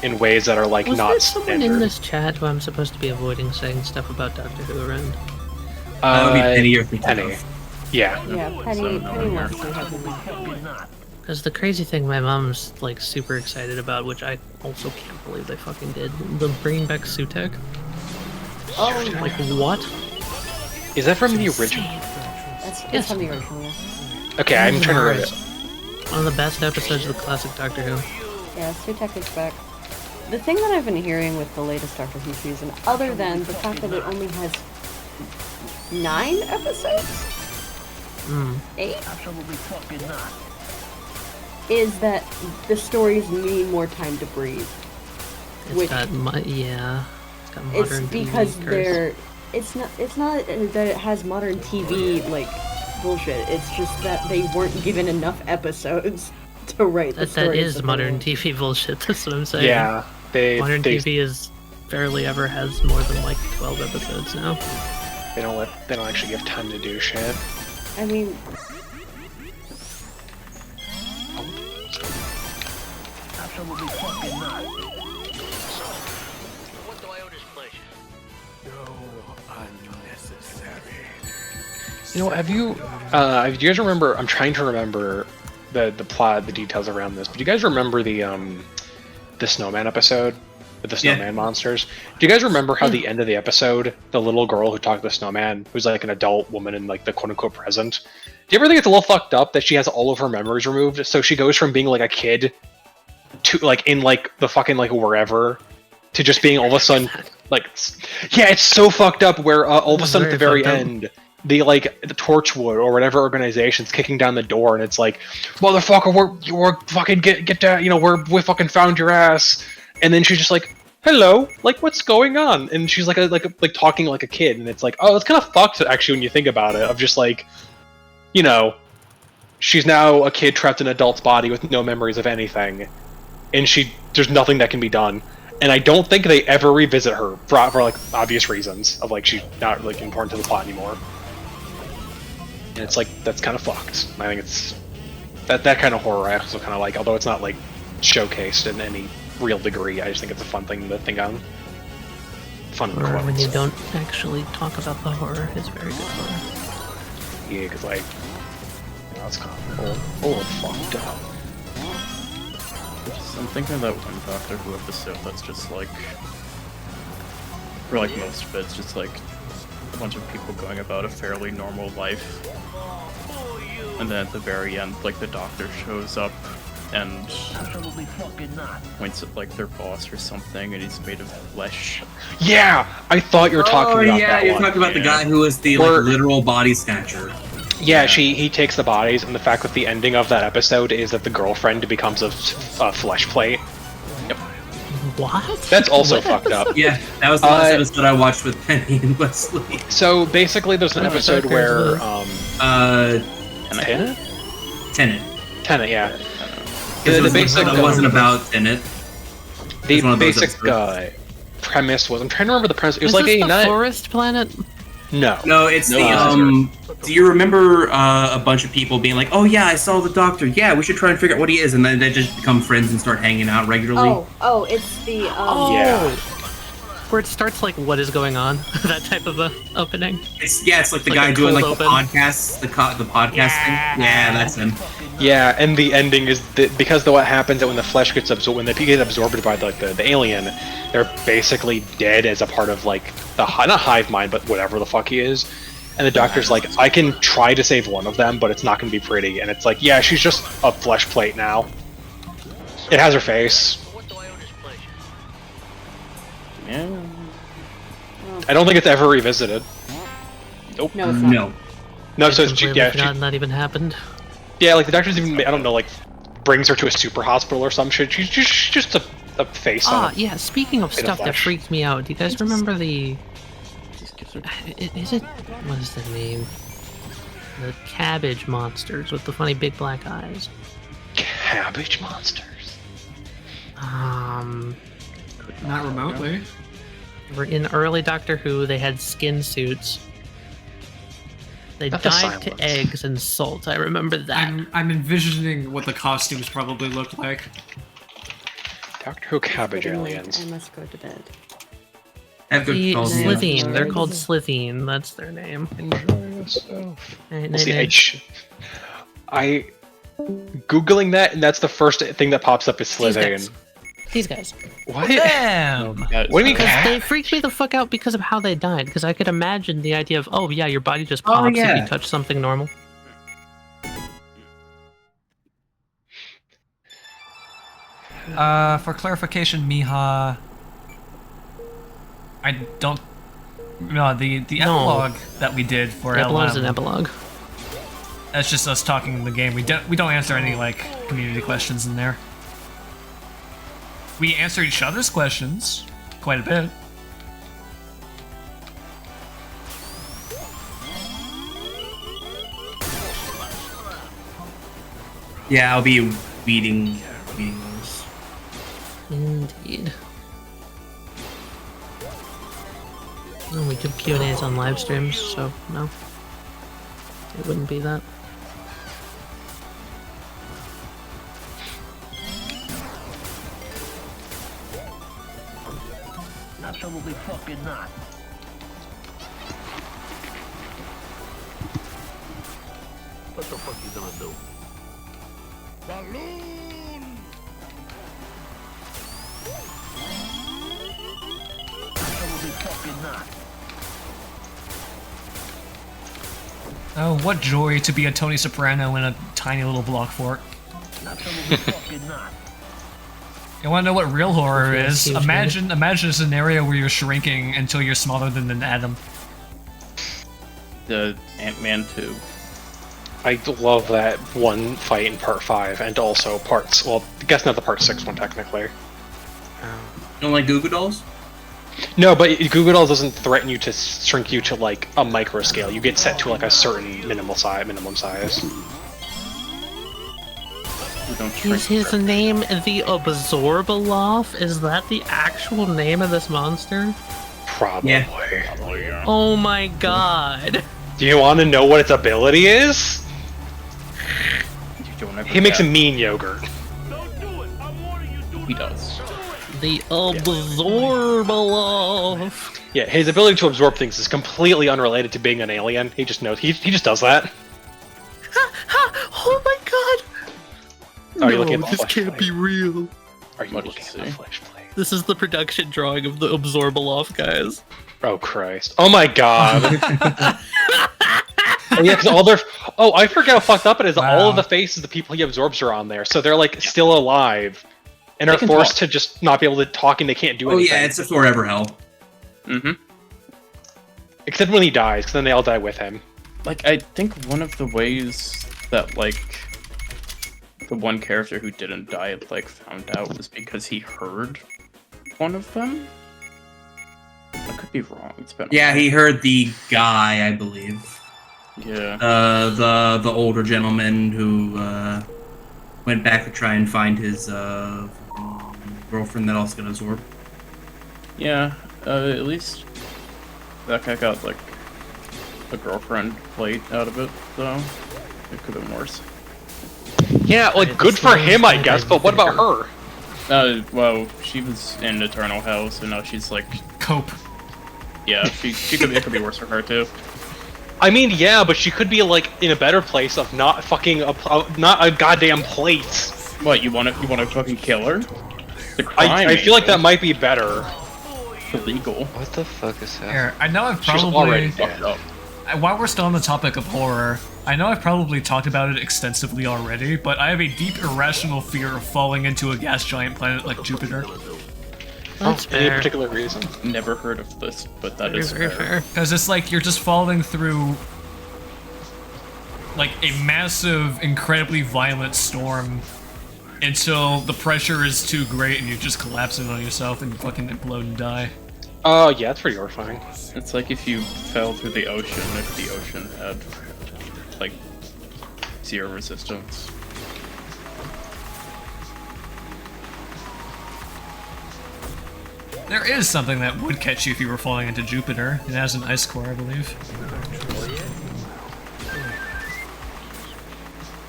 in ways that are like Was not there someone standard. in this chat who I'm supposed to be avoiding saying stuff about Doctor Who around? That would be Penny or Penny. Yeah. Yeah, Penny wants to have Because the crazy thing my mom's like super excited about, which I also can't believe they fucking did, the bringing back Sutek. Oh, like what? Is that from the original? That's from the original. Yeah. Okay, I'm trying to read it. One of the best episodes of the classic Doctor Who. Yeah, Sutek is back. The thing that I've been hearing with the latest Doctor Who season, other than the fact that it only has 9 episodes? 8? Is that the stories need more time to breathe. It's got yeah. It's got modern It's because TV they're... It's not that it has modern TV, like, bullshit. It's just that they weren't given enough episodes to write the stories. That is modern TV bullshit, that's what I'm saying. Yeah, modern TV is barely ever has more than like 12 episodes now. They don't actually give time to do shit. I mean... Absolutely fucking not. What do I owe this place? You know, do you guys remember? I'm trying to remember the plot, the details around this. But do you guys remember the snowman episode with the snowman monsters? Do you guys remember how the end of the episode, the little girl who talked to the snowman, who's like an adult woman in like the quote unquote present? Do you ever think it's a little fucked up that she has all of her memories removed? So she goes from being like a kid to like in like the fucking like wherever to just being all of a sudden like, yeah, it's so fucked up where all of a sudden at the very end. The Torchwood or whatever organization's kicking down the door, and it's like, motherfucker, we're fucking get down, you know, we fucking found your ass, and then she's just like, hello, like what's going on? And she's like talking like a kid, and it's like, oh, it's kind of fucked actually when you think about it. Of just like, you know, she's now a kid trapped in an adult's body with no memories of anything, and there's nothing that can be done. And I don't think they ever revisit her for like obvious reasons of like she's not like important to the plot anymore. And it's like, that's kind of fucked. I think it's that kind of horror I also kind of like, although it's not like showcased in any real degree. I just think it's a fun thing to think on. Fun horror when you don't actually talk about the horror is very good horror. Yeah, because like, you know, it's kind of old fucked up. I'm thinking of that one Doctor Who episode that's just like, for like most of it, it's just like a bunch of people going about a fairly normal life. And then at the very end, like the Doctor shows up and points at like their boss or something, and he's made of flesh. Yeah, I thought you were talking about that you're one. talking about the guy who was the like, literal body snatcher. Yeah, he takes the bodies, and the fact that the ending of that episode is that the girlfriend becomes a flesh plate. Yep. What? That's also fucked up. Yeah, that was the last episode I watched with Penny and Wesley. So basically, there's an episode where Tenet. Tenet, yeah. The basic that wasn't about Tenet. The basic premise was, I'm trying to remember the premise. It was Is like this a the forest planet? No. No, it's the do you remember a bunch of people being like, "Oh yeah, I saw the doctor. Yeah, we should try and figure out what he is," and then they just become friends and start hanging out regularly. Oh, it's the Yeah. Where it starts like, what is going on? That type of a opening. It's like the guy doing like the podcast, the podcast thing. Yeah, that's him. Yeah, and the ending is because what happens that when the flesh gets absorbed, when they get absorbed by the alien, they're basically dead as a part of like the not hive mind, but whatever the fuck he is. And the doctor's like, I can try to save one of them, but it's not going to be pretty. And it's like, yeah, she's just a flesh plate now. It has her face. Yeah. I don't think it's ever revisited. Nope. No, it's not. No, so it's That even happened. Yeah, like the doctor's even, I don't know, like brings her to a super hospital or some shit. She's just a face. Yeah. Speaking of stuff that freaked me out, do you guys remember the? Is it? What is the name? The cabbage monsters with the funny big black eyes. Cabbage monsters. Not remotely. In early Doctor Who, they had skin suits. They died to eggs and salt. I remember that. I'm envisioning what the costumes probably looked like. Doctor Who cabbage aliens. I must go to bed. The Slitheen. They're called Slitheen. That's their name. I googling that, and that's the first thing that pops up is Slitheen. These guys. What? Damn! What do you mean? They freaked me the fuck out because of how they died. Because I could imagine the idea of, oh yeah, your body just pops if you touch something normal. For clarification, Miha, I don't. No, the epilogue that we did for Epilogue's an epilogue. That's just us talking in the game. We don't answer any like community questions in there. We answer each other's questions quite a bit. Yeah, I'll be reading those. Indeed. Oh, we do Q&As on live streams, so no. It wouldn't be that. Absolutely fucking not. What the fuck you gonna do? Balloon! Absolutely fucking not. Oh, what joy to be a Tony Soprano in a tiny little block fort. Absolutely fucking not. You want to know what real horror is? Imagine a scenario where you're shrinking until you're smaller than an atom. The Ant-Man 2. I love that one fight in Part 5, and also parts. Well, I guess not the Part 6 one technically. You don't like Goo Goo Dolls? No, but Goo Goo Dolls doesn't threaten you to shrink you to like a micro scale. You get set to like a certain minimum size. Is his name the Absorbaloff? Is that the actual name of this monster? Probably. Yeah. Oh my god. Do you want to know what its ability is? He makes a mean yogurt. He does. The Absorbaloff. Yeah, his ability to absorb things is completely unrelated to being an alien. He just knows. He just does that. Oh my god. Are you looking at the this flesh can't plate? be real. Are you looking at the flesh plate? This is the production drawing of the Absorbaloff, guys. Oh Christ! Oh my God! Oh yeah, because all their I forget how fucked up it is. Wow. All of the faces of the people he absorbs are on there, so they're like still alive, and are forced to just not be able to talk, and they can't do anything. Oh yeah, it's a forever hell. Mm-hmm. Except when he dies, because then they all die with him. Like, I think one of the ways that, like, the one character who didn't die, like, found out was because he heard one of them? I could be wrong. It's been he heard the guy, I believe. Yeah. The older gentleman who went back to try and find his girlfriend that also got absorbed. Yeah, at least that guy got like a girlfriend plate out of it, though. It could have been worse. Yeah, like good for him, I guess. But what about her? Well, she was in Eternal Hell, so now she's like cope. Yeah, she could. It could be worse for her too. I mean, yeah, but she could be like in a better place of not fucking not a goddamn plate. What you want to fucking kill her? The crime. I feel like that might be better. Illegal. What the fuck is that? Here, I know I've She's probably already dead. While we're still on the topic of horror, I know I've probably talked about it extensively already, but I have a deep irrational fear of falling into a gas giant planet like Jupiter. That's Any fair. particular reason? Never heard of this, but that is Very fair. Because it's like you're just falling through like a massive, incredibly violent storm until the pressure is too great and you just collapse in on yourself and fucking implode and die. Oh, yeah, it's pretty horrifying. It's like if you fell through the ocean, if the ocean had like zero resistance. There is something that would catch you if you were falling into Jupiter. It has an ice core, I believe.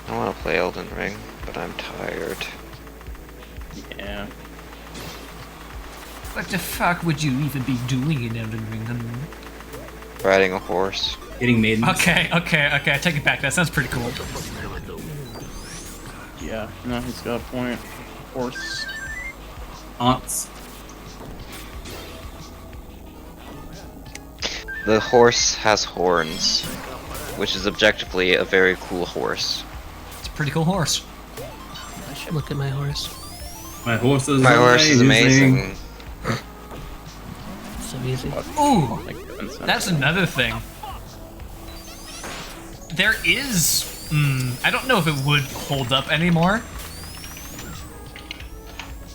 I want to play Elden Ring, but I'm tired. Yeah. What the fuck would you even be doing in Elden Ring? Riding a horse. Getting maidens. Okay, I take it back. That sounds pretty cool. Yeah, no, he's got a point. Horse. Aunts. The horse has horns, which is objectively a very cool horse. It's a pretty cool horse. Look at my horse. My horse is amazing. So easy. Ooh, that's another thing. There is, I don't know if it would hold up anymore,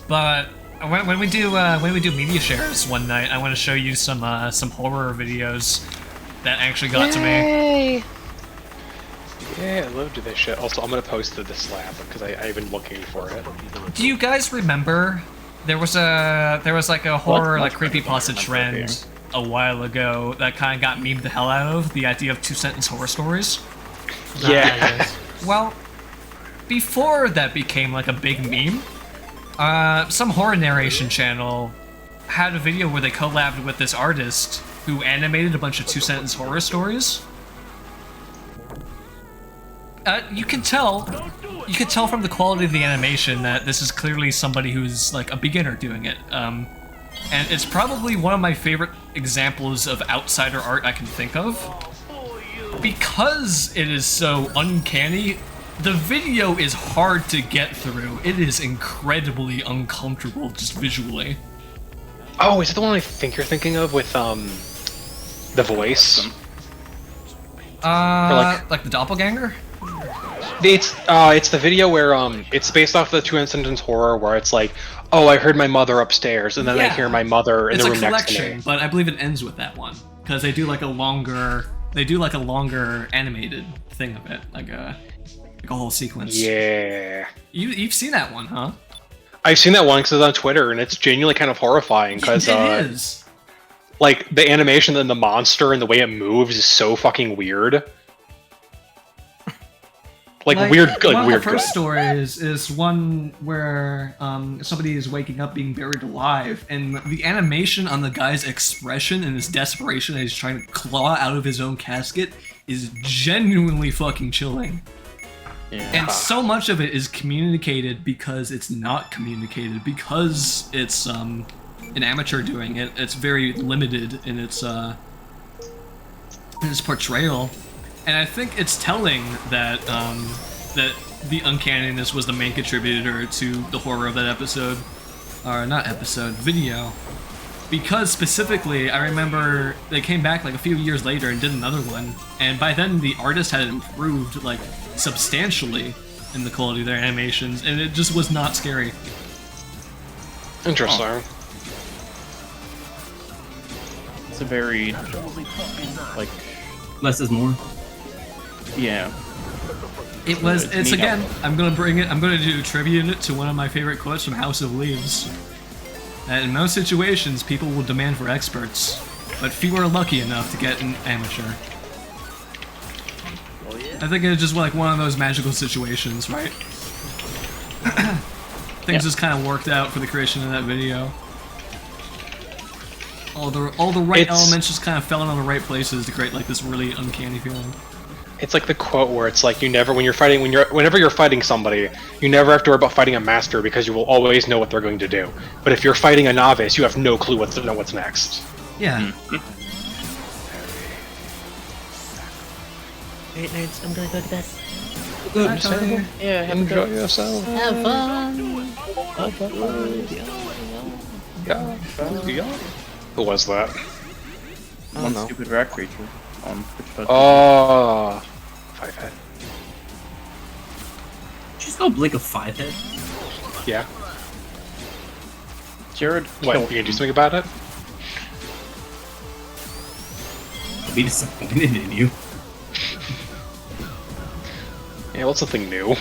but when we do media shares one night, I want to show you some horror videos that actually got to me. Yeah, I love to this shit. Also, I'm gonna post the slab because I've been looking for it. Do you guys remember there was like a horror like creepypasta trend a while ago that kind of got memed the hell out of the idea of 2-sentence horror stories? Yeah. Well, before that became like a big meme, some horror narration channel had a video where they collabed with this artist who animated a bunch of 2-sentence horror stories. You can tell from the quality of the animation that this is clearly somebody who's like a beginner doing it. And it's probably one of my favorite examples of outsider art I can think of. Because it is so uncanny, the video is hard to get through. It is incredibly uncomfortable just visually. Oh, is it the one I think you're thinking of with the voice? Like the doppelganger? It's the video where it's based off the 2-sentence horror where it's like, oh, I heard my mother upstairs, and then I hear my mother in the room next to me. But I believe it ends with that one because they do like a longer animated thing of it, like a whole sequence. Yeah. You've seen that one, huh? I've seen that one because it's on Twitter, and it's genuinely kind of horrifying because it is. Like the animation and the monster and the way it moves is so fucking weird. Like weird, like one weird. Of the first stories is one where somebody is waking up being buried alive, and the animation on the guy's expression and his desperation as he's trying to claw out of his own casket is genuinely fucking chilling. Yeah. And so much of it is communicated because it's not communicated because it's an amateur doing it. It's very limited in its portrayal. And I think it's telling that that the uncanniness was the main contributor to the horror of that episode, or not episode, video. Because specifically, I remember they came back like a few years later and did another one, and by then the artist had improved like substantially in the quality of their animations, and it just was not scary. Interesting. Oh. It's a very like less is more. Yeah. It was. It's again. I'm gonna bring it. I'm gonna do tribute it to one of my favorite quotes from House of Leaves. that in most situations people will demand for experts, but few are lucky enough to get an amateur. I think it's just like one of those magical situations, right? Things just kind of worked out for the creation of that video. All the right elements just kind of fell in the right places to create like this really uncanny feeling. It's like the quote where it's like whenever you're fighting somebody, you never have to worry about fighting a master because you will always know what they're going to do. But if you're fighting a novice, you have no clue what's next. Yeah. Alright, nerds, I'm gonna go to bed. Good. Yeah, have Enjoy yourself. Have fun. Yeah. Who was that? One stupid rat creature. Oh, 5-head. Just go blink a 5-head. Yeah. Jared, what? You gonna do something about it? I'll be disappointed in you. Yeah, what's something new?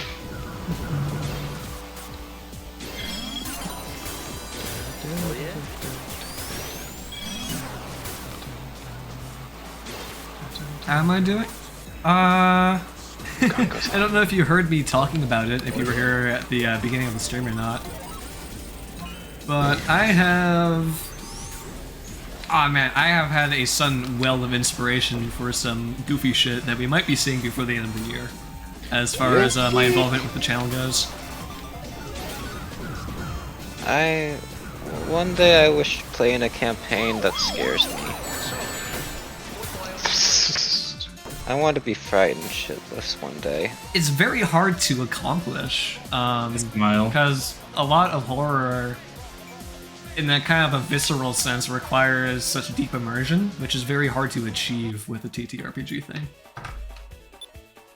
How am I doing? I don't know if you heard me talking about it, if you were here at the beginning of the stream or not. But I have... Aw man, I have had a sudden well of inspiration for some goofy shit that we might be seeing before the end of the year. As far as my involvement with the channel goes. One day I wish to play in a campaign that scares me. I want to be frightened shitless one day. It's very hard to accomplish, because a lot of horror, in that kind of a visceral sense, requires such deep immersion, which is very hard to achieve with a TTRPG thing.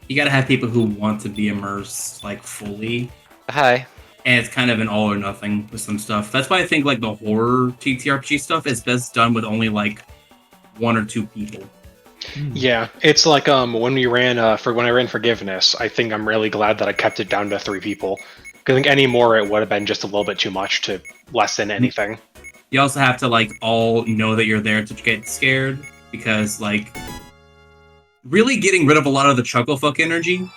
You gotta have people who want to be immersed, like, fully. Hi. And it's kind of an all or nothing with some stuff. That's why I think, like, the horror TTRPG stuff is best done with only, like, 1 or 2 people. Yeah, it's like when I ran Forgiveness, I think I'm really glad that I kept it down to 3 people. Because I think any more it would have been just a little bit too much to lessen anything. You also have to like all know that you're there to get scared, because like really getting rid of a lot of the chuckle fuck energy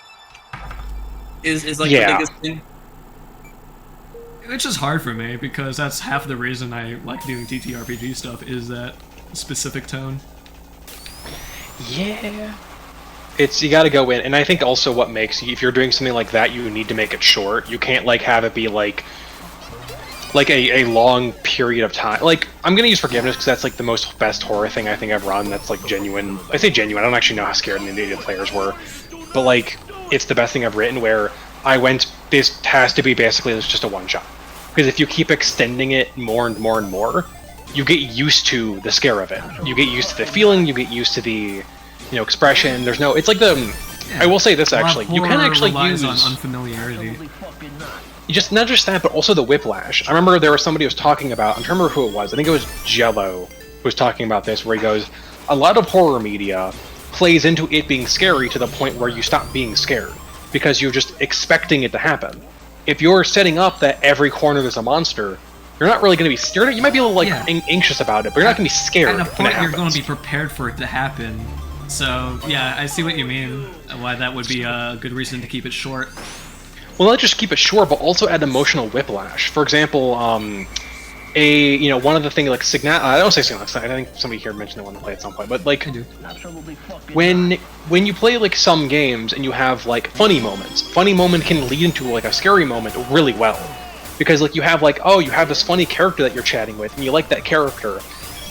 is like the biggest thing. Which is hard for me because that's half the reason I like doing TTRPG stuff is that specific tone. Yeah. You gotta go in, and I think also what makes, if you're doing something like that, you need to make it short. You can't like have it be like a long period of time. Like, I'm gonna use Forgiveness because that's like the most best horror thing I think I've run that's like genuine. I say genuine, I don't actually know how scared any of the players were. But like, it's the best thing I've written where I went, this has to be basically just a one-shot. Because if you keep extending it more and more and more, you get used to the scare of it. You get used to the feeling, you get used to the, expression. There's no, it's like the, I will say this actually, you can actually use on unfamiliarity. Just not just that, but also the whiplash. I remember there was somebody who was talking about, I'm trying to remember who it was. I think it was Jello who was talking about this, where he goes, a lot of horror media plays into it being scary to the point where you stop being scared because you're just expecting it to happen. If you're setting up that every corner there's a monster, you're not really going to be scared. You might be a little anxious about it, but you're not going to be scared. At a point, you're going to be prepared for it to happen. So yeah, I see what you mean. Why that would be a good reason to keep it short. Well, not just keep it short, but also add emotional whiplash. For example, one of the things like I don't say Signal, I think somebody here mentioned they want to play at some point, but like when you play like some games and you have like funny moment can lead into like a scary moment really well. Because like you have like, oh, you have this funny character that you're chatting with and you like that character.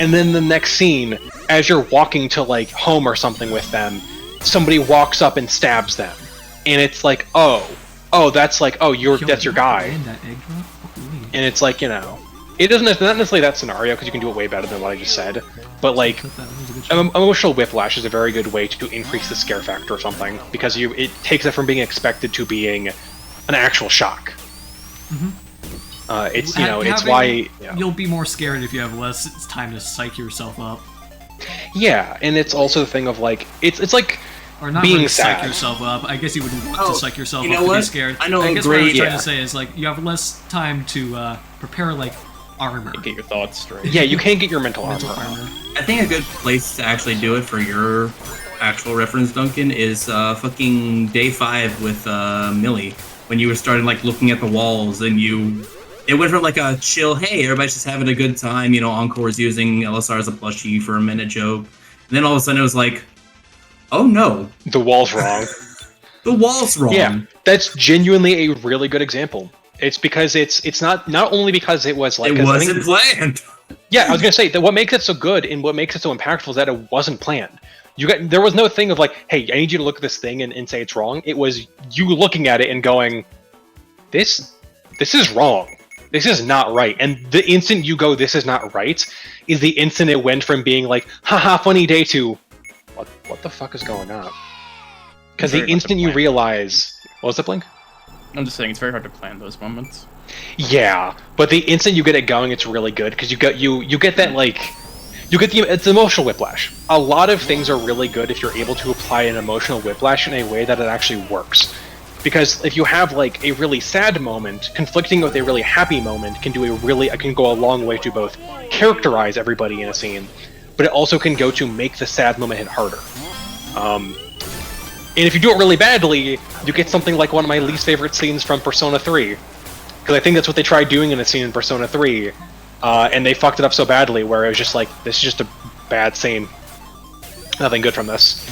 And then the next scene, as you're walking to like home or something with them, somebody walks up and stabs them. And it's like, oh, that's like, that's your guy. And it's like, it doesn't, not necessarily that scenario, because you can do it way better than what I just said. But like, emotional whiplash is a very good way to increase the scare factor or something, because it takes it from being expected to being an actual shock. Mm-hmm. It's why you'll be more scared if you have less time to psych yourself up. Yeah, and it's also the thing of like, it's like or not being really sad. psych yourself up. I guess you would want to psych yourself up to be scared. I know. I guess what I was trying to say is like you have less time to prepare like armor. Get your thoughts straight. Yeah, you can't get your mental armor. I think a good place to actually do it for your actual reference, Duncan, is fucking day 5 with Millie, when you were starting like looking at the walls and it went from like a chill, hey, everybody's just having a good time, you know, Encore's using LSR as a plushie for a minute joke. And then all of a sudden it was like, oh no. The wall's wrong. The wall's wrong. Yeah, that's genuinely a really good example. It's because it's not only because it was like... It wasn't planned. Yeah, I was gonna say that what makes it so good and what makes it so impactful is that it wasn't planned. There was no thing of like, hey, I need you to look at this thing and say it's wrong. It was you looking at it and going, this is wrong. This is not right. And the instant you go, this is not right, is the instant it went from being like, haha, funny day to, what the fuck is going on? Because the instant you realize, what was the Blink? I'm just saying it's very hard to plan those moments. Yeah, but the instant you get it going, it's really good because you get that like, it's emotional whiplash. A lot of things are really good if you're able to apply an emotional whiplash in a way that it actually works. Because if you have like a really sad moment conflicting with a really happy moment can go a long way to both characterize everybody in a scene, but it also can go to make the sad moment hit harder. And if you do it really badly, you get something like one of my least favorite scenes from Persona 3. Because I think that's what they tried doing in a scene in Persona 3, and they fucked it up so badly where it was just like, this is just a bad scene. Nothing good from this.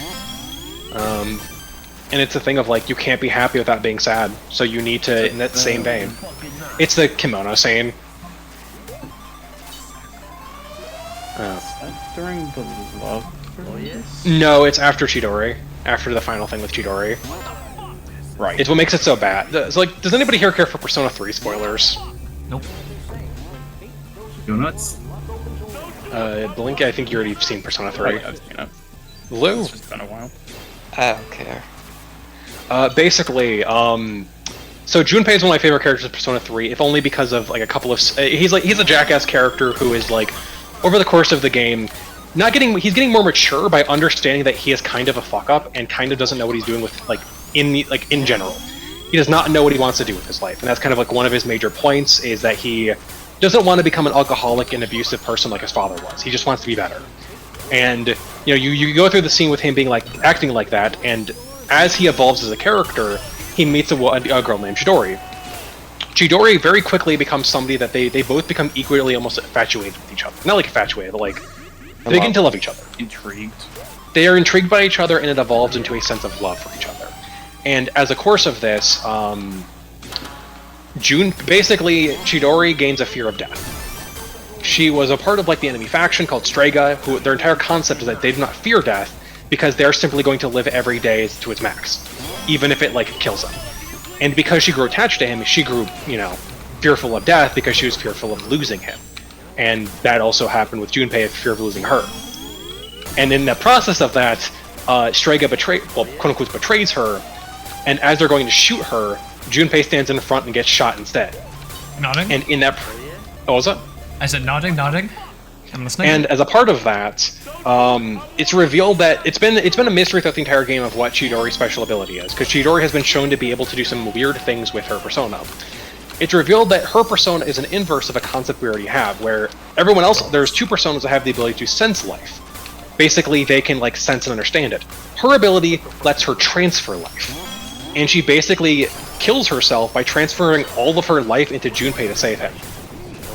And it's a thing of like, you can't be happy without being sad, so you need to, in that same vein. It's the kimono scene. During the love? Oh, yes. No, it's after Chidori. After the final thing with Chidori. Right. It's what makes it so bad. So, like, does anybody here care for Persona 3 spoilers? Nope. Go nuts. Blink, I think you already seen Persona 3. I've seen it. Lou? It's just been a while. I don't care. Basically, so Junpei is one of my favorite characters in Persona 3, if only because of like a couple of he's a jackass character who is like over the course of the game he's getting more mature by understanding that he is kind of a fuck up and kind of doesn't know what he's doing with in general. He does not know what he wants to do with his life, and that's kind of like one of his major points is that he doesn't want to become an alcoholic and abusive person like his father was. He just wants to be better. And you know, you go through the scene with him being like acting like that, and as he evolves as a character, he meets a girl named Chidori. Chidori very quickly becomes somebody that they both become equally almost infatuated with each other. Not like infatuated, but like they begin to love each other. Intrigued. They are intrigued by each other, and it evolves into a sense of love for each other. And as a course of this, basically Chidori gains a fear of death. She was a part of like the enemy faction called Strega, who their entire concept is that they do not fear death because they're simply going to live every day to its max, even if it like kills them. And because she grew attached to him, she grew, you know, fearful of death because she was fearful of losing him. And that also happened with Junpei, of fear of losing her. And in the process of that, Strega quote-unquote betrays her, and as they're going to shoot her, Junpei stands in front and gets shot instead. Nodding? And in that... What was that? I said nodding. I'm listening. And as a part of that, it's revealed that it's been a mystery throughout the entire game of what Chidori's special ability is, because Chidori has been shown to be able to do some weird things with her persona. It's revealed that her persona is an inverse of a concept we already have, where everyone else, there's two personas that have the ability to sense life. Basically, they can like sense and understand it. Her ability lets her transfer life. And she basically kills herself by transferring all of her life into Junpei to save him.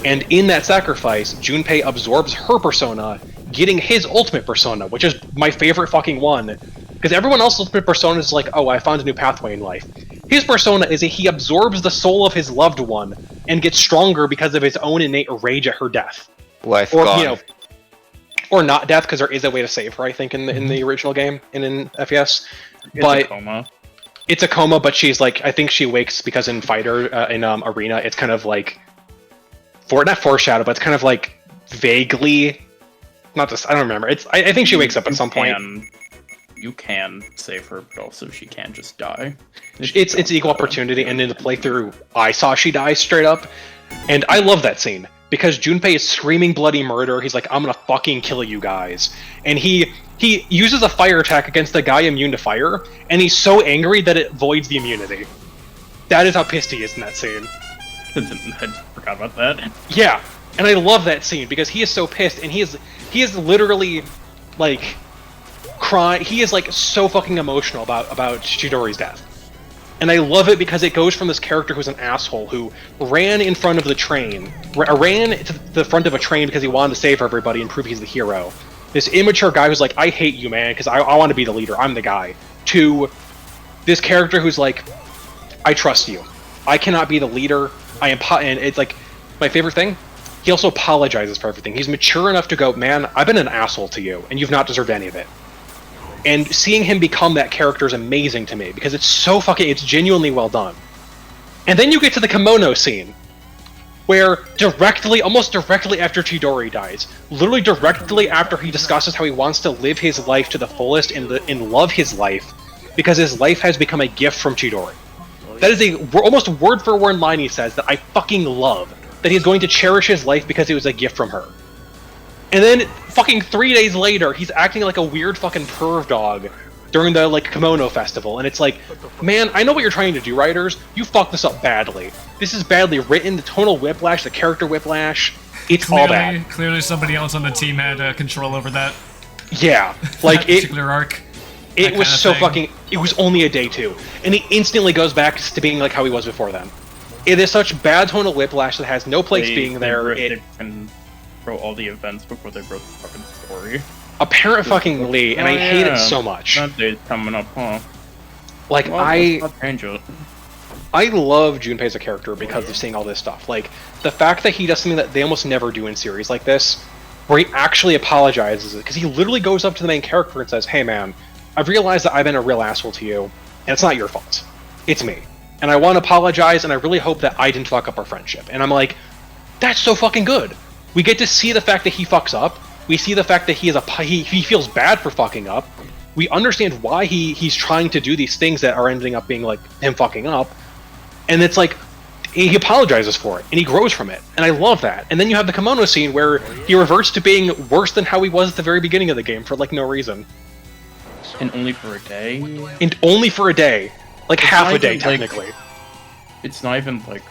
And in that sacrifice, Junpei absorbs her persona, getting his ultimate persona, which is my favorite fucking one. Because everyone else's ultimate persona is like, oh, I found a new pathway in life. His persona is that he absorbs the soul of his loved one and gets stronger because of his own innate rage at her death. Life or, gone. you know, or not death, because there is a way to save her, I think, in the original game and in FPS. But it's a coma. It's a coma, but she's like, I think she wakes because in Fighter, in Arena, it's kind of like, not foreshadow, but it's kind of like vaguely, not just, I don't remember. I think she wakes up at some point. You can save her, but also she can just die. It's equal opportunity, and in the playthrough, I saw she die straight up, and I love that scene. Because Junpei is screaming bloody murder, he's like, I'm gonna fucking kill you guys. And he uses a fire attack against a guy immune to fire, and he's so angry that it voids the immunity. That is how pissed he is in that scene. I forgot about that. Yeah, And I love that scene because he is so pissed, and he is literally like crying. He is like so fucking emotional about Chidori's death. And I love it because it goes from this character who's an asshole who ran in front of the train, ran to the front of a train because he wanted to save everybody and prove he's the hero. This immature guy who's like, I hate you, man, because I want to be the leader. I'm the guy. To this character who's like, I trust you. I cannot be the leader. And it's like, my favorite thing, he also apologizes for everything. He's mature enough to go, man, I've been an asshole to you, and you've not deserved any of it. And seeing him become that character is amazing to me, because it's genuinely well done. And then you get to the kimono scene, where almost directly after Chidori dies, literally directly after he discusses how he wants to live his life to the fullest and love his life, because his life has become a gift from Chidori. That is a almost word-for-word line he says that I fucking love, that he's going to cherish his life because it was a gift from her. And then, fucking 3 days later, he's acting like a weird fucking perv dog during the, like, kimono festival, and it's like, man, I know what you're trying to do, writers. You fucked this up badly. This is badly written, the tonal whiplash, the character whiplash, it's all bad. Clearly somebody else on the team had control over that. Yeah, like, that particular arc. It was so fucking, it was only a day too, and he instantly goes back to being like how he was before then. It is such bad tonal whiplash that has no place being there. They can wrote all the events before they wrote the fucking story. Apparent fucking Lee, and I hate it so much. That day's coming up, huh? Like, well, I love Junpei as a character because of seeing all this stuff. Like, the fact that he does something that they almost never do in series like this, where he actually apologizes, because he literally goes up to the main character and says, hey man, I've realized that I've been a real asshole to you, and it's not your fault. It's me. And I want to apologize, and I really hope that I didn't fuck up our friendship. And I'm like, that's so fucking good. We get to see the fact that he fucks up. We see the fact that he feels bad for fucking up. We understand why he's trying to do these things that are ending up being like him fucking up. And it's like, he apologizes for it, and he grows from it. And I love that. And then you have the kimono scene where he reverts to being worse than how he was at the very beginning of the game for like no reason. And only for a day? And only for a day. Like it's half a day, even, technically. Like, it's not even like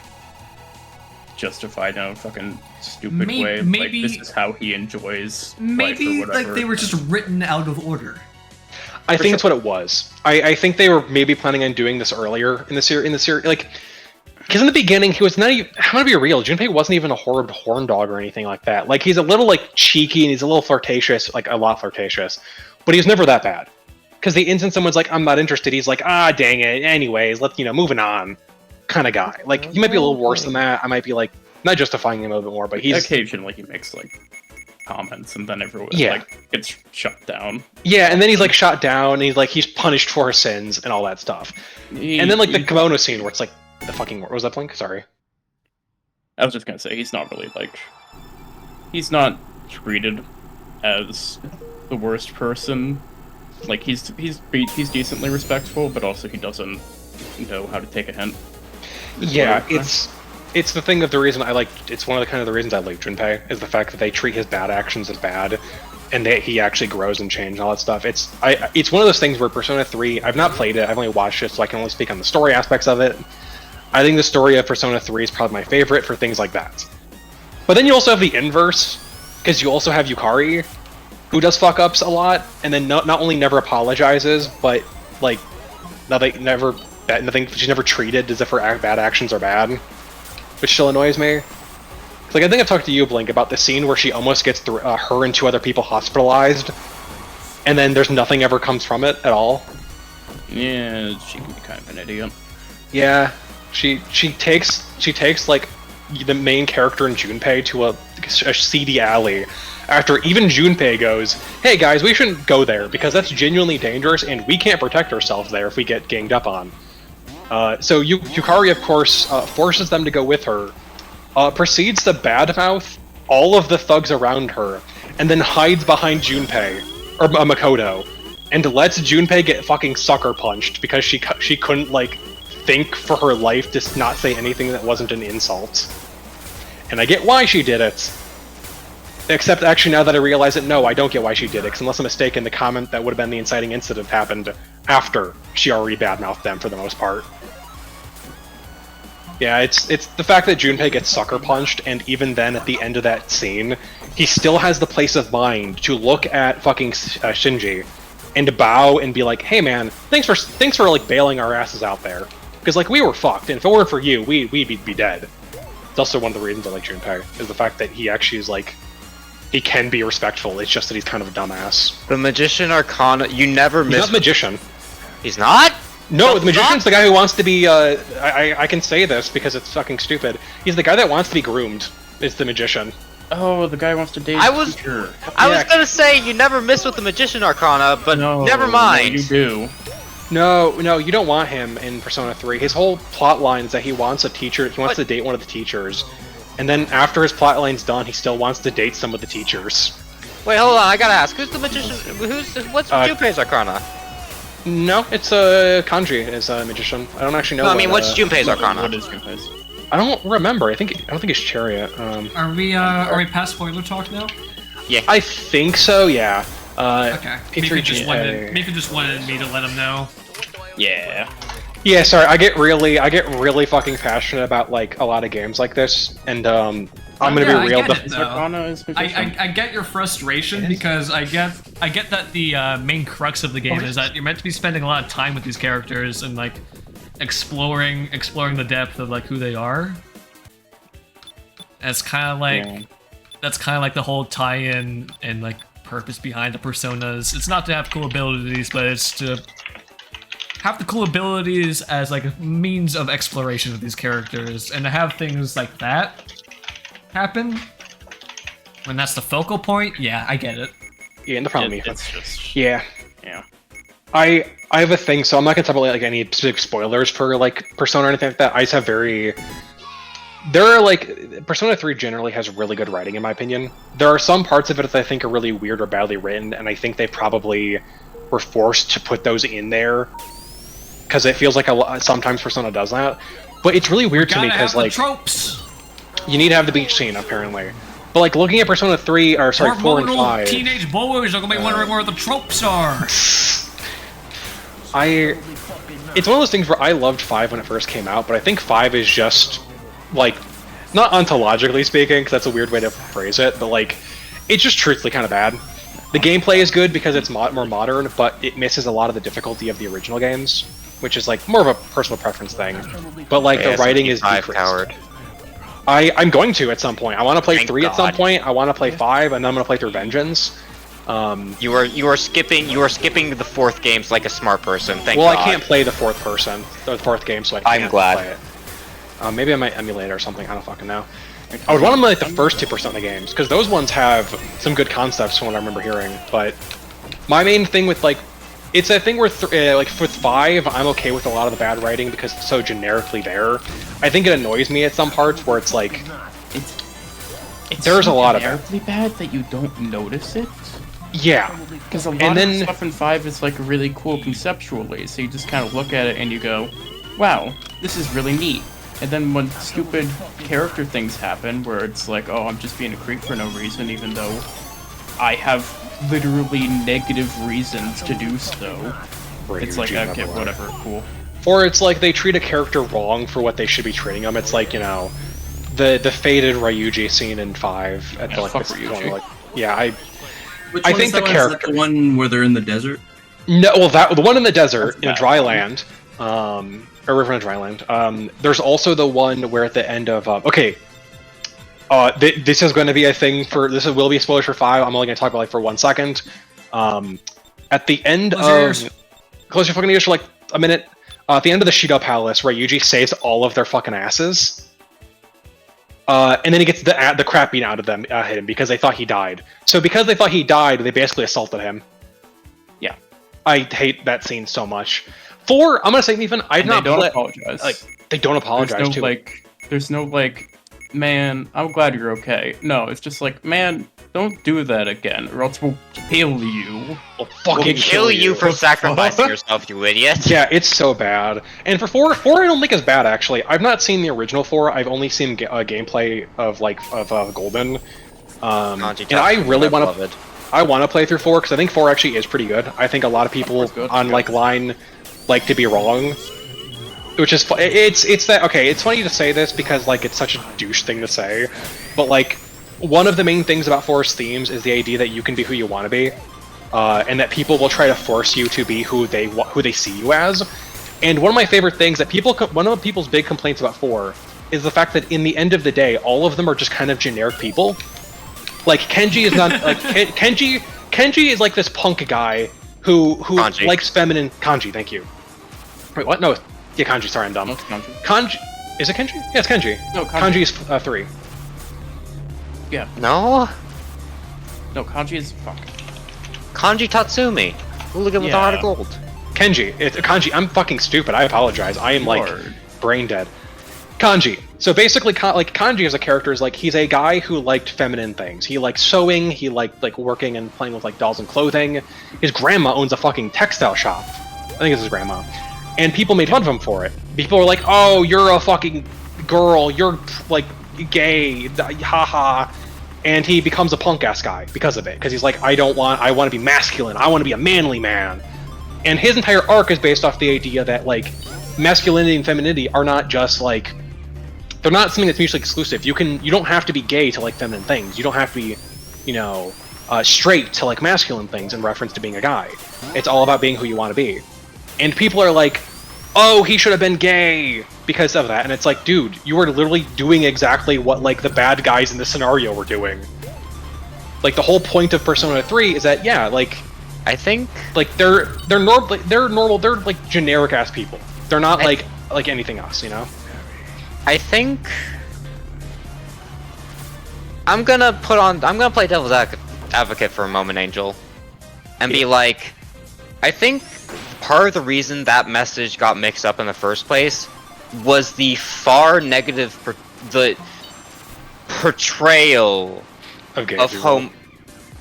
justified in a fucking stupid way. Maybe like, this is how he enjoys maybe life or whatever. like they were just written out of order. I think that's what it was. I think they were maybe planning on doing this earlier in the series. Like, because in the beginning he was not even. I'm gonna be real. Junpei wasn't even a horn dog or anything like that. Like, he's a little like cheeky and he's a little flirtatious, like a lot flirtatious, but he was never that bad. Because the instant someone's like, I'm not interested, he's like, ah, dang it. Anyways, moving on, kind of guy. Like, he might be a little worse than that. I might be like not justifying him a little bit more, but he's occasionally he makes like comments and then everyone like gets shut down. Yeah, and then he's like shot down and he's punished for his sins and all that stuff. And then like the kimono scene where it's like the fucking what was that Blink? Sorry. I was just gonna say he's not really like he's not treated as the worst person. Like he's decently respectful, but also he doesn't know how to take a hint. Yeah, it's the thing of the reason I like. It's one of the kind of the reasons I like Junpei is the fact that they treat his bad actions as bad, and that he actually grows and changes and all that stuff. It's one of those things where Persona 3. I've not played it. I've only watched it, so I can only speak on the story aspects of it. I think the story of Persona 3 is probably my favorite for things like that. But then you also have the inverse, because you also have Yukari, who does fuck ups a lot, and then not only never apologizes, but like she's never treated as if her bad actions are bad, which still annoys me. Like, I think I've talked to you, Blink, about the scene where she almost gets her and 2 other people hospitalized, and then there's nothing ever comes from it at all. Yeah, she can be kind of an idiot. Yeah, she takes like the main character in Junpei to a seedy alley. After even Junpei goes, hey guys, we shouldn't go there because that's genuinely dangerous and we can't protect ourselves there if we get ganged up on. So Yukari, of course, forces them to go with her, proceeds to badmouth all of the thugs around her, and then hides behind Junpei, or Makoto, and lets Junpei get fucking sucker punched because she couldn't, like, think for her life to not say anything that wasn't an insult. And I get why she did it. Except, actually, now that I realize it, no, I don't get why she did it, because unless I'm mistaken, the comment that would have been the inciting incident happened after she already badmouthed them, for the most part. Yeah, it's the fact that Junpei gets sucker punched, and even then, at the end of that scene, he still has the place of mind to look at fucking Shinji and to bow and be like, "Hey man, thanks for like bailing our asses out there, because like we were fucked, and if it weren't for you, we'd be dead." It's also one of the reasons I like Junpei, is the fact that he actually is like, he can be respectful. It's just that he's kind of a dumbass. The Magician Arcana, you never miss. He's not the Magician. He's not? No, the Magician's the guy who wants to be, I can say this because it's fucking stupid. He's the guy that wants to be groomed, is the Magician. Oh, the guy wants to date I was gonna say, you never miss with the Magician Arcana, but never mind. No, you do. No, you don't want him in Persona 3. His whole plot line is that he wants a teacher, he wants to date one of the teachers, and then after his plot line's done, he still wants to date some of the teachers. Wait, hold on, I gotta ask, who's the Magician, what's Junpei's Arcana? No, it's Kanji is a magician. I don't actually know. No, I mean, what's Junpei's Arcana? What is Junpei's? I don't remember. I don't think it's Chariot. Are we past spoiler talk now? Yeah. I think so. Yeah. Okay. Meephen just wanted me to let him know. Yeah. Yeah. Sorry, I get really fucking passionate about like a lot of games like this, and I'm gonna be real. I get your frustration because I get that the main crux of the game is that you're meant to be spending a lot of time with these characters and like exploring the depth of like who they are. That's kind of like the whole tie-in and like purpose behind the personas. It's not to have cool abilities, but it's to have the cool abilities as like a means of exploration of these characters, and to have things like that happen when that's the focal point. Yeah, I get it. Yeah, no problem. It's just yeah. I have a thing, so I'm not gonna talk about like any specific spoilers for like Persona or anything like that. I just have there are like Persona 3 generally has really good writing in my opinion. There are some parts of it that I think are really weird or badly written, and I think they probably were forced to put those in there because it feels like sometimes Persona does that. But it's really weird to me because like tropes. You need to have the beach scene apparently. But like looking at Persona 3 or sorry 4 and 5, teenage boys are gonna be wondering where the tropes are. It's one of those things where I loved 5 when it first came out, but I think 5 is just, like, not ontologically speaking, because that's a weird way to phrase it, but, like, it's just truthfully kind of bad. The gameplay is good because it's more modern, but it misses a lot of the difficulty of the original games, which is, like, more of a personal preference thing. But, like, the writing is decreased. Coward. I'm going to at some point. I want to play Thank 3 God. at some point, I want to play 5, and then I'm going to play through Vengeance. You are skipping the fourth games like a smart person. Thank God. Well, I can't play the fourth game, so I can't I'm glad. play it. Maybe I might emulate it or something. I don't fucking know. I would want to emulate the first 2% of the games because those ones have some good concepts from what I remember hearing. But my main thing with like, it's a thing where like with 5, I'm okay with a lot of the bad writing because it's so generically there. I think it annoys me at some parts where it's like, there's a lot of it. Bad that you don't notice it. Yeah, because a lot of stuff in 5 is like really cool conceptually, so you just kind of look at it and you go, wow, this is really neat. And then when stupid character things happen, where it's like, oh, I'm just being a creep for no reason, even though I have literally negative reasons to do so. It's like, okay, whatever, cool. Or it's like they treat a character wrong for what they should be treating them. It's like, you know, the faded Ryuji scene in 5 at the like, Ryuji. yeah, Which I think the character. Is that the one where they're in the desert? No, well, the one in the desert in Dryland, or River in Dryland. There's also the one where at the end of okay, this is going to be a thing for will be a spoiler for 5. I'm only going to talk about like for 1 second. At the end close your fucking ears for like a minute. At the end of the Shido Palace, Ryuji saves all of their fucking asses. And then he gets the crap beaten out of them, him because they thought he died. So because they thought he died, they basically assaulted him. Yeah, I hate that scene so much. 4, I'm gonna say even I not. They don't apologize. Like they don't apologize. There's no like, man, I'm glad you're okay. No, it's just like, man, don't do that again, or else we'll kill you. We'll fucking kill you for sacrificing yourself, you idiot. Yeah, it's so bad. And for 4 I don't think is bad actually. I've not seen the original 4. I've only seen gameplay of Golden. And I really want to. I want to play through 4 because I think 4 actually is pretty good. I think a lot of people on like line like to be wrong. which is it's that okay. It's funny to say this because like it's such a douche thing to say, but like one of the main things about Forest themes is the idea that you can be who you want to be, and that people will try to force you to be who they see you as. And one of my favorite things that one of people's big complaints about 4 is the fact that in the end of the day, all of them are just kind of generic people. Like Kenji is not like Kenji is like this punk guy who Kanji. likes feminine Kanji. Thank you. Wait, what? No, yeah, Kanji. Sorry, I'm dumb. No, it's Kanji. Kanji is it Kenji? Yeah, it's Kenji. No, Kanji. Kanji is 3. Yeah. No? No, Kanji is fuck. Kanji Tatsumi. Hooligan with a heart of gold. Kenji. It's Kanji. I'm fucking stupid. I apologize. I am like brain dead. Kanji. So basically, like Kanji as a character is like he's a guy who liked feminine things. He liked sewing. He liked like working and playing with like dolls and clothing. His grandma owns a fucking textile shop. I think it's his grandma. And people made fun of him for it. People were like, "Oh, you're a fucking girl. You're like gay, haha." And he becomes a punk ass guy because of it. Because he's like, I want to be masculine. I want to be a manly man. And his entire arc is based off the idea that like masculinity and femininity are not just like they're not something that's mutually exclusive. You don't have to be gay to like feminine things. You don't have to be, straight to like masculine things in reference to being a guy. It's all about being who you want to be. And people are like, oh, he should have been gay because of that. And it's like, dude, you were literally doing exactly what like the bad guys in the scenario were doing. Like the whole point of Persona 3 is that like I think like they're normal, they're like generic ass people. They're not like anything else, I think I'm gonna play devil's advocate for a moment, Angel, and be like, I think part of the reason that message got mixed up in the first place was the far negative the portrayal of home.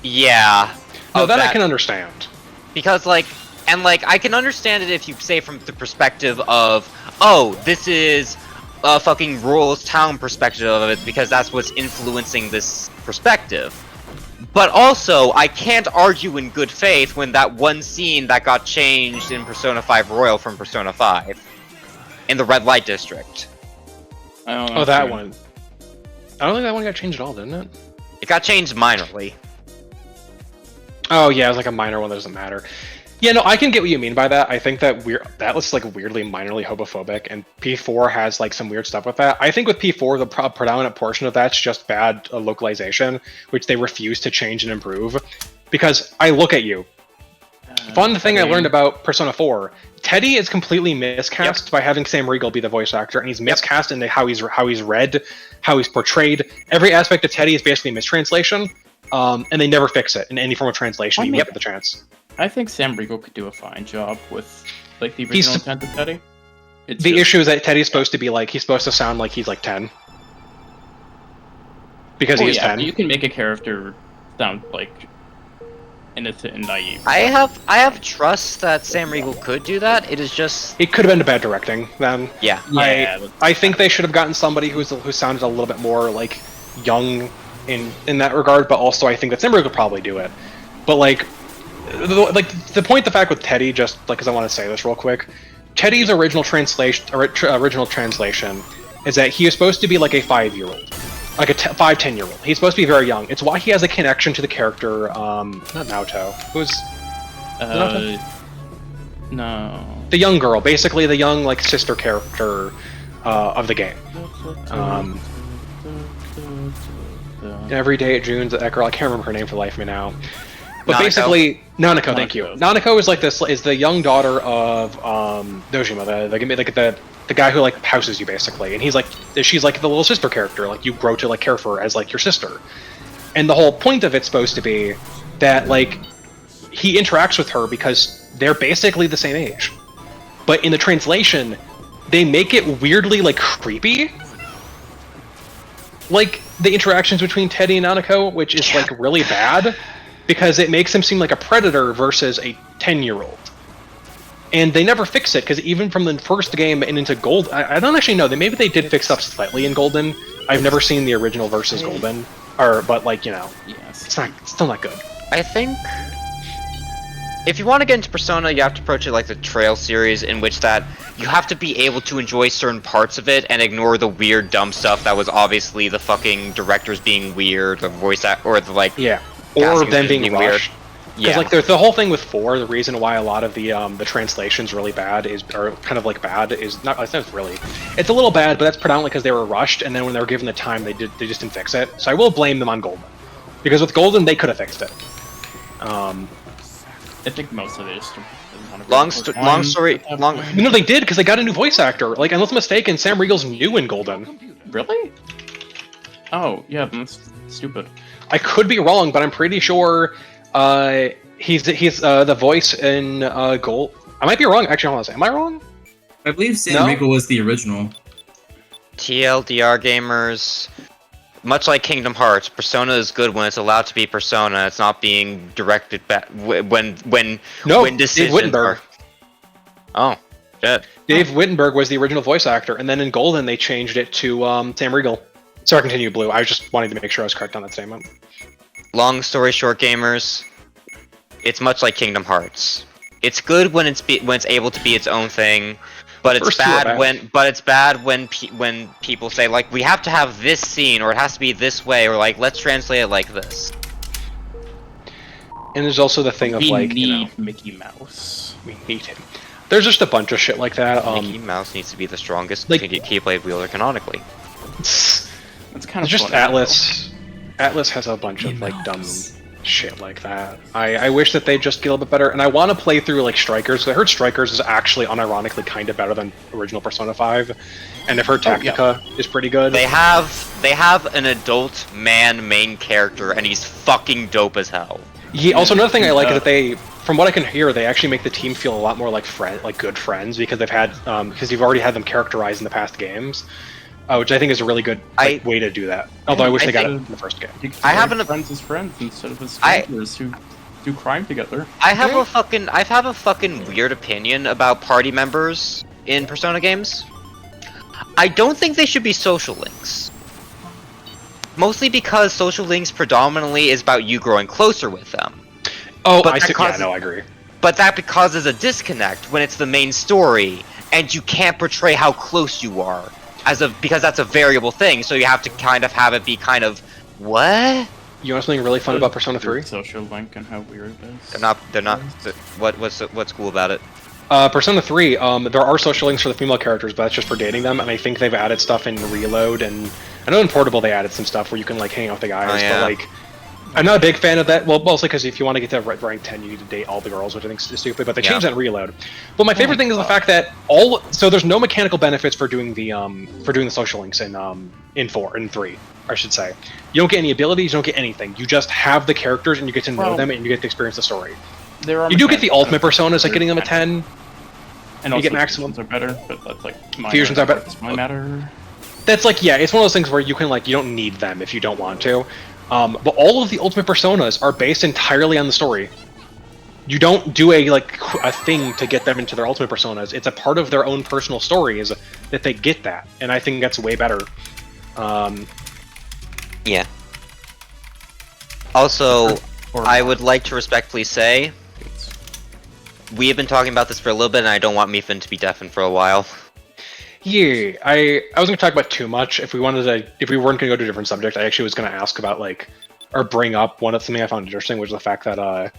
Yeah. No, that I can understand. Because I can understand it if you say from the perspective of, oh, this is a fucking rural town perspective of it because that's what's influencing this perspective. But also, I can't argue in good faith when that one scene that got changed in Persona 5 Royal from Persona 5 in the red light district. I don't know. Oh, that one. I don't think that one got changed at all, didn't it? It got changed minorly. Oh yeah, it was like a minor one that doesn't matter. Yeah, no, I can get what you mean by that. I think that that was like weirdly minorly homophobic, and P4 has like some weird stuff with that. I think with P4, the predominant portion of that's just bad localization, which they refuse to change and improve. Because I look at you. Fun thing I learned about Persona 4: Teddy is completely miscast by having Sam Riegel be the voice actor, and he's miscast into how he's read, how he's portrayed. Every aspect of Teddy is basically a mistranslation, and they never fix it in any form of translation. You get the chance. I think Sam Riegel could do a fine job with like the original intent of Teddy. The issue is that Teddy's supposed to be like he's supposed to sound like he's like 10. Because he is 10. You can make a character sound like innocent and naive. I have trust that Sam Riegel could do that. It is just it could have been bad directing then. Yeah. I think they should have gotten somebody who sounded a little bit more like young in that regard, but also I think that Sam Riegel could probably do it. But the fact with Teddy, just like because I want to say this real quick, Teddy's original translation is that he is supposed to be like a 5-year-old, like a 5-10-year-old. He's supposed to be very young. It's why he has a connection to the character, not Naoto. Who's Naoto? No. The young girl, basically the young like sister character of the game. Every day at June's that girl. I can't remember her name for the life of me now. But basically, Nanako, thank you. Nanako is like is the young daughter of Dojima, the guy who like houses you basically, and she's like the little sister character, like you grow to like care for her as like your sister. And the whole point of it's supposed to be that like he interacts with her because they're basically the same age. But in the translation, they make it weirdly like creepy. Like the interactions between Teddy and Nanako, which is like really bad. Because it makes him seem like a predator versus a 10-year-old. And they never fix it, because even from the first game and into Gold, I don't actually know. Maybe they did fix up slightly in Golden. I've never seen the original versus Golden. But like, it's still not good. I think if you want to get into Persona, you have to approach it like the Trail series, in which that you have to be able to enjoy certain parts of it and ignore the weird, dumb stuff that was obviously the fucking directors being weird, the voice act, or the like. Yeah. Or them being weird. rushed. Because like the whole thing with 4, the reason why a lot of the translation's really bad is, or kind of like bad, is not. It's not really. It's a little bad, but that's predominantly because they were rushed, and then when they were given the time, they just didn't fix it. So I will blame them on Golden, because with Golden they could have fixed it. I think most of it is. Long story. No, they did, because they got a new voice actor. Like, unless I'm mistaken, Sam Riegel's new in Golden. Really? Oh yeah, that's stupid. I could be wrong, but I'm pretty sure he's the voice in Gold. I might be wrong. Actually, hold on a second. Am I wrong? I believe Sam Riegel was the original. TLDR gamers, much like Kingdom Hearts, Persona is good when it's allowed to be Persona. It's not being directed back when decisions Dave Wittenberg. Oh, shit. Dave Wittenberg was the original voice actor, and then in Golden they changed it to Sam Riegel. Sorry, continue, Blue. I was just wanting to make sure I was correct on that statement. Long story short, gamers, it's much like Kingdom Hearts. It's good when it's able to be its own thing, but it's bad when people say like we have to have this scene or it has to be this way or like let's translate it like this. And there's also the thing of like Mickey Mouse. We hate him. There's just a bunch of shit like that. Mickey Mouse needs to be the strongest Keyblade wielder canonically. That's kind of just funny, Atlas. Atlas has a bunch of like dumb shit like that. I wish that they'd just get a little bit better, and I want to play through like Strikers. I heard Strikers is actually unironically kind of better than original Persona 5, and I've heard Tactica is pretty good. They have an adult man main character, and he's fucking dope as hell. Yeah. Also, another thing I like is that they, from what I can hear, they actually make the team feel a lot more like good friends because they've had because you've already had them characterized in the past games. Which I think is a really good way to do that. Although I wish they got it in the first game. I have friends as friends instead of as strangers who do crime together. I have a fucking weird opinion about party members in Persona games. I don't think they should be social links. Mostly because social links predominantly is about you growing closer with them. Oh, I see. Yeah, no, I agree. But that causes a disconnect when it's the main story, and you can't portray how close you are. Because that's a variable thing, so you have to kind of have it be kind of what? You know something really fun about Persona 3? Social link and how weird it is. They're not. What's cool about it? Persona 3. There are social links for the female characters, but that's just for dating them. And I think they've added stuff in Reload, and I know in Portable they added some stuff where you can like hang out with the guys. But like, I'm not a big fan of that. Well, mostly because if you want to get to rank 10, you need to date all the girls, which I think is stupid. But they changed that in Reload. But my favorite thing is the fact that so there's no mechanical benefits for doing the social links in 3, I should say. You don't get any abilities, you don't get anything. You just have the characters and you get to know them and you get to experience the story. You do get the ultimate personas, like getting them a 10. And you get maximum. Fusions are better, but that's like fusions are better. Matter. That's like it's one of those things where you can you don't need them if you don't want to. But all of the ultimate personas are based entirely on the story. You don't do a thing to get them into their ultimate personas. It's a part of their own personal stories that they get that, and I think that's way better. Yeah. Also, I would like to respectfully say, we have been talking about this for a little bit, and I don't want Meephen to be deafened for a while. Yeah, I wasn't gonna talk about too much. If we weren't gonna go to a different subject, I actually was gonna ask about or bring up something I found interesting, which is the fact that I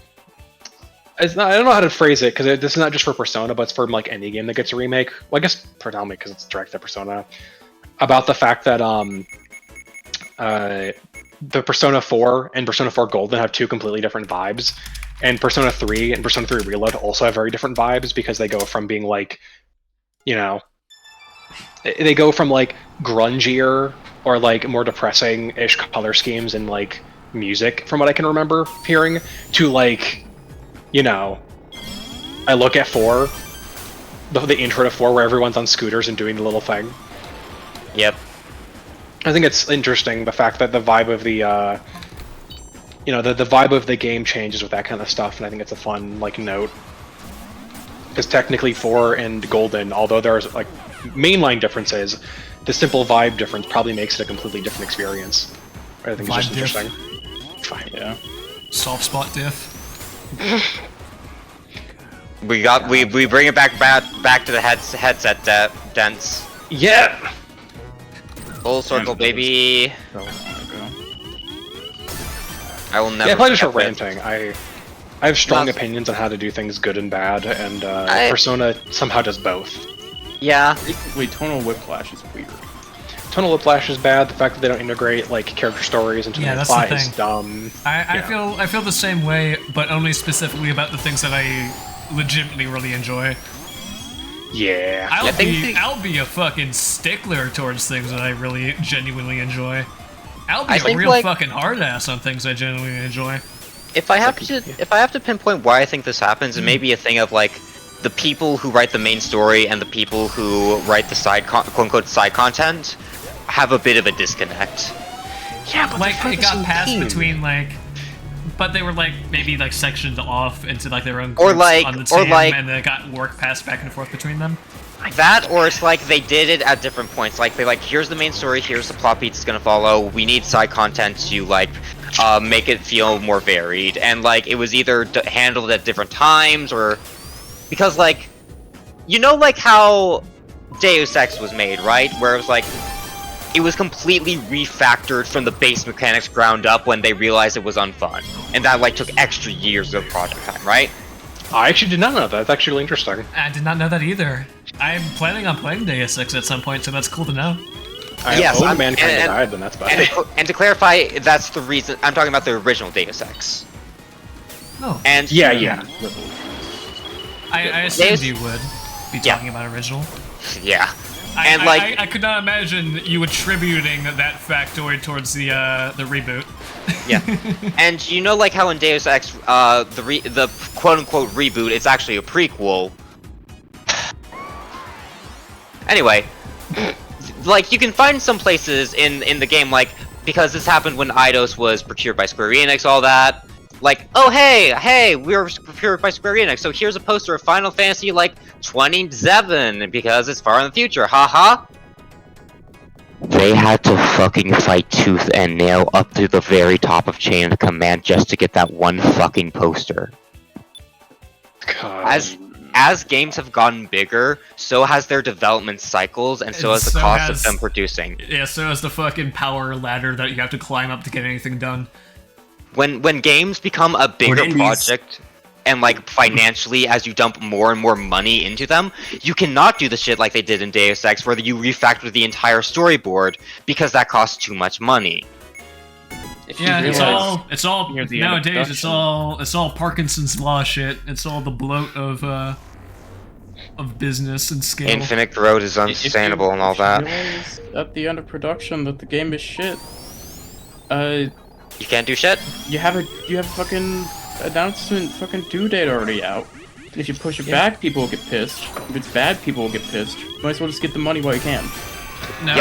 don't know how to phrase it because this is not just for Persona, but it's for any game that gets a remake. Well, I guess predominantly because it's directed at Persona. About the fact that the Persona 4 and Persona 4 Golden have two completely different vibes, and Persona 3 and Persona 3 Reload also have very different vibes because they go from being they go from grungier or more depressing-ish color schemes and music, from what I can remember hearing, to I look at 4, the intro to 4 where everyone's on scooters and doing the little thing. Yep. I think it's interesting the fact that the vibe of the the vibe of the game changes with that kind of stuff, and I think it's a fun note. Because technically 4 and Golden, although there's mainline differences, the simple vibe difference probably makes it a completely different experience. I think it's just interesting. Fine. Yeah. Soft spot diff. We bring it back to the headset dents. Yeah. Full circle, baby. I will never. Yeah, probably just for forget this. ranting. I have strong opinions on how to do things good and bad, and Persona somehow does both. Yeah. Wait, Tonal Whiplash is weird. Tonal Whiplash is bad. The fact that they don't integrate like character stories into the plot is dumb. I feel the same way, but only specifically about the things that I legitimately really enjoy. Yeah. I'll be a fucking stickler towards things that I really genuinely enjoy. I'll be a real fucking hard ass on things I genuinely enjoy. If I have to pinpoint why I think this happens, it may be a thing of like the people who write the main story and the people who write the quote-unquote side content have a bit of a disconnect. Yeah, but like it got passed between like, but they were like maybe like sectioned off into like their own groups on the team, and then it got work passed back and forth between them. That, or it's like they did it at different points. Like they here's the main story, here's the plot beats it's gonna follow. We need side content to like make it feel more varied, and like it was either handled at different times or because like you know like how Deus Ex was made, right? Where it was like it was completely refactored from the base mechanics ground up when they realized it was unfun, and that like took extra years of project time, right? I actually did not know that. That's actually really interesting. I did not know that either. I'm planning on playing Deus Ex at some point, so that's cool to know. Mankind died, then that's bad. And to clarify, that's the reason I'm talking about the original Deus Ex. Oh. And yeah. I assumed you would be talking about original. Yeah. I could not imagine you attributing that factoid towards the reboot. Yeah. And you know like how in Deus Ex, the quote-unquote reboot, it's actually a prequel. Anyway, like you can find some places in the game, like because this happened when Eidos was procured by Square Enix, all that. Like, oh hey, we were procured by Square Enix, so here's a poster of Final Fantasy like 27 because it's far in the future. Haha. They had to fucking fight tooth and nail up to the very top of chain of command just to get that one fucking poster. God. As games have gotten bigger, so has their development cycles, and so has the cost of them producing. Yeah, so has the fucking power ladder that you have to climb up to get anything done. When games become a bigger project, and like financially, as you dump more and more money into them, you cannot do the shit like they did in Deus Ex, where you refactor the entire storyboard because that costs too much money. Yeah, it's all nowadays. It's all Parkinson's law shit. It's all the bloat of business and scale. Infinite growth is unsustainable and all that. At the end of production, that the game is shit. You can't do shit. You have fucking announcement, fucking due date already out. And if you push it back, people will get pissed. If it's bad, people will get pissed. Might as well just get the money while you can. No,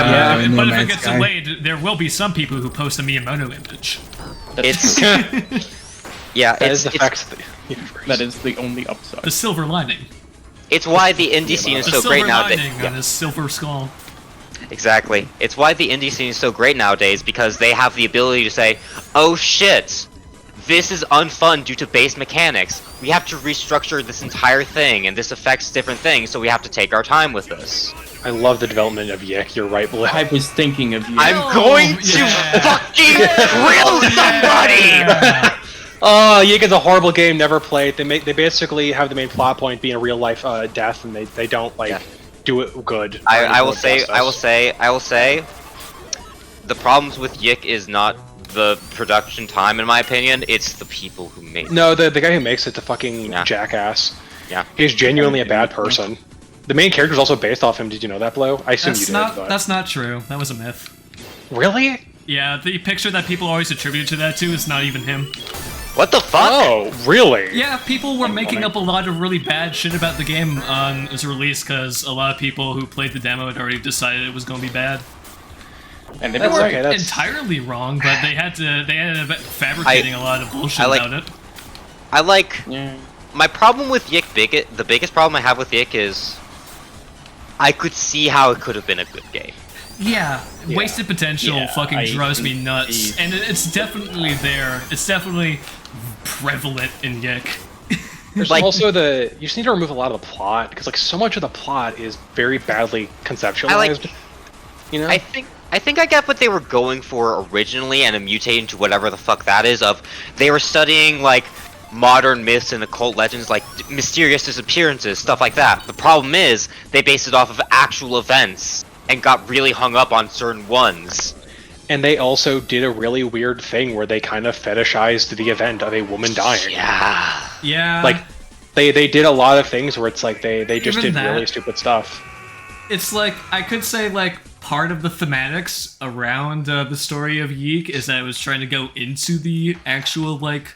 but if it gets delayed, there will be some people who post a Miyamoto image. It's yeah, that is the facts of the universe. That is the only upside. The silver lining. It's why the indie scene is so great nowadays. The silver lining on his silver skull. Exactly. It's why the indie scene is so great nowadays, because they have the ability to say, oh shit, this is unfun due to base mechanics. We have to restructure this entire thing, and this affects different things, so we have to take our time with this. I love the development of Yik, you're right, Blue. I was thinking of you. I'm going to fucking kill somebody! Oh, Yik is a horrible game, never played. They basically have the main plot point being a real life death, and they don't like do it good. I will say, the problems with Yik is not the production time, in my opinion. It's the people who make it. No, the guy who makes it's a fucking jackass. Yeah, he's genuinely a bad person. The main character is also based off him. Did you know that, Blow? I assume you did. But... That's not true. That was a myth. Really? Yeah, the picture that people always attribute to that to is not even him. What the fuck? Oh, really? Yeah, people were making up a lot of really bad shit about the game on its release because a lot of people who played the demo had already decided it was going to be bad. And they weren't entirely wrong, but they ended up fabricating a lot of bullshit about it. My problem with Yik, the biggest problem I have with Yik is I could see how it could have been a good game. Yeah, wasted potential fucking drives me nuts, and it's definitely there. It's definitely prevalent in Yik. There's Like- also you just need to remove a lot of the plot because like so much of the plot is very badly conceptualized. You know, I think I get what they were going for originally, and it mutated into whatever the fuck that is. Of they were studying like modern myths and occult legends, like mysterious disappearances, stuff like that. The problem is they based it off of actual events and got really hung up on certain ones. and they also did a really weird thing where they kind of fetishized the event of a woman dying. Yeah. Yeah. Like they did a lot of things where it's like they just Even did that- really stupid stuff. It's like, I could say, like, part of the thematics around the story of Yeek is that it was trying to go into the actual, like,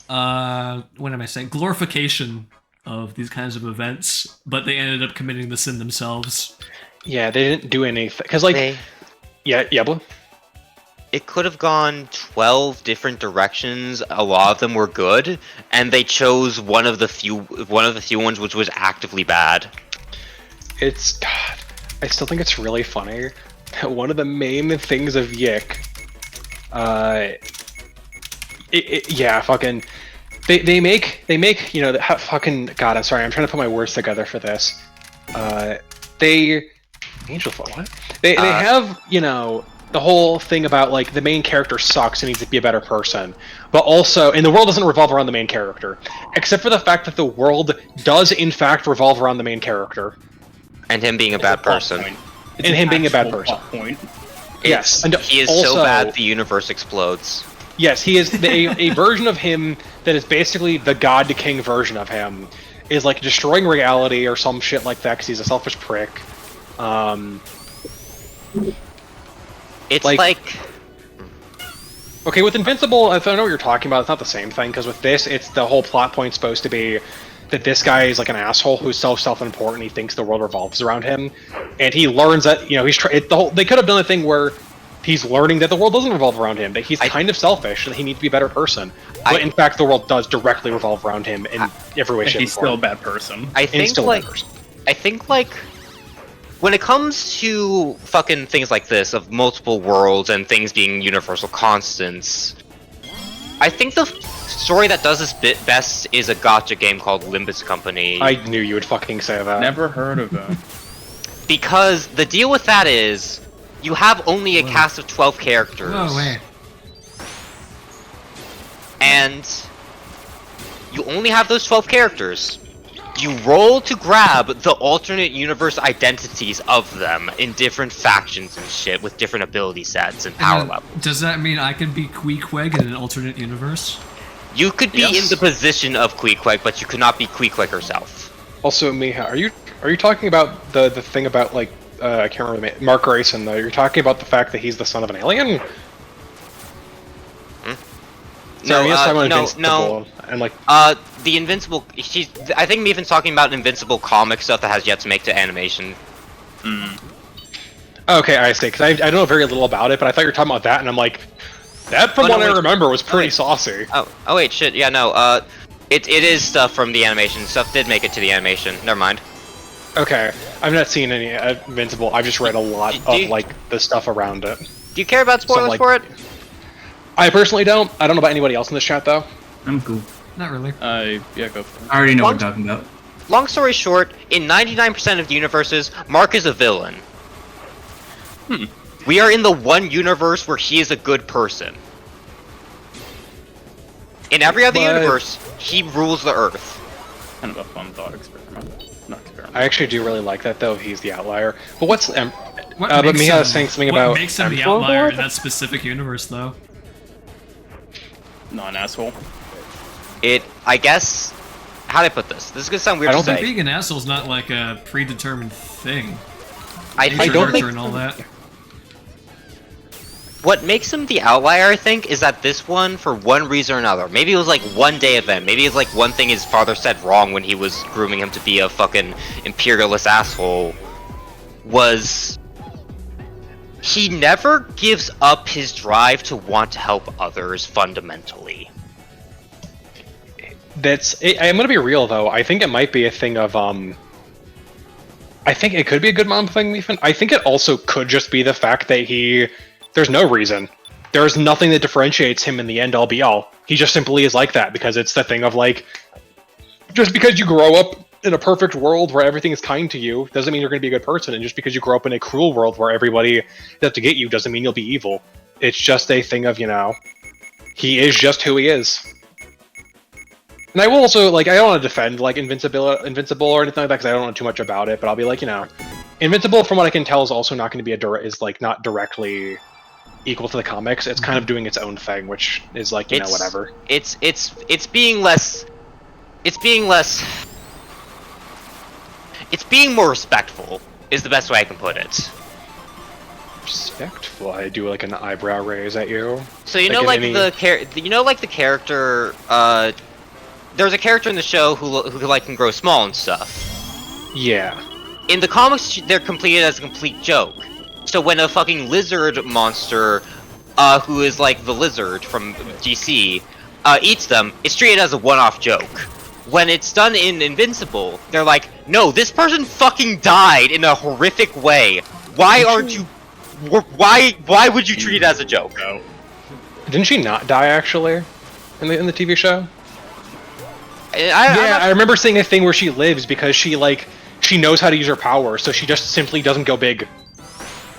what am I saying? Glorification of these kinds of events, but they ended up committing the sin themselves. Yeah, they didn't do anything because like yeah, Blue. It could have gone 12 different directions. A lot of them were good, and they chose one of the few ones which was actively bad. It's God. I still think it's really funny. One of the main things of Yik, yeah, fucking, they make you know fucking God. I'm sorry. I'm trying to put my words together for this. Angelfoot, what? They have, you know, the whole thing about like the main character sucks and needs to be a better person, but also, and the world doesn't revolve around the main character, except for the fact that the world does in fact revolve around the main character, and him being a bad person, and him being a bad person. Yes, and he is also, so bad the universe explodes. Yes, he is a version of him that is basically the God to King version of him, is like destroying reality or some shit like that because he's a selfish prick. It's like okay, with Invincible, I know what you're talking about. It's not the same thing because with this, it's the whole plot point supposed to be that this guy is like an asshole who's so self-important. He thinks the world revolves around him, and he learns that they could have done a thing where he's learning that the world doesn't revolve around him, that he's kind of selfish and he needs to be a better person. But in fact, the world does directly revolve around him in every way, shape, he's still a bad person. I think when it comes to fucking things like this, of multiple worlds and things being universal constants, I think the story that does this bit best is a gacha game called Limbus Company. I knew you would fucking say that. Never heard of it. Because the deal with that is, you have only a cast of 12 characters. No way. And you only have those 12 characters. You roll to grab the alternate universe identities of them in different factions and shit with different ability sets and power levels. Does that mean I can be Queequeg in an alternate universe? You could be in the position of Queequeg, but you could not be Queequeg herself. Also, Miha, are you talking about the thing about like I can't remember Mark Grayson though? You're talking about the fact that he's the son of an alien? No. And like the Invincible. I think Meephen's talking about Invincible comic stuff that has yet to make to animation. Okay, I see. Because I don't know very little about it, but I thought you were talking about that, and I'm like, that from what I remember was pretty saucy. Oh wait, shit. Yeah, no. It is stuff from the animation. Stuff did make it to the animation. Never mind. Okay, I've not seen any Invincible. I've just read a lot of like the stuff around it. Do you care about spoilers for it? I personally don't. I don't know about anybody else in this chat though. I'm cool. Not really. Yeah, go for it. I already know what you're talking about. Long story short, in 99% of the universes, Mark is a villain. We are in the one universe where he is a good person. In every other universe, he rules the Earth. Kind of a fun thought experiment. Not experiment. I actually do really like that though. He's the outlier. But what's but makes Miha him- is saying something about What makes him the outlier in that specific universe, though? Not an asshole. I guess, how do I put this? This is gonna sound weird to say. Being an asshole is not like a predetermined thing. I don't think and all that. What makes him the outlier, I think, is that this one, for one reason or another, maybe it was like one day event, maybe it's like one thing his father said wrong when he was grooming him to be a fucking imperialist asshole, was he never gives up his drive to want to help others fundamentally. I'm gonna be real though. I think it might be a thing of I think it could be a good mom thing, Meephen. I think it also could just be the fact that there's no reason. There's nothing that differentiates him in the end all be all. He just simply is like that because it's the thing of like, Just because you grow up in a perfect world where everything is kind to you doesn't mean you're going to be a good person, and just because you grow up in a cruel world where everybody has to get you doesn't mean you'll be evil. It's just a thing of, he is just who he is. And I will also, like, I don't want to defend, like, Invincible or anything like that, because I don't know too much about it, but I'll be like, Invincible, from what I can tell, is also not going to be not directly equal to the comics. It's kind of doing its own thing, which is like, whatever. It's being less... It's being more respectful, is the best way I can put it. Respectful? I do, like, an eyebrow raise at you? So, the character, there's a character in the show who like, can grow small and stuff. Yeah. In the comics, they're completed as a complete joke. So when a fucking lizard monster, who is like the lizard from DC, eats them, it's treated as a one-off joke. When it's done in Invincible, they're like, no, this person fucking died in a horrific way. Why aren't you... Why would you treat it as a joke? Didn't she not die, actually? In the TV show? I remember seeing a thing where she lives because she knows how to use her power, so she just simply doesn't go big.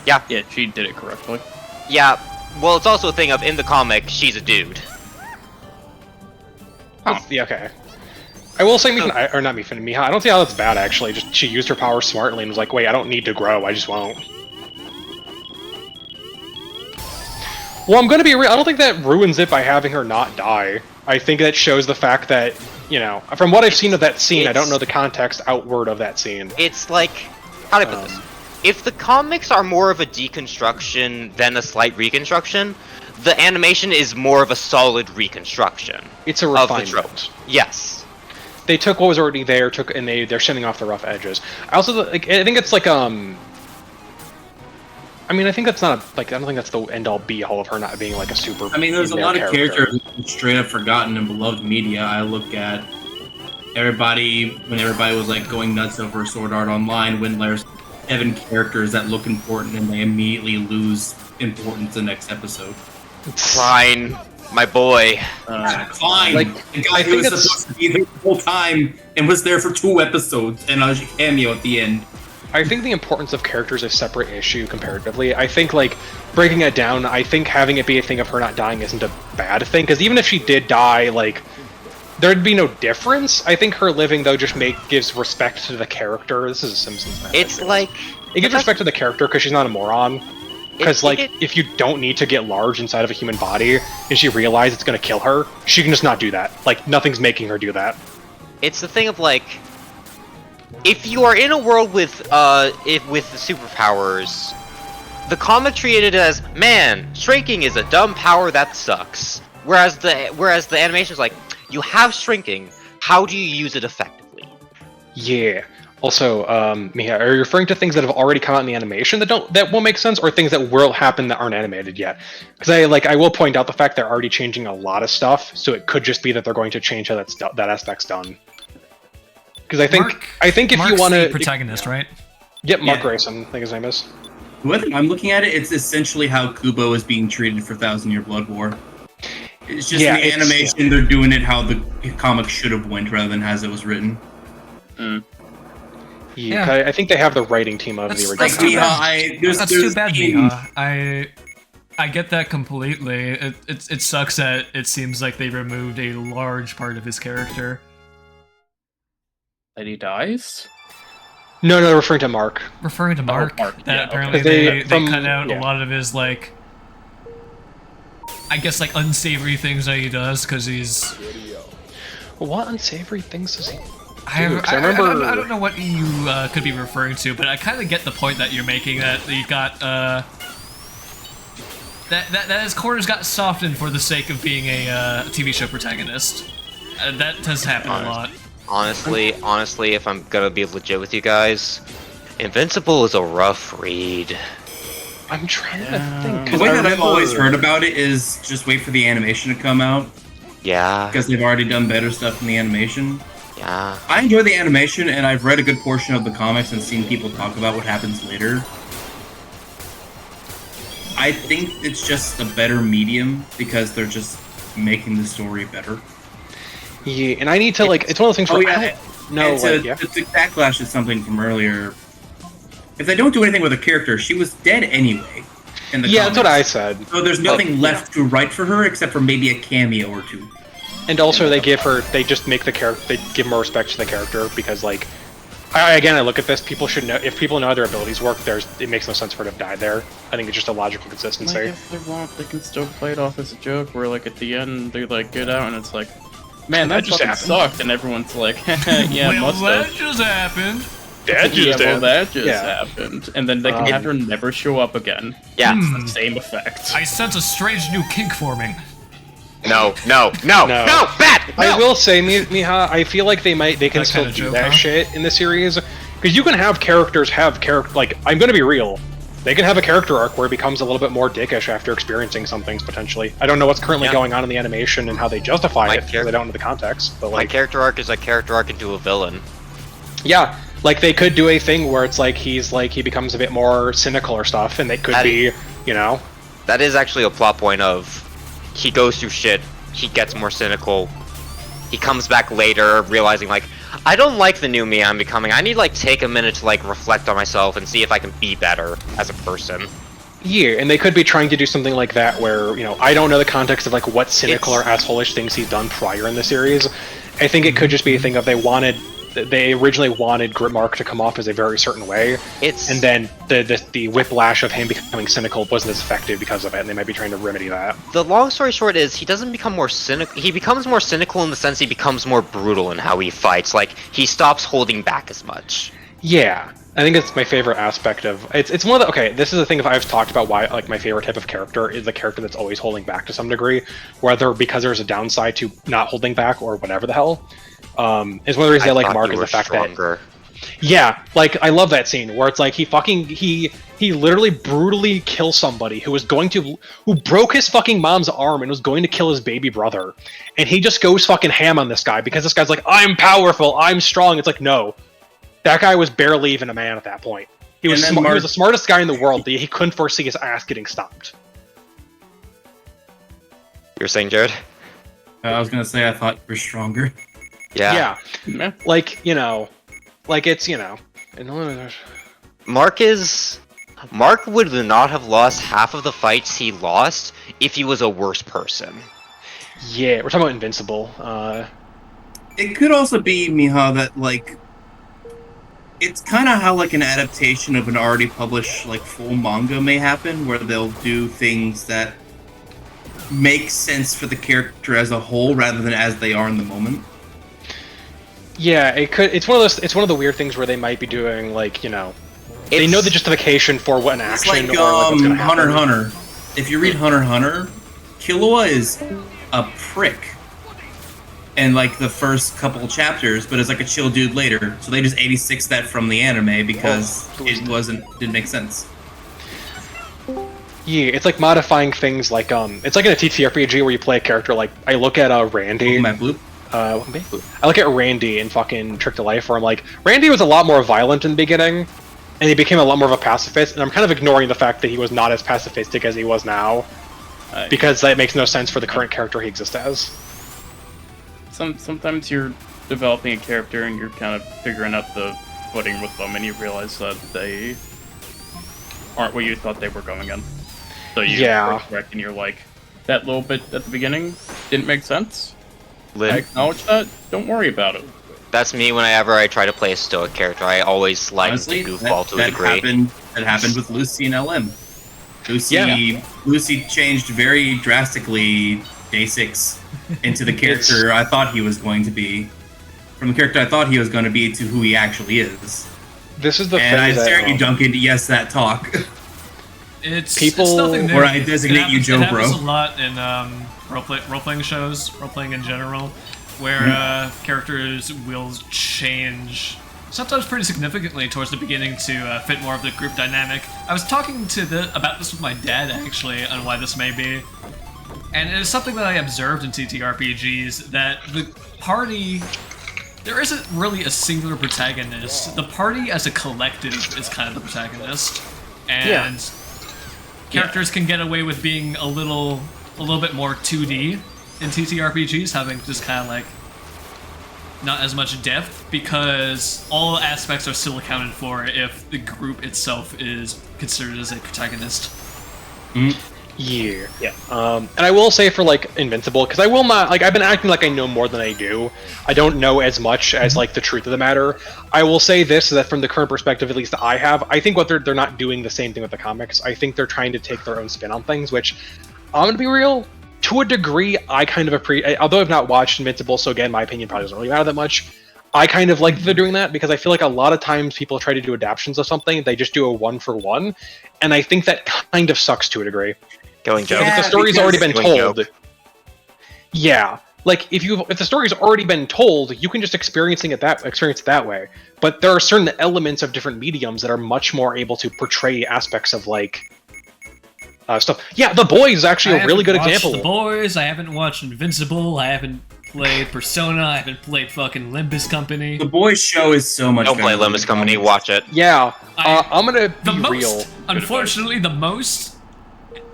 Yeah, she did it correctly. Yeah, well, it's also a thing of, in the comic, she's a dude. Oh. Yeah, okay. I will say Meephen, or not Meephen, Miha, I don't see how that's bad, actually. Just she used her power smartly and was like, wait, I don't need to grow, I just won't. Well, I'm gonna be real, I don't think that ruins it by having her not die. I think that shows the fact that, from what I've seen of that scene, I don't know the context outward of that scene. It's like, how do I put this? If the comics are more of a deconstruction than a slight reconstruction, the animation is more of a solid reconstruction. It's a refinement. Yes. They took what was already there, and they're sending off the rough edges. I also, I think it's like, I mean, I think that's not, I don't think that's the end-all be-all of her not being, like, a super... I mean, there's a lot of characters straight up forgotten in beloved media. I look at when everybody was, like, going nuts over Sword Art Online, when there's 7 characters that look important and they immediately lose importance the next episode. Fine, my boy. Fine. The guy who was supposed to be there the whole time and was there for 2 episodes and a cameo at the end. I think the importance of characters is a separate issue comparatively. I think, breaking it down, I think having it be a thing of her not dying isn't a bad thing, because even if she did die, there'd be no difference. I think her living, though, just gives respect to the character. This is a Simpsons method. It's like... It gives respect to the character because she's not a moron. Because, if you don't need to get large inside of a human body, and she realizes it's gonna kill her, she can just not do that. Nothing's making her do that. It's the thing of, if you are in a world with superpowers, the comic treated it as, man, shrinking is a dumb power that sucks. Whereas the animation is like, you have shrinking, how do you use it effectively? Yeah. Also, Miha, are you referring to things that have already come out in the animation that won't make sense, or things that will happen that aren't animated yet? Because I will point out the fact they're already changing a lot of stuff, so it could just be that they're going to change how that aspect's done. Because I think if you want to protagonist, right? Yep, Mark Grayson, I think his name is. The way I'm looking at it, it's essentially how Kubo is being treated for Thousand Year Blood War. It's just in the animation, they're doing it how the comic should have went rather than as it was written. Yeah, I think they have the writing team of the original. That's too bad. That's too bad, Miha. I get that completely. It sucks that it seems like they removed a large part of his character. That he dies? No, referring to Mark. Referring to Mark. Mark. That apparently they cut out a lot of his, I guess, unsavory things that he does, because he's... What unsavory things does he do? I don't know what you could be referring to, but I kind of get the point that you're making, that you've got, that his corners got softened for the sake of being a TV show protagonist. That does happen a lot. Honestly, if I'm gonna be legit with you guys, Invincible is a rough read. I'm trying to think. The way that I've always heard about it is just wait for the animation to come out. Yeah. Because they've already done better stuff in the animation. Yeah. I enjoy the animation, and I've read a good portion of the comics and seen people talk about what happens later. I think it's just a better medium because they're just making the story better. Yeah, and I need to like. It's one of those things where I don't know. The backlash is something from earlier. If they don't do anything with a character, she was dead anyway. In the that's what I said. So there's nothing left to write for her except for maybe a cameo or two. And also, they just make the character. They give more respect to the character because, like, I look at this. People should know if people know how their abilities work. It makes no sense for her to die there. I think it's just a logical consistency. Like, if they want, they can still play it off as a joke. Where like at the end they like get out and it's like, man, that just sucked, and everyone's like, yeah, well, must that have. just happened. That just happened. And then they can have her never show up again. Yeah. It's the same effect. I sense a strange new kink forming. No, bad! No! I will say, Miha, I feel like they can still do that shit in the series. Because you can have characters like, I'm gonna be real. They can have a character arc where it becomes a little bit more dickish after experiencing some things, potentially. I don't know what's currently going on in the animation and how they justify it, because I don't know the context. But like, my character arc is a character arc into a villain. Yeah, like they could do a thing where it's like he becomes a bit more cynical or stuff, and they could be, you know. That is actually a plot point of he goes through shit, he gets more cynical, he comes back later realizing like, I don't like the new me I'm becoming. I need to like take a minute to like reflect on myself and see if I can be better as a person. Yeah, and they could be trying to do something like that where, you know, I don't know the context of like what cynical or asshole-ish things he's done prior in the series. I think it could just be a thing of they originally wanted Gritmark to come off as a very certain way, and then the whiplash of him becoming cynical wasn't as effective because of it, and they might be trying to remedy that. The long story short is, he doesn't become more cynical. He becomes more cynical in the sense he becomes more brutal in how he fights. Like, he stops holding back as much. Yeah, I think it's my favorite aspect of it's one of the this is the thing. If I've talked about why like my favorite type of character is the character that's always holding back to some degree, whether because there's a downside to not holding back or whatever the hell. Is one of the reasons I like Mark is the fact that like I love that scene where it's like he literally brutally kills somebody who broke his fucking mom's arm and was going to kill his baby brother, and he just goes fucking ham on this guy because this guy's like, I'm powerful, I'm strong. It's like, no, that guy was barely even a man at that point. He was he was the smartest guy in the world. He couldn't foresee his ass getting stomped. You're saying, Jared? I was gonna say I thought you were stronger. Yeah. Like, you know, like it's, you know. Mark would not have lost half of the fights he lost if he was a worse person. Yeah, we're talking about Invincible. It could also be, Miha, that like it's kind of how like an adaptation of an already published like full manga may happen, where they'll do things that make sense for the character as a whole rather than as they are in the moment. Yeah, it could. It's one of those. It's one of the weird things where they might be doing like, you know, they know the justification for what an action. It's like, or like what's gonna happen. Hunter x Hunter. If you read Hunter x Hunter, Killua is a prick in like the first couple chapters, but it's like a chill dude later. So they just 86 that from the anime because it didn't make sense. Yeah, it's like modifying things like it's like in a TTRPG where you play a character like I look at Randy. I look at Randy in fucking Trick to Life, where I'm like, Randy was a lot more violent in the beginning, and he became a lot more of a pacifist, and I'm kind of ignoring the fact that he was not as pacifistic as he was now, because that makes no sense for the current character he exists as. Sometimes you're developing a character and you're kind of figuring out the footing with them, and you realize that they aren't what you thought they were going in. So you correct, and you're like, that little bit at the beginning didn't make sense. I acknowledge that. Don't worry about it. That's me whenever I try to play a stoic character. I always like to goofball to a degree. That happened with Lucy and LM. Lucy changed very drastically day 6 into the character I thought he was going to be. From the character I thought he was going to be to who he actually is. This is the and I stare at you, Duncan, to yes that talk. It's nothing new. Or I designate you Joe, bro. It happens a lot in role-playing shows, role-playing in general, where characters will change, sometimes pretty significantly, towards the beginning to fit more of the group dynamic. I was talking about this with my dad, actually, on why this may be. And it is something that I observed in TTRPGs, that the party... There isn't really a singular protagonist. The party as a collective is kind of the protagonist. And characters can get away with being a little bit more 2D in TTRPGs, having just kind of like not as much depth, because all aspects are still accounted for if the group itself is considered as a protagonist. Yeah. And I will say for like Invincible, because I will not like I've been acting like I know more than I do. I don't know as much as like the truth of the matter. I will say this, that from the current perspective, at least that I have, I think what they're not doing the same thing with the comics. I think they're trying to take their own spin on things, which I'm gonna be real. To a degree, I kind of appreciate. Although I've not watched Invincible, so again, my opinion probably doesn't really matter that much. I kind of like that they're doing that because I feel like a lot of times people try to do adaptations of something, they just do a one-for-one, and I think that kind of sucks to a degree. Going joke. If the story's already been told, yeah, like if the story's already been told, you can just experience it that way. But there are certain elements of different mediums that are much more able to portray aspects of like stuff. Yeah, The Boys is actually a really good example. The Boys. I haven't watched Invincible. I haven't played Persona. I haven't played fucking Limbus Company. The Boys show is so much. Don't play Limbus Company. Watch it. Yeah, I'm gonna be real. Unfortunately, the most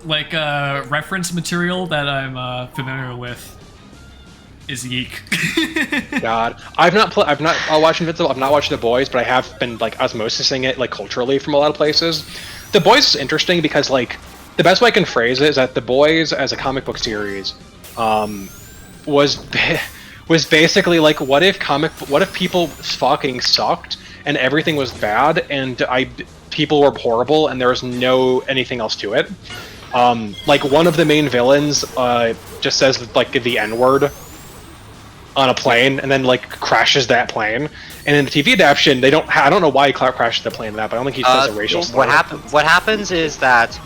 like reference material that I'm familiar with is Yeek. God, I've not watched Invincible. I've not watched The Boys, but I have been like osmosising it like culturally from a lot of places. The Boys is interesting because like the best way I can phrase it is that The Boys as a comic book series was basically like what if people fucking sucked and everything was bad and people were horrible and there was no anything else to it. Like one of the main villains just says like the N-word on a plane and then like crashes that plane. And in the TV adaptation, I don't know why he crashed the plane in that, but I don't think he says a racial slur. What happens is that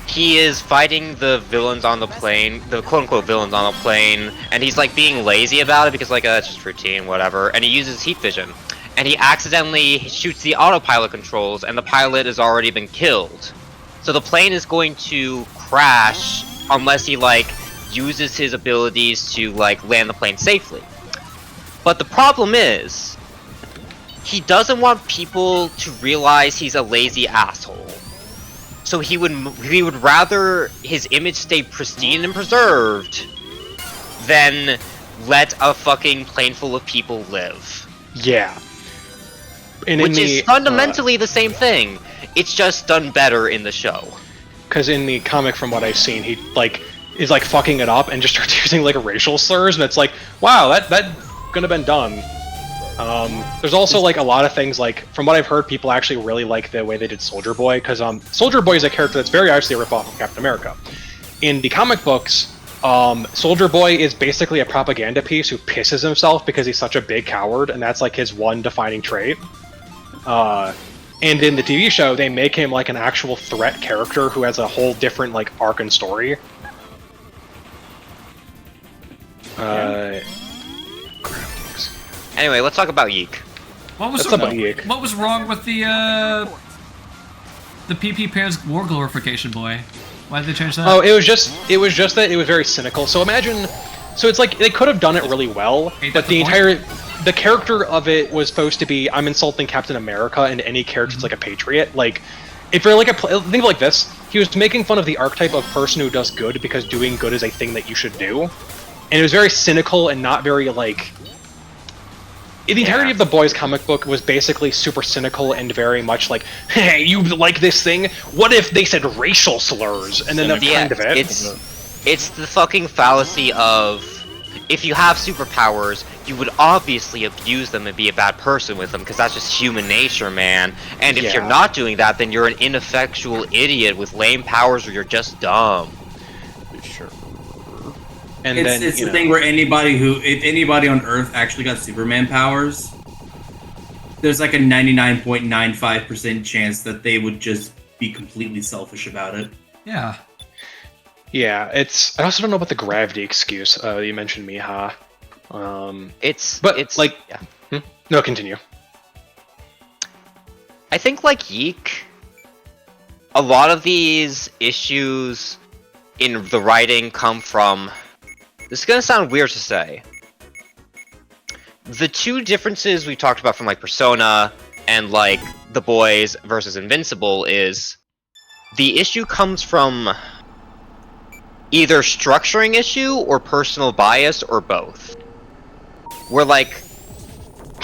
he is fighting the villains on the plane, the quote-unquote villains on the plane, and he's like being lazy about it because like it's just routine, whatever, and he uses heat vision. And he accidentally shoots the autopilot controls, and the pilot has already been killed. So the plane is going to crash unless he like uses his abilities to like land the plane safely. But the problem is, he doesn't want people to realize he's a lazy asshole. So he would rather his image stay pristine and preserved than let a fucking plane full of people live. Yeah. Which is fundamentally the same thing. It's just done better in the show. Because in the comic, from what I've seen, he like is like fucking it up and just starts using like racial slurs, and it's like, wow, that could have been done. There's also like a lot of things like from what I've heard, people actually really like the way they did Soldier Boy because Soldier Boy is a character that's very obviously a ripoff of Captain America. In the comic books, Soldier Boy is basically a propaganda piece who pisses himself because he's such a big coward, and that's like his one defining trait. And in the TV show, they make him like an actual threat character who has a whole different like arc and story. Anyway, let's talk about Yeek. What was wrong with the PP Pants War Glorification Boy? Why did they change that? Oh, it was just that it was very cynical. So imagine, so it's like they could have done it really well, but the character of it was supposed to be, I'm insulting Captain America, and any character's like a patriot. Like, if you're like think of it like this, he was making fun of the archetype of person who does good because doing good is a thing that you should do, and it was very cynical and not very like. The entirety of the Boys comic book was basically super cynical and very much like, hey, you like this thing? What if they said racial slurs? And then that's kind of it. It's the fucking fallacy of, if you have superpowers, you would obviously abuse them and be a bad person with them, because that's just human nature, man. And if you're not doing that, then you're an ineffectual idiot with lame powers, or you're just dumb. Sure. And it's the thing where if anybody on Earth actually got Superman powers, there's like a 99.95% chance that they would just be completely selfish about it. Yeah. Yeah, I also don't know about the gravity excuse you mentioned, Miha. No, continue. I think like Yeek, a lot of these issues in the writing come from, this is gonna sound weird to say, the two differences we talked about from like Persona and like The Boys versus Invincible is the issue comes from either structuring issue or personal bias or both. Where like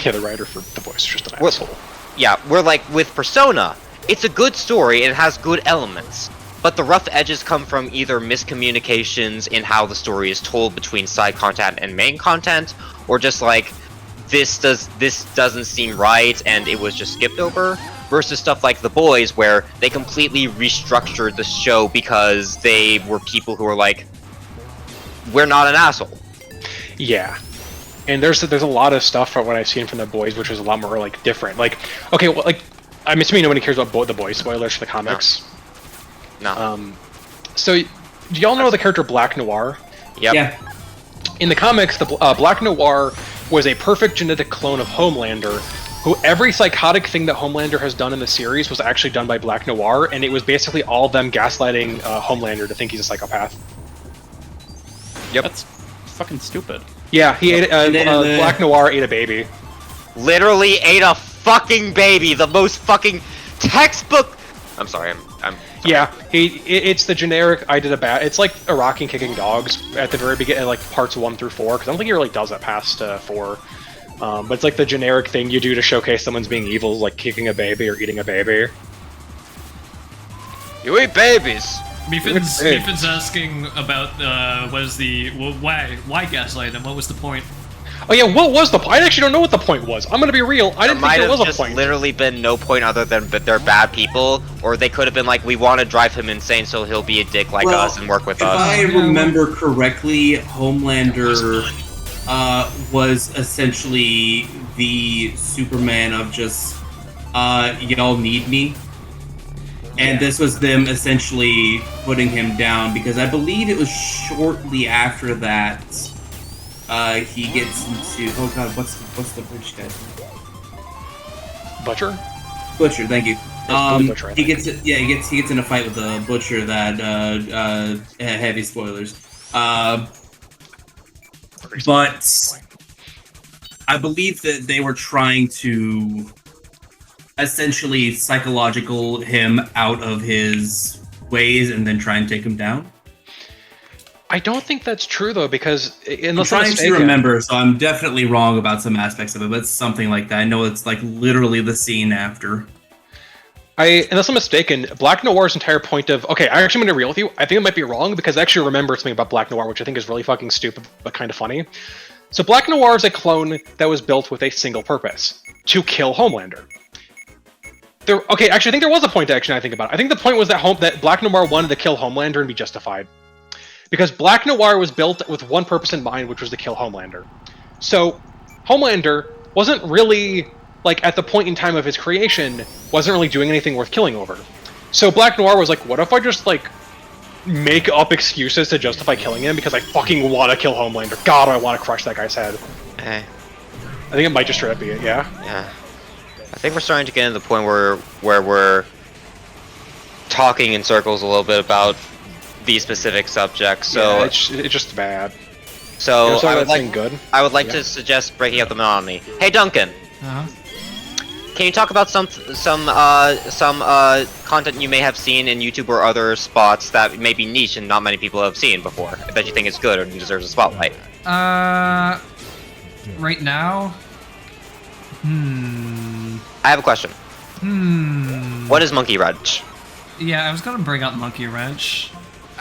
Yeah, the writer for The Boys is just an asshole. Yeah, we're like, with Persona, it's a good story and it has good elements, but the rough edges come from either miscommunications in how the story is told between side content and main content, or just like, this doesn't seem right and it was just skipped over, versus stuff like The Boys where they completely restructured the show because they were people who were like, we're not an asshole. Yeah. And there's a lot of stuff from what I've seen from The Boys which is a lot more like different. Like, okay, well, like, I'm assuming nobody cares about The Boys spoilers for the comics. No. So, do y'all know the character Black Noir? Yep. Yeah. In the comics, the Black Noir was a perfect genetic clone of Homelander, who every psychotic thing that Homelander has done in the series was actually done by Black Noir, and it was basically all of them gaslighting Homelander to think he's a psychopath. Yep. That's fucking stupid. Yeah, he ate Black Noir ate a baby. Literally ate a fucking baby. The most fucking textbook. I'm sorry. I'm. Yeah, it's the generic. I did a bad. It's like Iraqi kicking dogs at the very beginning, like parts 1 through 4. Because I don't think he really does that past 4. But it's like the generic thing you do to showcase someone's being evil, like kicking a baby or eating a baby. You eat babies. Meephen's asking about why gaslight him? What was the point? Oh yeah, what was the point? I actually don't know what the point was. I'm gonna be real. I didn't think there was a point. There might have literally been no point other than they're bad people, or they could have been like, we want to drive him insane so he'll be a dick like us and work with us. If I remember correctly, Homelander was essentially the Superman of just, y'all need me. And this was them essentially putting him down, because I believe it was shortly after that he gets into, oh god, what's the British guy's name? Butcher? Butcher, thank you. Butcher, he gets in a fight with the Butcher that heavy spoilers. But I believe that they were trying to essentially psychological him out of his ways and then try and take him down. I don't think that's true though, because unless I'm trying to remember, so I'm definitely wrong about some aspects of it, but it's something like that. I know it's like literally the scene after. Unless I'm mistaken, Black Noir's entire point of... Okay, I'm actually going to be real with you. I think it might be wrong, because I actually remember something about Black Noir, which I think is really fucking stupid, but kind of funny. So Black Noir is a clone that was built with a single purpose. To kill Homelander. Okay, actually, I think there was a point, actually, I think about it. I think the point was that Black Noir wanted to kill Homelander and be justified. Because Black Noir was built with one purpose in mind, which was to kill Homelander. So, Homelander wasn't really, like, at the point in time of his creation, wasn't really doing anything worth killing over. So Black Noir was like, what if I just, like, make up excuses to justify killing him because I fucking want to kill Homelander. God, I want to crush that guy's head. Hey. I think it might just straight up be it, yeah? Yeah. I think we're starting to get to the point where we're talking in circles a little bit about these specific subjects. So yeah, it's just bad. So I would like yeah. to suggest breaking up the monotony. Hey Duncan. Can you talk about some content you may have seen in YouTube or other spots that may be niche and not many people have seen before that you think is good or deserves a spotlight? Right now. I have a question. What is Monkey Wrench? Yeah, I was gonna bring up Monkey Wrench.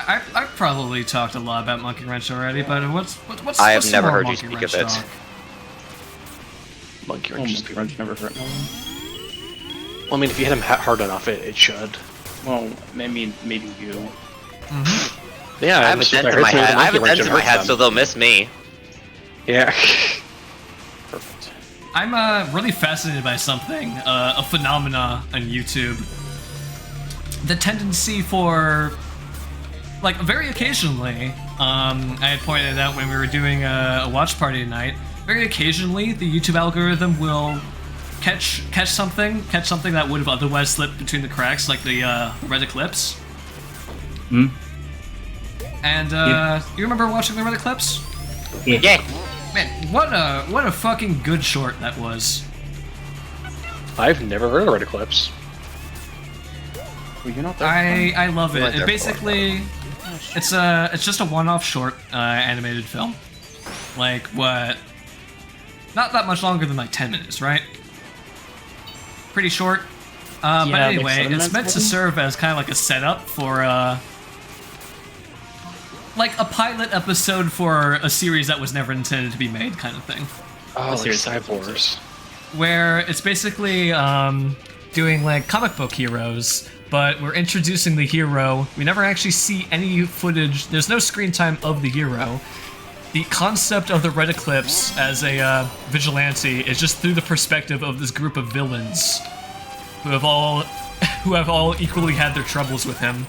I've probably talked a lot about Monkey Wrench already, but what's I have never heard you speak of it. Monkey Wrench. Never hurt no one. Well, I mean, if you hit him hard enough, it should. Well, maybe you. Yeah, I have a dent in my head. I have a dent in my head, so they'll miss me. Yeah. Perfect. I'm really fascinated by something, a phenomena on YouTube. The tendency for, like, very occasionally, I had pointed out when we were doing a watch party tonight, very occasionally the YouTube algorithm will catch something that would have otherwise slipped between the cracks, like the Reddit clips. And you remember watching the Reddit clips? Yeah. Man, what a fucking good short that was. I've never heard of Reddit clips. Well, you're not there. I love it. It basically, it's just a one-off short animated film. Like what? not that much longer than like 10 minutes, right? Pretty short. But anyway, it's meant to serve as kind of like a setup for like a pilot episode for a series that was never intended to be made, kind of thing. Oh, like Cyborgs. Where it's basically doing like comic book heroes, but we're introducing the hero. We never actually see any footage. There's no screen time of the hero. The concept of the Red Eclipse as a vigilante is just through the perspective of this group of villains who have all equally had their troubles with him,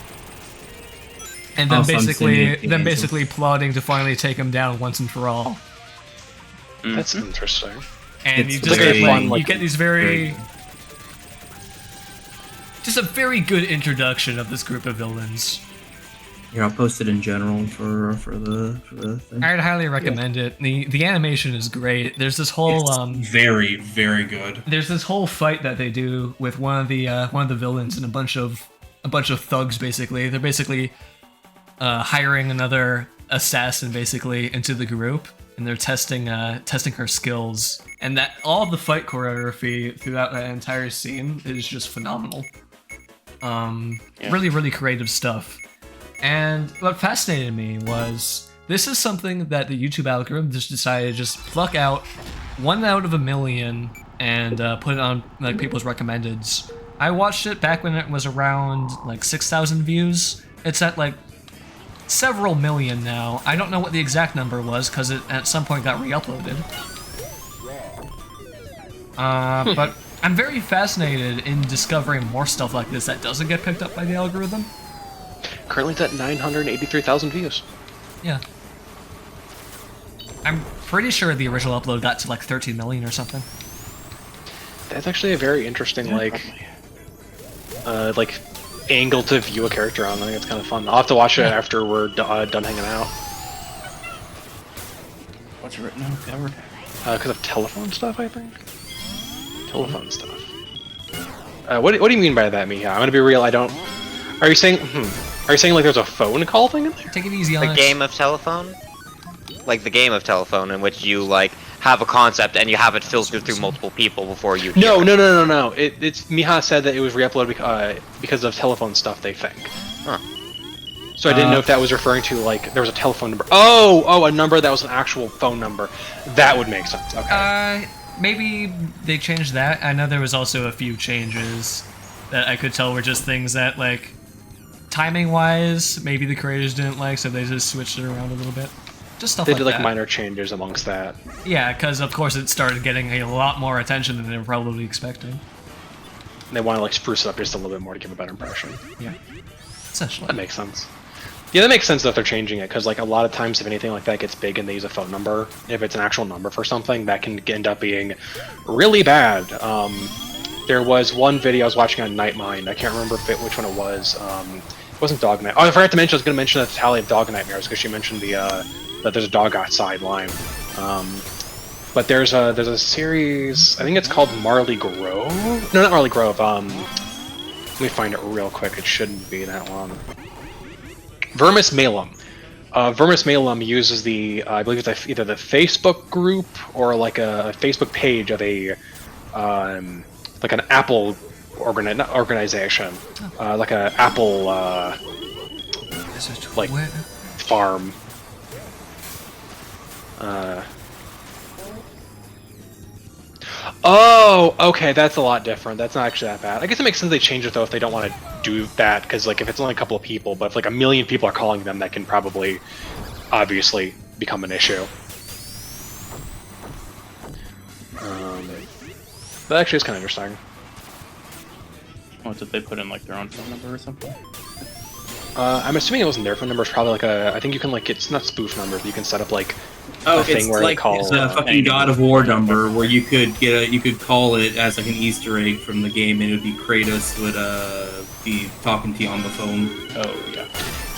and then basically plotting to finally take him down once and for all. That's interesting. And It's you just very get, fun, you get these just a very good introduction of this group of villains. Here, I'll post it in general for the thing. I'd highly recommend it. The animation is great. There's this whole It's very, very good. There's this whole fight that they do with one of the villains and a bunch of thugs. Basically, they're basically hiring another assassin basically into the group, and they're testing her skills. And that all of the fight choreography throughout that entire scene is just phenomenal. Really, really creative stuff. And what fascinated me was this is something that the YouTube algorithm just decided to just pluck out 1 out of a million and put it on like people's recommendeds. I watched it back when it was around like 6,000 views. It's at like several million now. I don't know what the exact number was because it at some point got re-uploaded. But I'm very fascinated in discovering more stuff like this that doesn't get picked up by the algorithm. Currently it's at 983,000 views. Yeah. I'm pretty sure the original upload got to like 13 million or something. That's actually a very interesting, like angle to view a character on. I think it's kind of fun. I'll have to watch it after we're done hanging out. What's it written on the cover? Because of telephone stuff, I think. Telephone stuff. What do you mean by that, Miha? I'm gonna be real. I don't. Are you saying? Are you saying like there's a phone call thing in there? Take it easy on The game of telephone? Like the game of telephone in which you like have a concept and you have it filtered through multiple people before you hear No. it. It's Miha said that it was re-uploaded because of telephone stuff, they think. Huh. So I didn't know if that was referring to like there was a telephone number. Oh, a number that was an actual phone number. That would make sense. Okay. Maybe they changed that. I know there was also a few changes that I could tell were just things that like timing-wise, maybe the creators didn't like, so they just switched it around a little bit. Just stuff like that. They did like minor changes amongst that. Yeah, because of course it started getting a lot more attention than they were probably expecting. They want to like spruce it up just a little bit more to give a better impression. Yeah, essentially. That makes sense. Yeah, that makes sense that they're changing it, because like a lot of times if anything like that gets big and they use a phone number, if it's an actual number for something, that can end up being really bad. There was one video I was watching on Nightmind. I can't remember which one it was. It wasn't Dog Night. Oh, I forgot to mention. I was going to mention the tally of Dog Nightmares because she mentioned that there's a dog outside line. But there's a series. I think it's called Marley Grove. No, not Marley Grove. Let me find it real quick. It shouldn't be that long. Vermis Malum. Vermis Malum uses the I believe it's either the Facebook group or like a Facebook page of a like an Apple organization, like a Apple like farm. Oh, okay, that's a lot different. That's not actually that bad. I guess it makes sense they change it though if they don't want to do that, because like if it's only a couple of people, but if like 1 million people are calling them, that can probably obviously become an issue. That actually is kind of interesting. What, did they put in like their own phone number or something? I'm assuming it wasn't their phone number. It's probably like I think you can like, it's not spoof numbers, but you can set up like a thing where like, you call. It's a fucking God of War number where you could call it as like an Easter egg from the game, and it would be Kratos would be talking to you on the phone. Oh yeah.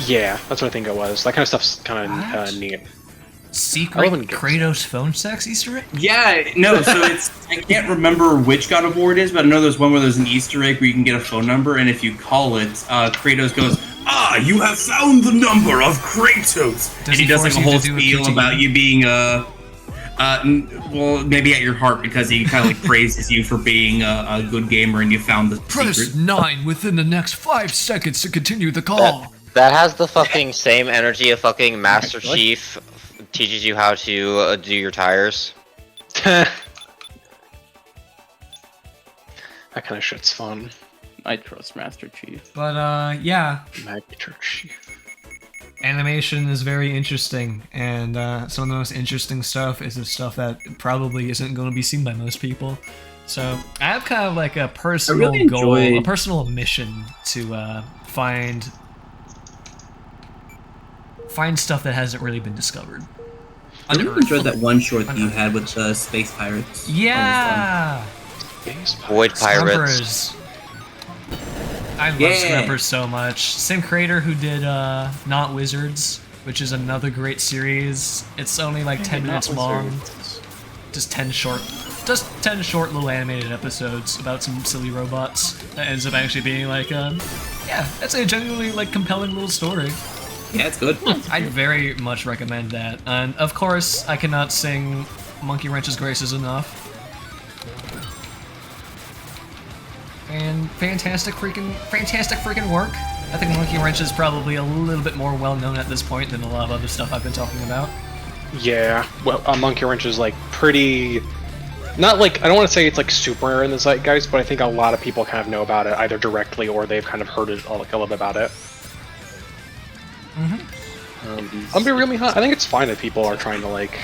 Yeah, that's what I think it was. That kind of stuff's kind of neat. Secret Kratos phone sex Easter egg? Yeah, no, so it's I can't remember which God of War it is, but I know there's one where there's an Easter egg where you can get a phone number, and if you call it, Kratos goes, "Ah, you have found the number of Kratos," and he does like a whole spiel about you being Well, maybe at your heart, because he kind of like praises you for being a good gamer and you found the Press secret. 9 within the next 5 seconds to continue the call. That has the fucking same energy of fucking Master Chief teaches you how to do your tires. That kind of shit's fun. I trust Master Chief. But yeah. Master Chief. Animation is very interesting, and some of the most interesting stuff is the stuff that probably isn't going to be seen by most people. So I have kind of like a personal goal, a personal mission to find stuff that hasn't really been discovered. I really enjoyed that one short that you had with the Space Pirates. Yeah! Void Pirates. I love Scrumpers so much. Same creator who did Not Wizards, which is another great series. It's only like 10 minutes long. Just 10 short little animated episodes about some silly robots. That ends up actually being like, yeah, that's a genuinely like compelling little story. Yeah, it's good. I'd very much recommend that. And of course, I cannot sing Monkey Wrench's Graces enough. And fantastic freaking work. I think Monkey Wrench is probably a little bit more well known at this point than a lot of other stuff I've been talking about. Yeah, well, Monkey Wrench is like pretty... Not like, I don't want to say it's like super in the zeitgeist, but I think a lot of people kind of know about it, either directly or they've kind of heard it, like, a little bit about it. I'll be really hot. I think it's fine that people are trying to like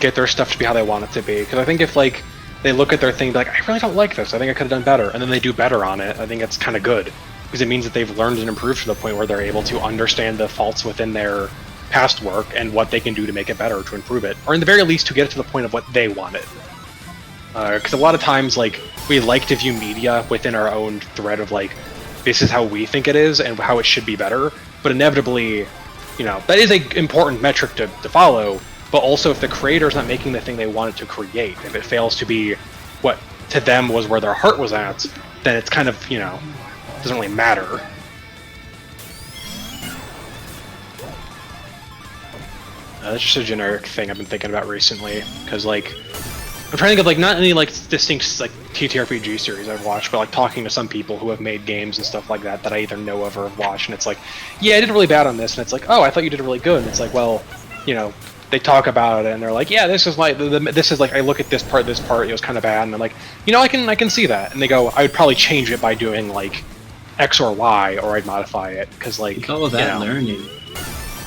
get their stuff to be how they want it to be, because I think if like they look at their thing, be like, I really don't like this, I think I could have done better, and then they do better on it, I think it's kind of good, because it means that they've learned and improved to the point where they're able to understand the faults within their past work and what they can do to make it better, to improve it, or in the very least to get it to the point of what they wanted. Because a lot of times, like, we like to view media within our own thread of like, this is how we think it is and how it should be better, but inevitably, you know, that is a important metric to follow, but also if the creator's not making the thing they wanted to create, if it fails to be what to them was where their heart was at, then it's kind of, you know, doesn't really matter. That's just a generic thing I've been thinking about recently, because like, I'm trying to think of like not any like distinct like TTRPG series I've watched, but like talking to some people who have made games and stuff like that that I either know of or have watched, and it's like, yeah, I did really bad on this, and it's like, oh, I thought you did really good, and it's like, well, you know, they talk about it and they're like, yeah, this is like this is like I look at this part, it was kind of bad, and I'm like, you know, I can see that, and they go, I would probably change it by doing like X or Y, or I'd modify it, because like, we call that learning.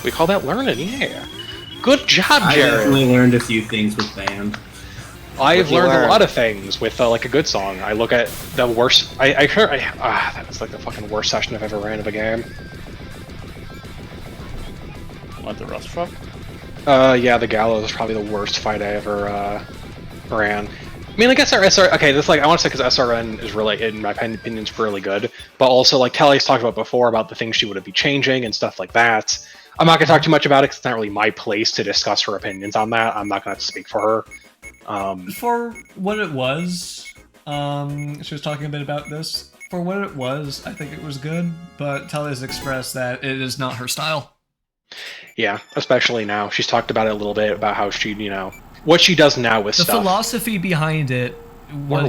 We call that learning, yeah. Good job, Jared. I definitely learned a few things with band. I've learned a lot of things with like a good song. I look at the worst. That was like the fucking worst session I've ever ran of a game. Want the Rust Truck? Yeah, the Gallows is probably the worst fight I ever ran. I mean, like SR. Okay, this like I want to say because SRN is really, in my opinion, is really good. But also, like Tally's talked about before about the things she would be changing and stuff like that. I'm not gonna talk too much about it because it's not really my place to discuss her opinions on that. I'm not gonna speak for her. For what it was, she was talking a bit about this. For what it was, I think it was good, but Tally's expressed that it is not her style. Yeah, especially now. She's talked about it a little bit, about how she, you know, what she does now with the stuff. The philosophy behind it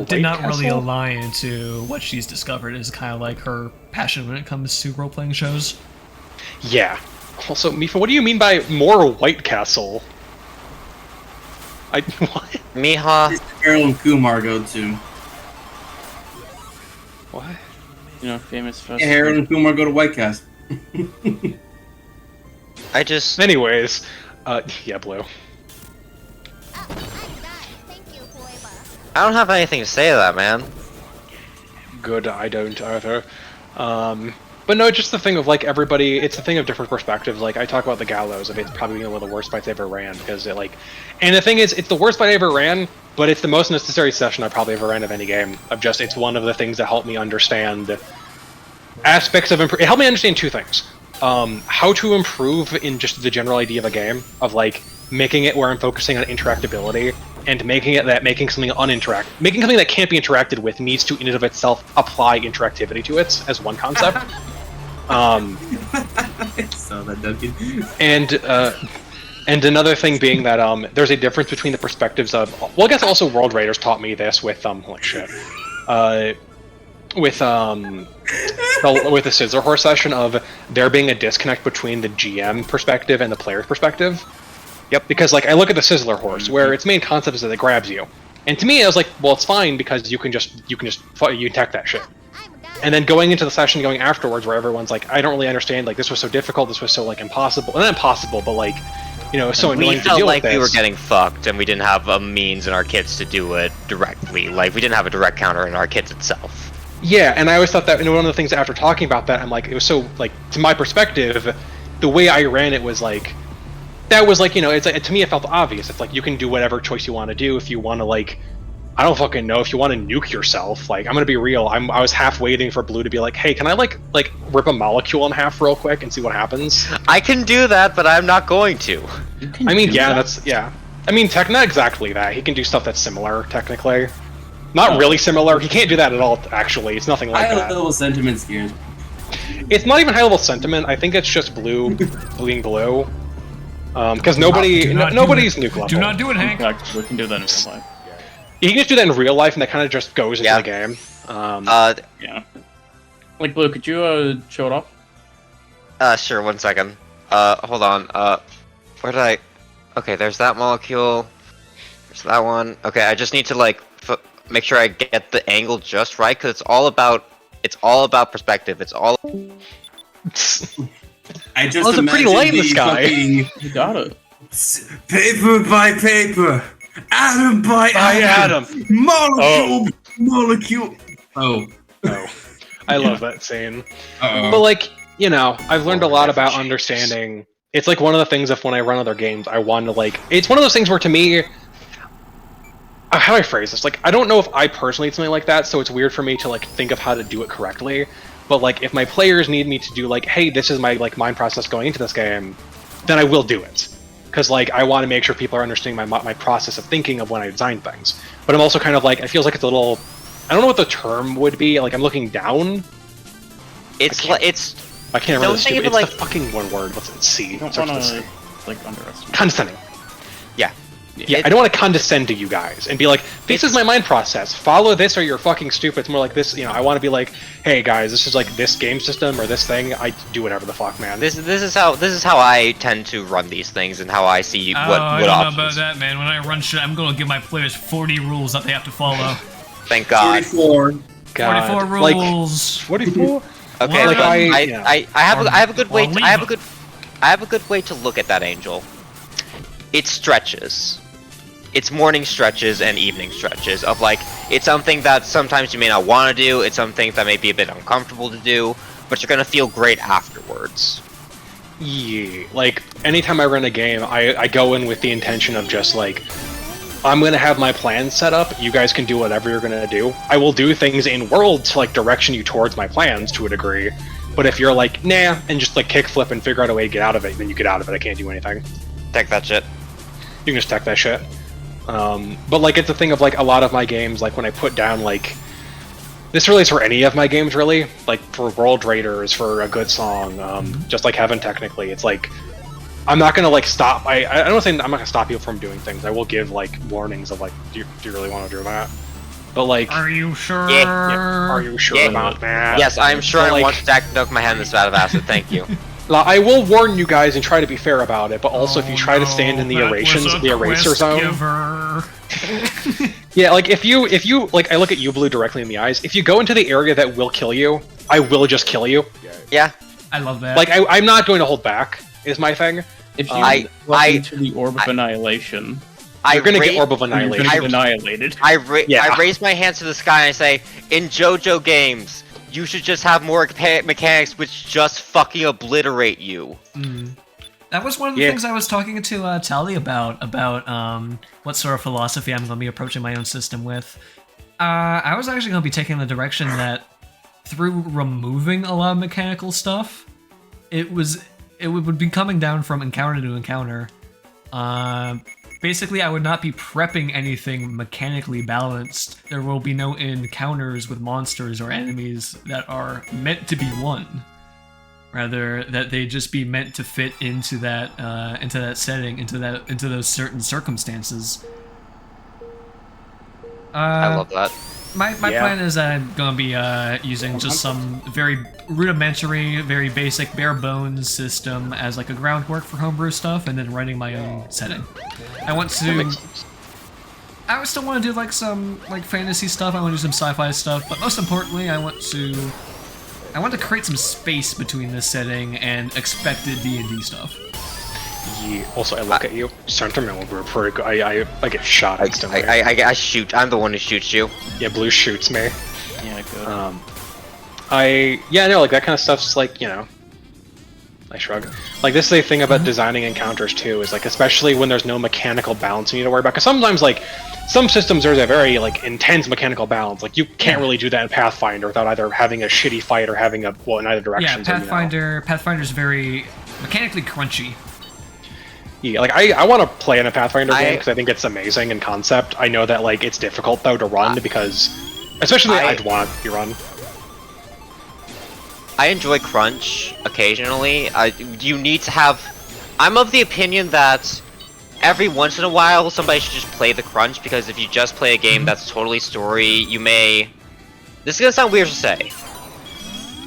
did not really align to what she's discovered is kind of like her passion when it comes to role-playing shows. Yeah. Also, Meephen, what do you mean by more White Castle? What? Miha. Harold and Kumar go to. What? You know, famous festival. Yeah, Harold and Kumar go to White Castle. I just. Anyways, yeah, Blue. I don't have anything to say to that, man. Good, I don't either. But no, just the thing of like everybody, it's the thing of different perspectives. Like I talk about the Gallows, of it's probably one of the worst fights I ever ran because it like, and the thing is, it's the worst fight I ever ran, but it's the most necessary session I probably ever ran of any game. It's one of the things that helped me understand aspects of it helped me understand two things: how to improve in just the general idea of a game, of like making it where I'm focusing on interactability, and making something that can't be interacted with needs to in and of itself apply interactivity to it as one concept. I saw that, Duncan. And And another thing being that there's a difference between the perspectives of, well, I guess also World Raiders taught me this with holy shit, with the Scissor Horse session of there being a disconnect between the GM perspective and the player's perspective. Yep. Because like I look at the Sizzler Horse, where its main concept is that it grabs you, and to me I was like, well, it's fine because you can tech that shit. And then going into the session, going afterwards, where everyone's like, I don't really understand. Like this was so difficult. This was so like impossible. Not impossible, but like, you know, so annoying to deal with this. We felt like we were getting fucked, and we didn't have a means in our kits to do it directly. Like we didn't have a direct counter in our kits itself. Yeah, and I always thought that, and one of the things after talking about that, I'm like, it was so like, to my perspective, the way I ran it was like. That was like, you know, it's like, to me it felt obvious. It's like you can do whatever choice you want to do. If you want to like, I don't fucking know, if you want to nuke yourself, like I'm gonna be real. I was half waiting for Blue to be like, hey, can I like rip a molecule in half real quick and see what happens? I can do that, but I'm not going to. I mean, yeah, that's I mean, not exactly that. He can do stuff that's similar, technically. Not really similar. He can't do that at all. Actually, it's nothing like that. High-level sentiment's here. It's not even high-level sentiment. I think it's just Blue being Blue. Because nobody's nuke level. Do not do it, Hank. We can do that in real life. You can just do that in real life, and that kind of just goes into the game. Yeah. Like, Blue, could you show it off? Sure. 1 second. Hold on. Where did I? Okay, there's that molecule. There's that one. Okay, I just need to like make sure I get the angle just right, because it's all about perspective. It's all. I just it's a pretty light in the sky. You got it. Paper by paper, atom by atom, molecule. Oh. I love that scene. But like, you know, I've learned a lot about understanding. It's like one of the things of when I run other games, I want to like. It's one of those things where to me, how do I phrase this? Like, I don't know if I personally need something like that, so it's weird for me to like think of how to do it correctly. But like, if my players need me to do like, hey, this is my like mind process going into this game, then I will do it. Because like, I want to make sure people are understanding my process of thinking of when I design things. But I'm also kind of like, it feels like it's a little, I don't know what the term would be. Like, I'm looking down. I can't remember the stupid. It's like, the fucking one word. What's it? C. You don't want to like underestimate. Condescending. Yeah. Yeah, I don't want to condescend to you guys and be like, this is my mind process. Follow this or you're fucking stupid. It's more like this, you know, I want to be like, hey guys, this is like this game system or this thing. I do whatever the fuck, man. This is how I tend to run these things and how I see what I don't options. know about that, man. When I run shit, I'm gonna give my players 40 rules that they have to follow. Thank God. 44. God. 44 rules. Like, 44? Okay, like I have a good way. I have a good way to look at that, Angel. It stretches. It's morning stretches and evening stretches of like, it's something that sometimes you may not want to do, it's something that may be a bit uncomfortable to do, but you're gonna feel great afterwards. Yeah, like, anytime I run a game, I go in with the intention of just like, I'm gonna have my plan set up, you guys can do whatever you're gonna do. I will do things in world to like direction you towards my plans to a degree, but if you're like, nah, and just like kickflip and figure out a way to get out of it, then you get out of it, I can't do anything. Tech that shit. You can just tech that shit. But like, it's a thing of like a lot of my games, like when I put down like, this really is for any of my games really, like for World Raiders, for a good song, just like Heaven technically, it's like, I'm not gonna like stop, I don't think I'm not gonna stop you from doing things. I will give like warnings of like, do you really want to do that? But like, are you sure? Yeah, are you sure about that? Yes, I'm sure. I want to dunk my hand in this vat of acid. Thank you. I will warn you guys and try to be fair about it, but also if you try to stand in the eraser zone. Yeah, like if you like, I look at you, Blue, directly in the eyes. If you go into the area that will kill you, I will just kill you. Yeah, I love that. Like I'm not going to hold back. Is my thing. If you walk into the orb of annihilation, you're gonna get orb of annihilation. You're gonna get annihilated. I raise my hands to the sky and I say, in JoJo games, you should just have more mechanics which just fucking obliterate you. That was one of the things I was talking to Tally about what sort of philosophy I'm going to be approaching my own system with. I was actually going to be taking the direction that through removing a lot of mechanical stuff, it would be coming down from encounter to encounter. Basically, I would not be prepping anything mechanically balanced. There will be no encounters with monsters or enemies that are meant to be won. Rather that they just be meant to fit into that setting, into those certain circumstances. I love that. My plan is that I'm gonna be using just some very rudimentary, very basic, bare bones system as like a groundwork for homebrew stuff, and then writing my own setting. I still want to do like some like fantasy stuff. I want to do some sci-fi stuff, but most importantly, I want to create some space between this setting and expected D&D stuff. Yeah. Also, I look at you. Sentiment will be pretty good. I get shot instantly. I shoot. I'm the one who shoots you. Yeah, Blue shoots me. Yeah, good. No, like that kind of stuff's like, you know, I shrug. Like this is the thing about designing encounters too, is like especially when there's no mechanical balance you need to worry about. Because sometimes like some systems there's a very like intense mechanical balance. Like you can't really do that in Pathfinder without either having a shitty fight or having a in either direction. Yeah, Pathfinder's very mechanically crunchy. Yeah, like I want to play in a Pathfinder game because I think it's amazing in concept. I know that like it's difficult though to run because, especially I'd want it to be run. I enjoy crunch occasionally. You need to have. I'm of the opinion that every once in a while somebody should just play the crunch, because if you just play a game that's totally story, you may. This is gonna sound weird to say.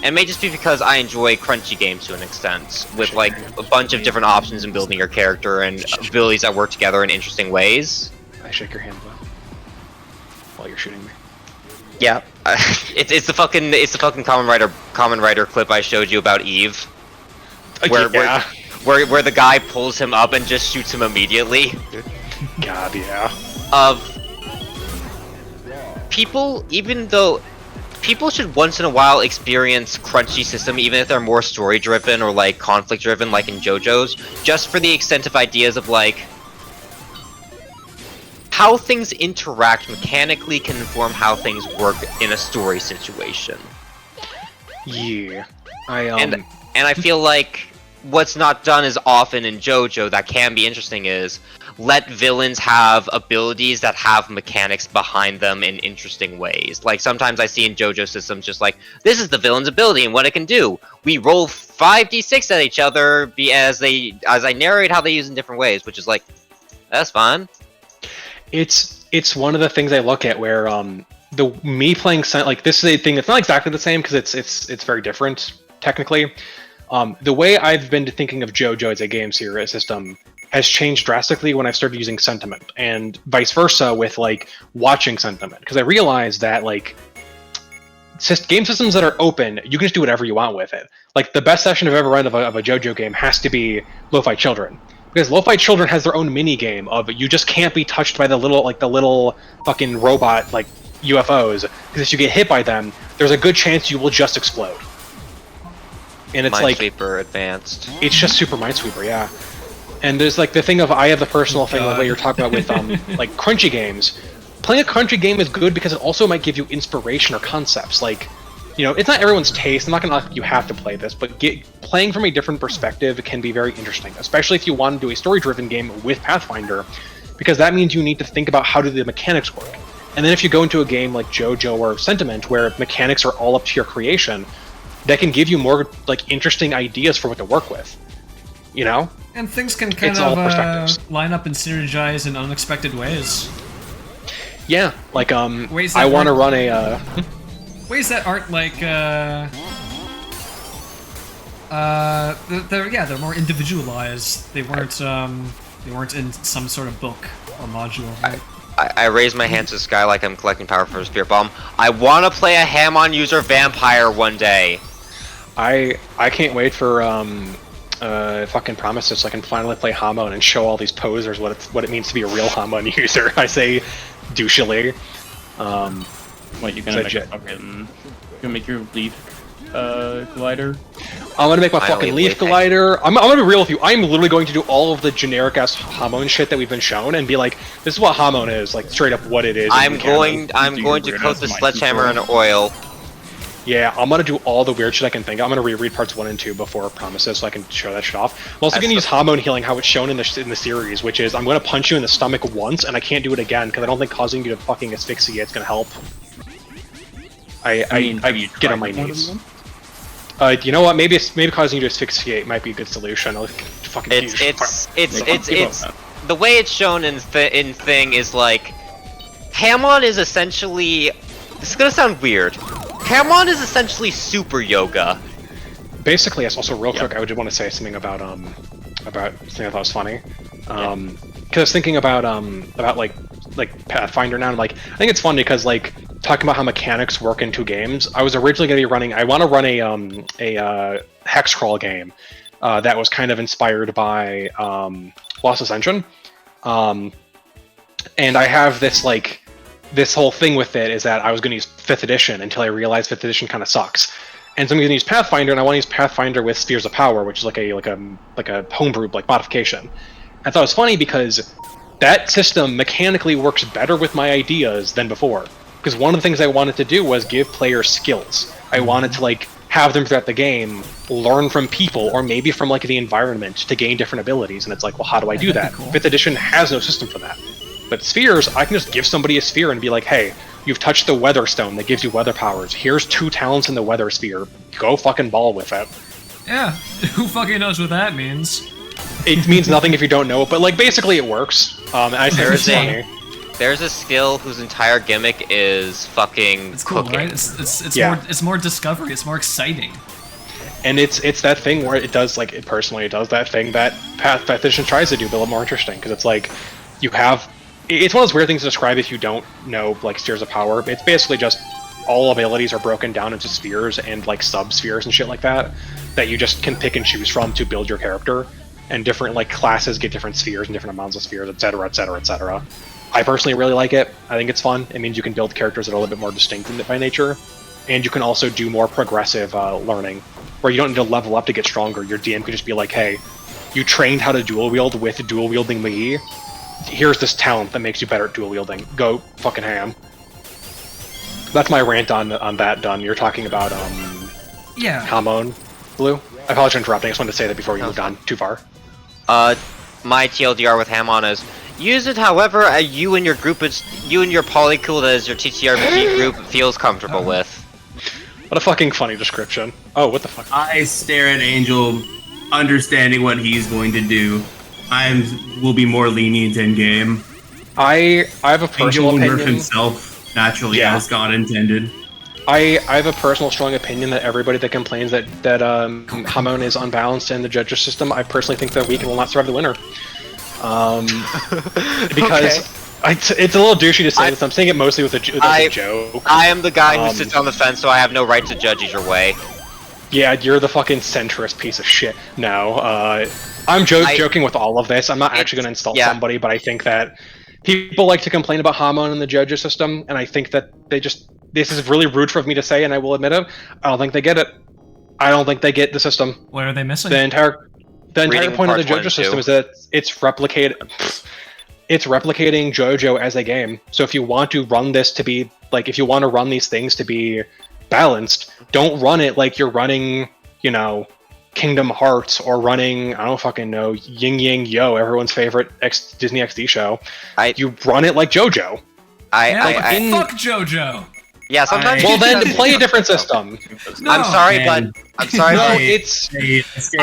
It may just be because I enjoy crunchy games to an extent, with like a bunch of different options in building your character and abilities that work together in interesting ways. I shake your hand while you're shooting me. Yeah, it's the fucking Common Rider clip I showed you about Eve, where the guy pulls him up and just shoots him immediately. God, yeah. People should once in a while experience crunchy system, even if they're more story driven or like conflict driven, like in JoJo's, just for the extent of ideas of like how things interact mechanically can inform how things work in a story situation. Yeah, and I feel like what's not done as often in JoJo that can be interesting is let villains have abilities that have mechanics behind them in interesting ways. Like sometimes I see in JoJo systems just like, this is the villain's ability and what it can do. We roll 5d6 at each other as I narrate how they use in different ways, which is like, that's fun. It's one of the things I look at where me playing like this is a thing that's not exactly the same because it's very different technically. The way I've been thinking of JoJo as a game series system has changed drastically when I've started using sentiment, and vice versa with like watching sentiment, because I realized that like game systems that are open, you can just do whatever you want with it. Like the best session I've ever run of a JoJo game has to be Lo-Fi Children, because Lo-Fi Children has their own mini game of you just can't be touched by the little fucking robot like UFOs, because if you get hit by them, there's a good chance you will just explode. And it's Minesweeper advanced. It's just super Minesweeper, yeah. And there's like the thing of I have the personal thing like what you're talking about with like crunchy games. Playing a crunchy game is good because it also might give you inspiration or concepts. Like, you know, it's not everyone's taste. I'm not gonna like you have to play this, but playing from a different perspective can be very interesting, especially if you want to do a story-driven game with Pathfinder, because that means you need to think about how do the mechanics work. And then if you go into a game like JoJo or Sentiment, where mechanics are all up to your creation, that can give you more like interesting ideas for what to work with, you know? And things can kind of line up and synergize in unexpected ways. Yeah, like I want to run a ways that aren't like they're more individualized. They weren't in some sort of book or module. Right? I raise my hands to the sky like I'm collecting power for a Spirit Bomb. I want to play a Hamon user vampire one day. I can't wait for fucking Promises so I can finally play Hamon and show all these posers what it means to be a real Hamon user. I say douchily. What, you gonna make your leaf glider? I'm gonna make my fucking leaf glider. I'm gonna be real with you. I'm literally going to do all of the generic ass Hamon shit that we've been shown and be like, this is what Hamon is, like straight up what it is. I'm going to coat the sledgehammer in oil. Yeah, I'm gonna do all the weird shit I can think of. I'm gonna reread parts 1 and 2 before Promises so I can show that shit off. I'm also gonna use Hamon healing how it's shown in the series, which is I'm gonna punch you in the stomach once and I can't do it again because I don't think causing you to fucking asphyxiate is gonna help. I get on my knees. You know what? Maybe causing you to asphyxiate might be a good solution. I'll fucking it's the way it's shown in Thing is like Hamon is essentially. This is gonna sound weird. Hamon is essentially super yoga. Basically, yes. Also, real quick, I would want to say something about something I thought was funny. Because I was thinking about like Pathfinder now, and like I think it's funny because like talking about how mechanics work in 2 games. I was originally going to be running. I want to run a hex crawl game that was kind of inspired by Lost Ascension, and I have this whole thing with it is that I was going to use 5th edition until I realized 5th edition kind of sucks. And so I'm going to use Pathfinder, and I want to use Pathfinder with Spheres of Power, which is like a homebrew modification. I thought it was funny because that system mechanically works better with my ideas than before. Because one of the things I wanted to do was give players skills. I wanted to have them throughout the game learn from people or maybe from the environment to gain different abilities. And it's like, well, how do I do that? Cool. 5th edition has no system for that. But spheres, I can just give somebody a sphere and be like, hey, you've touched the weather stone that gives you weather powers. Here's 2 talents in the weather sphere. Go fucking ball with it. Yeah, who fucking knows what that means? It means nothing if you don't know it, but basically it works. I think it's funny. There's a skill whose entire gimmick is fucking it's cool, cooking. Right? It's more discovery. It's more exciting. And it's that thing where it does it personally does that thing that Path Edition tries to do, but a little more interesting because it's like you have. It's one of those weird things to describe if you don't know Spheres of Power. It's basically just all abilities are broken down into spheres and sub-spheres and shit like that you just can pick and choose from to build your character. And different classes get different spheres and different amounts of spheres, etc., etc., etc. I personally really like it. I think it's fun. It means you can build characters that are a little bit more distinct by nature, and you can also do more progressive learning, where you don't need to level up to get stronger. Your DM can just be like, hey, you trained how to dual wield with dual wielding Mei. Here's this talent that makes you better at dual wielding. Go fucking ham. That's my rant on that done. You're talking about Hamon, Blue. I apologize for interrupting. I just wanted to say that before you moved on too far. My TLDR with Hamon is use it however you and your polycool that is your TTRPG group feels comfortable with. What a fucking funny description. Oh, what the fuck? I stare at Angel, understanding what he's going to do. Will be more lenient in game. I have a personal opinion. Angel will nerf himself naturally as God intended. I have a personal strong opinion that everybody that complains that Hamon is unbalanced in the judges system, I personally think they're weak and will not survive the winter. Because it's a little douchey to say this. I'm saying it mostly with a joke. I am the guy who sits on the fence, so I have no right to judge either way. Yeah, you're the fucking centrist piece of shit. No, I'm joking with all of this. I'm not actually going to insult somebody, but I think that people like to complain about Hamon in the judges system, and I think that this is really rude for me to say, and I will admit it. I don't think they get it. I don't think they get the system. What are they missing? The entire point of the JoJo system is that it's replicating JoJo as a game. So if you want to run this to be if you want to run these things to be balanced, don't run it like you're running, Kingdom Hearts or running, I don't fucking know, Yin Yang Yo, everyone's favorite Disney XD show. You run it like JoJo. Fuck JoJo. Yeah, sometimes. Well, then play a different system. No, I'm sorry, but I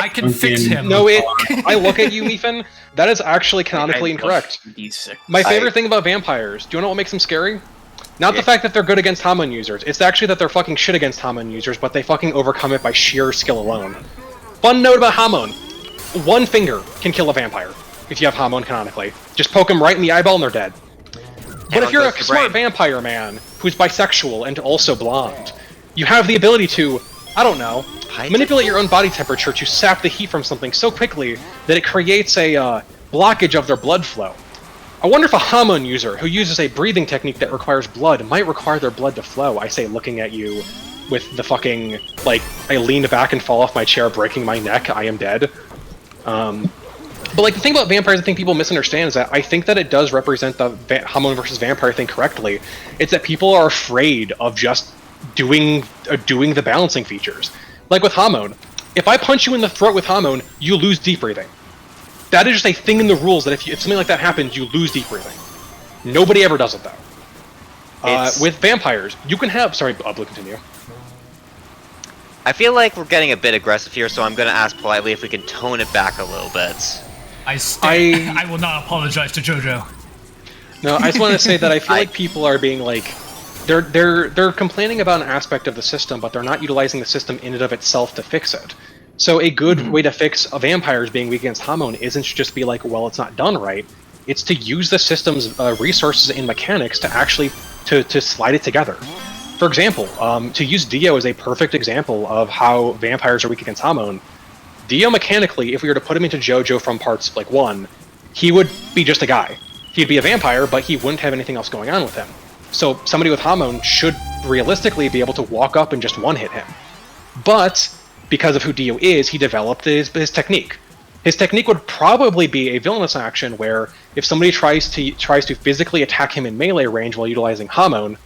can fix him. No, I look at you, Meephen. That is actually canonically incorrect. My favorite thing about vampires. Do you know what makes them scary? Not the fact that they're good against Hamon users. It's actually that they're fucking shit against Hamon users, but they fucking overcome it by sheer skill alone. Fun note about Hamon: one finger can kill a vampire if you have Hamon canonically. Just poke them right in the eyeball and they're dead. But if you're a smart vampire man who's bisexual and also blonde, you have the ability to, I don't know, manipulate your own body temperature to sap the heat from something so quickly that it creates a blockage of their blood flow. I wonder if a Hamon user who uses a breathing technique that requires blood might require their blood to flow. I say, looking at you with the fucking, I leaned back and fall off my chair, breaking my neck, I am dead. But the thing about vampires I think people misunderstand is that I think that it does represent the Hamon versus vampire thing correctly. It's that people are afraid of just doing the balancing features. Like with Hamon, if I punch you in the throat with Hamon, you lose deep breathing. That is just a thing in the rules that if something like that happens, you lose deep breathing. Nobody ever does it though. With vampires, you can have. Sorry, Blue, continue. I feel like we're getting a bit aggressive here, so I'm gonna ask politely if we can tone it back a little bit. I will not apologize to JoJo. No, I just want to say that I feel like people are being like, they're complaining about an aspect of the system, but they're not utilizing the system in and of itself to fix it. So a good way to fix a vampires being weak against Hamon isn't to just be like, well, it's not done right. It's to use the system's resources and mechanics to actually to slide it together. For example, to use Dio as a perfect example of how vampires are weak against Hamon, Dio mechanically, if we were to put him into JoJo from parts like 1, he would be just a guy. He'd be a vampire, but he wouldn't have anything else going on with him. So somebody with Hamon should realistically be able to walk up and just one-hit him. But because of who Dio is, he developed his technique. His technique would probably be a villainous action where if somebody tries to physically attack him in melee range while utilizing Hamon,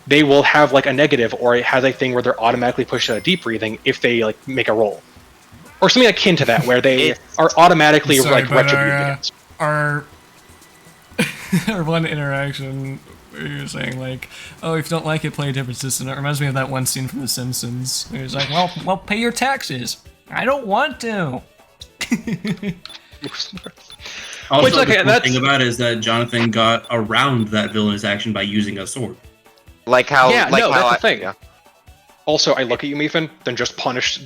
they will have like a negative, or it has a thing where they're automatically pushed out of deep breathing if they like make a roll. Or something akin to that, where they are automatically like retributed against. Our one interaction where you're saying like, oh, if you don't like it, play a different system. It reminds me of that one scene from The Simpsons. It was like, well, pay your taxes. I don't want to. Also, the cool thing about it is that Jonathan got around that villainous action by using a sword. Like how? Yeah, like no, how that's the thing. Yeah. Also, I look at you, Meephen, then just punish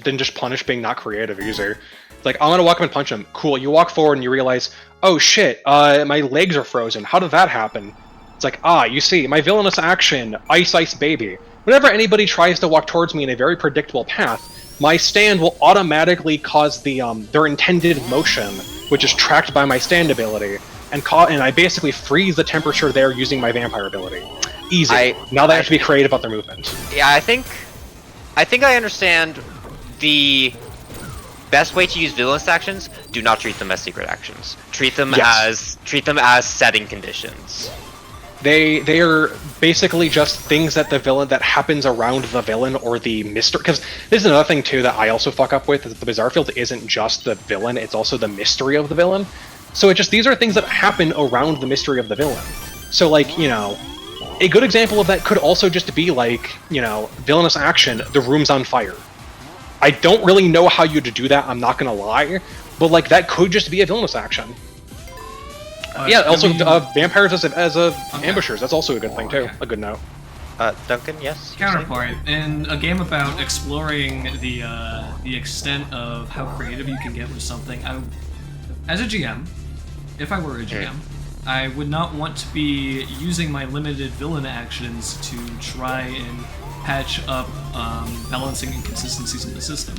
being not creative easier. It's like, I'm gonna walk up and punch him. Cool, you walk forward and you realize, oh shit, my legs are frozen. How did that happen? It's like, you see, my villainous action, Ice Ice Baby. Whenever anybody tries to walk towards me in a very predictable path, my stand will automatically cause their intended motion, which is tracked by my stand ability, and I basically freeze the temperature there using my vampire ability. Easy. Now they have to be creative about their movement. Yeah, I think I understand the best way to use villainous actions. Do not treat them as secret actions. Treat them as setting conditions. They are basically just things that that happens around the villain or the mystery. Because this is another thing too that I also fuck up with, is that the Bizarre Field isn't just the villain, it's also the mystery of the villain. So these are things that happen around the mystery of the villain. So like, you know, a good example of that could also just be like, you know, villainous action, the room's on fire. I don't really know how you'd do that, I'm not gonna lie, but like that could just be a villainous action. Yeah, also vampires as ambushers, that's also a good thing too, a good note. Duncan, yes? Counterpoint, in a game about exploring the extent of how creative you can get with something, as a GM, if I were a GM, I would not want to be using my limited villain actions to try and patch up balancing inconsistencies in the system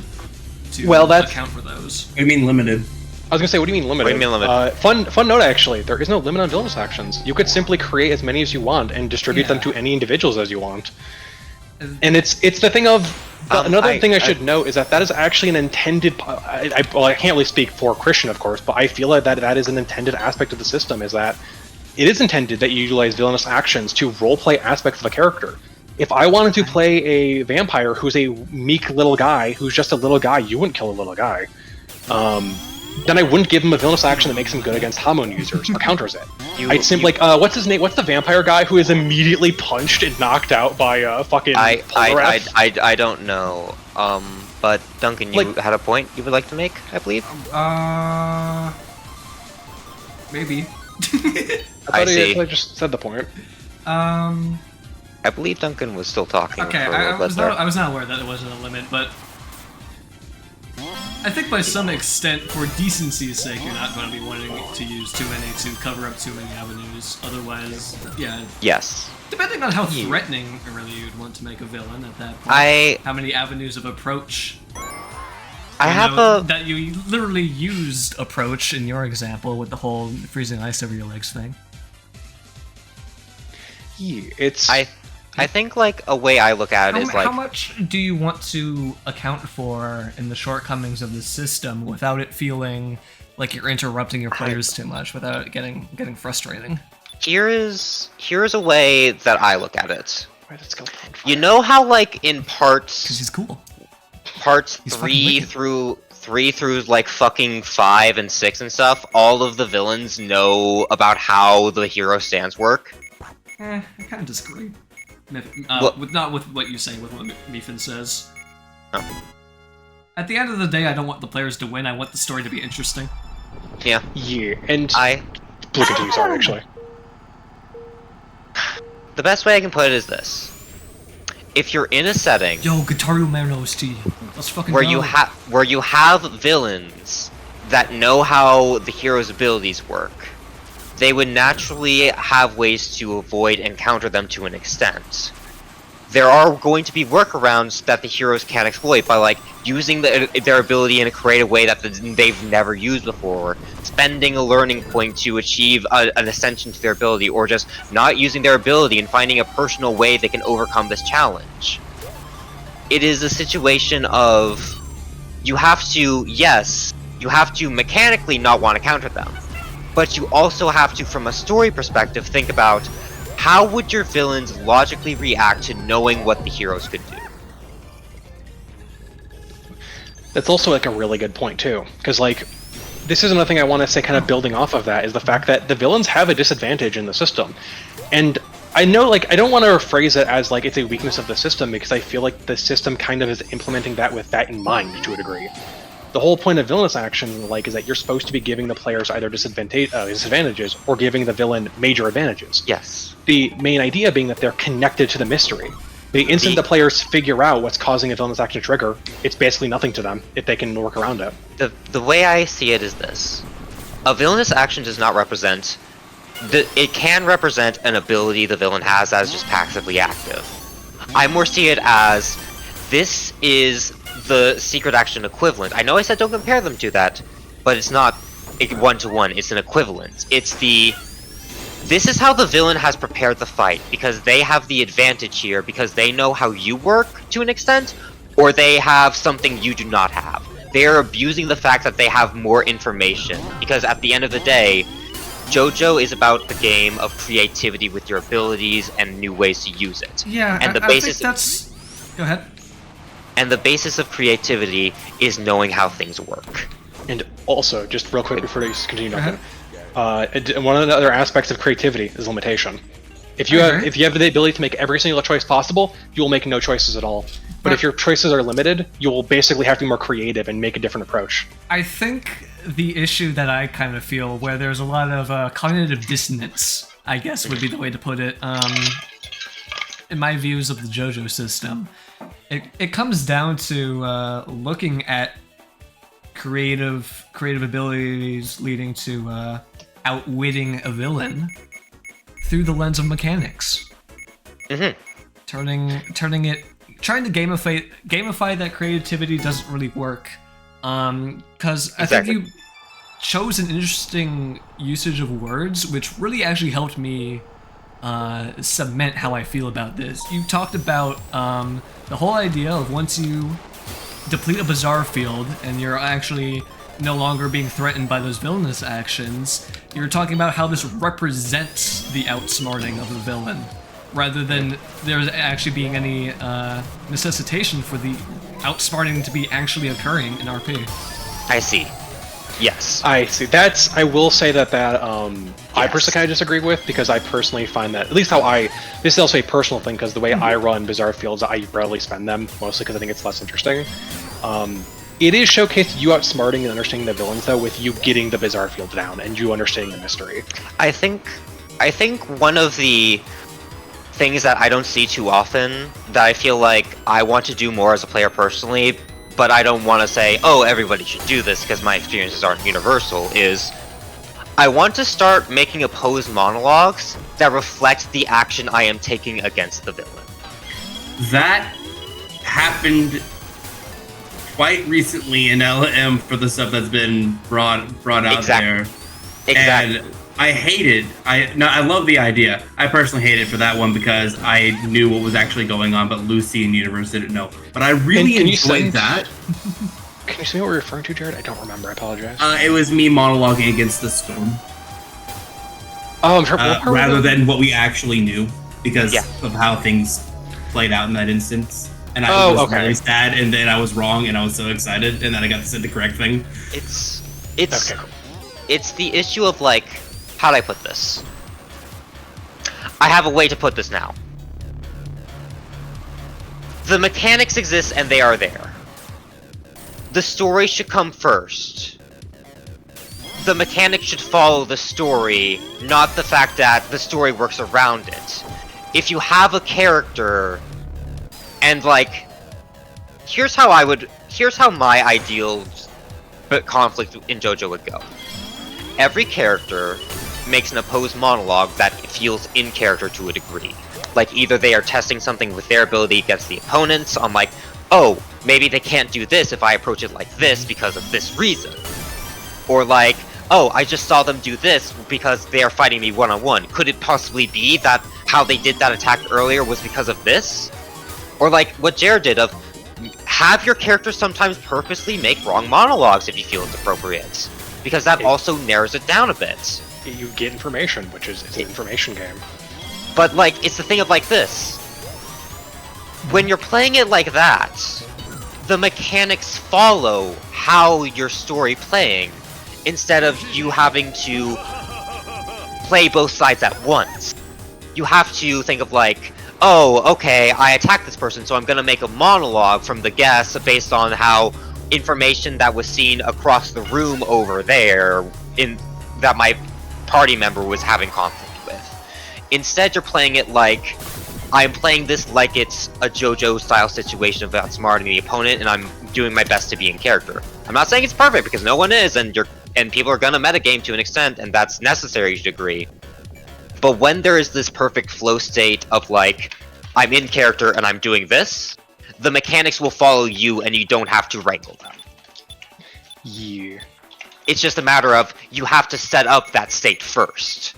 to account for those. What do you mean limited? I was gonna say, what do you mean limited? What do you mean limited? Fun note, actually. There is no limit on villainous actions. You could simply create as many as you want and distribute them to any individuals as you want. And it's the thing of... another thing I should note is that is actually an intended... I can't really speak for Christian, of course, but I feel like that is an intended aspect of the system, is that it is intended that you utilize villainous actions to roleplay aspects of a character. If I wanted to play a vampire who's a meek little guy, who's just a little guy, you wouldn't kill a little guy. Then I wouldn't give him a villainous action that makes him good against Hamon users or counters it. I'd simply what's his name? What's the vampire guy who is immediately punched and knocked out by fucking I don't know. But Duncan, you had a point you would like to make, I believe. Maybe. I just said the point. I believe Duncan was still talking. Okay, I was not aware that it wasn't a limit, but I think by some extent, for decency's sake, you're not going to be wanting to use too many to cover up too many avenues. Otherwise, yeah. Yes. Depending on how threatening really you'd want to make a villain at that point. How many avenues of approach. That you literally used approach in your example with the whole freezing ice over your legs thing. I think, like, a way I look at it is, like... How much do you want to account for in the shortcomings of the system without it feeling like you're interrupting your players too much, without it getting frustrating? Here's a way that I look at it. You know how, like, in parts... Because he's cool. Parts 3 through, like, fucking 5 and 6 and stuff, all of the villains know about how the hero stands work? I kind of disagree. Not with what you say, with what Meephen says. At the end of the day, I don't want the players to win. I want the story to be interesting. Yeah. Yeah, and Please continue. Sorry, actually. The best way I can put it is this: if you're in a setting, Yo, Guitaru Manos T. Let's fucking where go. you have villains that know how the hero's abilities work, they would naturally have ways to avoid and counter them to an extent. There are going to be workarounds that the heroes can exploit by, like, using their ability in a creative way that they've never used before, spending a learning point to achieve an ascension to their ability, or just not using their ability and finding a personal way they can overcome this challenge. It is a situation of, you have to mechanically not want to counter them, but you also have to, from a story perspective, think about how would your villains logically react to knowing what the heroes could do. That's also like a really good point too, because like this is another thing I want to say, kind of building off of that, is the fact that the villains have a disadvantage in the system, and I know, like, I don't want to phrase it as like it's a weakness of the system, because I feel like the system kind of is implementing that with that in mind to a degree. The whole point of villainous action, like, is that you're supposed to be giving the players either disadvantages or giving the villain major advantages. Yes. The main idea being that they're connected to the mystery. The instant the players figure out what's causing a villainous action to trigger, it's basically nothing to them if they can work around it. The way I see it is this: a villainous action does not represent. It can represent an ability the villain has that is just passively active. I more see it as, this is the secret action equivalent. I know I said don't compare them to that, but it's not one-to-one, it's an equivalent. It's this is how the villain has prepared the fight, because they have the advantage here, because they know how you work to an extent, or they have something you do not have. They are abusing the fact that they have more information, because at the end of the day, JoJo is about the game of creativity with your abilities and new ways to use it. Yeah, and the I basis think that's... Go ahead. And the basis of creativity is knowing how things work. And also, just real quick before you continue, one of the other aspects of creativity is limitation. If you have the ability to make every single choice possible, you will make no choices at all. But if your choices are limited, you will basically have to be more creative and make a different approach. I think the issue that I kind of feel, where there's a lot of cognitive dissonance, I guess would be the way to put it, in my views of the JoJo system, it comes down to looking at creative abilities leading to outwitting a villain through the lens of mechanics. Mm-hmm. Trying to gamify that creativity doesn't really work. Because I think you chose an interesting usage of words, which really actually helped me cement how I feel about this. You talked about the whole idea of once you deplete a bizarre field and you're actually no longer being threatened by those villainous actions, you're talking about how this represents the outsmarting of the villain, rather than there's actually being any necessitation for the outsmarting to be actually occurring in RP. I see. Yes. I see. I will say that I personally kind of disagree with, because I personally find that, at least this is also a personal thing, because the way I run bizarre fields, I rarely spend them, mostly because I think it's less interesting. It is showcased you outsmarting and understanding the villains, though, with you getting the bizarre field down and you understanding the mystery. I think one of the things that I don't see too often, that I feel like I want to do more as a player personally, but I don't want to say, oh, everybody should do this because my experiences aren't universal, is I want to start making opposed monologues that reflect the action I am taking against the villain. That happened quite recently in LM for the stuff that's been brought out there. Exactly. And I hate it. I love the idea. I personally hate it for that one because I knew what was actually going on, but Lucy and Universe didn't know. But I really enjoyed that. Can you see what we're referring to, Jared? I don't remember. I apologize. It was me monologuing against the storm. Oh, I'm sure. Rather than what we actually knew, because of how things played out in that instance. And I was really sad, and then I was wrong, and I was so excited, and then I got to say the correct thing. It's the issue of, like, how do I put this? I have a way to put this now. The mechanics exist, and they are there. the story should come first. The mechanics should follow the story, not the fact that the story works around it. If you have a character, and like, here's how my ideal conflict in JoJo would go. Every character makes an opposed monologue that feels in character to a degree. Like, either they are testing something with their ability against the opponents, on like, oh, maybe they can't do this if I approach it like this because of this reason. Or like, oh, I just saw them do this because they are fighting me one-on-one. Could it possibly be that how they did that attack earlier was because of this? Or like what Jared did of, have your character sometimes purposely make wrong monologues if you feel it's appropriate. Because that also narrows it down a bit. You get information, which is it's an information game. But like, it's the thing of like this. When you're playing it like that, the mechanics follow how your story playing, instead of you having to play both sides at once. You have to think of like, oh, okay, I attacked this person, so I'm gonna make a monologue from the guess based on how information that was seen across the room over there that my party member was having conflict with. Instead, you're playing it like, I'm playing this like it's a JoJo style situation of outsmarting the opponent, and I'm doing my best to be in character. I'm not saying it's perfect, because no one is, and people are gonna metagame to an extent, and that's necessary to a degree. But when there is this perfect flow state of like, I'm in character and I'm doing this, the mechanics will follow you and you don't have to wrangle them. Yeah. It's just a matter of, you have to set up that state first.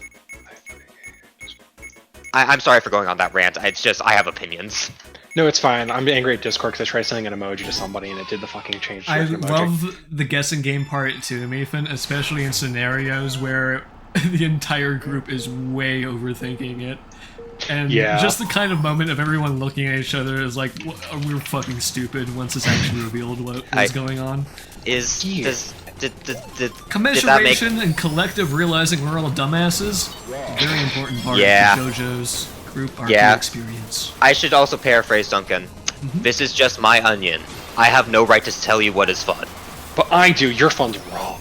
I'm sorry for going on that rant, it's just, I have opinions. No, it's fine. I'm angry at Discord because I tried sending an emoji to somebody and it did the fucking change to I an emoji. love the guessing game part too, Meephen, especially in scenarios where the entire group is way overthinking it. And just the kind of moment of everyone looking at each other is like, we're fucking stupid once it's actually revealed what's going on. Commiseration and collective realizing we're all dumbasses, very important part of JoJo's group RPG experience. I should also paraphrase Duncan. This is just my onion. I have no right to tell you what is fun. But I do. Your fun's wrong.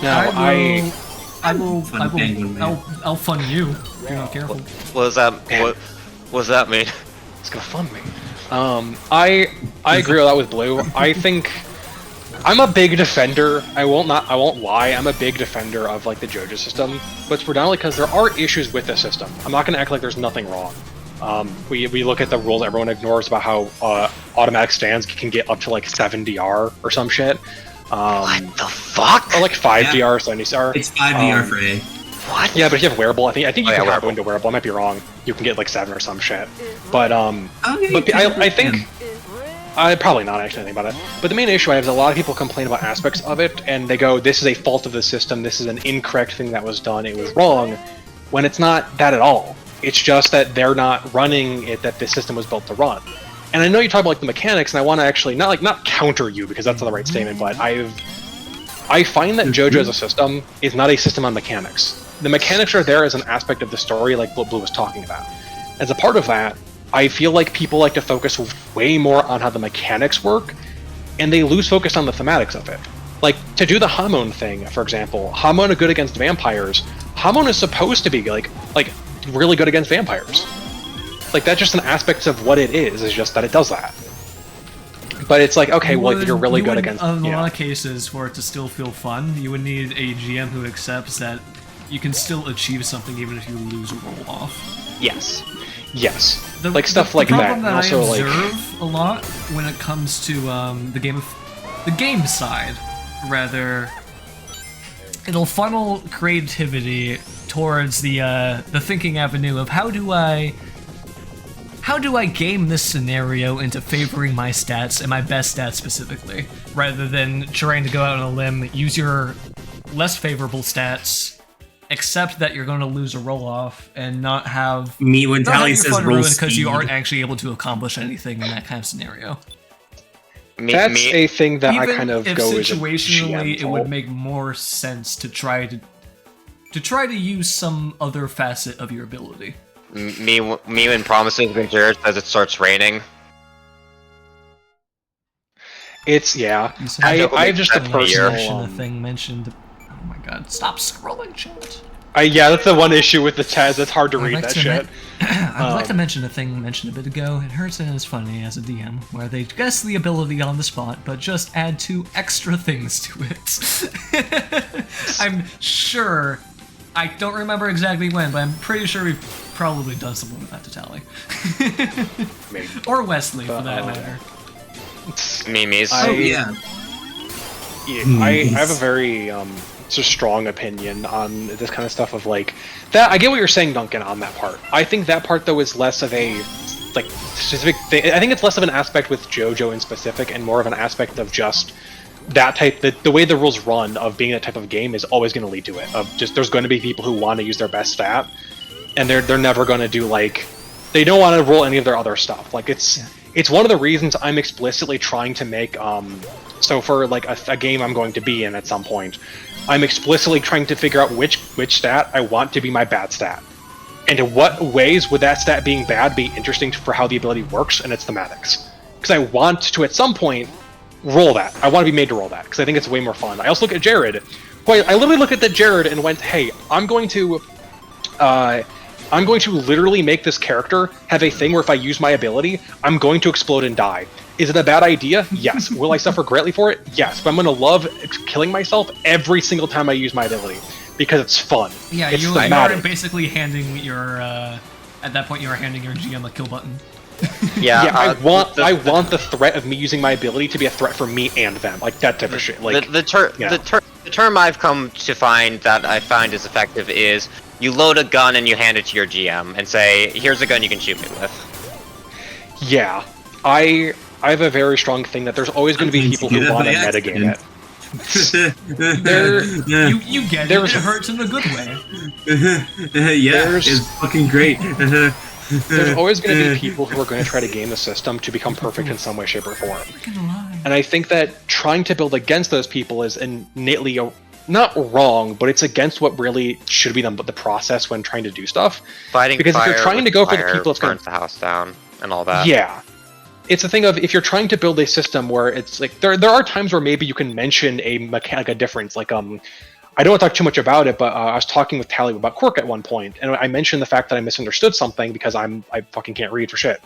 No, I'll fun you if you're not careful. What does that mean? It's gonna fun me. I agree with that with Blue. I think I'm a big defender. I won't lie. I'm a big defender of like the JoJo system, but it's predominantly because there are issues with the system. I'm not gonna act like there's nothing wrong. We look at the rules everyone ignores about how automatic stands can get up to like 7 DR or some shit. What the fuck? Or like 5 DR, 70 DR. It's 5 DR for A. What? Yeah, but if you have wearable, I think you can go into wearable. I might be wrong. You can get like 7 or some shit. But I think probably not actually think about it. But the main issue I have is a lot of people complain about aspects of it, and they go, "This is a fault of the system. This is an incorrect thing that was done. It was wrong," when it's not that at all. It's just that they're not running it that the system was built to run. And I know you talk about like the mechanics, and I want to actually not counter you because that's not the right statement, but I find that JoJo as a system is not a system on mechanics. The mechanics are there as an aspect of the story, like what Blue was talking about. As a part of that, I feel like people like to focus way more on how the mechanics work, and they lose focus on the thematics of it. Like, to do the Hamon thing, for example, Hamon are good against vampires. Hamon is supposed to be like really good against vampires. Like, that's just an aspect of what it is just that it does that. But it's like, okay, well, you're really good against... In a lot of cases, for it to still feel fun, you would need a GM who accepts that you can still achieve something even if you lose a roll-off. Yes. Yes. Like, stuff like that. The problem that also, I observe a lot when it comes to the game side, rather, it'll funnel creativity towards the thinking avenue of how do I game this scenario into favoring my stats and my best stats specifically, rather than trying to go out on a limb, use your less favorable stats, accept that you're going to lose a roll-off, and not have me when Tally says roll speed because you aren't actually able to accomplish anything in that kind of scenario. That's a thing that I kind of go as situationally, it would make more sense to try to use some other facet of your ability. Me when promises when Jared says it starts raining. It's yeah. You said I just a personal a thing mentioned. Oh my god! Stop scrolling, chat. Yeah, that's the one issue with the Taz. It's hard to read that shit. I would like to mention a thing mentioned a bit ago. It hurts and it's funny as a DM, where they guess the ability on the spot, but just add 2 extra things to it. I'm sure. I don't remember exactly when, but I'm pretty sure we've probably done something with that to Tally. Maybe. Or Wesley, for that matter. Memes. Yeah, I have a very sort of strong opinion on this kind of stuff of like that. I get what you're saying, Duncan, on that part. I think that part though is less of a like specific thing. I think it's less of an aspect with JoJo in specific and more of an aspect of just that type. The way the rules run of being that type of game is always going to lead to it. Of just there's going to be people who want to use their best stat, and they're never going to do like they don't want to roll any of their other stuff. Like it's one of the reasons I'm explicitly trying to make so for like a game I'm going to be in at some point, I'm explicitly trying to figure out which stat I want to be my bad stat. And in what ways would that stat being bad be interesting for how the ability works and its thematics? Because I want to, at some point, roll that. I want to be made to roll that, because I think it's way more fun. I also look at Jared. I literally looked at that Jared and went, hey, I'm going to literally make this character have a thing where if I use my ability, I'm going to explode and die. Is it a bad idea? Yes. Will I suffer greatly for it? Yes. But I'm going to love killing myself every single time I use my ability because it's fun. Yeah, it's you are basically handing your at that point you are handing your GM a kill button. Yeah, I want the threat of me using my ability to be a threat for me and them, like that type of shit. Like the term I've come to find that I find is effective is you load a gun and you hand it to your GM and say, "Here's a gun you can shoot me with." Yeah, I have a very strong thing that there's always going to be people who want to metagame it. You get it. It hurts in a good way. Yeah, it's fucking great. There's always going to be people who are going to try to game the system to become perfect in some way, shape, or form. And I think that trying to build against those people is innately not wrong, but it's against what really should be the process when trying to do stuff. Fighting because if you're trying to go for the people that's going to burn the house down and all that. Yeah. It's a thing of if you're trying to build a system where it's like there are times where maybe you can mention a mechanic, a difference. Like I don't want to talk too much about it, but I was talking with Tally about Quirk at one point, and I mentioned the fact that I misunderstood something because I fucking can't read for shit.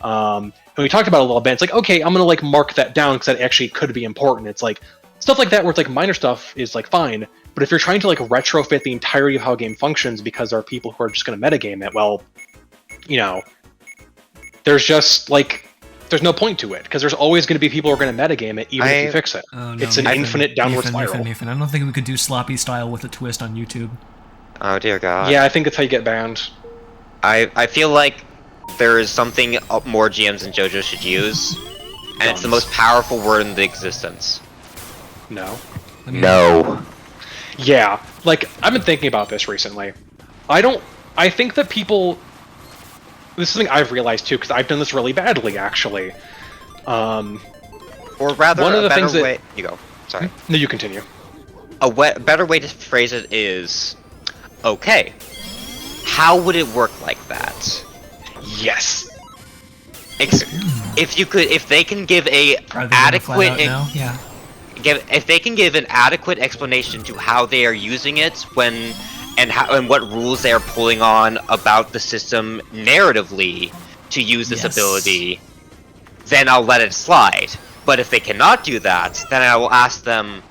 And we talked about it a little bit. It's like, okay, I'm gonna like mark that down because that actually could be important. It's like stuff like that where it's like minor stuff is like fine, but if you're trying to like retrofit the entirety of how a game functions because there are people who are just gonna metagame it, well, you know, there's just like. There's no point to it because there's always going to be people who are going to metagame it even if you fix it. Oh, no, it's an infinite downward spiral. Meephen. I don't think we could do sloppy style with a twist on YouTube. Oh dear God. Yeah, I think that's how you get banned. I feel like there is something more GMs and JoJo should use, and it's the most powerful word in the existence. No. No. Yeah, like I've been thinking about this recently. I think that people. This is something I've realized too, because I've done this really badly, actually. Or rather, one of the things way. You go. Sorry. No, you continue. A better way to phrase it is, okay, how would it work like that? Yes. If they can give a adequate, if they can give an adequate explanation to how they are using it when. And what rules they are pulling on about the system narratively to use this ability, then I'll let it slide. But if they cannot do that, then I will ask them,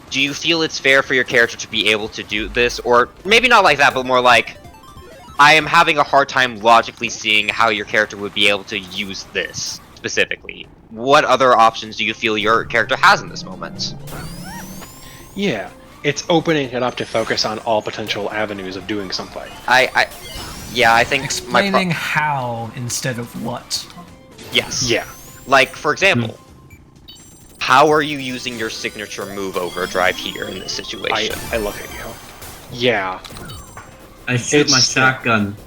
do you feel it's fair for your character to be able to do this? Or maybe not like that, but more like, I am having a hard time logically seeing how your character would be able to use this specifically. What other options do you feel your character has in this moment? Yeah. It's opening it up to focus on all potential avenues of doing something. I think explaining how instead of what. Yes. Yeah. Like for example, how are you using your signature move overdrive here in this situation? I look at you. Yeah. I shoot my shotgun.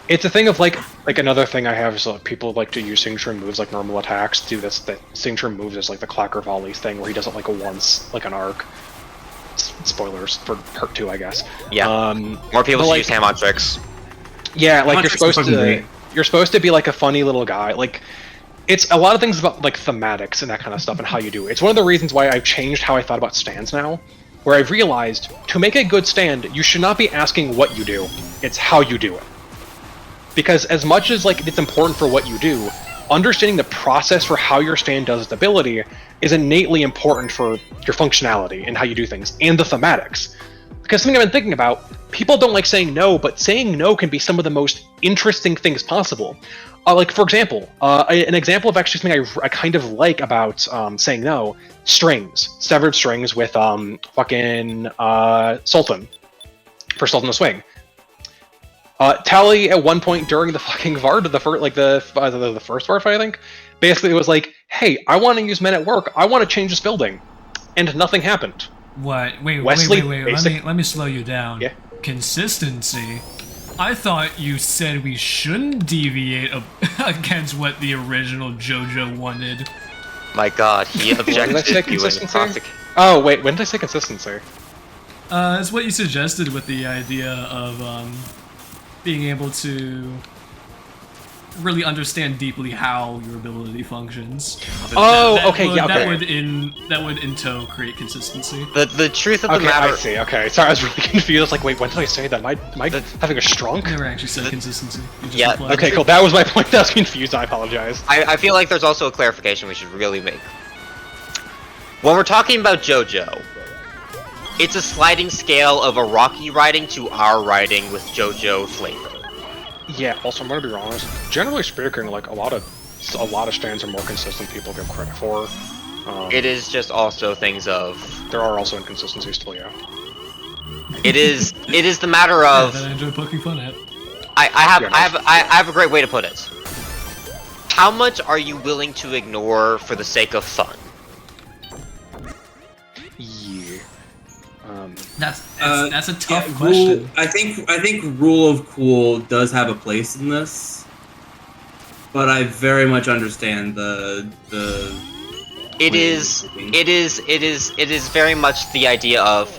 It's a thing of like another thing I have is like people like to use signature moves like normal attacks. Do this that signature moves is like the Clacker Volleys thing where he does it like a once like an arc. Spoilers for Part 2, I guess. Yeah. More people should use ham-on tricks. Yeah, like you're supposed to be like a funny little guy. Like it's a lot of things about like thematics and that kind of stuff and how you do it. It's one of the reasons why I've changed how I thought about stands now, where I've realized to make a good stand, you should not be asking what you do, it's how you do it. Because as much as like it's important for what you do, understanding the process for how your stand does its ability is innately important for your functionality and how you do things, and the thematics. Because something I've been thinking about, people don't like saying no, but saying no can be some of the most interesting things possible. Like, for example, an example of actually something I kind of like about saying no, strings. Severed strings with fucking Sultan. For Sultan the Swing. Tally at one point during the fucking VARD, the first VARD fight, I think, basically it was like, hey, I want to use men at work, I want to change this building. And nothing happened. What? Wait, Wesley wait. Let me slow you down. Yeah. Consistency? I thought you said we shouldn't deviate against what the original JoJo wanted. My god, he objected Did I say to you in consistency? Oh, wait, when did I say consistency? It's what you suggested with the idea of, being able to really understand deeply how your ability functions. That would in tow create consistency. The truth of the matter. I see. Okay, sorry, I was really confused. I was like, wait, when did I say that? Am I having a strunk? I never actually said consistency. Yeah. Okay, cool. That was my point. I was confused. I apologize. I feel like there's also a clarification we should really make. When we're talking about JoJo, it's a sliding scale of a Rocky writing to our writing with JoJo flavor. Yeah, also I'm gonna be honest, generally speaking, like a lot of stands are more consistent than people give credit for. It is just also things of... There are also inconsistencies still, yeah. It is the matter of... that I enjoy poking fun at. I have a great way to put it. How much are you willing to ignore for the sake of fun? Yeah. That's a tough question. I think rule of cool does have a place in this, but I very much understand the. It is very much the idea of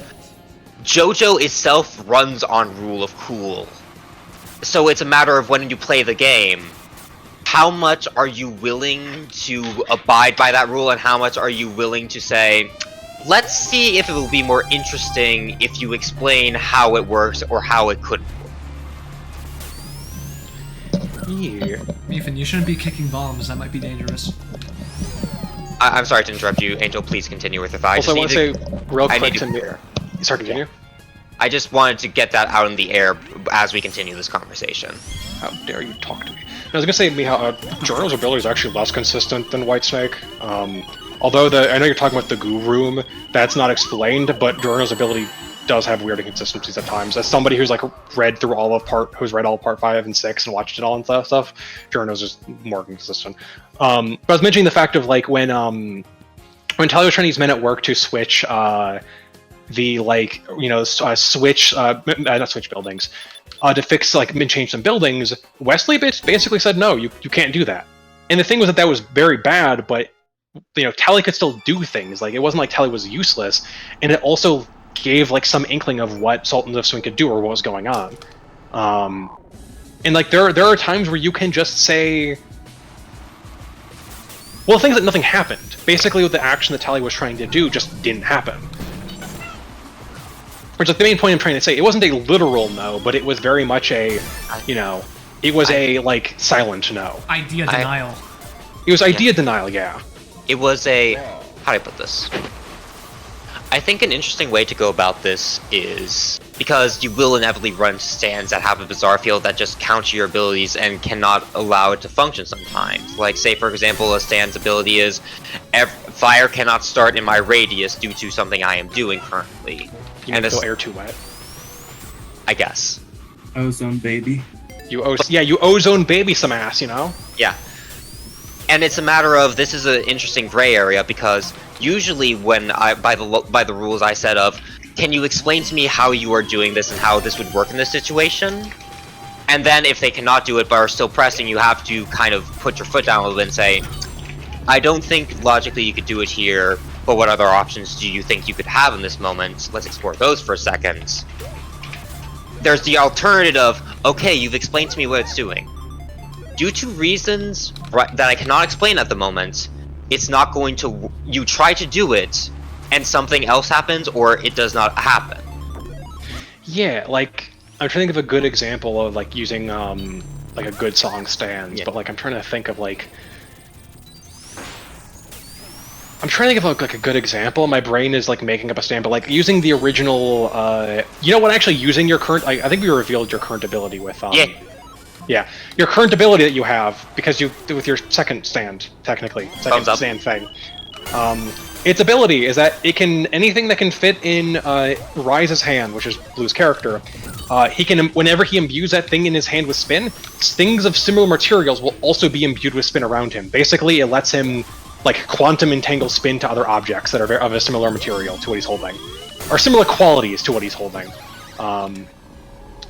JoJo itself runs on rule of cool, so it's a matter of when you play the game. How much are you willing to abide by that rule, and how much are you willing to say, let's see if it will be more interesting if you explain how it works or how it couldn't work. Yeah. Meephen, you shouldn't be kicking bombs. That might be dangerous. I'm sorry to interrupt you, Angel. Please continue with your thought. Also, I want to say real quick to Sorry, continue. I just wanted to get that out in the air as we continue this conversation. How dare you talk to me? I was gonna say, Jorno's ability is actually less consistent than Whitesnake. Although I know you're talking about the Goo Room, that's not explained, but Jorno's ability does have weird inconsistencies at times. As somebody who's read all of part 5 and 6 and watched it all and stuff, Jorno's just more inconsistent. But I was mentioning the fact of when Tally was trying to use men at work to switch not switch buildings, to fix and change some buildings, Wesley basically said no, you can't do that. And the thing was that was very bad, but Tally could still do things. It wasn't like Tally was useless, and it also gave some inkling of what Sultan of Swing could do or what was going on. And there are times where you can just say, well, things that nothing happened. Basically, the action that Tally was trying to do just didn't happen. Which is the main point I'm trying to say. It wasn't a literal no, but it was very much a, it was silent no. Idea denial. It was idea denial, yeah. It was a... how do I put this? I think an interesting way to go about this is... because you will inevitably run stands that have a bizarre field that just counter your abilities and cannot allow it to function sometimes. Say, for example, a stand's ability is... fire cannot start in my radius due to something I am doing currently. You need to go air too wet. I guess. Ozone baby. You ozone baby some ass, Yeah. And it's a matter of, this is an interesting gray area, because usually when by the rules I said of, can you explain to me how you are doing this and how this would work in this situation? And then if they cannot do it but are still pressing, you have to kind of put your foot down a little bit and say, I don't think logically you could do it here, but what other options do you think you could have in this moment? Let's explore those for a second. There's the alternative of, okay, you've explained to me what it's doing. due to reasons that I cannot explain at the moment, it's not going to. You try to do it, and something else happens, or it does not happen. Yeah, like I'm trying to think of a good example of like using like a good song stands, but like I'm trying to think of like. I'm trying to think of like a good example. My brain is like making up a stand, but like using the original. You know what? Actually, using your current. I think we revealed your current ability with. Yeah, your current ability that you have because you with your second stand technically second stand thing. Its ability is that it can anything that can fit in Rise's hand, which is Blue's character. He can whenever he imbues that thing in his hand with spin, things of similar materials will also be imbued with spin around him. Basically, it lets him like quantum entangle spin to other objects that are of a similar material to what he's holding, or similar qualities to what he's holding.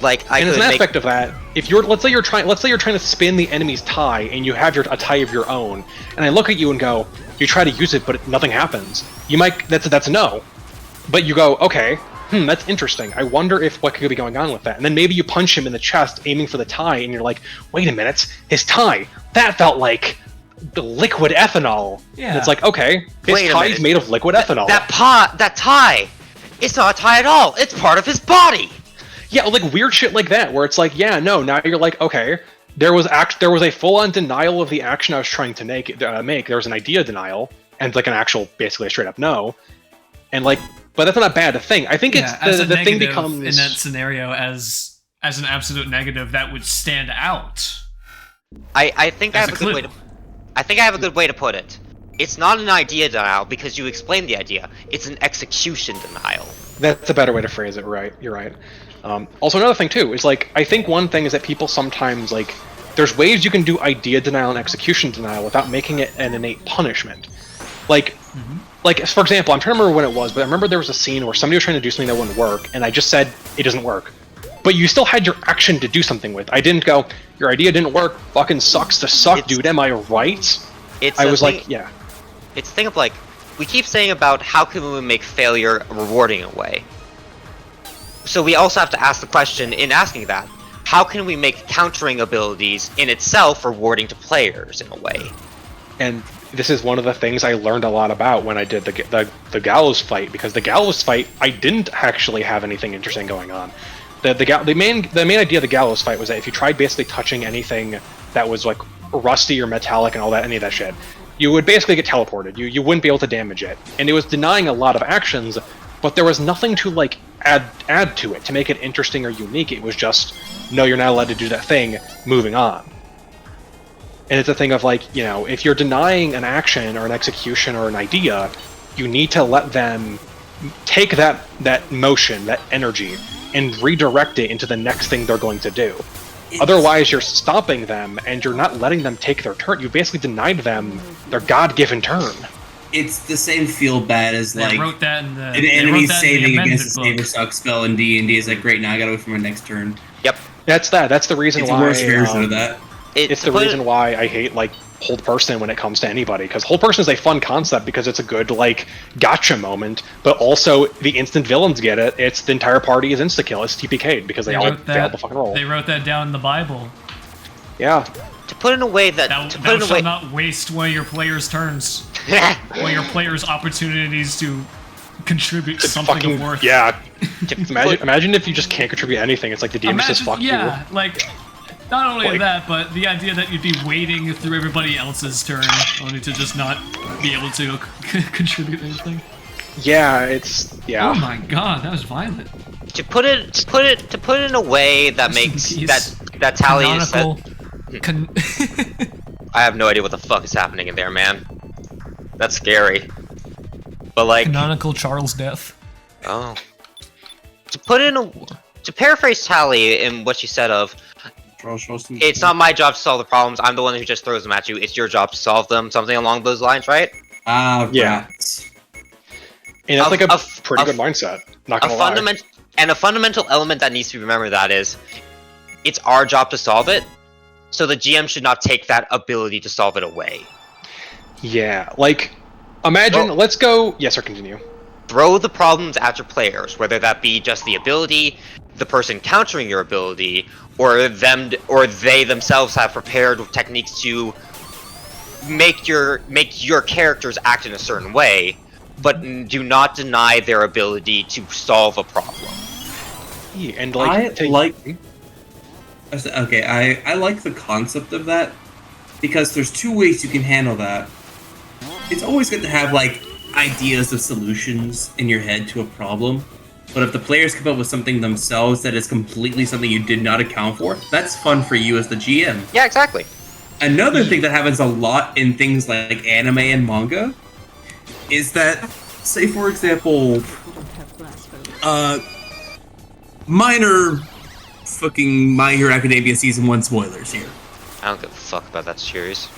Like, and as an aspect of that, if you're let's say you're trying to spin the enemy's tie and you have a tie of your own, and I look at you and go, you try to use it but nothing happens. You might that's a no, but you go, okay, that's interesting. I wonder if what could be going on with that, and then maybe you punch him in the chest aiming for the tie, and you're like, wait a minute, his tie that felt like the liquid ethanol. Yeah, and it's like, okay, his tie is made of liquid ethanol. That tie, it's not a tie at all. It's part of his body. Yeah, like weird shit like that, where it's like, yeah, no, now you're like, okay, there was a full-on denial of the action I was trying to make. There was an idea denial, and like an actual, basically a straight-up no, and like, but that's not a bad thing. I think it's the thing becomes in that scenario as an absolute negative that would stand out. I think I have a good way to. I think I have a good way to put it. It's not an idea denial because you explained the idea. It's an execution denial. That's a better way to phrase it, right? You're right. Also, another thing too is like I think one thing is that people sometimes like there's ways you can do idea denial and execution denial without making it an innate punishment. Like, for example, I'm trying to remember when it was, but I remember there was a scene where somebody was trying to do something that wouldn't work, and I just said it doesn't work. But you still had your action to do something with. I didn't go, your idea didn't work. Fucking sucks to suck, dude. Am I right? I was like, yeah. It's a thing of like, we keep saying about how can we make failure rewarding in a way. So we also have to ask the question in asking that, how can we make countering abilities in itself rewarding to players in a way? And this is one of the things I learned a lot about when I did the Gallows fight, because the Gallows fight, I didn't actually have anything interesting going on. The main idea of the Gallows fight was that if you tried basically touching anything that was like rusty or metallic and all that, any of that shit, you would basically get teleported. You wouldn't be able to damage it, and it was denying a lot of actions, but there was nothing to like add to it to make it interesting or unique. It was just, no, you're not allowed to do that thing. Moving on. And it's a thing of like, you know, if you're denying an action or an execution or an idea, you need to let them take that motion, that energy, and redirect it into the next thing they're going to do. Otherwise, you're stopping them, and you're not letting them take their turn. You basically denied them their God-given turn. It's the same feel bad as like wrote that in the, an enemy saving against a Saber Suck spell in D&D is like, great, now I gotta wait for my next turn. Yep. That's the reason it's why. It's a worse version of that. It's the reason why I hate like hold person when it comes to anybody, because hold person is a fun concept because it's a good like gotcha moment, but also the instant villains get it. It's the entire party is insta kill. It's TPK'd because they all failed the fucking roll. They wrote that down in the Bible. Yeah. To put in a way that thou shalt not waste one of your players' turns, one of your players' opportunities to contribute something of worth. Yeah. imagine if you just can't contribute anything. It's like the demon says fuck you. Yeah, like. Not only that, but the idea that you'd be waiting through everybody else's turn, only to just not be able to contribute anything. Yeah, it's Oh my god, that was violent. To put it in a way that makes that Tally is I have no idea what the fuck is happening in there, man. That's scary. But like canonical Charles death. Oh. To paraphrase Tally in what she said of, it's not my job to solve the problems. I'm the one who just throws them at you. It's your job to solve them. Something along those lines, right? Yeah. And that's like a pretty good mindset. Not gonna lie. And a fundamental element that needs to be remembered that is, it's our job to solve it. So the GM should not take that ability to solve it away. Yeah, like imagine. Let's go. Yes, sir. Continue. throw the problems at your players, whether that be just the ability, the person countering your ability, or they themselves have prepared techniques to make your characters act in a certain way, but do not deny their ability to solve a problem. Yeah, and I like the concept of that, because there's two ways you can handle that. It's always good to have like ideas of solutions in your head to a problem, but if the players come up with something themselves that is completely something you did not account for, that's fun for you as the GM. Yeah, exactly. Another thing that happens a lot in things like anime and manga is that, say for example, minor fucking My Hero Academia Season 1 spoilers here. I don't give a fuck about that series.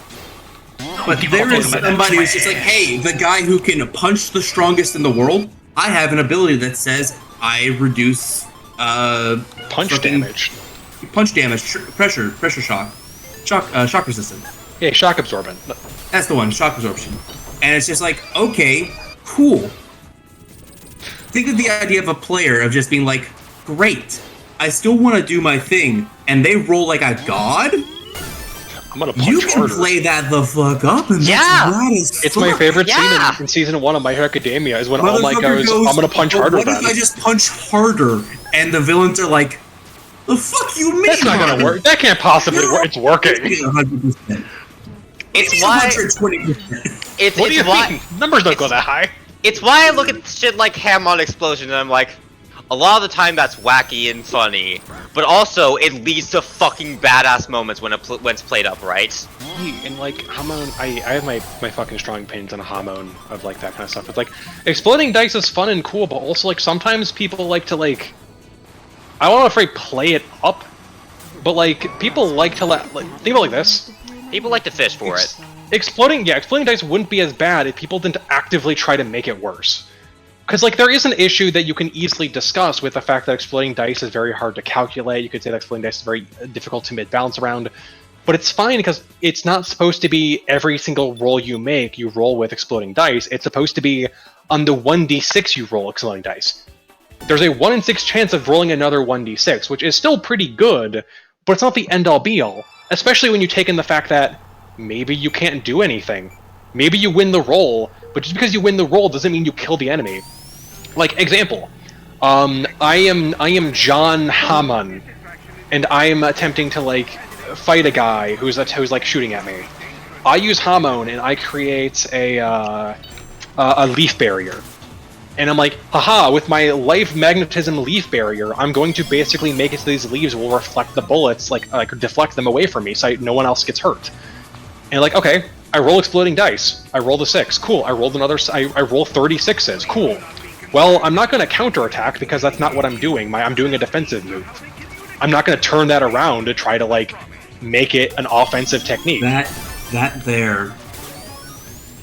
But there is somebody who's just like, hey, the guy who can punch the strongest in the world, I have an ability that says I reduce punch damage, pressure shock resistant. Yeah, shock absorbent. That's the one, shock absorption. And it's just like, okay, cool. Think of the idea of a player of just being like, great, I still want to do my thing, and they roll like a god? I'm gonna punch You can harder. play that the fuck up, and Yeah! that's rad as It's fuck. my favorite Yeah! scene in Season 1 of My Hero Academia is when All Might Motherfucker goes, I'm gonna punch "But harder what then. if I just punch harder? And the villains are like, the fuck you mean? That's not gonna work. That can't possibly work. It's working. 100%. It's why 120%. What do you why think? Numbers don't go that high. it's why I look at shit like Ham-On Explosion and I'm like, a lot of the time that's wacky and funny, but also it leads to fucking badass moments when it's played up right. And like Hamon, I have my fucking strong opinions on Hamon of like that kind of stuff. It's like exploding dice is fun and cool, but also like sometimes people like to like, I don't want to say play it up, but like people like to think about it like this. People like to fish for it. Exploding dice wouldn't be as bad if people didn't actively try to make it worse. Because, like, there is an issue that you can easily discuss with the fact that exploding dice is very hard to calculate. You could say that exploding dice is very difficult to mid-balance around. But it's fine because it's not supposed to be every single roll you make, you roll with exploding dice. It's supposed to be on the 1d6 you roll exploding dice. There's a 1 in 6 chance of rolling another 1d6, which is still pretty good, but it's not the end-all be-all. Especially when you take in the fact that maybe you can't do anything. Maybe you win the roll, but just because you win the roll doesn't mean you kill the enemy. Like, example, I am John Hammond, and I am attempting to, like, fight a guy who's like, shooting at me. I use Hamon, and I create a leaf barrier. And I'm like, haha, with my life magnetism leaf barrier, I'm going to basically make it so these leaves will reflect the bullets, like deflect them away from me, so no one else gets hurt. And like, okay, I roll exploding dice. I rolled a 6. Cool. I rolled another. I roll 36s. Cool. Well, I'm not going to counterattack because that's not what I'm doing. I'm doing a defensive move. I'm not going to turn that around to try to like make it an offensive technique. That there.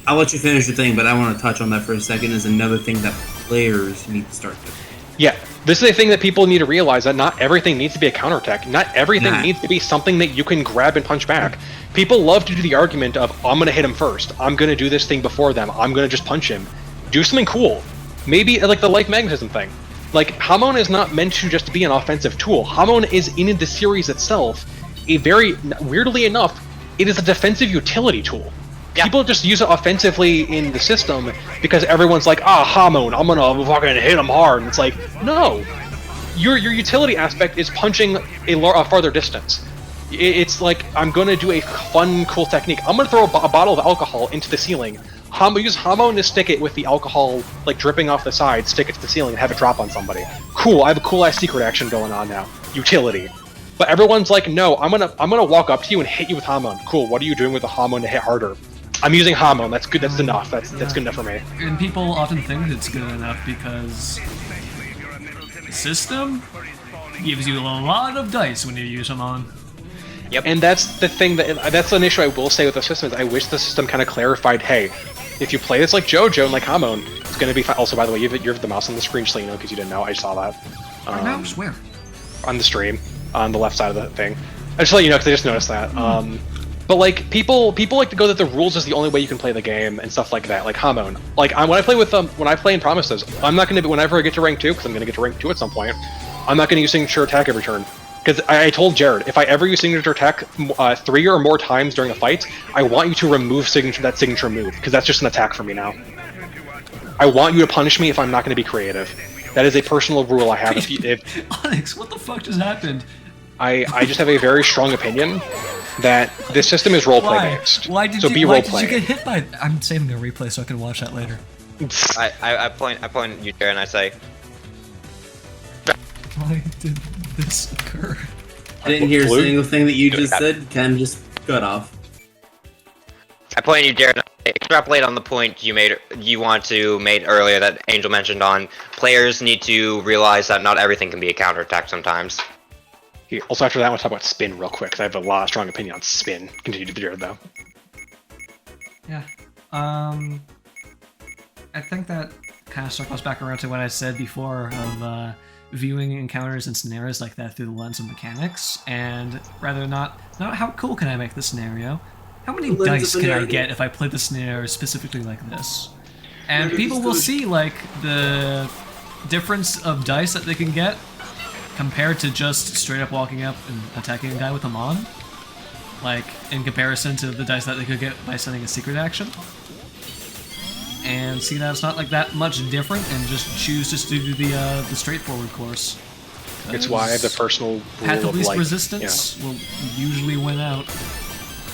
I'll let you finish your thing, but I want to touch on that for a second. Is another thing that players need to start doing. Yeah, this is a thing that people need to realize, that not everything needs to be a counterattack. Not everything needs to be something that you can grab and punch back. People love to do the argument of, I'm going to hit him first. I'm going to do this thing before them. I'm going to just punch him. Do something cool. Maybe like the life magnetism thing. Like, Hamon is not meant to just be an offensive tool. Hamon is, in the series itself, a very, weirdly enough, it is a defensive utility tool. Yeah. People just use it offensively in the system because everyone's like, Hamon, I'm gonna fucking hit him hard. And it's like, no. Your utility aspect is punching a farther distance. It's like, I'm gonna do a fun, cool technique. I'm gonna throw a bottle of alcohol into the ceiling. Use Hamon to stick it with the alcohol, like, dripping off the side, stick it to the ceiling, and have it drop on somebody. Cool, I have a cool-ass secret action going on now. Utility. But everyone's like, no, I'm gonna walk up to you and hit you with Hamon. Cool, what are you doing with the Hamon to hit harder? I'm using Hamon, that's good, that's enough, that's good enough for me. And people often think it's good enough because the system gives you a lot of dice when you use them on. Yep. And that's the thing, that's an issue I will say with the system, is I wish the system kind of clarified, hey, if you play this like JoJo and like Hamon, it's going to be fine. Also, by the way, you have the mouse on the screen, so you know, because you didn't know, I saw that. Mouse? Where? On the stream, on the left side of the thing. I just let you know, because I just noticed that. But like people like to go that the rules is the only way you can play the game and stuff like that. Like Hamon, like when I play with when I play in Promises, I'm not going to be whenever I get to rank 2 because I'm going to get to rank 2 at some point. I'm not going to use signature attack every turn because I told Jared if I ever use signature attack 3 or more times during a fight, I want you to remove that signature move because that's just an attack for me now. I want you to punish me if I'm not going to be creative. That is a personal rule I have. Onyx, what the fuck just happened? I just have a very strong opinion that this system is roleplay based. Why did you get hit by? I'm saving a replay so I can watch that later. I point at you there and I say, why did this occur? I didn't hear a single thing that you just said. Ken just cut off. I point at you, Jared. Extrapolate on the point you want to made earlier that Angel mentioned on players need to realize that not everything can be a counterattack sometimes. Also, after that, I want to talk about spin real quick because I have a lot of strong opinion on spin. Continue to Jared though. Yeah. I think that kind of circles back around to what I said before of viewing encounters and scenarios like that through the lens of mechanics, and rather not how cool can I make the scenario, how many dice can I get if I play the scenario specifically like this? And people will see like the difference of dice that they can get compared to just straight up walking up and attacking a guy with a mon. Like, in comparison to the dice that they could get by sending a secret action. And see that it's not like that much different and just choose to do the straightforward course. It's why I have the personal rule path of least like, resistance will usually win out.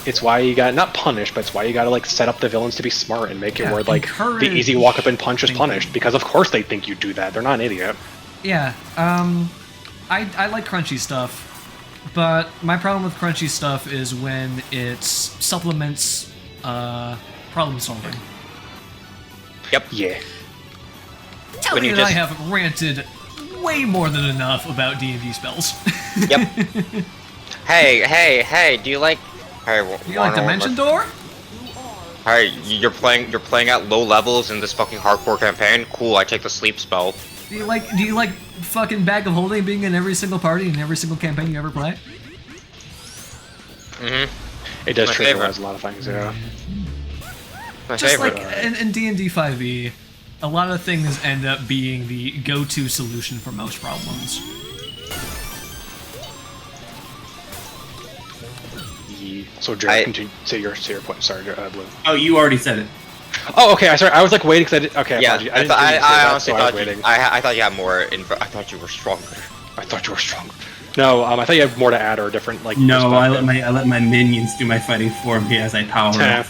It's why you got not punished, but it's why you gotta like set up the villains to be smart and make it where like the easy walk up and punch is punished because of course they think you do that. They're not an idiot. Yeah. I like crunchy stuff, but my problem with crunchy stuff is when it supplements problem solving. Yep. Yeah. Tell me that I have ranted way more than enough about D&D spells. Yep. Hey, do you like... Hey, you like Dimension Door? Hey, you're playing at low levels in this fucking hardcore campaign? Cool, I take the sleep spell. Do you like fucking Bag of Holding being in every single party in every single campaign you ever play? It does trivialize a lot of things, yeah. Just like in D&D 5e, a lot of things end up being the go-to solution for most problems. So Jared, continue, say your point. Sorry, Blue. Oh, you already said it. Oh, okay. Sorry, I was like waiting because I did. Okay, yeah, I honestly thought I thought you had more info. I thought you were stronger. I thought you were stronger. No, I thought you had more to add or different like. No, I let my minions do my fighting for me as I power up.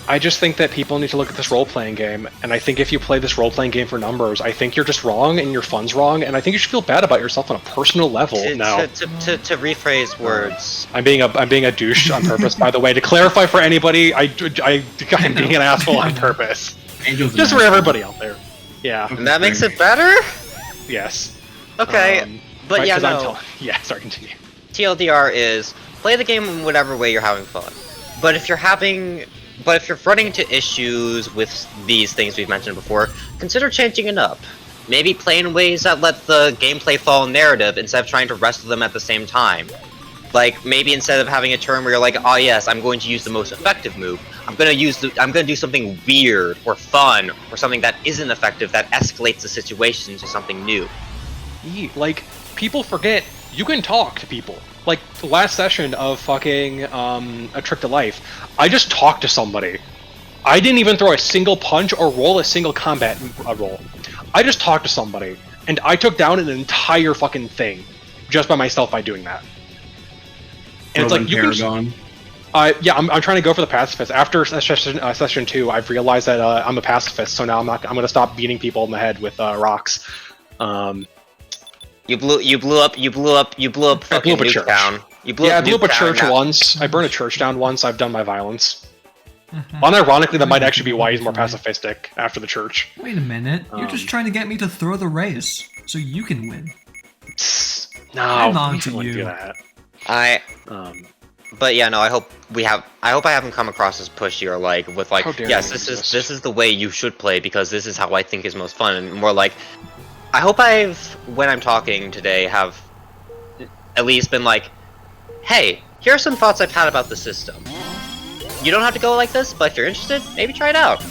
I just think that people need to look at this role-playing game, and I think if you play this role-playing game for numbers, I think you're just wrong and your fun's wrong, and I think you should feel bad about yourself on a personal level. To rephrase words, I'm being a douche on purpose. By the way, to clarify for anybody, I'm being an asshole on purpose. Just for everybody out there. Yeah. And that makes it better. Yes. Okay, but yeah, no. Yeah, sorry, continue. TLDR is play the game in whatever way you're having fun. But if you're running into issues with these things we've mentioned before, consider changing it up. Maybe play in ways that let the gameplay follow narrative instead of trying to wrestle them at the same time. Like maybe instead of having a turn where you're like, oh yes, I'm going to use the most effective move, I'm gonna do something weird or fun or something that isn't effective that escalates the situation to something new. Like people forget you can talk to people. Like the last session of fucking A Trick to Life, I just talked to somebody. I didn't even throw a single punch or roll a single combat roll. I just talked to somebody, and I took down an entire fucking thing just by myself by doing that. And it's like you can. Yeah, I'm trying to go for the pacifist. After session 2, I've realized that I'm a pacifist, so now I'm gonna stop beating people in the head with rocks. You blew up fucking Nuketown. I blew up a church once. I burned a church down once. I've done my violence. Unironically, that might actually be why he's more pacifistic after the church. Wait a minute. You're just trying to get me to throw the race so you can win. No, I'm on to you. Do that. But yeah, no. I hope I haven't come across as pushy or like with like, yes, this is the way you should play because this is how I think is most fun, and more like. I hope when I'm talking today, have at least been like, hey, here are some thoughts I've had about the system. You don't have to go like this, but if you're interested, maybe try it out.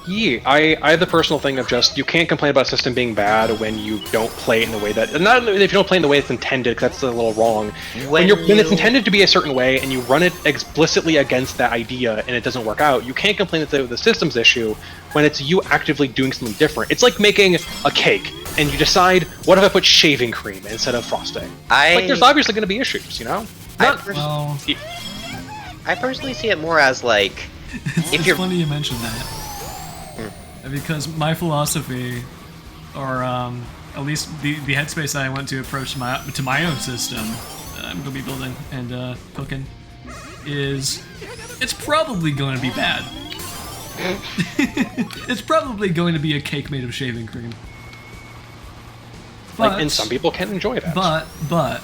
Yeah, I have the personal thing of just, you can't complain about a system being bad when you don't play it in the way that, not if you don't play in the way it's intended, because that's a little wrong. When it's intended to be a certain way, and you run it explicitly against that idea, and it doesn't work out, you can't complain that the system's issue when it's you actively doing something different. It's like making a cake, and you decide, what if I put shaving cream instead of frosting? Like, there's obviously going to be issues, you know? I personally see it more as, like, it's funny you mentioned that. Because my philosophy, or at least the headspace I went to approach to my own system, I'm going to be building and cooking, is it's probably going to be bad. It's probably going to be a cake made of shaving cream. But, and some people can enjoy that. But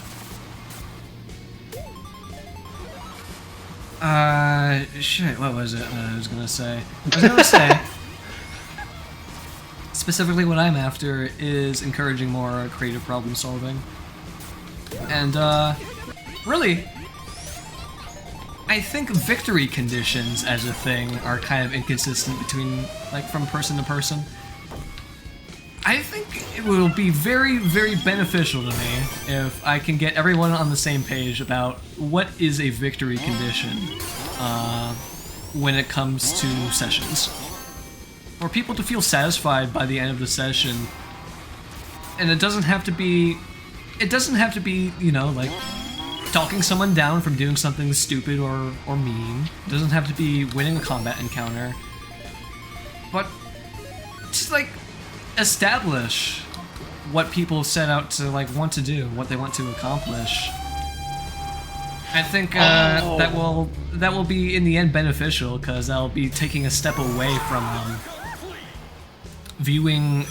shit, what was it I was gonna say? Specifically what I'm after is encouraging more creative problem solving. And, really, I think victory conditions as a thing are kind of inconsistent between, like, from person to person. I think it will be very, very beneficial to me if I can get everyone on the same page about what is a victory condition when it comes to sessions. For people to feel satisfied by the end of the session, and it doesn't have to be, you know, like, talking someone down from doing something stupid or mean. It doesn't have to be winning a combat encounter. But just, like, establish what people set out to, like, want to do, what they want to accomplish. I think that will be in the end beneficial, because I'll be taking a step away from viewing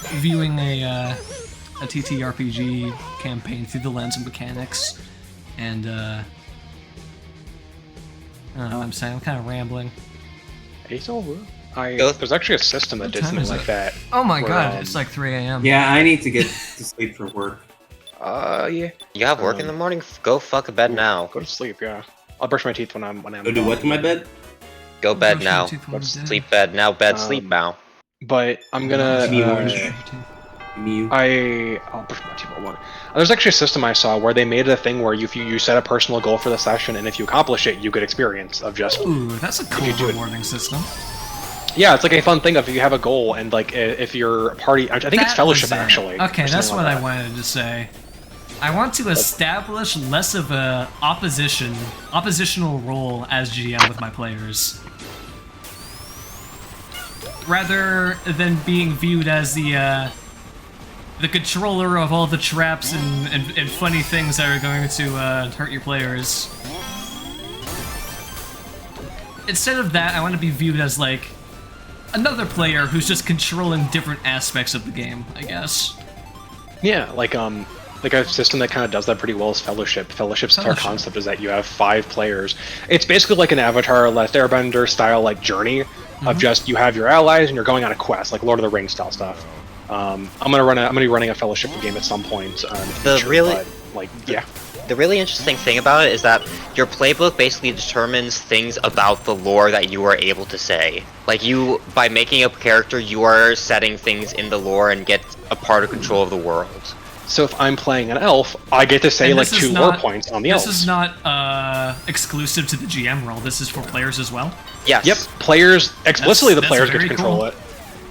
a TTRPG campaign through the lens of mechanics, and I don't know what I'm saying. I'm kind of rambling. It's over. There's actually a system that did something like that. Oh my god, it's like 3 a.m. Yeah, I need to get to sleep for work. Yeah. You have work in the morning? Go fuck a bed now. Go to sleep, yeah. I'll brush my teeth when I'm Go do what to my bed? Go bed now. Sleep bed now. Bed sleep now. But I'm gonna. I'll brush my teeth. There's actually a system I saw where they made it a thing where you set a personal goal for the session, and if you accomplish it, you get experience of just. Ooh, that's a cool rewarding system. Yeah, it's like a fun thing if you have a goal, and like if you're a party, I think it's fellowship actually. Okay, that's what I wanted to say. I want to establish less of a oppositional role as GM with my players, rather than being viewed as the controller of all the traps and funny things that are going to hurt your players. Instead of that, I want to be viewed as, like, another player who's just controlling different aspects of the game, I guess. Yeah, like a system that kind of does that pretty well is Fellowship. Fellowship's entire concept is that you have 5 players. It's basically like an Avatar, Last Airbender style, like, journey of just you have your allies and you're going on a quest, like Lord of the Rings style stuff. I'm gonna be running a Fellowship game at some point. The really interesting thing about it is that your playbook basically determines things about the lore that you are able to say. Like, by making a character, you are setting things in the lore and get a part of control of the world. So if I'm playing an elf, I get to say, like, 2 lore points on the elves. This is not exclusive to the GM role. This is for players as well? Yes. Yep, players, explicitly the players get to control it.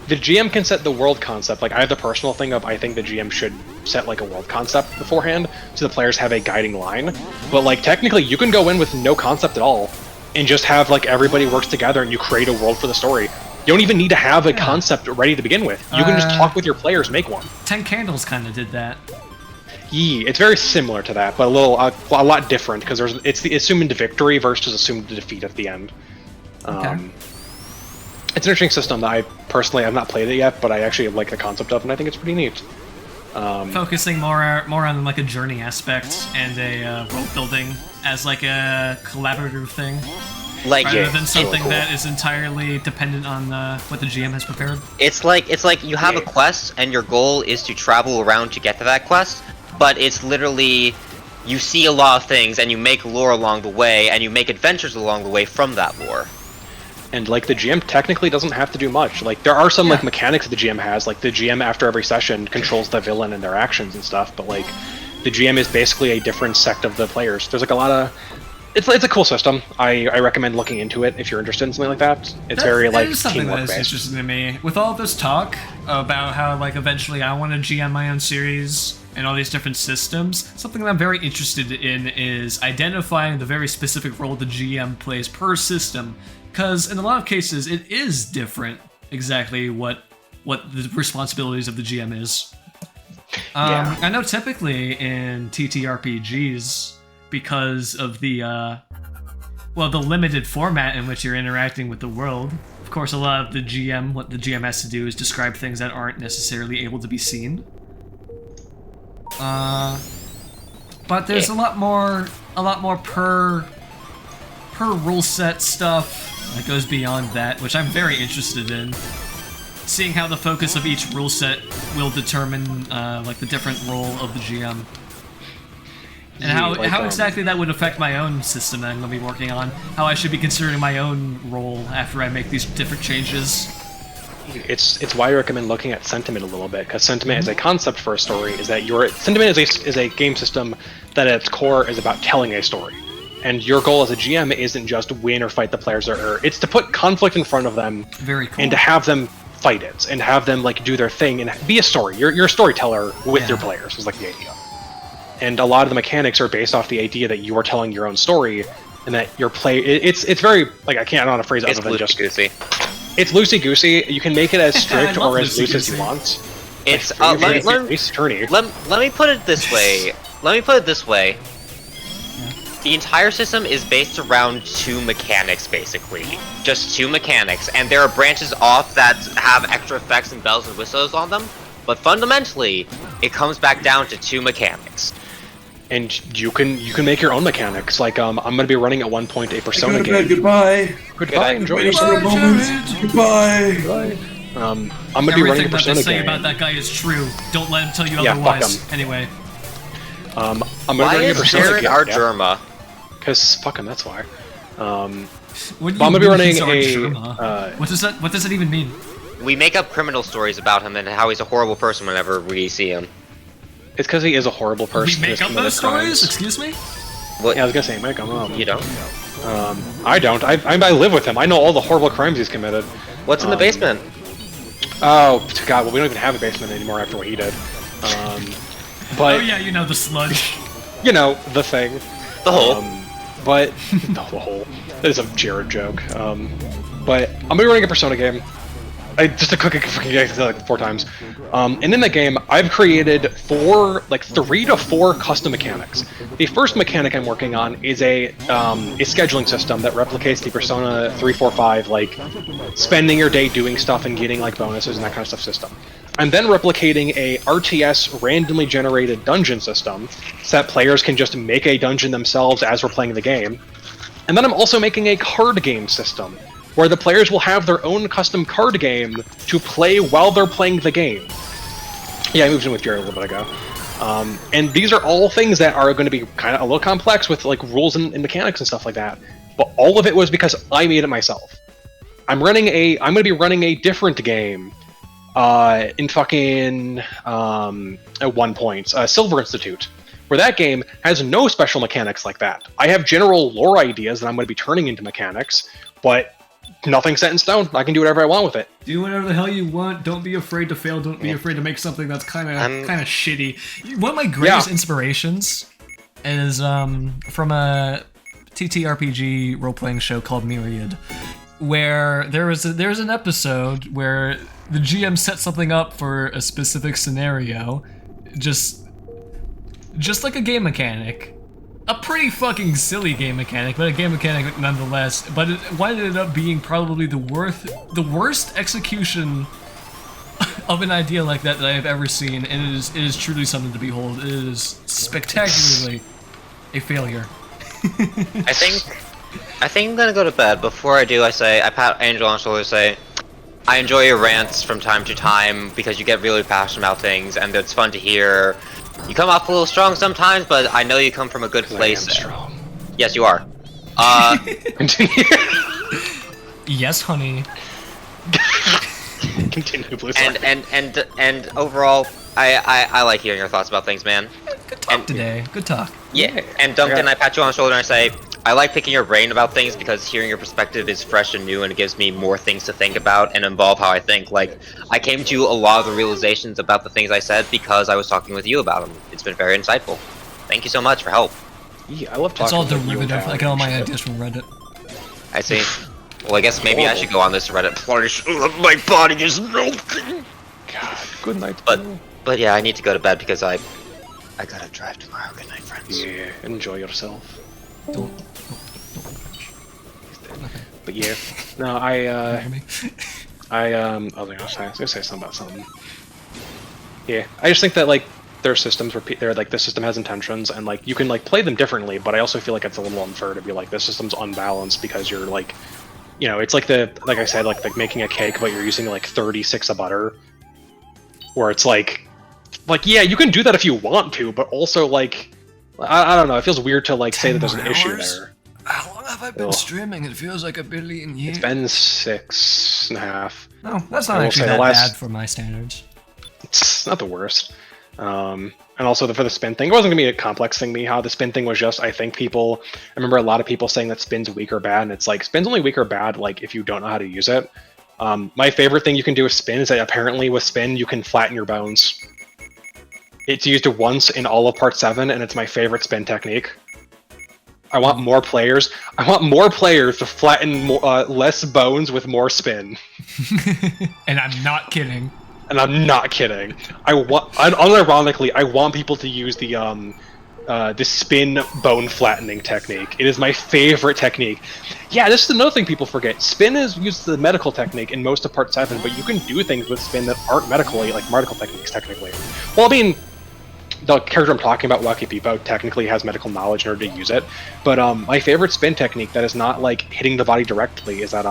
The GM can set the world concept. Like, I have the personal thing of, I think the GM should set, like, a world concept beforehand, so the players have a guiding line. But, like, technically, you can go in with no concept at all, and just have, like, everybody works together and you create a world for the story. You don't even need to have a concept ready to begin with. You can just talk with your players, make one. 10 Candles kind of did that. Yeah, it's very similar to that, but a lot different, because it's the assumed victory versus assumed defeat at the end. It's an interesting system that I personally have not played it yet, but I actually like the concept of, and I think it's pretty neat. Focusing more on, like, a journey aspect and a world building as, like, a collaborative thing. Like, rather than something that is entirely dependent on what the GM has prepared. It's like you have a quest and your goal is to travel around to get to that quest, but it's literally you see a lot of things, and you make lore along the way, and you make adventures along the way from that lore. And like the GM technically doesn't have to do much. Like there are some like mechanics the GM has. Like the GM after every session controls the villain and their actions and stuff. But like the GM is basically a different sect of the players. There's like a lot of it's a cool system. I recommend looking into it if you're interested in something like that. It's very like teamwork based. Interesting to me. With all this talk about how like eventually I want to GM my own series and all these different systems, something that I'm very interested in is identifying the very specific role the GM plays per system. Because in a lot of cases, it is different exactly what the responsibilities of the GM is. I know typically in TTRPGs, because of the the limited format in which you're interacting with the world, of course, a lot of what the GM has to do is describe things that aren't necessarily able to be seen. But there's a lot more per rule set stuff that goes beyond that, which I'm very interested in. Seeing how the focus of each rule set will determine like the different role of the GM. And how exactly that would affect my own system that I'm going to be working on. How I should be considering my own role after I make these different changes. It's why I recommend looking at Sentiment a little bit, because Sentiment as a concept for a story is that Sentiment is a game system that at its core is about telling a story. And your goal as a GM isn't just win or fight the players, it's to put conflict in front of them, and to have them fight it, and have them like do their thing, and be a story. You're a storyteller with your players, is like the idea. And a lot of the mechanics are based off the idea that you are telling your own story, and that your it's very like I don't know how to phrase it other than just loosey-goosey. It's loosey-goosey. You can make it as strict or as loose as you want. It's let me put it this way. The entire system is based around 2 mechanics, basically. Just 2 mechanics, and there are branches off that have extra effects and bells and whistles on them, but fundamentally, it comes back down to 2 mechanics. And you can make your own mechanics. Like I'm gonna be running at one point a Persona game. Goodbye. Goodbye. Enjoy your Goodbye. I'm gonna be running a Persona game. Everything that they say about that guy is true. Don't let him tell you otherwise. Fuck him. Anyway. I'm gonna be running a Persona game. Germa? Because fuck him. That's why. I'm gonna be running a. What does that even mean? We make up criminal stories about him and how he's a horrible person whenever we see him. It's because he is a horrible person. We make up those stories? Excuse me? What? Yeah, I was gonna say, make them up. You don't? I don't. I live with him. I know all the horrible crimes he's committed. What's in the basement? Oh, God, well, we don't even have a basement anymore after what he did. But... Oh yeah, you know, the sludge. You know, the thing. The hole. But... no, the hole. That is a Jared joke. But I'm gonna be running a Persona game. Just a quick game like 4 times. And in the game, I've created 3 to 4 custom mechanics. The first mechanic I'm working on is a scheduling system that replicates the Persona 3, 4, 5, like spending your day doing stuff and getting like bonuses and that kind of stuff system. I'm then replicating a RTS randomly generated dungeon system so that players can just make a dungeon themselves as we're playing the game. And then I'm also making a card game system, where the players will have their own custom card game to play while they're playing the game. Yeah, I moved in with Jared a little bit ago. And these are all things that are going to be kind of a little complex with like rules and mechanics and stuff like that. But all of it was because I made it myself. I'm going to be running a different game in fucking at one point, Silver Institute, where that game has no special mechanics like that. I have general lore ideas that I'm going to be turning into mechanics, but nothing's set in stone. I can do whatever I want with it. Do whatever the hell you want. Don't be afraid to fail. Don't be afraid to make something that's kind of shitty. One of my greatest inspirations is from a TTRPG role-playing show called Myriad, where there's an episode where the GM set something up for a specific scenario, just like a game mechanic. A pretty fucking silly game mechanic, but a game mechanic nonetheless. But it ended up being probably the worst execution of an idea like that I have ever seen, and it is truly something to behold. It is spectacularly a failure. I think I'm gonna go to bed. Before I do, I pat Angel on the shoulder and say, I enjoy your rants from time to time because you get really passionate about things, and it's fun to hear. You come off a little strong sometimes, but I know you come from a good place. I am strong. Yes, you are. Yes, honey. Continue, Blue. And overall, I like hearing your thoughts about things, man. Good talk today. Good talk. Yeah, and Duncan, I pat you on the shoulder and I say, I like picking your brain about things because hearing your perspective is fresh and new and it gives me more things to think about and involve how I think. Like, I came to a lot of the realizations about the things I said because I was talking with you about them. It's been very insightful. Thank you so much for help. Yeah, I love It's talking all with you derivative. about I get all my shit. ideas from Reddit. I see. Well, I guess maybe I should go on this Reddit. My body is melting. God, good night. But yeah, I need to go to bed because I gotta drive tomorrow. Good night, friends. Yeah, enjoy yourself. Don't. But yeah, no, I was gonna say something about something. Yeah, I just think that like there are systems where they're like this system has intentions and like you can like play them differently, but I also feel like it's a little unfair to be like this system's unbalanced because you're like, you know, it's like like I said, like making a cake, but you're using like 36 of butter, where it's like yeah, you can do that if you want to, but also like I don't know, it feels weird to like say that there's an issue there. How long have I been streaming? It feels like a billion years. It's been 6.5. No, that's not actually that bad for my standards. It's not the worst. And also for the spin thing, it wasn't gonna be a complex thing. How the spin thing was just, I think I remember a lot of people saying that spin's weak or bad, and it's like spin's only weak or bad like if you don't know how to use it. My favorite thing you can do with spin is that apparently with spin you can flatten your bones. It's used once in all of Part 7, and it's my favorite spin technique. I want more players. I want more players to flatten less bones with more spin. And I'm not kidding. And I'm not kidding. Unironically, I want people to use the spin bone flattening technique. It is my favorite technique. Yeah, this is another thing people forget. Spin is used the medical technique in most of Part 7, but you can do things with spin that aren't medical techniques, technically. Well, I mean, the character I'm talking about, Wacky Peepo, technically has medical knowledge in order to use it. But my favorite spin technique that is not like hitting the body directly is that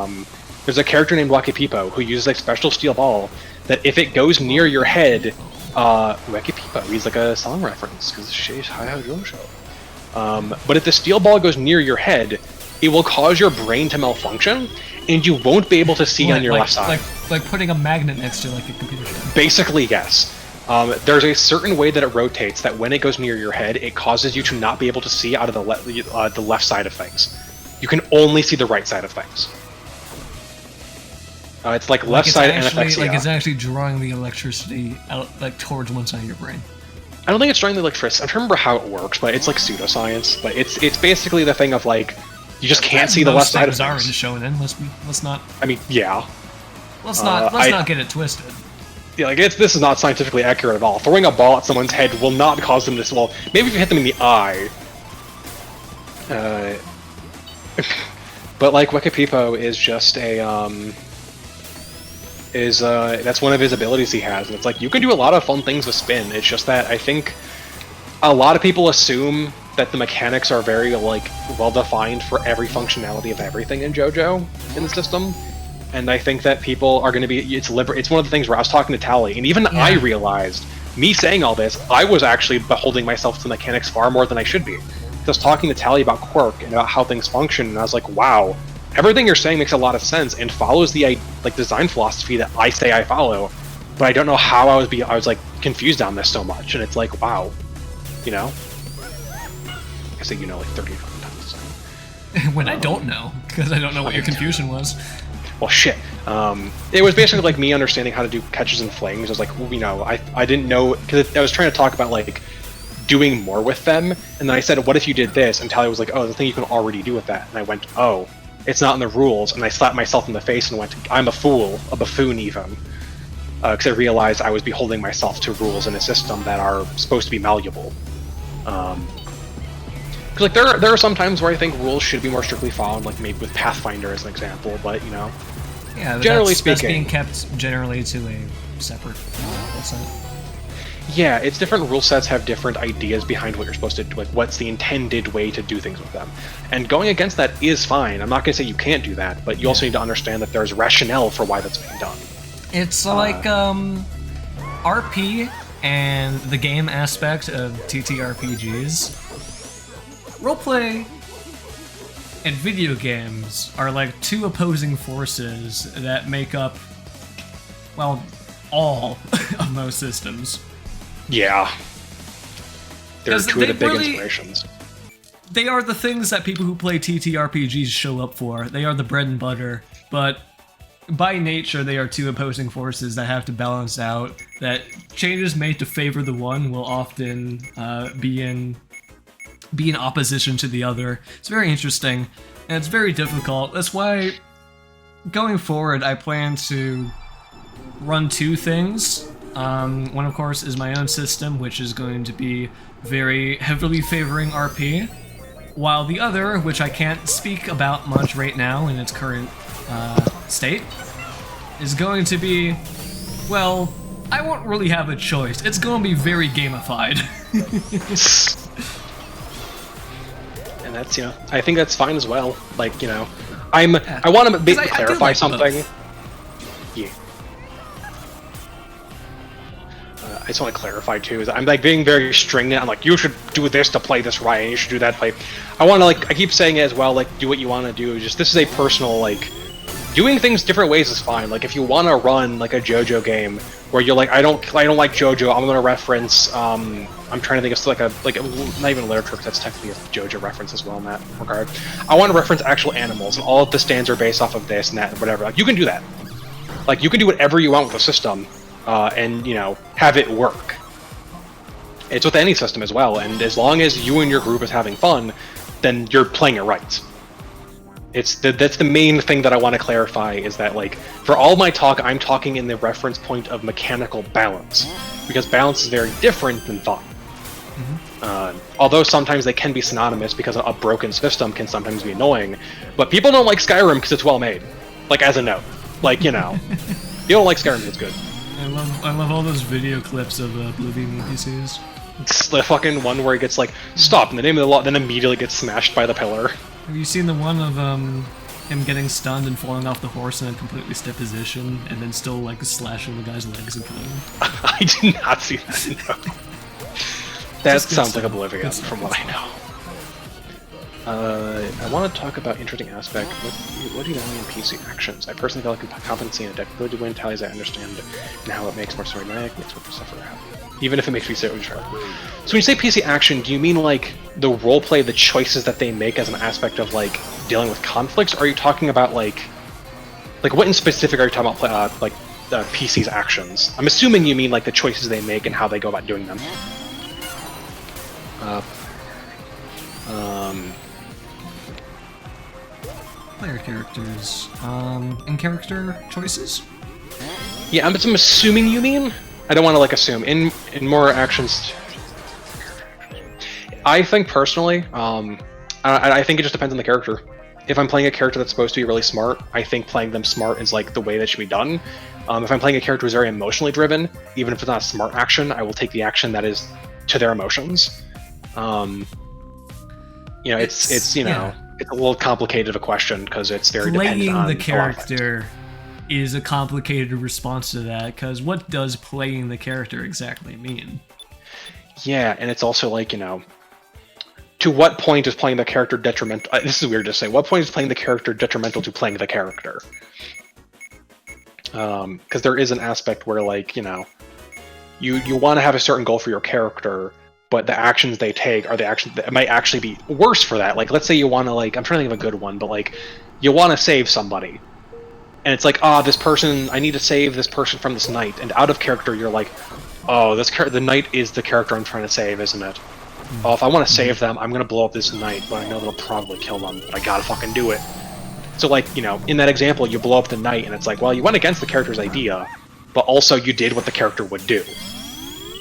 there's a character named Wacky Peepo who uses a special steel ball that if it goes near your head, Wacky Peepo, he's like a song reference because she's Hi-Ho Jojo. But if the steel ball goes near your head, it will cause your brain to malfunction, and you won't be able to see on your left side. Like putting a magnet next to like a computer screen. Basically, yes. There's a certain way that it rotates that when it goes near your head, it causes you to not be able to see out of the left side of things. You can only see the right side of things. It's like left side anesthesia. Like it's actually drawing the electricity out like towards one side of your brain. I don't think it's drawing the electricity. I'm trying to remember how it works, but it's like pseudoscience. But it's basically the thing of like you just can't see the left side of things. Are in the show, then let's not. I mean, yeah. Let's not get it twisted. Yeah, like this is not scientifically accurate at all. Throwing a ball at someone's head will not cause them to. Well, maybe if you hit them in the eye. But like Wacky Peepo is just a that's one of his abilities he has, and it's like you can do a lot of fun things with spin. It's just that I think a lot of people assume that the mechanics are very like well defined for every functionality of everything in JoJo in the system. And I think that people are going to be, it's one of the things where I was talking to Tally, and even I realized, me saying all this, I was actually beholding myself to mechanics far more than I should be. I was talking to Tally about quirk and about how things function, and I was like, wow, everything you're saying makes a lot of sense and follows the like design philosophy that I say I follow, but I don't know how I was like confused on this so much, and it's like, wow, you know? I say you know like 35 times. So. When I don't know, because I don't know what your confusion was. Well, shit. It was basically like me understanding how to do catches and flings. I was like, well, you know, I didn't know, because I was trying to talk about like doing more with them, and then I said, what if you did this? And Talia was like, oh, the thing you can already do with that. And I went, oh, it's not in the rules. And I slapped myself in the face and went, I'm a fool, a buffoon even. Because I realized I was beholding myself to rules in a system that are supposed to be malleable. Because like there are some times where I think rules should be more strictly followed, like maybe with Pathfinder as an example, but you know, yeah, generally that's speaking, being kept generally to a separate rule set. Yeah, it's different rule sets have different ideas behind what you're supposed to do, like what's the intended way to do things with them, and going against that is fine. I'm not going to say you can't do that, but you also need to understand that there's rationale for why that's being done. It's like RP and the game aspect of TTRPGs, roleplay and video games are like two opposing forces that make up, well, all of most systems. Yeah. They're two of the big really, inspirations. They are the things that people who play TTRPGs show up for. They are the bread and butter, but by nature they are two opposing forces that have to balance out, that changes made to favor the one will often be in opposition to the other. It's very interesting, and it's very difficult. That's why, going forward, I plan to run two things. One, of course, is my own system, which is going to be very heavily favoring RP, while the other, which I can't speak about much right now in its current state, is going to be, well, I won't really have a choice. It's going to be very gamified. And that's, I think that's fine as well. Like, I want to clarify something. Yeah. I just want to clarify too, is I'm like being very stringent. I'm like, you should do this to play this right, and you should do that to play. I want to, like, I keep saying it as well, like, do what you want to do. Just, this is a personal, like, doing things different ways is fine. Like, if you want to run like a JoJo game where you're like, I don't like JoJo, I'm gonna reference, I'm trying to think of like not even literature, because that's technically a JoJo reference as well in that regard. I want to reference actual animals, and all of the stands are based off of this and that and whatever. Like, you can do that. Like, you can do whatever you want with the system, and have it work. It's with any system as well, and as long as you and your group is having fun, then you're playing it right. That's the main thing that I want to clarify, is that, like, for all my talk, I'm talking in the reference point of mechanical balance, because balance is very different than fun. Although sometimes they can be synonymous, because a broken system can sometimes be annoying, but people don't like Skyrim because it's well made. Like, as a note. Like, you don't like Skyrim, it's good. I love all those video clips of Blue Beam NPCs. It's the fucking one where he gets like, stop in the name of the law, then immediately gets smashed by the pillar. Have you seen the one of him getting stunned and falling off the horse in a completely stiff position, and then still like slashing the guy's legs and killing him? I did not see that, no. That sounds like Oblivion, from what I know. I want to talk about interesting aspect. What do you value in PC actions? I personally feel like competency and adaptability to win tallies I understand, and how it makes more storymatic, makes more suffer happy. Even if it makes me so sure. So when you say PC action, do you mean like the roleplay, the choices that they make as an aspect of like dealing with conflicts? Or are you talking about like what in specific are you talking about? Like PC's actions? I'm assuming you mean like the choices they make and how they go about doing them. Player characters, and character choices? Yeah, I'm assuming you mean? I don't want to like assume. In more actions, I think personally, I think it just depends on the character. If I'm playing a character that's supposed to be really smart, I think playing them smart is like the way that should be done. If I'm playing a character who's very emotionally driven, even if it's not a smart action, I will take the action that is to their emotions. It's a little complicated of a question because it's very dependent on playing the character is a complicated response to that, because what does playing the character exactly mean? Yeah, and it's also like, to what point is playing the character detrimental? This is weird to say. What point is playing the character detrimental to playing the character? Because there is an aspect where, like, you want to have a certain goal for your character, but the actions they take are the actions that might actually be worse for that. Like, let's say you want to, like, I'm trying to think of a good one, but, like, you want to save somebody. And it's like, this person, I need to save this person from this knight. And out of character, you're like, the knight is the character I'm trying to save, isn't it? Oh, if I want to save them, I'm going to blow up this knight, but I know that'll probably kill them, but I gotta fucking do it. So, like, in that example, you blow up the knight, and it's like, well, you went against the character's idea, but also you did what the character would do.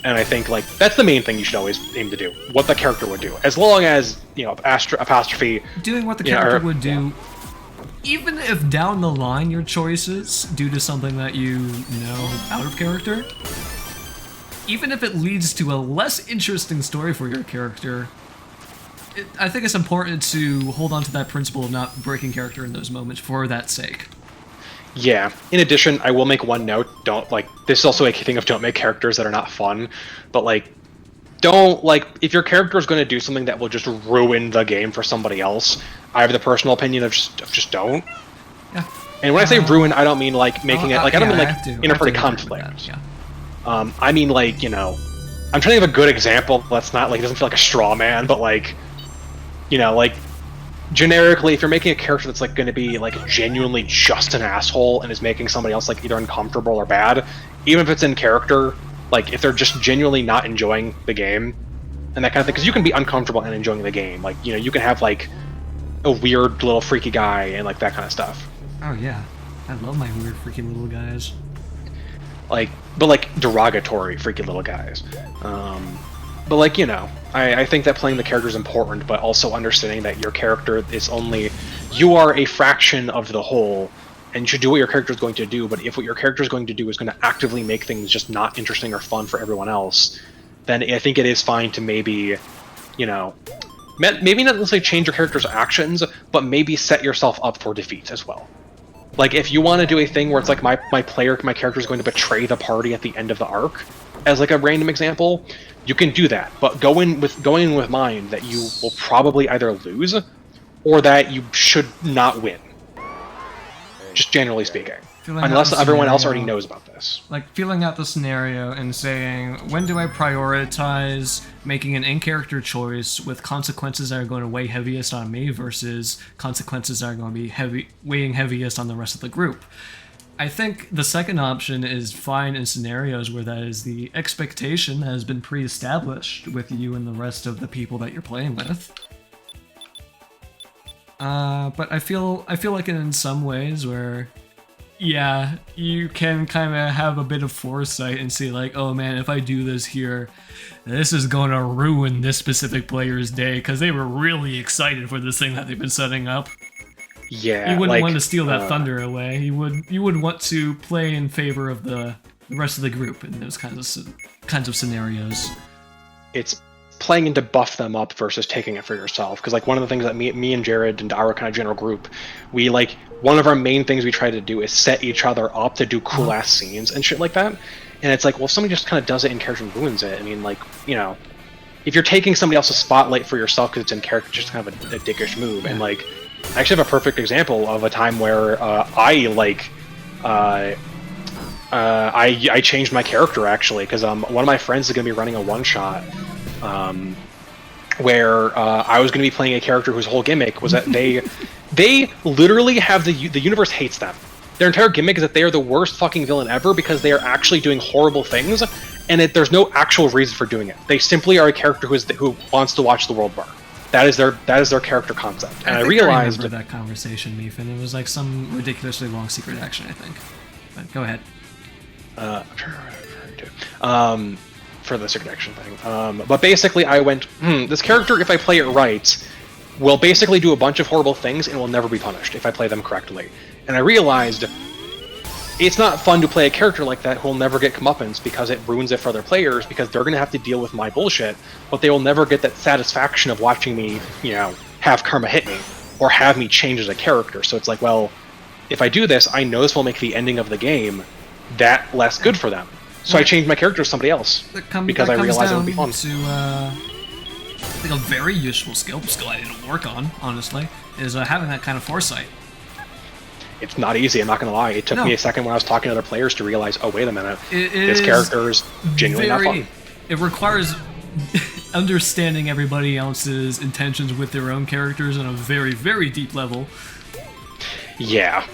And I think, like, that's the main thing you should always aim to do. What the character would do. As long as, apostrophe... Doing what the character would do, even if down the line your choices, due to something that you know out of character, even if it leads to a less interesting story for your character, I think it's important to hold on to that principle of not breaking character in those moments for that sake. Yeah. In addition, I will make one note. Don't, like, this is also a thing of don't make characters that are not fun, but, like, don't, like, if your character is going to do something that will just ruin the game for somebody else, I have the personal opinion of just don't. Yeah. And when I say ruin, I don't mean, like, making it, like, I don't mean, like, interparty that, conflict. yeah. I mean, like, you know, I'm trying to give a good example that's not, like, it doesn't feel like a straw man, but, like, you know, like, generically, if you're making a character that's, like, going to be, like, genuinely just an asshole and is making somebody else, like, either uncomfortable or bad, even if it's in character, like, if they're just genuinely not enjoying the game and that kind of thing, because you can be uncomfortable and enjoying the game. Like, you know, you can have, like, a weird little freaky guy and, like, that kind of stuff. Oh, yeah. I love my weird freaky little guys. Like, but, like, derogatory freaky little guys. But, like, you know, I think that playing the character is important, but also understanding that your character is only... You are a fraction of the whole, and you should do what your character is going to do, but if what your character is going to do is going to actively make things just not interesting or fun for everyone else, then I think it is fine to maybe, you know, maybe not necessarily change your character's actions, but maybe set yourself up for defeat as well. Like, if you want to do a thing where it's like my character is going to betray the party at the end of the arc, as like a random example, you can do that, but go in with mind that you will probably either lose or that you should not win. Just generally speaking. Unless everyone else already knows about this. Like, feeling out the scenario and saying, when do I prioritize making an in-character choice with consequences that are going to weigh heaviest on me versus consequences that are going to be weighing heaviest on the rest of the group? I think the second option is fine in scenarios where that is the expectation that has been pre-established with you and the rest of the people that you're playing with. But I feel like in some ways where, yeah, you can kind of have a bit of foresight and see like, oh man, if I do this here, this is going to ruin this specific player's day because they were really excited for this thing that they've been setting up. Yeah, you wouldn't like, want to steal that thunder away. You would want to play in favor of the rest of the group in those kinds of scenarios. It's playing in to buff them up versus taking it for yourself. Because like one of the things that me and Jared and our kind of general group, we like one of our main things we try to do is set each other up to do cool ass scenes and shit like that. And it's like, well, if somebody just kind of does it in character and ruins it. I mean, like, you know, if you're taking somebody else's spotlight for yourself because it's in character, it's just kind of a dickish move. And like, I actually have a perfect example of a time where I changed my character actually because one of my friends is going to be running a one-shot where I was going to be playing a character whose whole gimmick was that they literally have the universe hates them. Their entire gimmick is that they are the worst fucking villain ever because they are actually doing horrible things, and there's no actual reason for doing it. They simply are a character who wants to watch the world burn. That is their character concept. And I realized I remember that conversation, Meephen. It was like some ridiculously long secret action, I think. But go ahead. For the secret action thing. But basically I went, this character, if I play it right, will basically do a bunch of horrible things and will never be punished if I play them correctly. And I realized it's not fun to play a character like that who will never get comeuppance because it ruins it for other players because they're going to have to deal with my bullshit, but they will never get that satisfaction of watching me, you know, have karma hit me or have me change as a character. So it's like, well, if I do this, I know this will make the ending of the game that less good for them. So I changed my character to somebody else because I realized it would be fun. To, I think a very useful skill I didn't work on, honestly, is having that kind of foresight. It's not easy, I'm not going to lie. It took me a second when I was talking to other players to realize, oh, wait a minute, this character is genuinely not fun. It requires understanding everybody else's intentions with their own characters on a very, very deep level. Yeah.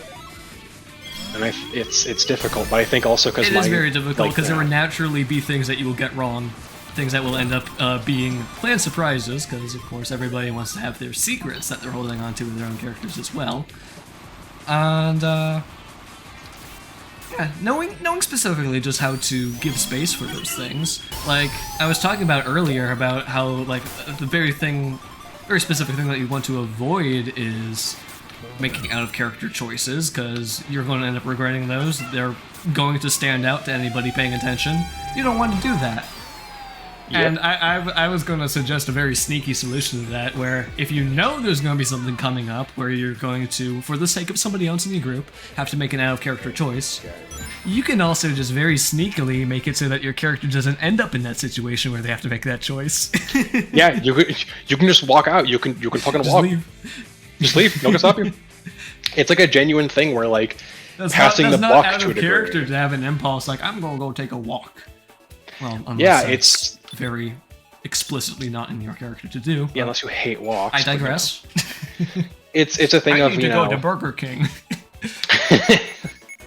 And it's difficult, but I think also because it is very difficult because there will naturally be things that you will get wrong, things that will end up being planned surprises. Because of course everybody wants to have their secrets that they're holding on to with their own characters as well. And yeah, knowing specifically just how to give space for those things. Like I was talking about earlier about how like the very specific thing that you want to avoid is making out-of-character choices, because you're going to end up regretting those. They're going to stand out to anybody paying attention. You don't want to do that. And I was going to suggest a very sneaky solution to that, where if you know there's going to be something coming up where you're going to, for the sake of somebody else in your group, have to make an out-of-character choice, you can also just very sneakily make it so that your character doesn't end up in that situation where they have to make that choice. Yeah, you can just walk out. You can fucking Just walk. leave. Just leave. No one can stop you. It's like a genuine thing where like That's passing not the buck out to a of degree. character to have an impulse like, I'm going to go take a walk. Well, unless Yeah, it's very explicitly not in your character to do. Yeah, unless you hate walks. I digress. It's a thing I of, need you to know... go to Burger King.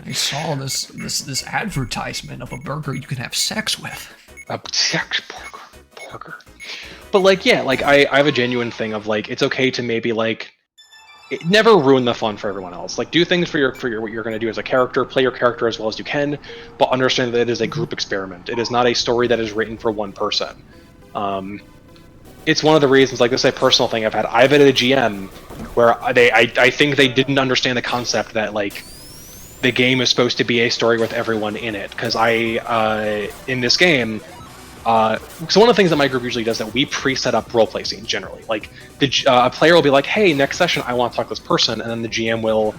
I saw this advertisement of a burger you can have sex with. A sex burger. But like, yeah, like I have a genuine thing of like, it's okay to maybe like, never ruin the fun for everyone else. Like, do things for your what you're going to do as a character, play your character as well as you can, but understand that it is a group experiment. It is not a story that is written for one person. It's one of the reasons, like this is a personal thing I've had. I've had a GM where I think they didn't understand the concept that like the game is supposed to be a story with everyone in it. Because in this game, so one of the things that my group usually does that we pre-set up roleplay scenes generally. Like a player will be like, "Hey, next session I want to talk to this person," and then the GM will,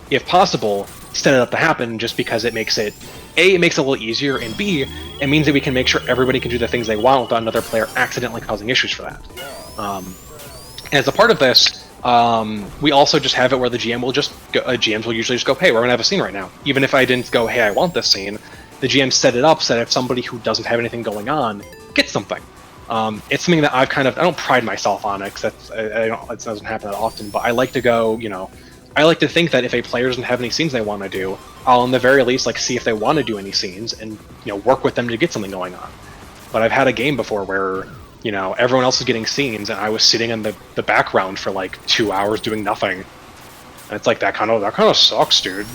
if possible, set it up to happen just because it makes it A, it makes it a little easier, and B, it means that we can make sure everybody can do the things they want without another player accidentally causing issues for that. As a part of this, we also just have it where the GM will just go, GMs will usually just go, "Hey, we're gonna have a scene right now." Even if I didn't go, "Hey, I want this scene," the GM set it up so that if somebody who doesn't have anything going on gets something. It's something that I've I don't pride myself on it, because it doesn't happen that often, but I like to go, I like to think that if a player doesn't have any scenes they want to do, I'll in the very least like see if they want to do any scenes and work with them to get something going on. But I've had a game before where everyone else is getting scenes and I was sitting in the background for like 2 hours doing nothing. And it's like that kind of sucks, dude.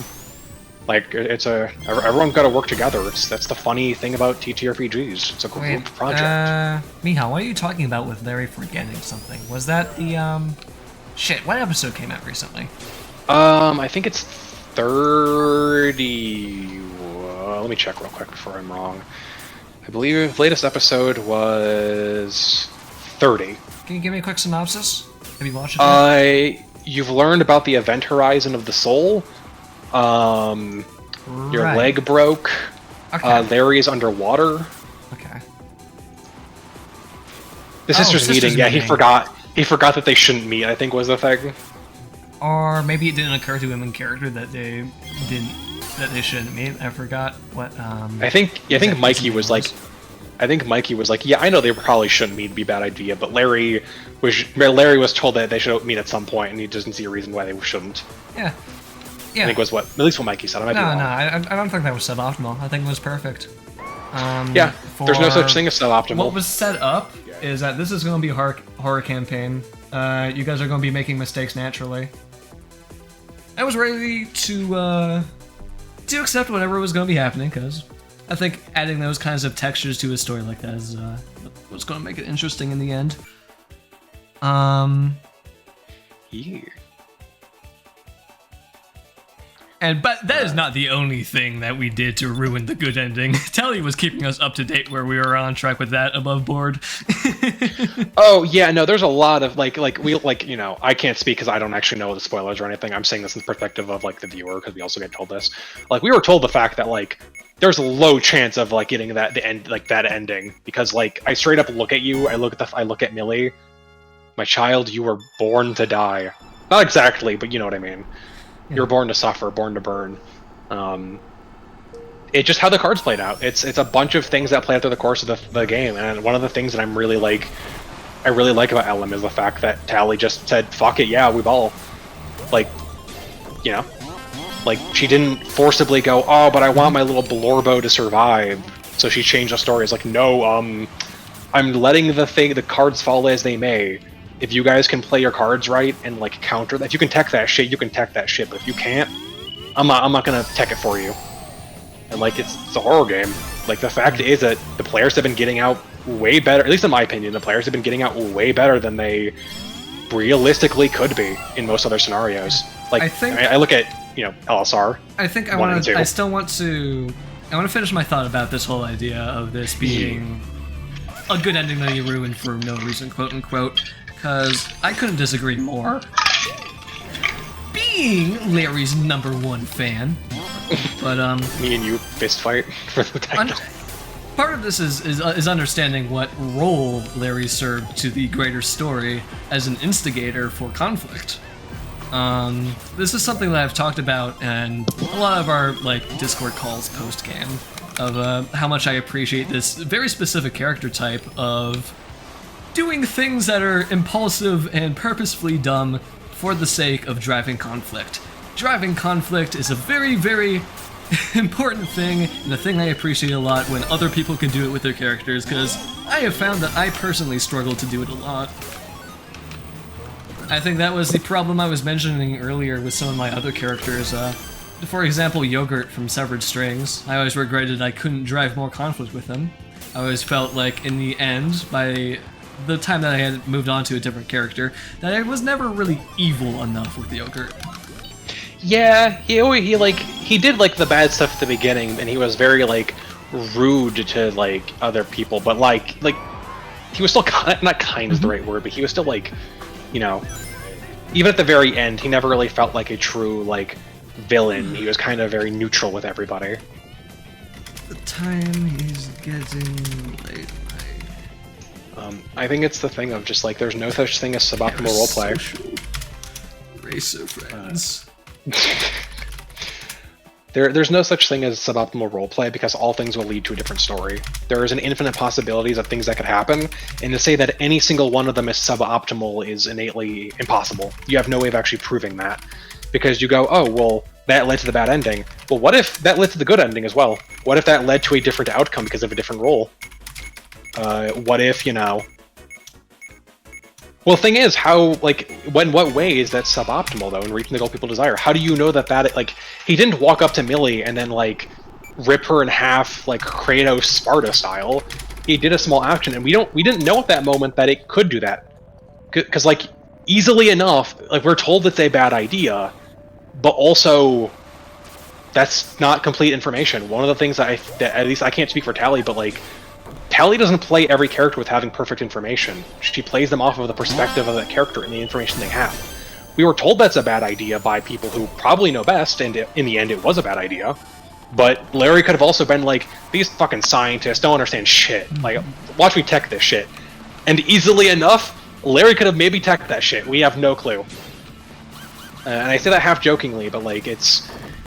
Like everyone's got to work together. That's the funny thing about TTRPGs. It's a group project. Miha, what are you talking about with Larry forgetting something? Was that the shit? What episode came out recently? I think it's 30. Let me check real quick before I'm wrong. I believe the latest episode was 30. Can you give me a quick synopsis? Have you watched it? You've learned about the event horizon of the soul. Your leg broke. Okay. Larry is underwater. Okay. The sisters meeting. Yeah, he forgot that they shouldn't meet, I think was the thing. Or maybe it didn't occur to him in character that they shouldn't meet. I forgot what. I think Mikey was like, yeah, I know they probably shouldn't meet, it'd be a bad idea, but Larry was told that they should meet at some point, and he doesn't see a reason why they shouldn't. Yeah. I think was at least what Mikey said. I don't think that was suboptimal. I think it was perfect. Yeah, there's no such thing as suboptimal. What was set up is that this is going to be a horror campaign. You guys are going to be making mistakes naturally. I was ready to accept whatever was going to be happening, because I think adding those kinds of textures to a story like that is what's going to make it interesting in the end. Yeah. But that is not the only thing that we did to ruin the good ending. Tally was keeping us up to date where we were on track with that above board. Oh yeah, no, there's a lot of I can't speak because I don't actually know the spoilers or anything. I'm saying this in the perspective of the viewer, because we also get told this. We were told the fact that there's a low chance of getting that ending, because I straight up look at you, I look at Millie, my child, you were born to die. Not exactly, but you know what I mean. Yeah. You're born to suffer, born to burn. It's just how the cards played out. It's a bunch of things that play out through the course of the game, and one of the things that I really like about Ellum is the fact that Tally just said, "Fuck it, yeah, we ball." She didn't forcibly go, "Oh, but I want my little Blorbo to survive," so she changed the story. It's like, no, I'm letting the cards fall as they may. If you guys can play your cards right and counter that, if you can tech that shit, you can tech that shit. But if you can't, I'm not gonna tech it for you. And it's a horror game. The fact is that the players have been getting out way better. At least in my opinion, the players have been getting out way better than they realistically could be in most other scenarios. I look at LSR. I think I want to finish my thought about this whole idea of this being a good ending that he ruined for no reason, quote unquote, because I couldn't disagree more. Being Larry's #1 fan, but me and you fist fight for the tag. Part of this is understanding what role Larry served to the greater story as an instigator for conflict. This is something that I've talked about in a lot of our Discord calls post-game, of how much I appreciate this very specific character type of doing things that are impulsive and purposefully dumb for the sake of driving conflict. Driving conflict is a very, very important thing, and a thing I appreciate a lot when other people can do it with their characters, because I have found that I personally struggle to do it a lot. I think that was the problem I was mentioning earlier with some of my other characters. For example, Yogurt from Severed Strings. I always regretted I couldn't drive more conflict with him. I always felt like in the end, by the time that I had moved on to a different character, that I was never really evil enough with Yogurt. Yeah, he did the bad stuff at the beginning, and he was very rude to other people, but he was still not kind is the right word, but he was still even at the very end, he never really felt like a true villain. He was kind of very neutral with everybody. The time is getting late. I think it's the thing of just there's no such thing as suboptimal roleplay. Racer friends. There's no such thing as suboptimal roleplay because all things will lead to a different story. There is an infinite possibilities of things that could happen, and to say that any single one of them is suboptimal is innately impossible. You have no way of actually proving that. Because you go, oh, well, that led to the bad ending. Well, what if that led to the good ending as well? What if that led to a different outcome because of a different role? What if, Well, the thing is, how, what way is that suboptimal, though, in reaching the goal people desire? How do you know that, he didn't walk up to Millie and then, rip her in half, Kratos Sparta style. He did a small action, and we didn't know at that moment that it could do that. Because, easily enough, we're told it's a bad idea, but also, that's not complete information. One of the things that at least I can't speak for Tally, but, Tally doesn't play every character with having perfect information. She plays them off of the perspective of that character and the information they have. We were told that's a bad idea by people who probably know best, and in the end it was a bad idea. But Larry could have also been these fucking scientists don't understand shit. Watch me tech this shit. And easily enough, Larry could have maybe teched that shit. We have no clue. And I say that half jokingly, but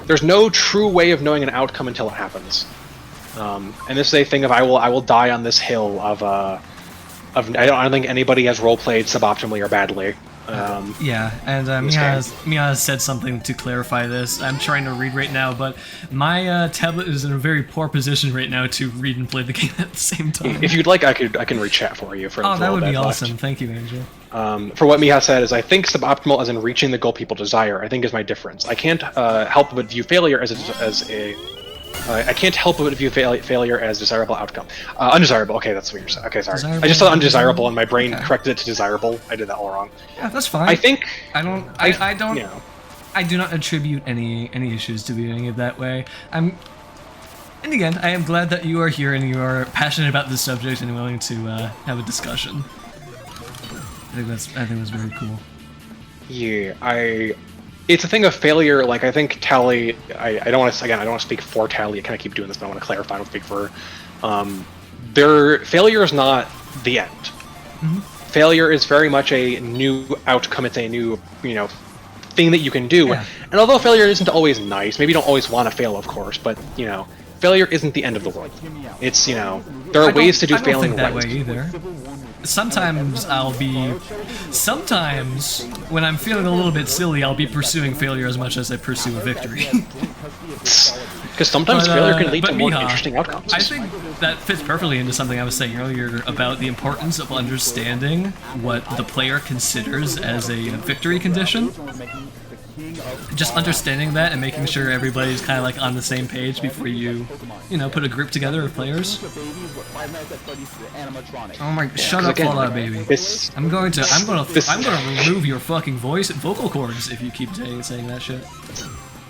there's no true way of knowing an outcome until it happens. And this is a thing of I will die on this hill of I don't think anybody has roleplayed suboptimally or badly. Yeah, and Mia has said something to clarify this. I'm trying to read right now, but my tablet is in a very poor position right now to read and play the game at the same time. If you'd like, I can read chat for you. Oh, that would be awesome. Thank you, Angel. For what Mia said is, I think suboptimal as in reaching the goal people desire, I think is my difference. I can't help but view failure I can't help but view failure as desirable outcome. Undesirable. Okay, that's what you're saying. Okay, sorry. Desirable, I just saw undesirable, and my brain corrected it to desirable. I did that all wrong. Yeah, that's fine. I think I do not attribute any issues to viewing it that way. And again, I am glad that you are here and you are passionate about this subject and willing to have a discussion. I think that's very cool. Yeah, it's a thing of failure. I think Tally. I don't want to speak for Tally. I kind of keep doing this, but I want to clarify. I don't speak for her. Their failure is not the end. Mm-hmm. Failure is very much a new outcome. It's a new, thing that you can do. Yeah. And although failure isn't always nice, maybe you don't always want to fail, of course. But failure isn't the end of the world. It's there are ways to do failing that right. way either. Sometimes when I'm feeling a little bit silly, I'll be pursuing failure as much as I pursue a victory. Because sometimes failure can lead to more interesting outcomes. I think that fits perfectly into something I was saying earlier about the importance of understanding what the player considers as a victory condition. Just understanding that and making sure everybody's kind of on the same page before you put a group together of players. Oh my! Shut up, Fallout Baby. I'm gonna remove your fucking vocal cords if you keep saying that shit.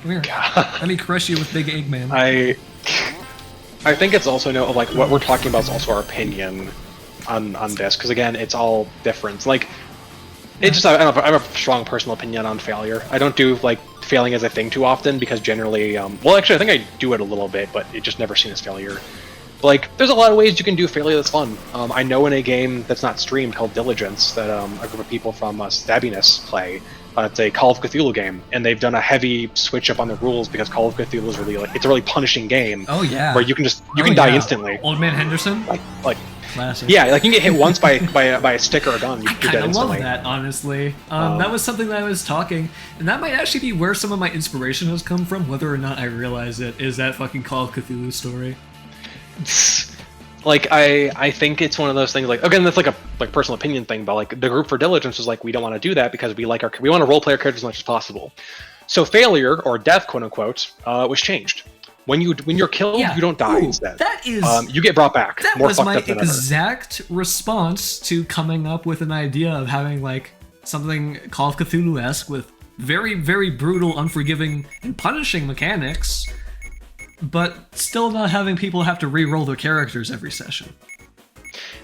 Come here. Let me crush you with Big Eggman. I think it's also what we're talking about is also our opinion. on this, because again, it's all different. Like, it just I have a strong personal opinion on failure. I don't do like failing as a thing too often because generally, well, actually, I think I do it a little bit, but it just never seen as failure. But, like, there's a lot of ways you can do failure that's fun. I know in a game that's not streamed called Diligence that a group of people from Stabbiness play. It's a Call of Cthulhu game, and they've done a heavy switch up on the rules because Call of Cthulhu is really it's a really punishing game. Oh yeah. Where you can die instantly. Old Man Henderson. Like classic. Yeah, like you can get hit once by a stick or a gun. You're dead I instantly. love that, honestly. That was something that I was talking, and that might actually be where some of my inspiration has come from, whether or not I realize it, is that fucking Call of Cthulhu story. Like I think it's one of those things. Like again, that's like a personal opinion thing, but like the group for Diligence was like, we don't want to do that because we want to roleplay our characters as much as possible. So failure or death, quote unquote, was changed. When you're killed, you don't die instead. That is you get brought back. That more was fucked my up than exact response to coming up with an idea of having like something Call of Cthulhu-esque with very, very brutal, unforgiving, and punishing mechanics, but still not having people have to re-roll their characters every session.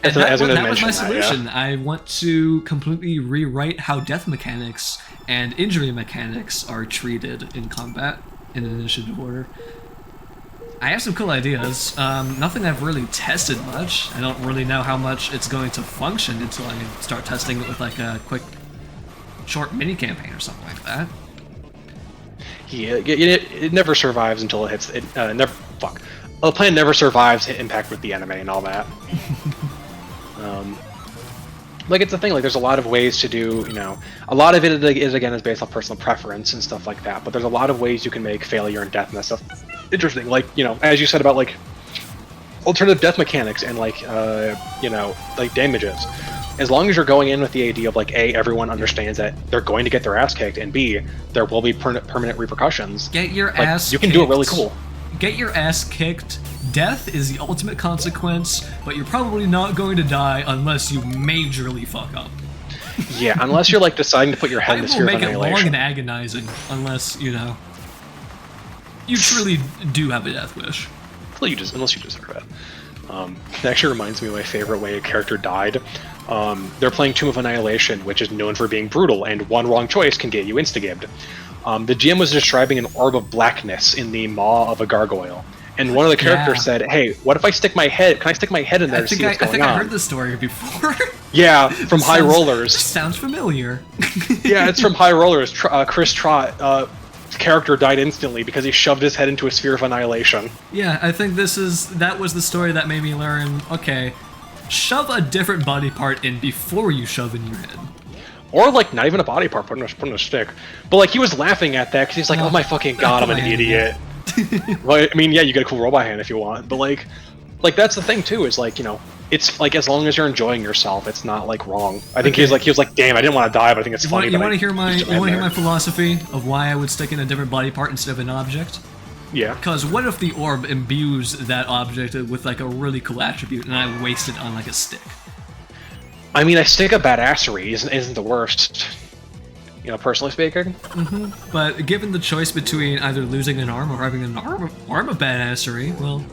And that was my solution. Yeah. I want to completely rewrite how death mechanics and injury mechanics are treated in combat in initiative order. I have some cool ideas. Nothing I've really tested much. I don't really know how much it's going to function until I start testing it with like a quick, short mini campaign or something like that. Yeah, it never survives until it hits. A plan never survives hit impact with the enemy and all that. Like it's a thing. Like there's a lot of ways to do. A lot of it is based on personal preference and stuff like that. But there's a lot of ways you can make failure and death and that stuff interesting. Like as you said about like alternative death mechanics and like like damages. As long as you're going in with the idea of like A, everyone understands that they're going to get their ass kicked, and B, there will be permanent repercussions. Get your ass you can do it really cool. Get your ass kicked. Death is the ultimate consequence, but you're probably not going to die unless you majorly fuck up. Yeah, unless you're like deciding to put your head in the sphere of annihilation. I will make it long and agonizing, unless you truly do have a death wish. Unless you deserve it. It actually reminds me of my favorite way a character died. They're playing Tomb of Annihilation, which is known for being brutal, and one wrong choice can get you insta-gibbed. The GM was describing an orb of blackness in the maw of a gargoyle, and one of the characters said, "Hey, what if I stick my head? Can I stick my head in there to see what's going on?" I think I heard this story before. Yeah, from High Rollers. Sounds familiar. Yeah, it's from High Rollers. Chris Trott. Character died instantly because he shoved his head into a sphere of annihilation. Yeah, I think that was the story that made me learn, okay, shove a different body part in before you shove in your head. Or like not even a body part, put in a stick. But like he was laughing at that because he's like, oh my fucking god, I'm an idiot. Well, I mean, yeah, you get a cool robot hand if you want, but like that's the thing too, is like, it's like as long as you're enjoying yourself, it's not like wrong. I think he was like, damn, I didn't want to die, but I think it's funny. You want to hear my philosophy of why I would stick in a different body part instead of an object? Yeah. Because what if the orb imbues that object with like a really cool attribute, and I waste it on like a stick? I mean, a stick of badassery isn't the worst. Personally speaking. Mm-hmm. But given the choice between either losing an arm or having an arm of badassery, well,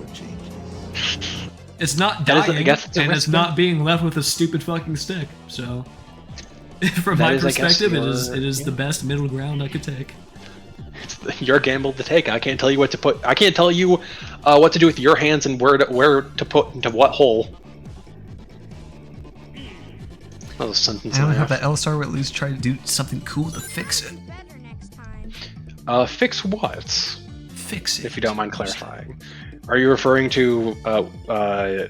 it's not dying, and it's not being left with a stupid fucking stick. So, from my perspective, it is the best middle ground I could take. It's your gamble to take. I can't tell you what to put. I can't tell you what to do with your hands and where to put into what hole. That was a sentence. I don't have that L-Star would at least try to do something cool to fix it. Fix what? Fix it. If you don't mind clarifying. Are you referring to, I feel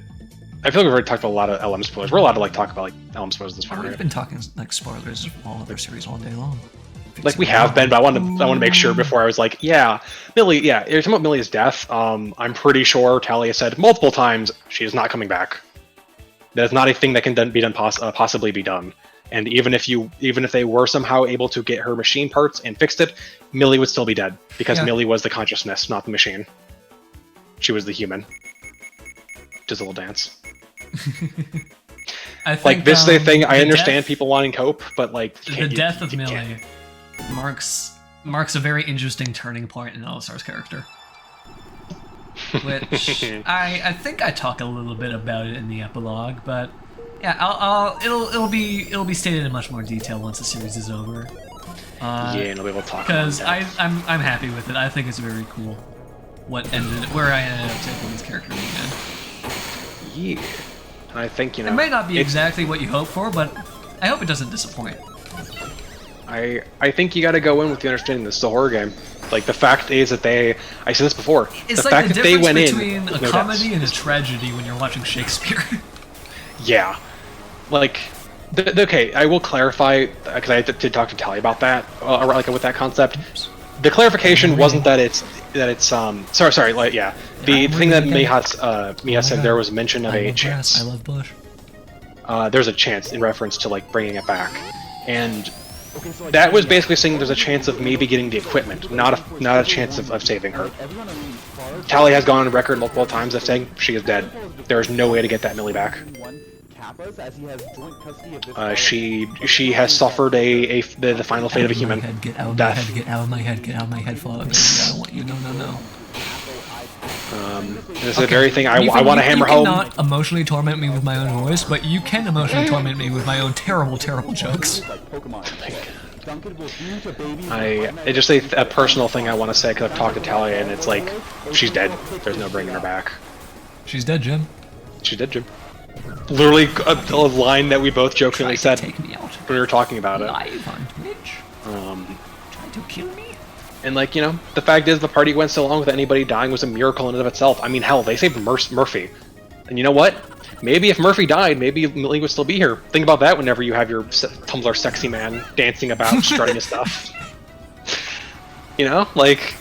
like we've already talked about a lot of LM spoilers. We're allowed to, talk about, LM spoilers this point, right? We've been talking, spoilers of all of their series all day long. We have been, but I want to make sure before I was like, yeah, Millie, yeah, you're talking about Millie's death. I'm pretty sure Talia said multiple times she is not coming back. That is not a thing that can possibly be done. And even if they were somehow able to get her machine parts and fixed it, Millie would still be dead because Millie was the consciousness, not the machine. She was the human. Just a little dance. I think, this is a thing. I understand people wanting cope, but the death of Millie marks a very interesting turning point in Alistar's character. Which I think I talk a little bit about it in the epilogue, but Yeah, it'll be stated in much more detail once the series is over. Yeah, and I'll be able to talk. Because I'm happy with it. I think it's very cool. Where I ended up taking this character again. Yeah, and I think it may not be exactly what you hope for, but I hope it doesn't disappoint. I think you got to go in with the understanding this is a horror game. Like the fact is that I said this before. It's the like fact the that they went between in a comedy and a tragedy when you're watching Shakespeare. Yeah, like, okay, I will clarify because I did talk to Tally about that, like with that concept. The clarification wasn't that it's sorry, like yeah, the thing that Mia said there was mention of a chance. I love Bush. There's a chance in reference to like bringing it back, and that was basically saying there's a chance of maybe getting the equipment, not a chance of saving her. Tally has gone on record multiple times of saying she is dead. There is no way to get that Millie back. She has suffered the final fate of a human. Get out of my head, get out of my head, get out of my head, Fallout baby. I don't want you, no. This is the very thing I want to hammer home. You cannot emotionally torment me with my own voice, but you can emotionally torment me with my own terrible jokes. It's just a personal thing I want to say because I've talked to Talia and it's like, she's dead. There's no bringing her back. She's dead, Jim. She's dead, Jim. Literally a line that we both jokingly said when we were talking about it. Live on Twitch. Try to kill me. And like, you know, the fact is the party went so long with anybody dying was a miracle in and of itself. I mean, hell, they saved Murphy. And you know what? Maybe if Murphy died, maybe Millie would still be here. Think about that whenever you have your Tumblr sexy man dancing about, strutting his stuff. You know, like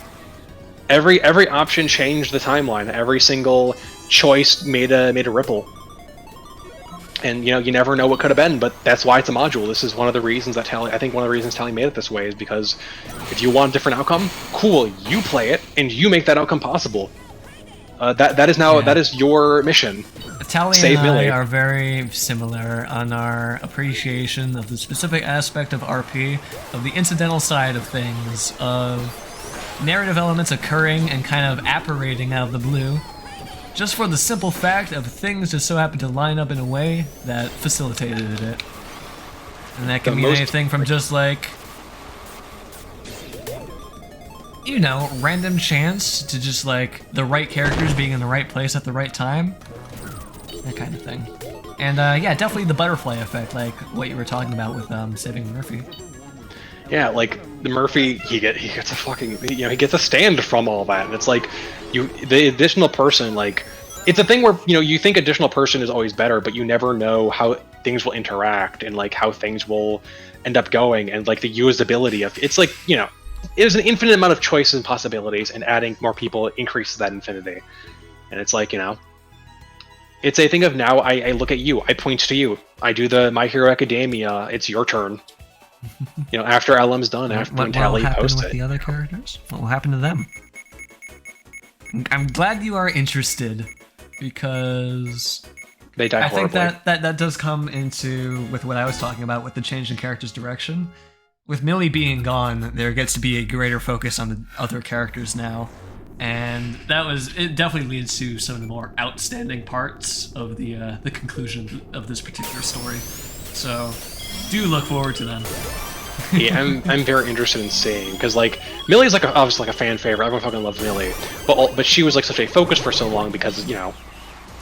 every option changed the timeline. Every single choice made a ripple. And you know, you never know what could have been, but that's why it's a module. This is one of the reasons that Tally, I think one of the reasons Tally made it this way is because if you want a different outcome, cool, you play it and you make that outcome possible. That is your mission. Tally Save and I Millie. are very similar on our appreciation of the specific aspect of RP, of the incidental side of things, of narrative elements occurring and kind of apparating out of the blue, just for the simple fact of things just so happen to line up in a way that facilitated it. And that can mean anything from just like, you know, random chance to just like the right characters being in the right place at the right time. That kind of thing. And yeah, definitely the butterfly effect, like what you were talking about with saving Murphy. Yeah, like the Murphy, he gets a fucking, you know, he gets a stand from all that, and it's like, the additional person, like, it's a thing where, you know, you think additional person is always better, but you never know how things will interact and like how things will end up going, and like the usability of it's like, you know, there's an infinite amount of choices and possibilities, and adding more people increases that infinity. And it's like, you know, it's a thing of now I look at you, I point to you, I do the My Hero Academia, it's your turn. You know, after LM's done, after Tally posts it. What will happen with the other characters? What will happen to them? I'm glad you are interested, because they die horribly. I think that does come into with what I was talking about with the change in character's direction. With Millie being gone, there gets to be a greater focus on the other characters now, and it definitely leads to some of the more outstanding parts of the conclusion of this particular story. So, do look forward to them. Yeah, I'm very interested in seeing, because like Millie's like obviously like a fan favorite. Everyone fucking loves Millie, but she was like such a focus for so long because, you know,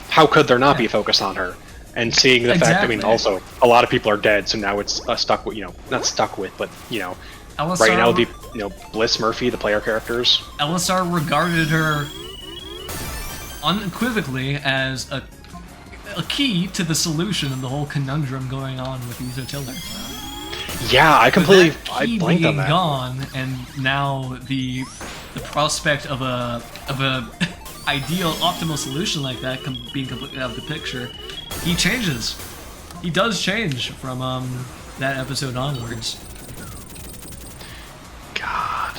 how could there not be a focus on her? And seeing the fact, I mean, also a lot of people are dead, so now it's stuck with, you know, not stuck with, but you know, right now the, you know, Bliss, Murphy, the player characters. LSR regarded her unequivocally as a key to the solution of the whole conundrum going on with Iso Tilner. Yeah, I blanked on that. Gone, and now the prospect of a ideal, optimal solution like that being completely out of the picture, he changes. He does change from that episode onwards. God,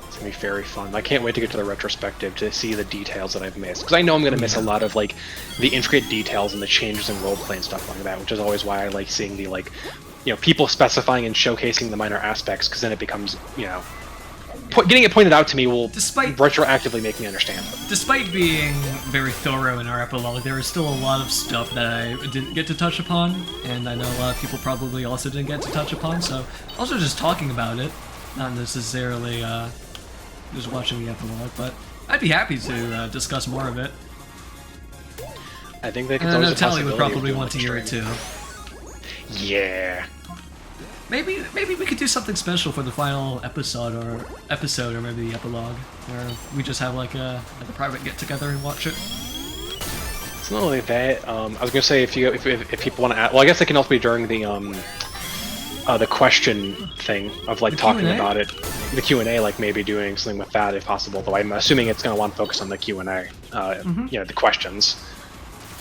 it's gonna be very fun. I can't wait to get to the retrospective to see the details that I've missed, because I know I'm gonna miss a lot of like the intricate details and the changes in roleplay and stuff like that, which is always why I like seeing the like, you know, people specifying and showcasing the minor aspects, because then it becomes, you know, getting it pointed out to me will Despite- retroactively make me understand. Despite being very thorough in our epilogue, there is still a lot of stuff that I didn't get to touch upon, and I know a lot of people probably also didn't get to touch upon, so also just talking about it, not necessarily just watching the epilogue, but I'd be happy to discuss more of it. I think that And I know Tally would probably want to hear it too. Yeah. Maybe we could do something special for the final episode, or maybe the epilogue, where we just have like a private get together and watch it. It's not only that. I was gonna say if people want to add, well, I guess it can also be during the question thing of like talking Q&A? about it, the Q&A, like maybe doing something with that if possible. Though I'm assuming it's gonna want to focus on the Q&A, you know, the questions.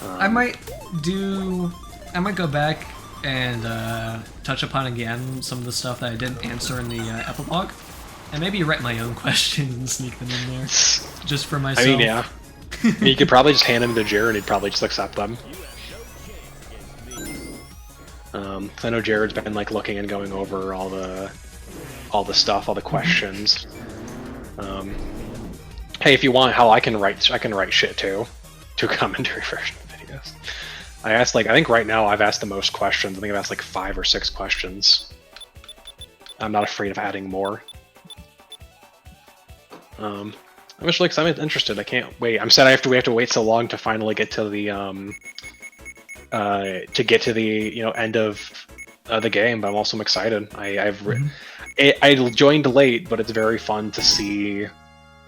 I might go back and touch upon again some of the stuff that I didn't answer in the epilogue, and maybe write my own questions and sneak them in there, just for myself. I mean, yeah. You could probably just hand them to Jared and he'd probably just accept them. I know Jared's been like looking and going over all the stuff, all the questions. Hey, if you want, how I can write shit too, to commentary version of videos. I asked I think right now I've asked the most questions. I think I've asked like 5 or 6 questions. I'm not afraid of adding more. I'm just like, I'm interested. I can't wait. I'm sad we have to wait so long to finally get to the you know, end of the game. But I'm also excited. I joined late, but it's very fun to see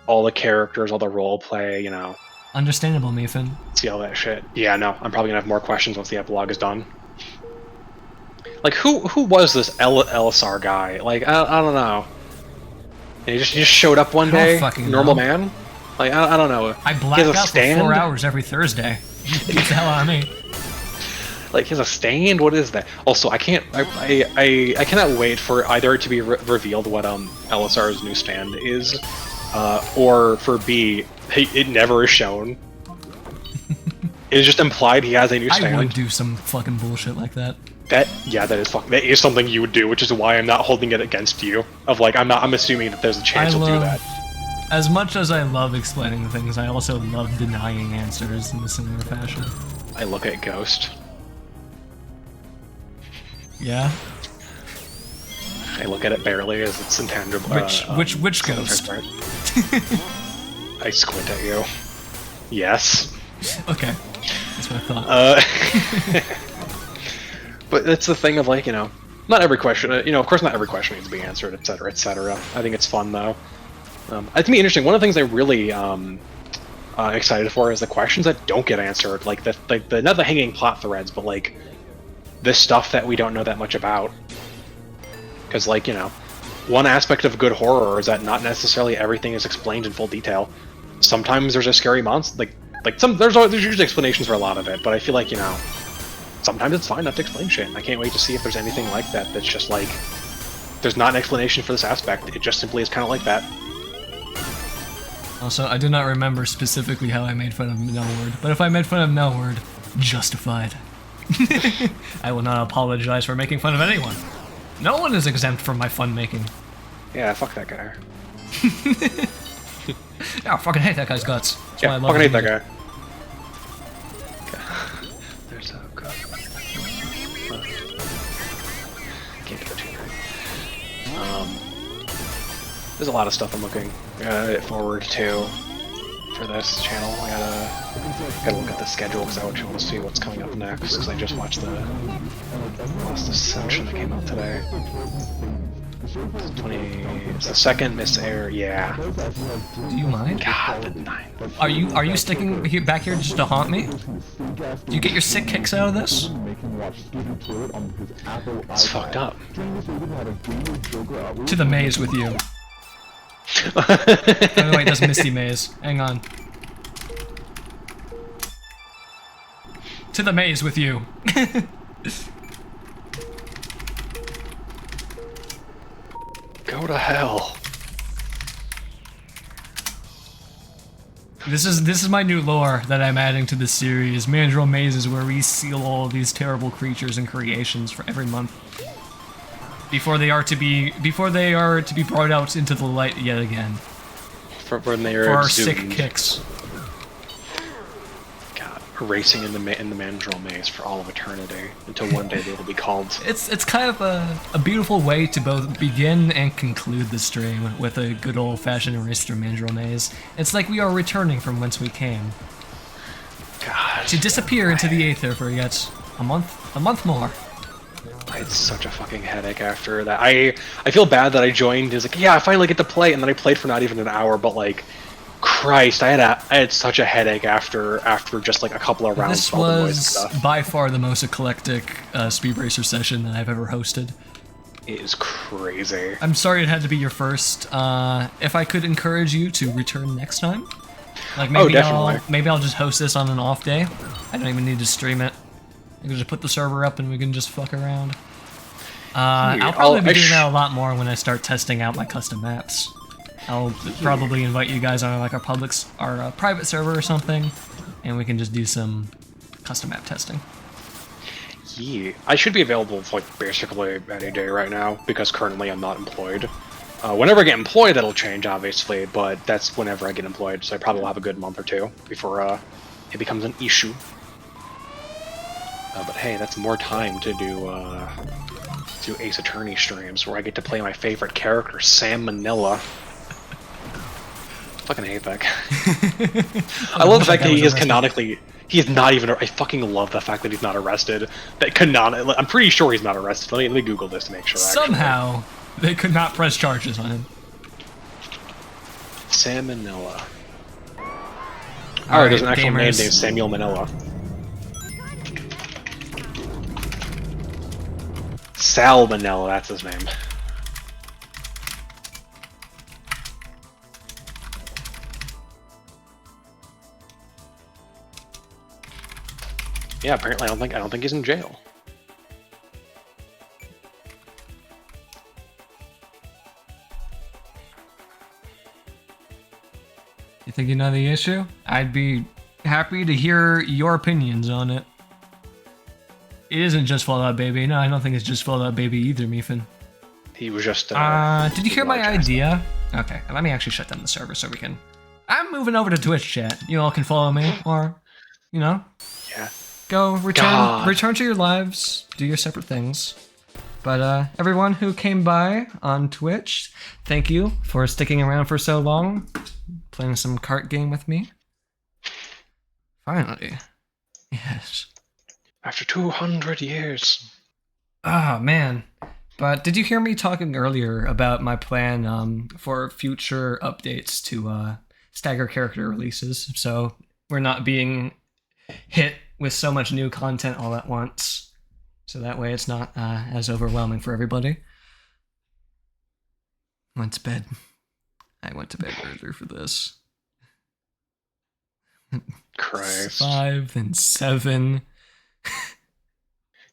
all the characters, all the role play. You know. Understandable, Meephen. See all that shit. Yeah, no, I'm probably gonna have more questions once the epilogue is done. Like, who was this LSR guy? Like, I don't know. And he just showed up one day, normal man. Like, I don't know. I black out for 4 hours every Thursday. Get the hell out of me. Like, he has a stand. What is that? Also, I cannot wait for either to be revealed what LSR's new stand is, or for B, it never is shown. It's just implied he has a new stand. I would do some fucking bullshit like that. That is something you would do, which is why I'm not holding it against you. Of like, I'm assuming that there's a chance you'll do that. As much as I love explaining things, I also love denying answers in a similar fashion. I look at Ghost. Yeah. I look at it barely as it's intangible. Which Ghost? I squint at you. Yes. Okay. That's what I thought. But that's the thing of like, you know, not every question, you know, of course not every question needs to be answered, etc., etc. I think it's fun though. It's gonna be interesting. One of the things I'm really excited for is the questions that don't get answered, like the not the hanging plot threads, but like the stuff that we don't know that much about. Because like, you know, one aspect of good horror is that not necessarily everything is explained in full detail. Sometimes there's a scary monster, there's usually explanations for a lot of it, but I feel like, you know, sometimes it's fine not to explain shit. I can't wait to see if there's anything like that that's just like, there's not an explanation for this aspect, it just simply is kind of like that. Also, I do not remember specifically how I made fun of Melward, but if I made fun of Melward, justified. I will not apologize for making fun of anyone. No one is exempt from my fun making. Yeah, fuck that guy. Yeah, I fucking hate that guy's guts. That's yeah, why I love fucking hate that him. guy. There's a god. Can't go too right. There's a lot of stuff I'm looking forward to for this channel. I gotta look at the schedule because I want to see what's coming up next. Because I just watched the Lost Ascension that came out today. It's the second Miss Air. Yeah. Do you mind? God, the 9th. Are you sticking back here just to haunt me? Do you get your sick kicks out of this? It's fucked up. To the maze with you. By the way, it does Misty Maze. Hang on. To the maze with you. Go to hell. This is my new lore that I'm adding to this series. Mandrill Mazes, where we seal all of these terrible creatures and creations for every month. before they are to be brought out into the light yet again. For when they are for our exhumed. sick kicks. God, racing in the mandrill maze for all of eternity until one day they will be called. It's kind of a beautiful way to both begin and conclude the stream with a good old-fashioned race through mandrill maze. It's like we are returning from whence we came. God. To disappear into the aether for yet a month more. I had such a fucking headache after that. I feel bad that I joined. It's like, yeah, I finally get to play, and then I played for not even an hour. But like, Christ, I had such a headache after just like a couple of rounds. This of all the noise and was stuff. by far the most eclectic Speeb-Racer session that I've ever hosted. It is crazy. I'm sorry it had to be your first. If I could encourage you to return next time, like maybe I'll just host this on an off day. I don't even need to stream it. I can just put the server up and we can just fuck around. I'll probably be doing that a lot more when I start testing out my custom maps. I'll probably invite you guys on like our private server or something, and we can just do some custom map testing. Yeah, I should be available for like basically any day right now because currently I'm not employed. Whenever I get employed, that'll change obviously, but that's whenever I get employed. So I probably will have a good month or two before it becomes an issue. But hey, that's more time to do Ace Attorney streams where I get to play my favorite character, Sam Manila. Fucking hate that guy. I love the fact that he is canonically. He is not even. I fucking love the fact that he's not arrested. I'm pretty sure he's not arrested. Let me Google this to make sure. Somehow, they could not press charges on him. Sam Manila. Alright, there's an actual man named Samuel Manila. Salmonella, that's his name. Yeah, apparently I don't think he's in jail. You think you know the issue? I'd be happy to hear your opinions on it. It isn't just Fallout Baby. No, I don't think it's just Fallout Baby either, Meephen. He was just. Did you hear my idea? Okay, let me actually shut down the server so we can. I'm moving over to Twitch chat. You all can follow me, or, you know. Yeah. Go return to your lives, do your separate things. But everyone who came by on Twitch, thank you for sticking around for so long, playing some cart game with me. Finally, yes. After 200 years. Ah, man. But did you hear me talking earlier about my plan for future updates to stagger character releases, so we're not being hit with so much new content all at once, so that way it's not as overwhelming for everybody. Went to bed. I went to bed earlier for this. Christ. 5 then 7.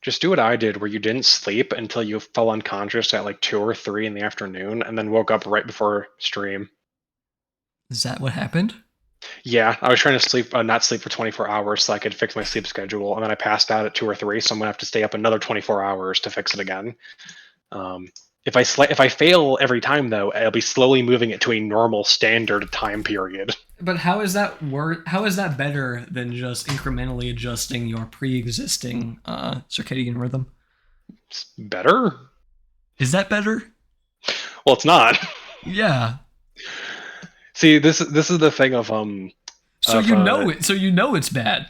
Just do what I did, where you didn't sleep until you fell unconscious at like 2 or 3 in the afternoon, and then woke up right before stream. Is that what happened? Yeah, I was trying to sleep, not sleep for 24 hours so I could fix my sleep schedule, and then I passed out at 2 or 3, so I'm gonna have to stay up another 24 hours to fix it again. If I fail every time though, I'll be slowly moving it to a normal standard time period. But how is that How is that better than just incrementally adjusting your pre-existing circadian rhythm? It's better. Is that better? Well, it's not. Yeah. See, this is the thing of So you know it's bad.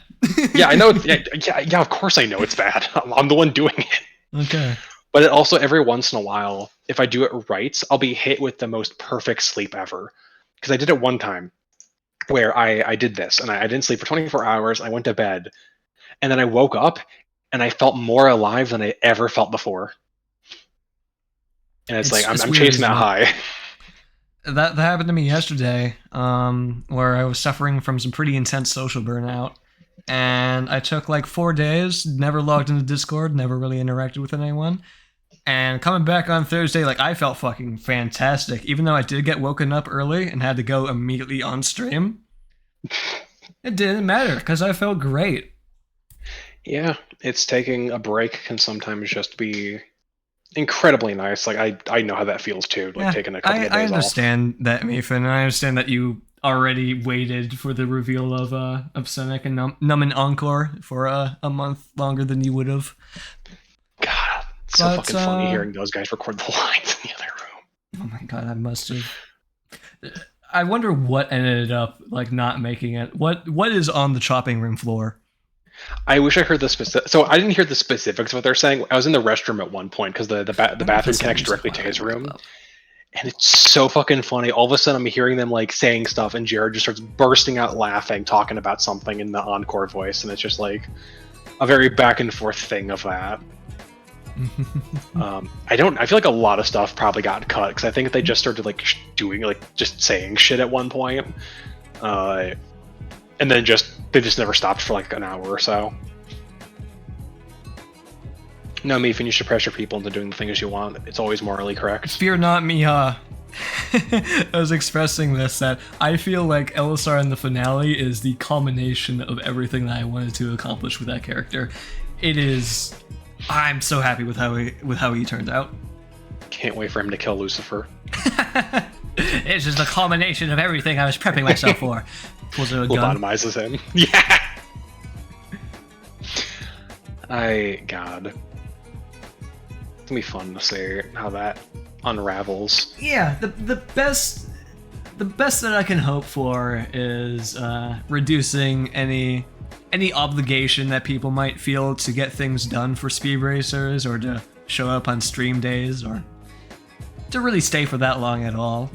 Yeah, I know. Yeah. Of course, I know it's bad. I'm the one doing it. Okay. But it also, every once in a while, if I do it right, I'll be hit with the most perfect sleep ever. Because I did it one time where I did this, and I didn't sleep for 24 hours. I went to bed, and then I woke up, and I felt more alive than I ever felt before. And it's like, I'm chasing that high. That happened to me yesterday, where I was suffering from some pretty intense social burnout. And I took like 4 days, never logged into Discord, never really interacted with anyone. And coming back on Thursday, like, I felt fucking fantastic. Even though I did get woken up early and had to go immediately on stream, it didn't matter, because I felt great. Yeah, it's taking a break can sometimes just be incredibly nice. Like I know how that feels too. Like taking a couple of days I understand that, Meephen, and I understand that you already waited for the reveal of Sonic and Numb and Encore for a month longer than you would have. God, it's so fucking funny hearing those guys record the lines in the other room. Oh my god, I must have. I wonder what ended up like not making it. What is on the chopping room floor? I wish I heard the specific. So I didn't hear the specifics of what they're saying. I was in the restroom at one point because the bathroom connects directly to his room, and it's so fucking funny. All of a sudden, I'm hearing them like saying stuff, and Jared just starts bursting out laughing, talking about something in the encore voice, and it's just like a very back and forth thing of that. I feel like a lot of stuff probably got cut because I think they just started like doing like just saying shit at one point, and then they just never stopped for like an hour or so. No, Meephen, you should pressure people into doing the things you want. It's always morally correct. Fear not, Miha. I was expressing this, that I feel like Elisar in the finale is the culmination of everything that I wanted to accomplish with that character. It is. I'm so happy with how he turned out. Can't wait for him to kill Lucifer. It's just a culmination of everything I was prepping myself for. Pulls out a gun. Lobotomizes him. Yeah. God. It's gonna be fun to see how that unravels. Yeah, the best that I can hope for is reducing any obligation that people might feel to get things done for Speeb-Racers or to show up on stream days or to really stay for that long at all.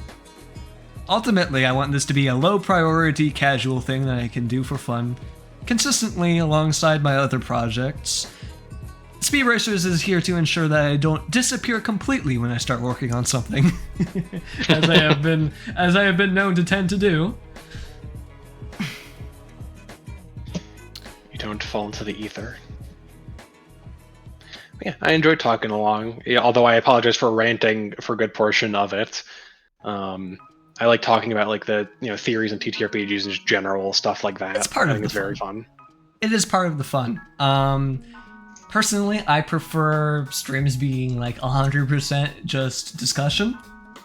Ultimately, I want this to be a low priority casual thing that I can do for fun, consistently alongside my other projects. Speeb-Racers is here to ensure that I don't disappear completely when I start working on something, as I have been known to tend to do. Don't fall into the ether. Yeah, I enjoyed talking along, although I apologize for ranting for a good portion of it. I like talking about like the theories and TTRPGs and just general stuff like that. It's part I of think the it's very fun. It is part of the fun. Personally, I prefer streams being like 100% just discussion.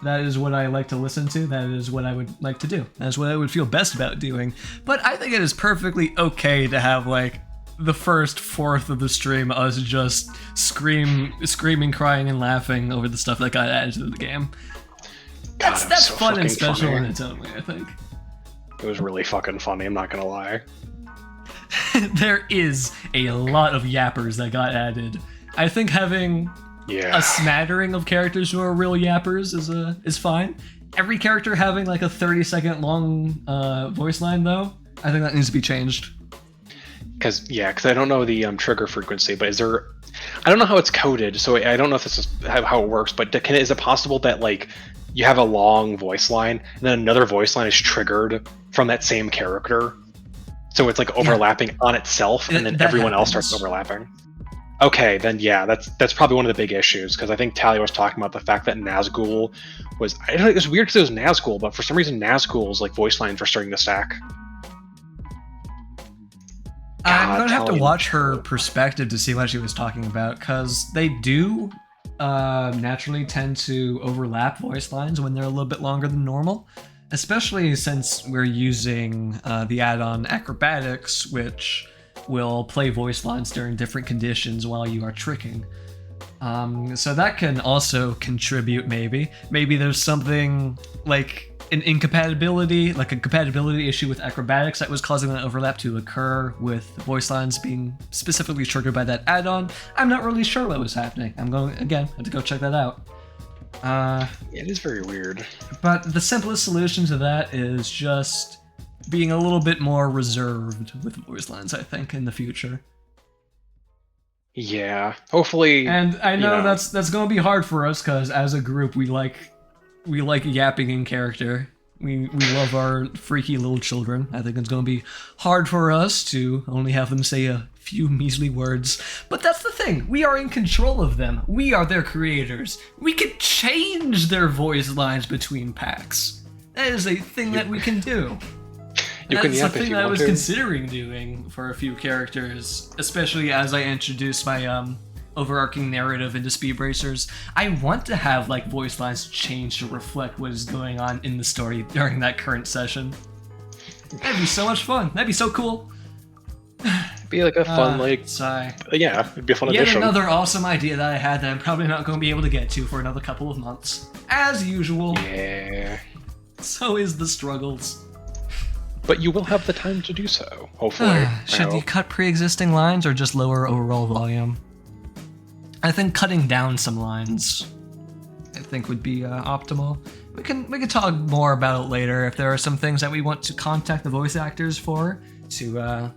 That is what I like to listen to. That is what I would like to do. That is what I would feel best about doing. But I think it is perfectly okay to have like the first fourth of the stream us just screaming, crying, and laughing over the stuff that got added to the game. That's so fun and special in its own way, I think. It was really fucking funny, I'm not gonna lie. There is a lot of yappers that got added. I think having a smattering of characters who are real yappers is fine. Every character having like a 30-second long voice line though, I think that needs to be changed. Because I don't know the trigger frequency, but is there? I don't know how it's coded, so I don't know if this is how it works. But is it possible that like you have a long voice line and then another voice line is triggered from that same character, so it's like overlapping on itself, and then everyone else starts overlapping? Okay, then that's probably one of the big issues, because I think Talia was talking about the fact that Nazgul was. I don't know, it was weird because it was Nazgul, but for some reason Nazgul's like voice lines were starting to stack. I'm gonna have to watch her perspective to see what she was talking about, because they do naturally tend to overlap voice lines when they're a little bit longer than normal, especially since we're using the add-on Acrobatics, which will play voice lines during different conditions while you are tricking. So that can also contribute, maybe. Maybe there's something like an incompatibility, like a compatibility issue with Acrobatics that was causing that overlap to occur with voice lines being specifically triggered by that add-on. I'm not really sure what was happening. I'm going, again, have to go check that out. It is very weird. But the simplest solution to that is just being a little bit more reserved with voice lines, I think, in the future. Yeah, hopefully. And I know that's going to be hard for us, because as a group, we like yapping in character. We love our freaky little children. I think it's going to be hard for us to only have them say a few measly words. But that's the thing. We are in control of them. We are their creators. We can change their voice lines between packs. That is a thing that we can do. That's the thing that I was considering doing for a few characters, especially as I introduced my overarching narrative into SpeebRacers. I want to have like voice lines change to reflect what is going on in the story during that current session. That'd be so much fun. That'd be so cool. It'd be like a fun yeah, it'd be a fun Yet addition. another awesome idea that I had that I'm probably not going to be able to get to for another couple of months, as usual. Yeah. So is the struggles. But you will have the time to do so, hopefully. Should you cut pre-existing lines or just lower overall volume? I think cutting down some lines, I think, would be optimal. We can talk more about it later if there are some things that we want to contact the voice actors for to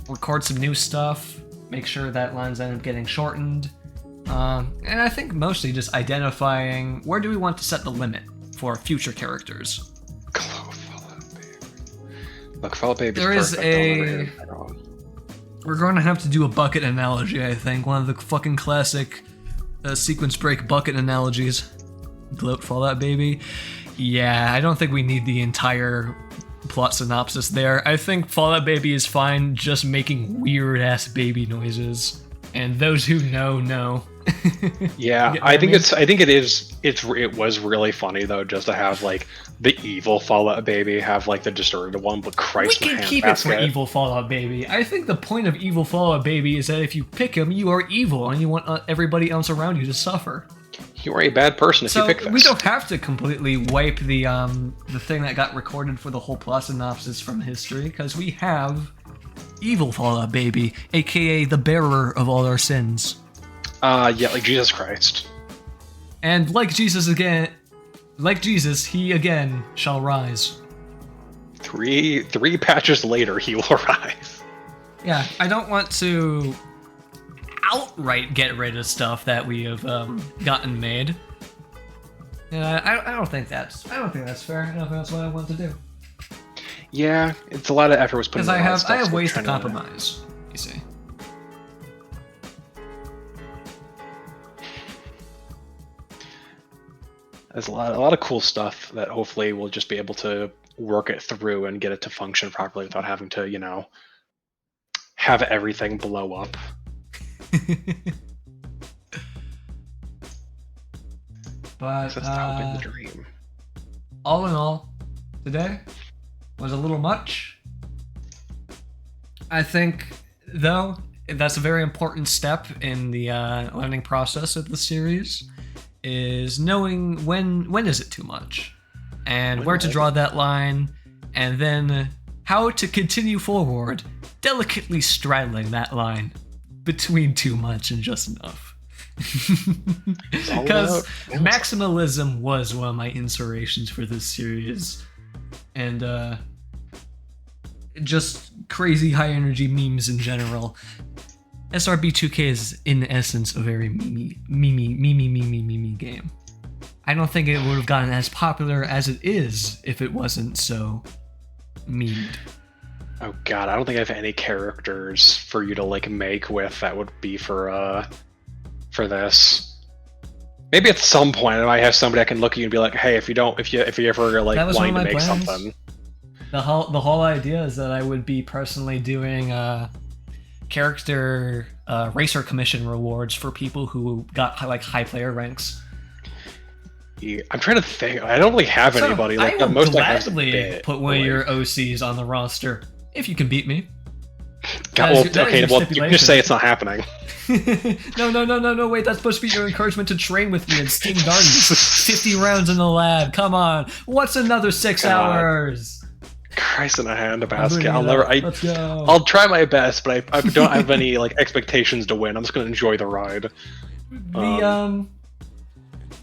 record some new stuff, make sure that lines end up getting shortened, and I think mostly just identifying where do we want to set the limit for future characters. Look, Fall Baby's there is perfect. We're going to have to do a bucket analogy, I think. One of the fucking classic sequence break bucket analogies. Gloat Fallout Baby. Yeah, I don't think we need the entire plot synopsis there. I think Fallout Baby is fine just making weird-ass baby noises. And those who know. Yeah, I think it was really funny though, just to have like the evil Fallout Baby have like the distorted one, but Christ, we can keep it for evil Fallout Baby. I think the point of evil Fallout Baby is that if you pick him, you are evil, and you want everybody else around you to suffer. You are a bad person if you pick this. We don't have to completely wipe the thing that got recorded for the whole plot synopsis from history, because we have evil Fallout Baby, aka the bearer of all our sins. Yeah, like Jesus Christ. And like Jesus, he again shall rise. Three patches later, he will rise. Yeah, I don't want to outright get rid of stuff that we have gotten made. I don't think that's fair. I don't think that's what I want to do. Yeah, it's a lot of effort was put into a lot of stuff. I have ways to compromise. You see. There's a lot of cool stuff that hopefully we'll just be able to work it through and get it to function properly without having to, you know, have everything blow up. But that's the dream. All in all, today was a little much. I think, though, that's a very important step in the learning process of the series, is knowing when is it too much, and where to draw that line, and then how to continue forward, delicately straddling that line between too much and just enough. Because maximalism was one of my inspirations for this series, and just crazy high energy memes in general. SRB2K is in essence a very meme game. I don't think it would have gotten as popular as it is if it wasn't so memed. Oh god, I don't think I have any characters for you to like make with that would be for this. Maybe at some point I might have somebody I can look at you and be like, hey, if you ever like wanting to make plans. something. The whole idea is that I would be personally doing character racer commission rewards for people who got like high player ranks. Yeah, I'm trying to think. I don't really have anybody. Like I the most will I have is a gladly bit, put one of your OCs on the roster if you can beat me. God, well, okay, well, you can just say it's not happening. No, wait, that's supposed to be your encouragement to train with me and sting darts. 50 rounds in the lab, come on. What's another 6 hours? Christ in a handbasket. Let's go. I'll try my best, but I don't have any like expectations to win. I'm just gonna enjoy the ride.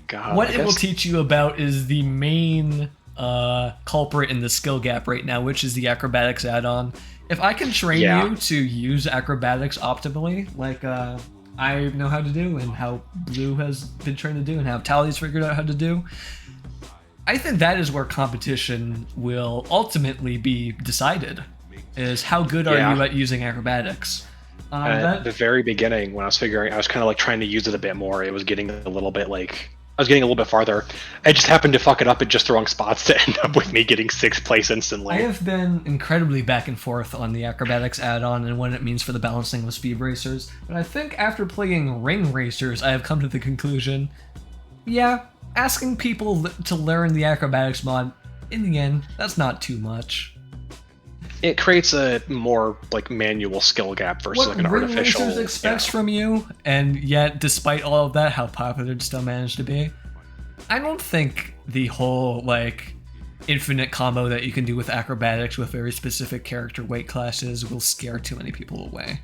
God, what it will teach you about is the main culprit in the skill gap right now, which is the acrobatics add-on. If I can train you to use acrobatics optimally, like I know how to do, and how Blue has been trained to do, and how Tally's figured out how to do, I think that is where competition will ultimately be decided, is how good are you at using acrobatics. At the very beginning, when I was kind of like trying to use it a bit more, it was getting a little bit like I was getting a little bit farther. I just happened to fuck it up at just the wrong spots to end up with me getting 6th place instantly. I have been incredibly back and forth on the acrobatics add-on and what it means for the balancing with Speeb-Racers, but I think after playing Ring Racers, I have come to the conclusion, yeah, asking people to learn the acrobatics mod, in the end, that's not too much. It creates a more like manual skill gap versus like an artificial. What Ring Racers expects from you, and yet, despite all of that, how popular it still managed to be. I don't think the whole like infinite combo that you can do with acrobatics with very specific character weight classes will scare too many people away.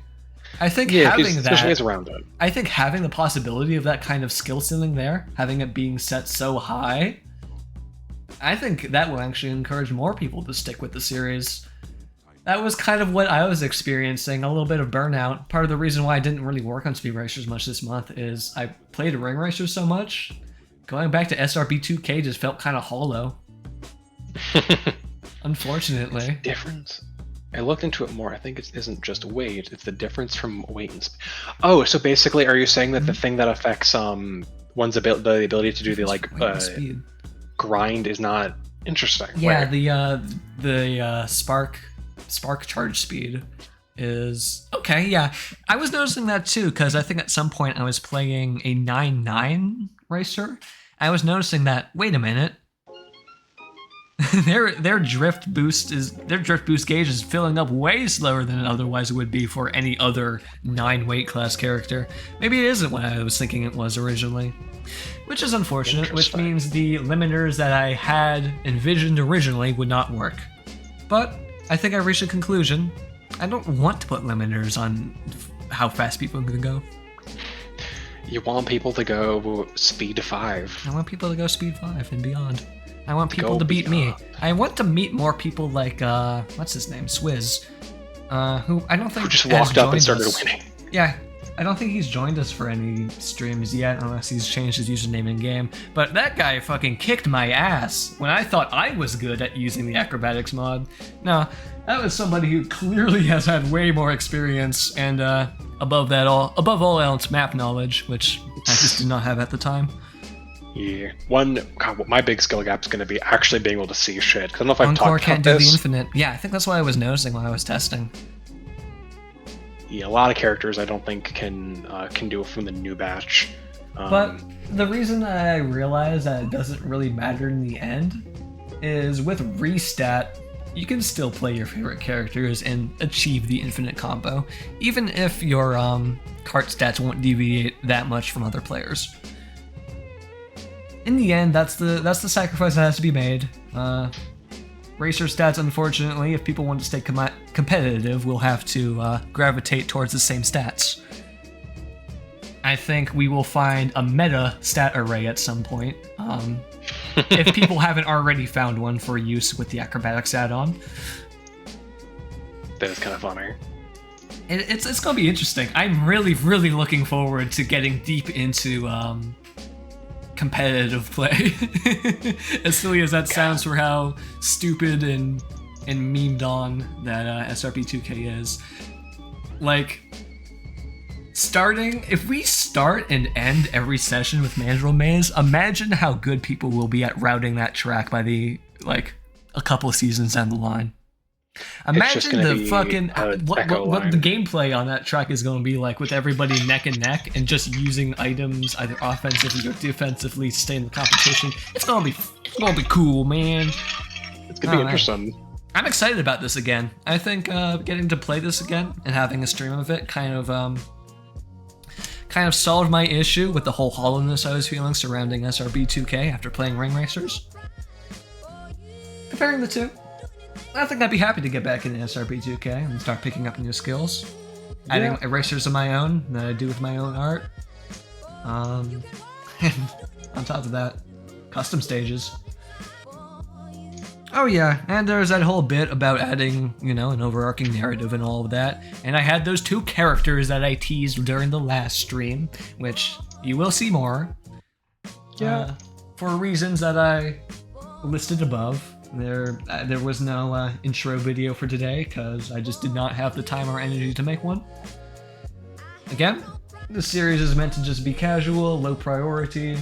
I think having that, around it. I think having the possibility of that kind of skill ceiling there, having it being set so high, I think that will actually encourage more people to stick with the series. That was kind of what I was experiencing, a little bit of burnout. Part of the reason why I didn't really work on Speeb-Racers much this month is I played Ring Racers so much. Going back to SRB 2K just felt kind of hollow. Unfortunately. It's difference. I looked into it more. I think it isn't just weight, it's the difference from weight and speed. Oh, so basically are you saying that the thing that affects one's the ability to do the like grind is not interesting? Yeah, the spark charge speed is okay. Yeah, I was noticing that too because I think at some point I was playing a 9-9 racer. I was noticing that. Wait a minute, their drift boost gauge is filling up way slower than it otherwise would be for any other 9 weight class character. Maybe it isn't what I was thinking it was originally, which is unfortunate. Which means the limiters that I had envisioned originally would not work. But I think I reached a conclusion. I don't want to put limiters on how fast people can go. You want people to go speed 5. I want people to go speed 5 and beyond. I want people to beat me. I want to meet more people like, what's his name? Swizz. Who I don't think who just walked up and started winning. Yeah, I don't think he's joined us for any streams yet, unless he's changed his username in-game. But that guy fucking kicked my ass when I thought I was good at using the acrobatics mod. No, that was somebody who clearly has had way more experience and, above all else, map knowledge, which I just did not have at the time. Yeah, my big skill gap is going to be actually being able to see shit. I don't know if I've Encore talked about can't do this. the infinite. Yeah, I think that's what I was noticing while I was testing. Yeah, a lot of characters I don't think can do it from the new batch. But the reason I realize that it doesn't really matter in the end is with Restat, you can still play your favorite characters and achieve the infinite combo, even if your cart stats won't deviate that much from other players. In the end, that's the sacrifice that has to be made. Racer stats, unfortunately, if people want to stay competitive, will have to gravitate towards the same stats. I think we will find a meta stat array at some point, if people haven't already found one for use with the acrobatics add-on. That is kind of funny. It's going to be interesting. I'm really, really looking forward to getting deep into competitive play. As silly as that sounds for how stupid and memed on that SRP2K is. Like, if we start and end every session with Mandrill Maze, imagine how good people will be at routing that track by a couple of seasons down the line. Imagine the fucking what the gameplay on that track is going to be like with everybody neck and neck and just using items either offensively or defensively to stay in the competition. It's gonna be cool, man. It's gonna be interesting. I'm excited about this again. I think getting to play this again and having a stream of it kind of solved my issue with the whole hollowness I was feeling surrounding SRB 2K after playing Ring Racers. Comparing the two, I think I'd be happy to get back into SRB 2K and start picking up new skills. Adding erasers of my own that I do with my own art. And on top of that, custom stages. Oh yeah, and there's that whole bit about adding, an overarching narrative and all of that. And I had those 2 characters that I teased during the last stream, which you will see more. Yeah. For reasons that I listed above. There was no intro video for today because I just did not have the time or energy to make one. Again, this series is meant to just be casual, low priority.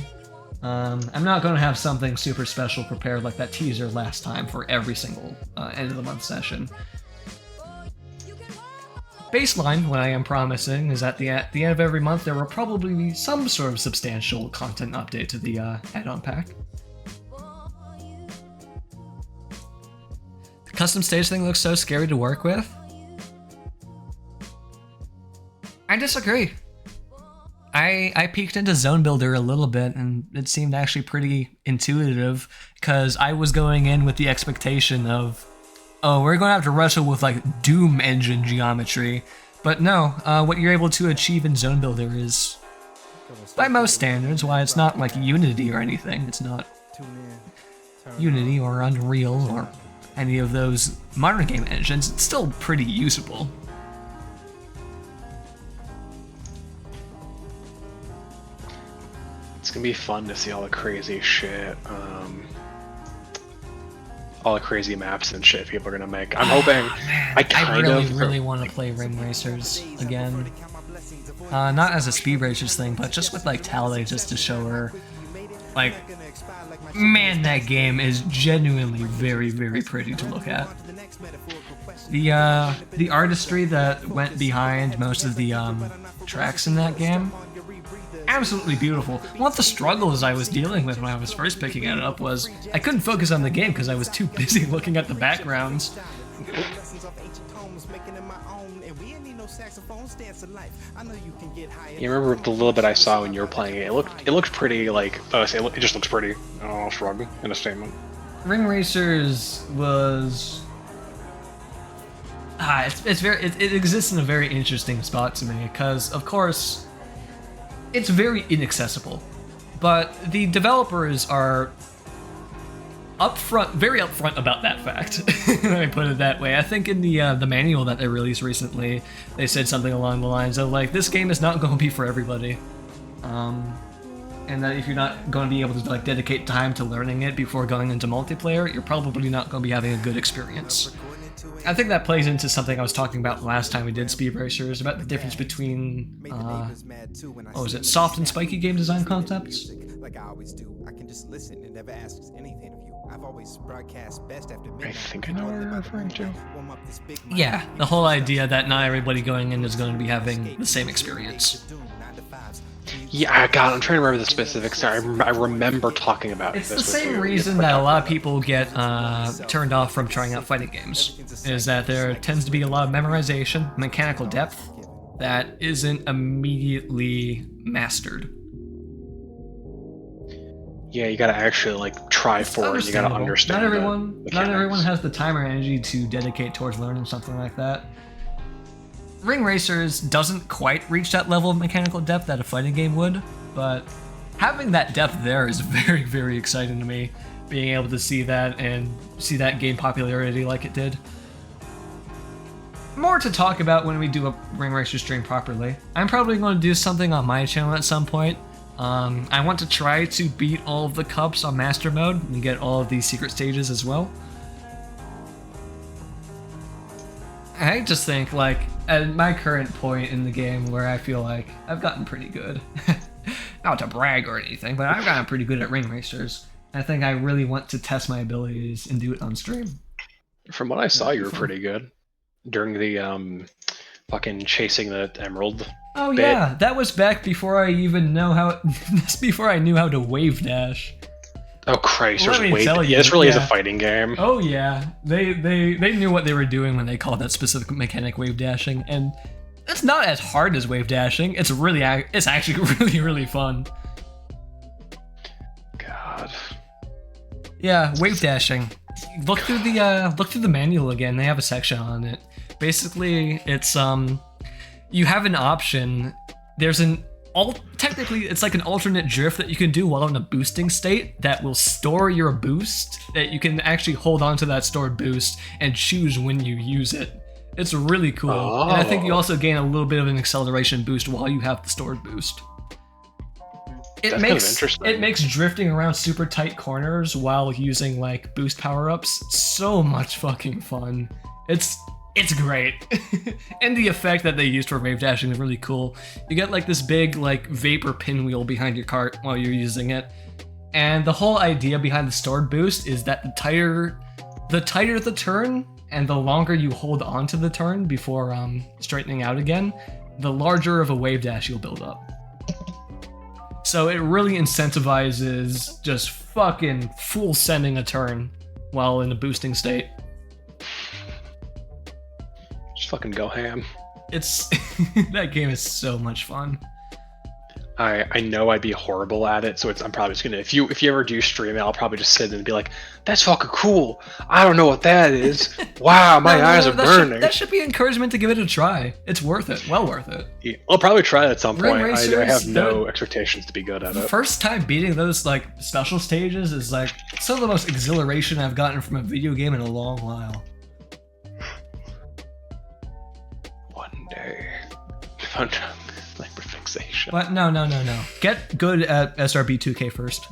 I'm not going to have something super special prepared like that teaser last time for every single end of the month session. Baseline, what I am promising, is at the end of every month there will probably be some sort of substantial content update to the add-on pack. The custom stage thing looks so scary to work with. I disagree. I peeked into Zone Builder a little bit, and it seemed actually pretty intuitive, because I was going in with the expectation of, oh, we're going to have to wrestle with, like, Doom engine geometry. But no, what you're able to achieve in Zone Builder is, by most standards, why it's not like Unity or anything. It's not Unity or Unreal or any of those modern game engines. It's still pretty usable. It's gonna be fun to see all the crazy shit, all the crazy maps and shit people are gonna make. I'm hoping. I really want to play Ring Racers again. Not as a Speeb-Racers thing, but just with like Tally, just to show her, like, man, that game is genuinely very, very pretty to look at. The artistry that went behind most of the tracks in that game, absolutely beautiful. One of the struggles I was dealing with when I was first picking it up was I couldn't focus on the game because I was too busy looking at the backgrounds. You remember the little bit I saw when you were playing it? It looked pretty, like, it just looks pretty. Oh, shrug in a statement. Ring Racers was... it exists in a very interesting spot to me, because, of course, it's very inaccessible, but the developers are very upfront about that fact. Let me put it that way. I think in the manual that they released recently, they said something along the lines of, like, this game is not going to be for everybody, and that if you're not going to be able to, like, dedicate time to learning it before going into multiplayer, you're probably not going to be having a good experience. I think that plays into something I was talking about last time we did Speeb-Racers, about the difference between, what was it, soft and spiky game design concepts? I think I know what you're referring to. Yeah, the whole idea that not everybody going in is going to be having the same experience. Yeah, God, I'm trying to remember the specifics. I remember talking about this. It's the same reason that a lot of people get turned off from trying out fighting games, is that there tends to be a lot of memorization, mechanical depth, that isn't immediately mastered. Yeah, you gotta actually, like, try for it, you gotta understand. Not everyone has the time or energy to dedicate towards learning something like that. Ring Racers doesn't quite reach that level of mechanical depth that a fighting game would, but having that depth there is very, very exciting to me, being able to see that and see that gain popularity like it did. More to talk about when we do a Ring Racer stream properly. I'm probably going to do something on my channel at some point. I want to try to beat all of the cups on Master Mode and get all of these secret stages as well. I just think, like, at my current point in the game where I feel like I've gotten pretty good, not to brag or anything, but I've gotten pretty good at Ring Racers. I think I really want to test my abilities and do it on stream. From what I saw, you were pretty good during the fucking chasing the emerald. Oh bit. Yeah, that was back before I even know how. That's before I knew how to wave dash. Oh Christ! Let me tell you, this really is a fighting game. Oh yeah, they knew what they were doing when they called that specific mechanic wave dashing, and it's not as hard as wave dashing. It's actually really fun. God. Yeah, wave dashing. Look through the manual again. They have a section on it. Basically, it's you have an option. Technically, it's like an alternate drift that you can do while in a boosting state that will store your boost, that you can actually hold on to that stored boost and choose when you use it. It's really cool. Oh. And I think you also gain a little bit of an acceleration boost while you have the stored boost. It makes drifting around super tight corners while using, like, boost power-ups so much fucking fun. It's great. And the effect that they used for wave dashing is really cool. You get, like, this big, like, vapor pinwheel behind your cart while you're using it. And the whole idea behind the stored boost is that the tighter the turn, and the longer you hold on to the turn before straightening out again, the larger of a wave dash you'll build up. So it really incentivizes just fucking full sending a turn while in a boosting state. Just fucking go ham. It's that game is so much fun. I know I'd be horrible at it, so I'm probably just gonna, if you ever do stream it, I'll probably just sit and be like, that's fucking cool. I don't know what that is. Wow, my eyes are burning. That should be encouragement to give it a try. It's worth it. Well worth it. Yeah, I'll probably try it at some point. Racers, I have no expectations to be good at it. First time beating those like special stages is like some of the most exhilaration I've gotten from a video game in a long while. One day. Hyperfixation. What? No. Get good at SRB 2K first.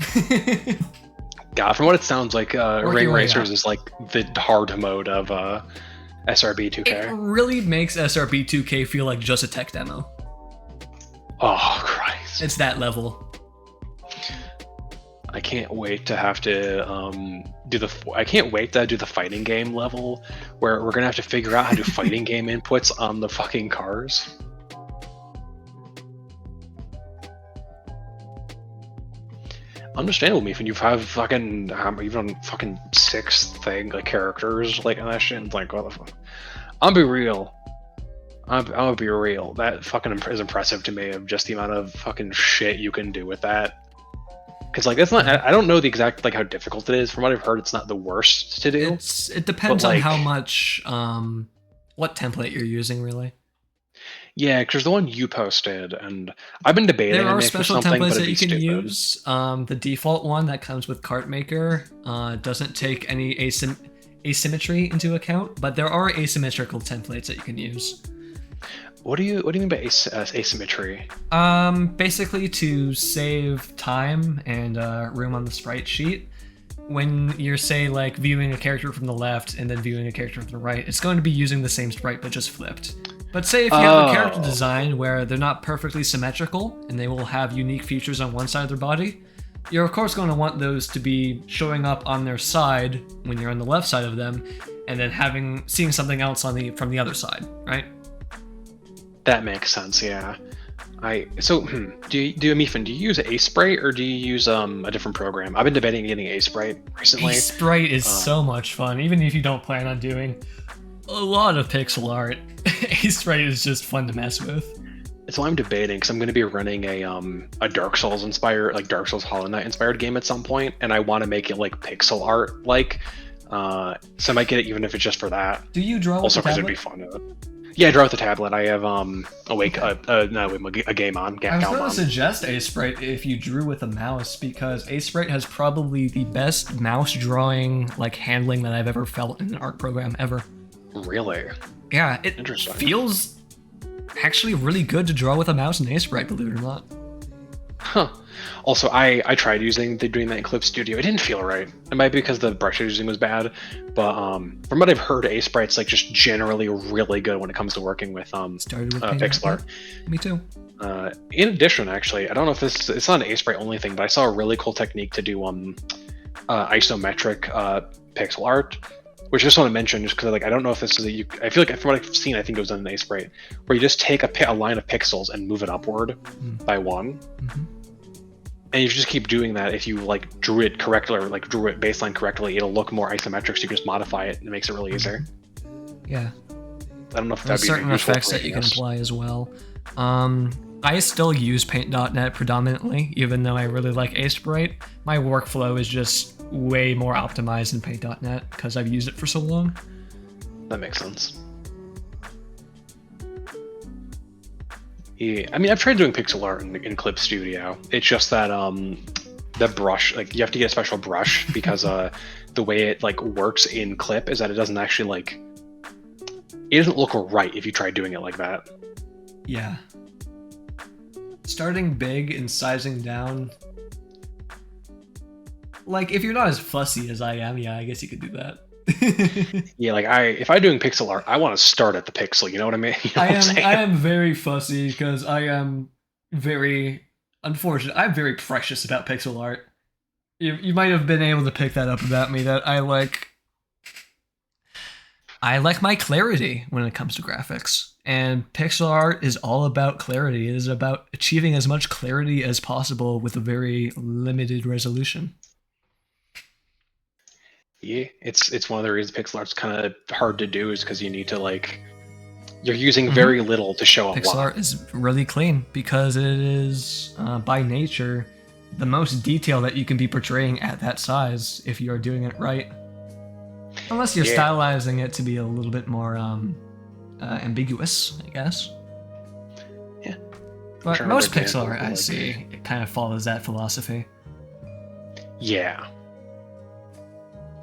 God, from what it sounds like, Ring Racers is like the hard mode of SRB 2K. It really makes SRB 2K feel like just a tech demo. Oh, Christ. It's that level. I can't wait to have to do the fighting game level where we're gonna have to figure out how to do fighting game inputs on the fucking cars. Understandable, Meephen. You have fucking you've done fucking 6 characters like on that shit. Like, what the fuck? I'll be real. I'll be real. That fucking is impressive to me of just the amount of fucking shit you can do with that. Because like that's not. I don't know the exact like how difficult it is. From what I've heard, it's not the worst to do. It depends on how much what template you're using, really. Yeah, because there's the one you posted, and I've been debating. There are special templates that you can use. The default one that comes with Kart Maker doesn't take any asymmetry into account, but there are asymmetrical templates that you can use. What do you mean by asymmetry? Basically to save time and room on the sprite sheet. When you're, say, like viewing a character from the left and then viewing a character from the right, it's going to be using the same sprite but just flipped. But say if you have a character design where they're not perfectly symmetrical and they will have unique features on one side of their body, you're of course going to want those to be showing up on their side when you're on the left side of them, and then seeing something else from the other side, right? That makes sense, yeah. Do you Meephen, do you use Sprite or do you use a different program? I've been debating getting Sprite recently. Sprite is so much fun, even if you don't plan on doing a lot of pixel art. Sprite is just fun to mess with. It's why I'm debating, because I'm going to be running a Dark Souls inspired, like Dark Souls Hollow Knight inspired game at some point, and I want to make it like pixel art like. So I might get it even if it's just for that. Do you draw with also because it'd be fun. Yeah, I draw with the tablet. I have a game on. I was going to suggest Sprite if you drew with a mouse, because Sprite has probably the best mouse drawing like handling that I've ever felt in an art program ever. Really? Yeah, it feels actually really good to draw with a mouse in Sprite, believe it or not. Huh. Also, I tried doing that in Clip Studio. It didn't feel right. It might be because the brush I was using was bad, but from what I've heard, Sprite's like just generally really good when it comes to working with pixel art. Me too. In addition, actually, I don't know if it's not an Sprite only thing, but I saw a really cool technique to do isometric pixel art, which I just want to mention just because I don't know if this is I feel like from what I've seen, I think it was done in Sprite, where you just take a line of pixels and move it upward by one. Mm-hmm. And if you just keep doing that, if you like drew it correctly or like drew it baseline correctly, it'll look more isometric, so you can just modify it and it makes it really easy. Yeah. I don't know if there's that'd be certain effects that you can apply as well. I still use Paint.net predominantly, even though I really like Sprite. My workflow is just way more optimized than Paint.net because I've used it for so long. That makes sense. Yeah, I mean, I've tried doing pixel art in Clip Studio. It's just that the brush, like you have to get a special brush because the way it like works in Clip is that it doesn't actually like, it doesn't look right if you try doing it like that. Yeah. Starting big and sizing down. Like if you're not as fussy as I am, yeah, I guess you could do that. Yeah, like if I'm doing pixel art, I want to start at the pixel. You know what I mean? You know I am very fussy because I am very unfortunate. I'm very precious about pixel art. You might have been able to pick that up about me, that I like my clarity when it comes to graphics. And pixel art is all about clarity. It is about achieving as much clarity as possible with a very limited resolution. Yeah, it's one of the reasons pixel art's kind of hard to do, is because you need to, like, you're using very little to show a Pixel lot. art is really clean because it is, by nature, the most detail that you can be portraying at that size if you are doing it right. Unless you're stylizing it to be a little bit more ambiguous, I guess. Yeah. But most pixel art I see, it kind of follows that philosophy. Yeah.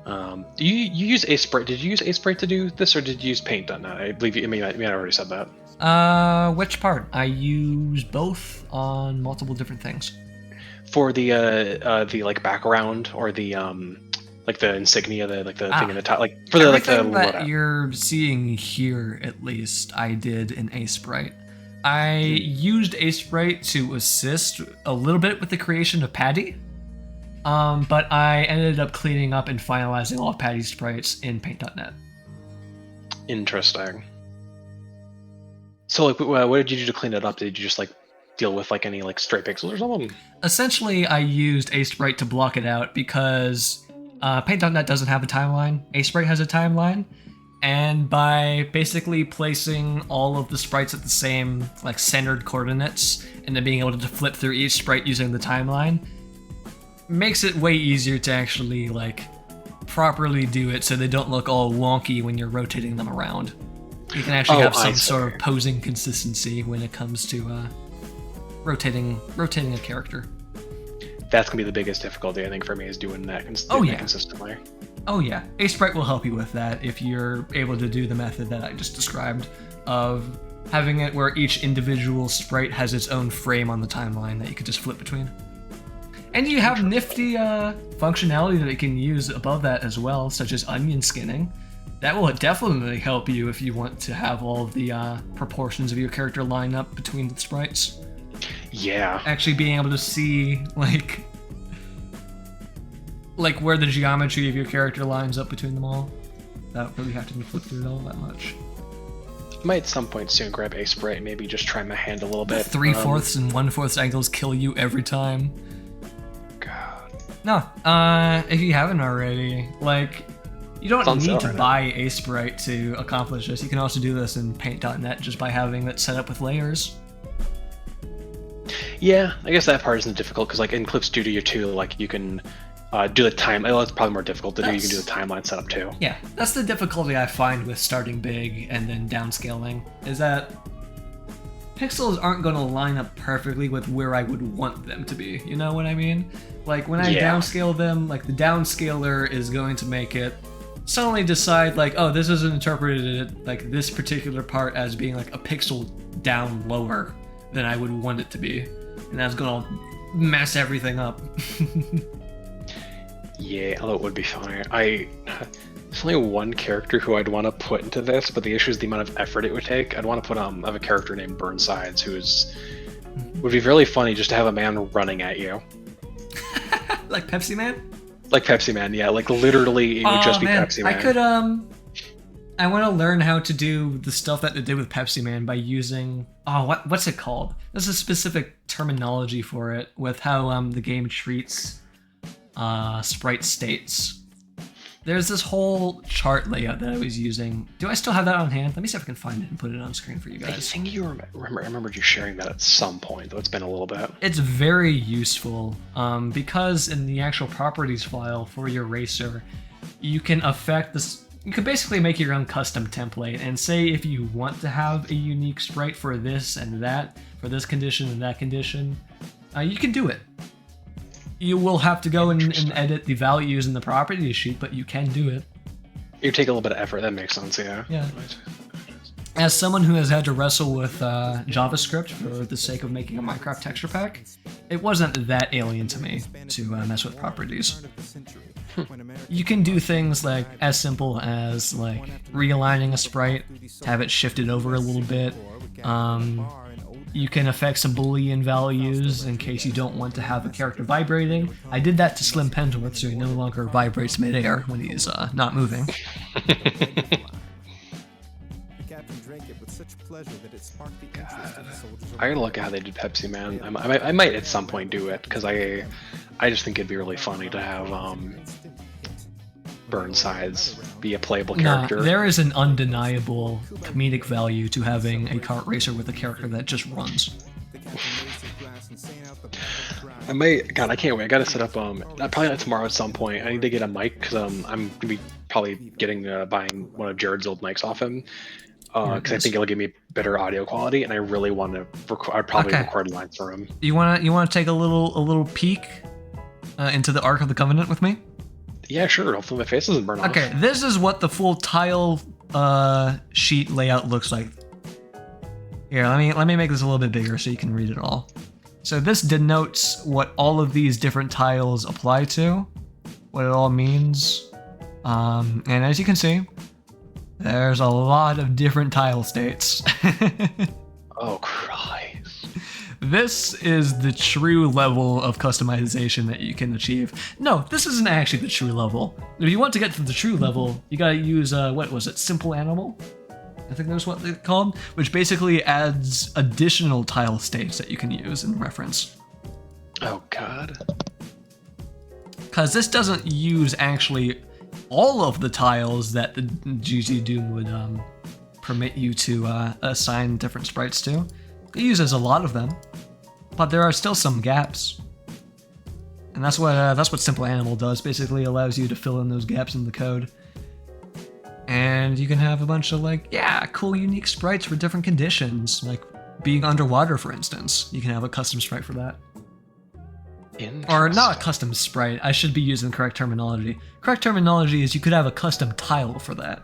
Do you use Aseprite? Did you use Aseprite to do this, or did you use Paint.net? I believe you may have already said that. Which part? I use both on multiple different things. For the like background, or the like the insignia, the thing in the top, like for the everything like the that you're seeing here, at least, I did in Aseprite. I used Aseprite to assist a little bit with the creation of Patty. But I ended up cleaning up and finalizing all of Patty's sprites in Paint.net. Interesting. So, like, what did you do to clean it up? Did you just, like, deal with, like, any, like, stray pixels or something? Essentially, I used Aseprite to block it out because Paint.net doesn't have a timeline. Aseprite has a timeline. And by basically placing all of the sprites at the same, like, centered coordinates, and then being able to flip through each sprite using the timeline, makes it way easier to actually, like, properly do it so they don't look all wonky when you're rotating them around. You can actually have some sort of posing consistency when it comes to rotating a character. That's gonna be the biggest difficulty, I think, for me, is doing that, that consistently. Oh yeah, Aseprite will help you with that if you're able to do the method that I just described of having it where each individual sprite has its own frame on the timeline that you can just flip between. And you have nifty functionality that you can use above that as well, such as onion skinning. That will definitely help you if you want to have all of the proportions of your character line up between the sprites. Yeah. Actually being able to see, like where the geometry of your character lines up between them all. Without really having to flip through it all that much. I might at some point soon grab Aseprite and maybe just try my hand a little bit. 3/4 and 1/4 angles kill you every time. No, if you haven't already, like, you don't need to buy Aseprite to accomplish this. You can also do this in Paint.net just by having it set up with layers. Yeah, I guess that part isn't difficult, because, like, in Clip Studio 2, like, you can do the time. Well, it's probably more difficult to do. You can do the timeline setup too. Yeah, that's the difficulty I find with starting big and then downscaling, is that pixels aren't going to line up perfectly with where I would want them to be. You know what I mean? Like, when I downscale them, like, the downscaler is going to make it suddenly decide, like, oh, this isn't interpreted, like, this particular part as being, like, a pixel down lower than I would want it to be. And that's going to mess everything up. Yeah, although it would be fun. There's only one character who I'd want to put into this, but the issue is the amount of effort it would take. I'd want to put I have a character named Burnsides, would be really funny just to have a man running at you. Like Pepsi Man? Like Pepsi Man, yeah. Like, literally, it would just be Pepsi Man. I could, I want to learn how to do the stuff that they did with Pepsi Man by using... Oh, what's it called? There's a specific terminology for it with how the game treats sprite states. There's this whole chart layout that I was using. Do I still have that on hand? Let me see if I can find it and put it on screen for you guys. I think you I remembered you sharing that at some point, though it's been a little bit. It's very useful because in the actual properties file for your racer, you can affect this. You can basically make your own custom template and say if you want to have a unique sprite for this and that, for this condition and that condition, you can do it. You will have to go and edit the values in the property sheet, but you can do it. You take a little bit of effort, that makes sense, yeah. Yeah. As someone who has had to wrestle with JavaScript for the sake of making a Minecraft texture pack, it wasn't that alien to me to mess with properties. You can do things like as simple as like realigning a sprite, have it shifted over a little bit, you can affect some Boolean values in case you don't want to have a character vibrating. I did that to Slim Pentorth, so he no longer vibrates midair when he's not moving. I gotta look at how they did Pepsi Man. I might at some point do it because I just think it'd be really funny to have Burnsides be a playable character. Nah, there is an undeniable comedic value to having a kart racer with a character that just runs. God, I can't wait. I gotta set up, probably not tomorrow at some point. I need to get a mic, because I'm gonna be probably buying one of Jared's old mics off him. Because I think it'll give me better audio quality, and I really want to I'd probably record lines for him. You wanna take a little peek into the Ark of the Covenant with me? Yeah, sure. Hopefully my face doesn't burn off. Okay, this is what the full tile sheet layout looks like. Here, let me make this a little bit bigger so you can read it all. So this denotes what all of these different tiles apply to, what it all means. And as you can see, there's a lot of different tile states. Oh, Christ. This is the true level of customization that you can achieve. No, this isn't actually the true level. If you want to get to the true level, you gotta use, what was it, Simple Animal? I think that's what they're called, which basically adds additional tile states that you can use in reference. Oh, God. Because this doesn't use actually all of the tiles that the GG Doom would permit you to assign different sprites to. It uses a lot of them, but there are still some gaps. And that's what Simple Animal does, basically allows you to fill in those gaps in the code. And you can have a bunch of cool unique sprites for different conditions, like being underwater, for instance. You can have a custom sprite for that. Or not a custom sprite, I should be using the correct terminology. Correct terminology is you could have a custom tile for that.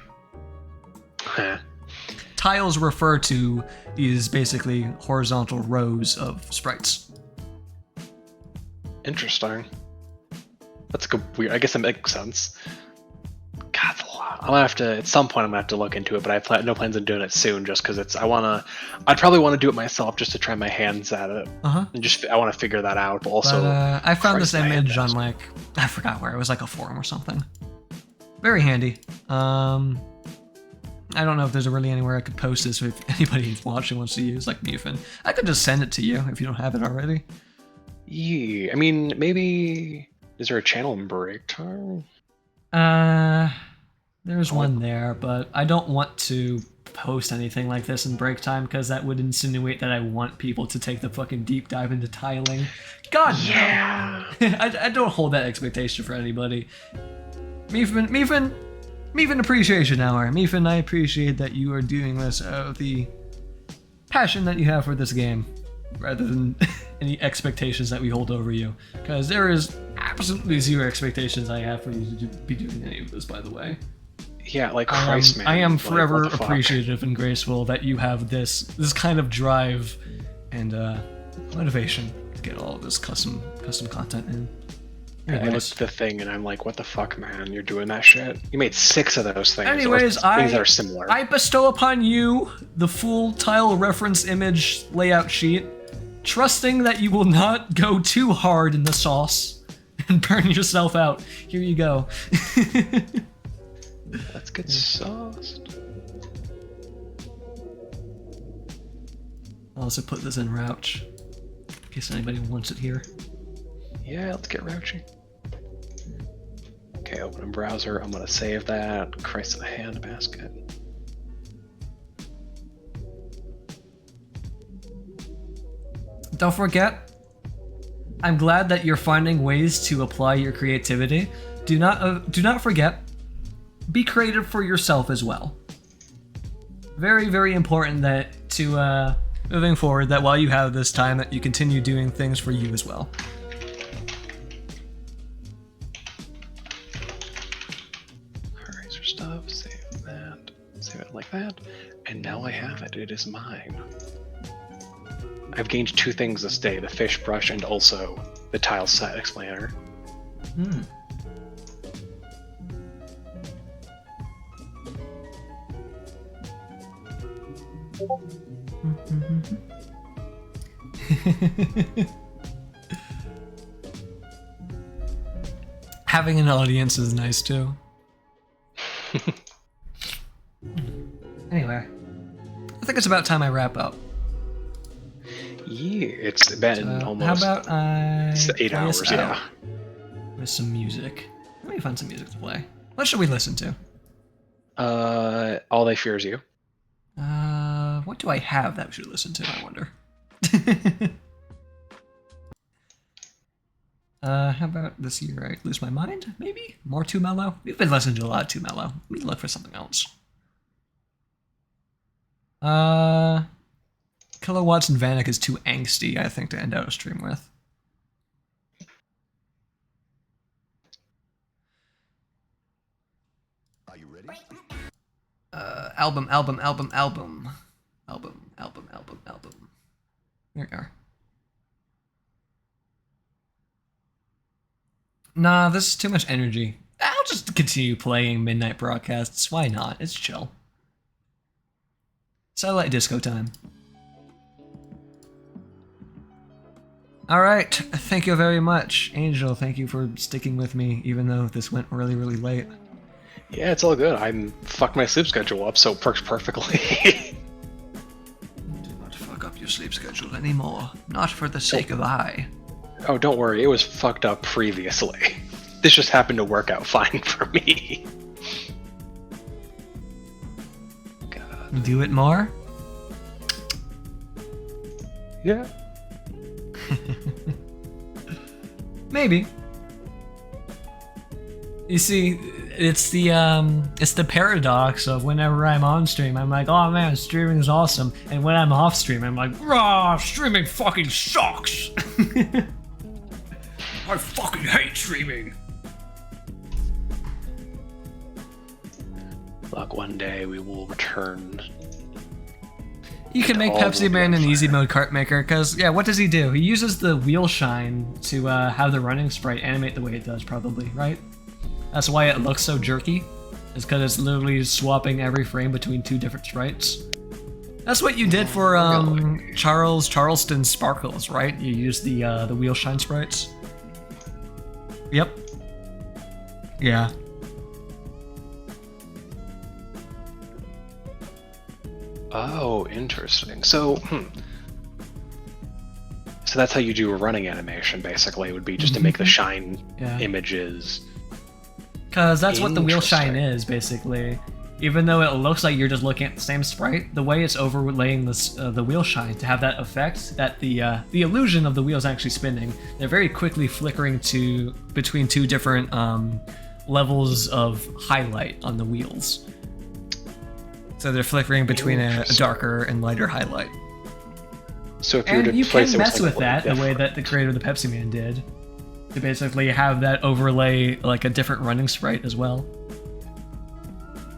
Tiles refer to these basically horizontal rows of sprites. Interesting. That's weird. I guess that makes sense. God, that's a lot. I'm gonna have to, at some point, I'm gonna have to look into it, but I have no plans on doing it soon, just because I'd probably want to do it myself just to try my hands at it. And I want to figure that out, but also. I found this image on I forgot where, it was like a forum or something. Very handy. I don't know if there's really anywhere I could post this if anybody watching wants to use, like Meephen. I could just send it to you if you don't have it already. Yeah, I mean, maybe... Is there a channel in break time? There's one there, but I don't want to post anything like this in break time because that would insinuate that I want people to take the fucking deep dive into tiling. God, yeah! I don't hold that expectation for anybody. Meephen Appreciation Hour. Meephen, I appreciate that you are doing this out of the passion that you have for this game, rather than any expectations that we hold over you. Because there is absolutely zero expectations I have for you to be doing any of this, by the way. Yeah, like Christ, man. I am forever appreciative and graceful that you have this kind of drive and motivation to get all of this custom content in. Yeah, I looked at the thing and I'm like, what the fuck, man? You're doing that shit? You made 6 of those things. Anyways, things that are similar. I bestow upon you the full tile reference image layout sheet, trusting that you will not go too hard in the sauce and burn yourself out. Here you go. Let's get sauced. I'll also put this in Rouch, in case anybody wants it here. Yeah, let's get Rouchy. Okay, open a browser. I'm gonna save that. Christ in a handbasket. Don't forget, I'm glad that you're finding ways to apply your creativity. Do not forget, be creative for yourself as well. Very, very important that moving forward, that while you have this time, that you continue doing things for you as well. Eraser stuff, save it like that, and now I have it. It is mine. I've gained 2 things this day: the fish brush and also the tile set explainer. Having an audience is nice too. Anyway, I think it's about time I wrap up. Yeah, it's been almost. How about I It's 8 play us hours, yeah. out with some music? Let me find some music to play. What should we listen to? All They Fear Is You. What do I have that we should listen to? I wonder. How about This Year I Lose My Mind? Maybe more Too Mellow. We've been listening to a lot of Too Mellow. Let me look for something else. Kilowatts and Vanek is too angsty, I think, to end out a stream with. Are you ready? Album. There you are. Nah, this is too much energy. I'll just continue playing midnight broadcasts. Why not? It's chill. Satellite disco time. Alright, thank you very much. Angel, thank you for sticking with me, even though this went really, really late. Yeah, it's all good. I'm fucked my sleep schedule up, so it works perfectly. Do not fuck up your sleep schedule anymore. Not for the sake of I. Oh, don't worry, it was fucked up previously. This just happened to work out fine for me. God. Do it more? Yeah. Maybe. You see, it's the paradox of whenever I'm on stream, I'm like, oh man, streaming is awesome, and when I'm off stream, I'm like, rah, streaming fucking sucks. I fucking hate streaming. Look, one day we will return. You can make Pepsi Man an easy mode cart maker, because, yeah, what does he do? He uses the wheel shine to have the running sprite animate the way it does, probably, right? That's why it looks so jerky. It's because it's literally swapping every frame between two different sprites. That's what you did for Charleston Sparkles, right? You used the wheel shine sprites. Yep. Yeah. Oh, interesting. So, So that's how you do a running animation, basically. It would be just to make the shine images. Because that's what the wheel shine is, basically. Even though it looks like you're just looking at the same sprite, the way it's overlaying this, the wheel shine to have that effect, that the illusion of the wheels actually spinning, they're very quickly flickering between two different levels of highlight on the wheels. So they're flickering between a darker and lighter highlight. So if you were to you place can it mess with that the way that the creator of the Pepsi Man did, to basically have that overlay like a different running sprite as well.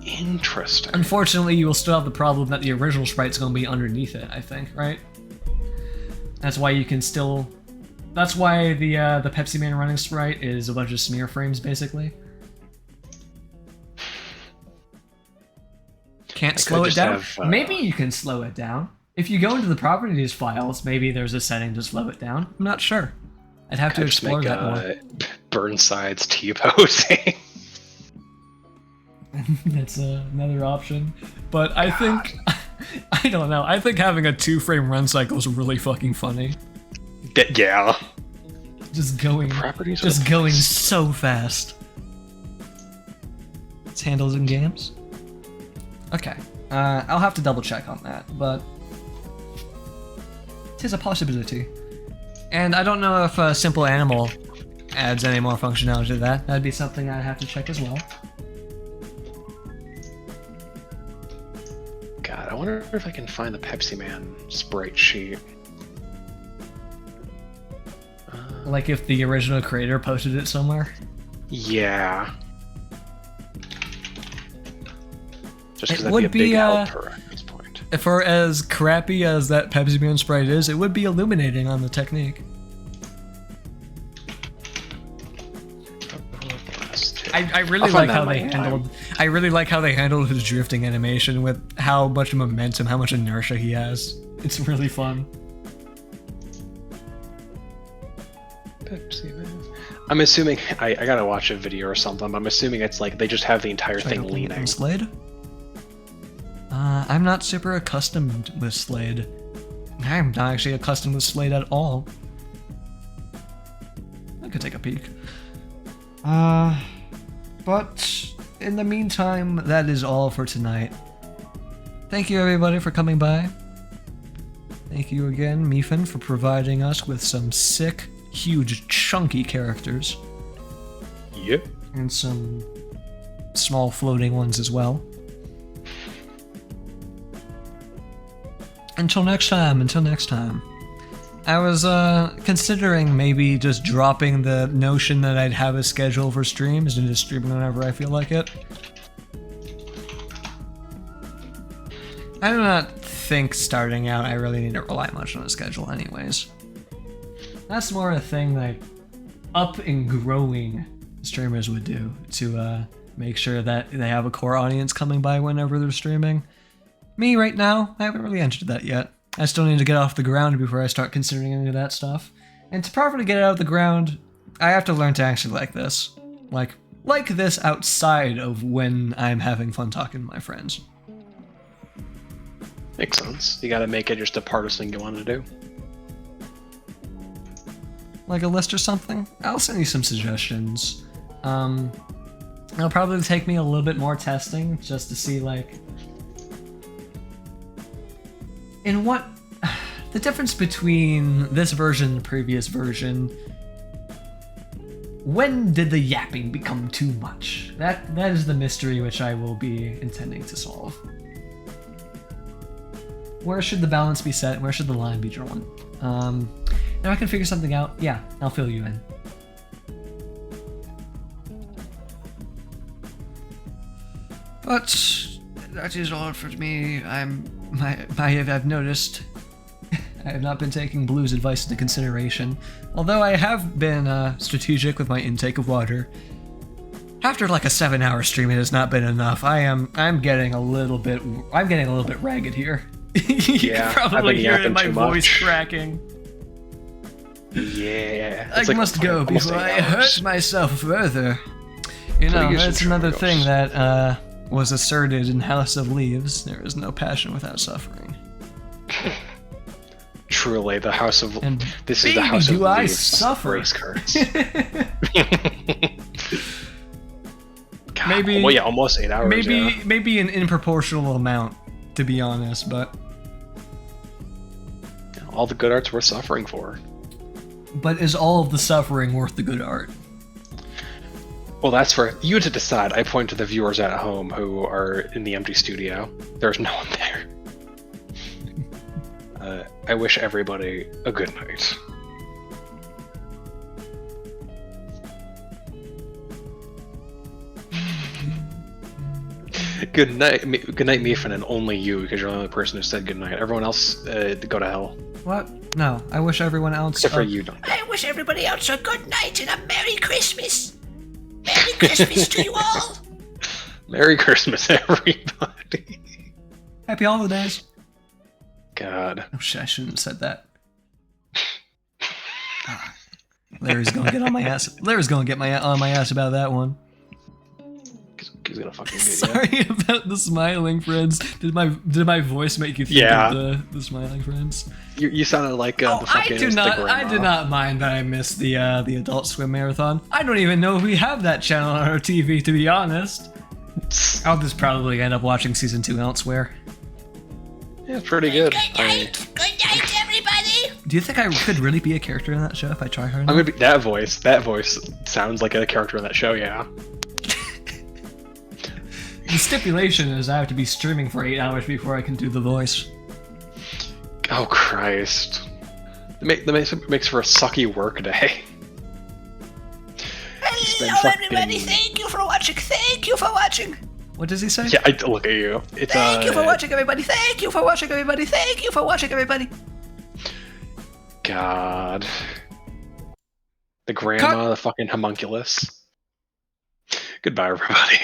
Interesting. Unfortunately, you will still have the problem that the original sprite's going to be underneath it, I think, right? That's why you can still... That's why the Pepsi Man running sprite is a bunch of smear frames, basically. Can't slow it down? Maybe you can slow it down. If you go into the properties files, maybe there's a setting to slow it down. I'm not sure. I'd have to explore that more. Burnside's T-posing. That's another option. But I think... I don't know. I think having a 2-frame run cycle is really fucking funny. Yeah. Just going so fast. It's handles in games. Okay. I'll have to double check on that, but... Tis a possibility. And I don't know if Simple Animal adds any more functionality to that. That'd be something I'd have to check as well. God, I wonder if I can find the Pepsi Man sprite sheet. Like if the original creator posted it somewhere? Yeah. Just because that'd be a big helper at this point. For as crappy as that Pepsi Man sprite is, it would be illuminating on the technique. I really like how they handled. I really like how they handled his drifting animation with how much momentum, how much inertia he has. It's really fun. Pepsi Man. I'm assuming I gotta watch a video or something. But I'm assuming it's like they just have the entire thing leaning. Slade? I'm not super accustomed with Slade. I'm not actually accustomed with Slade at all. I could take a peek. But in the meantime, that is all for tonight. Thank you everybody for coming by. Thank you again, Meephen, for providing us with some sick, huge, chunky characters. Yep. And some small floating ones as well. Until next time. I was considering maybe just dropping the notion that I'd have a schedule for streams and just streaming whenever I feel like it. I do not think starting out I really need to rely much on a schedule anyways. That's more a thing like up and growing streamers would do to make sure that they have a core audience coming by whenever they're streaming. Me right now, I haven't really entered that yet. I still need to get off the ground before I start considering any of that stuff. And to properly get it out of the ground, I have to learn to actually like this. Like this outside of when I'm having fun talking to my friends. Makes sense. You gotta make it just a part of thing you want to do. Like a list or something? I'll send you some suggestions. It'll probably take me a little bit more testing just to see like in what the difference between this version and the previous version. When did the yapping become too much? That is the mystery which I will be intending to solve. Where should the balance be set? Where should the line be drawn? If I can figure something out, yeah, I'll fill you in. But that is all for me. I've noticed I have not been taking Blue's advice into consideration. Although I have been strategic with my intake of water. After like a 7-hour stream, it has not been enough. I'm getting a little bit ragged here. You can probably hear it in my voice cracking. Yeah. I must go before I hurt myself further. You know, that's another thing that was asserted in House of Leaves. There is no passion without suffering. Truly, the House of and this baby, is the House of do I Leaves. suffer? Race cards. God, Maybe well, yeah, almost 8 hours. Maybe an improportional amount, to be honest, but all the good art's worth suffering for. But is all of the suffering worth the good art? Well, that's for you to decide. I point to the viewers at home who are in the empty studio. There's no one there. I wish everybody a good night. Good night, Meephen, and only you, because you're the only person who said good night. Everyone else, go to hell. What? No, I wish everyone else. Except for you, don't. I wish everybody else a good night and a Merry Christmas. Merry Christmas to you all. Merry Christmas, everybody. Happy holidays. God. Oh shit! I shouldn't have said that. Larry's gonna get on my ass. Larry's gonna get on my ass about that one. He's gonna fucking get Sorry about the smiling friends. Did my voice make you think of the smiling friends? You sounded like the fucking I did not mind that I missed the Adult Swim marathon. I don't even know if we have that channel on our TV, to be honest. I'll just probably end up watching season 2 elsewhere. Yeah, it's pretty good. Good night, everybody. Do you think I could really be a character in that show if I try hard enough? I'm gonna be that voice. That voice sounds like a character in that show. Yeah. The stipulation is I have to be streaming for 8 hours before I can do the voice. Oh Christ! That makes for a sucky work day. Hello, everybody. Thank you for watching. Thank you for watching. What does he say? Yeah, look at you. It's Thank you for watching, everybody. Thank you for watching, everybody. Thank you for watching, everybody. God. The grandma, the fucking homunculus. Goodbye, everybody.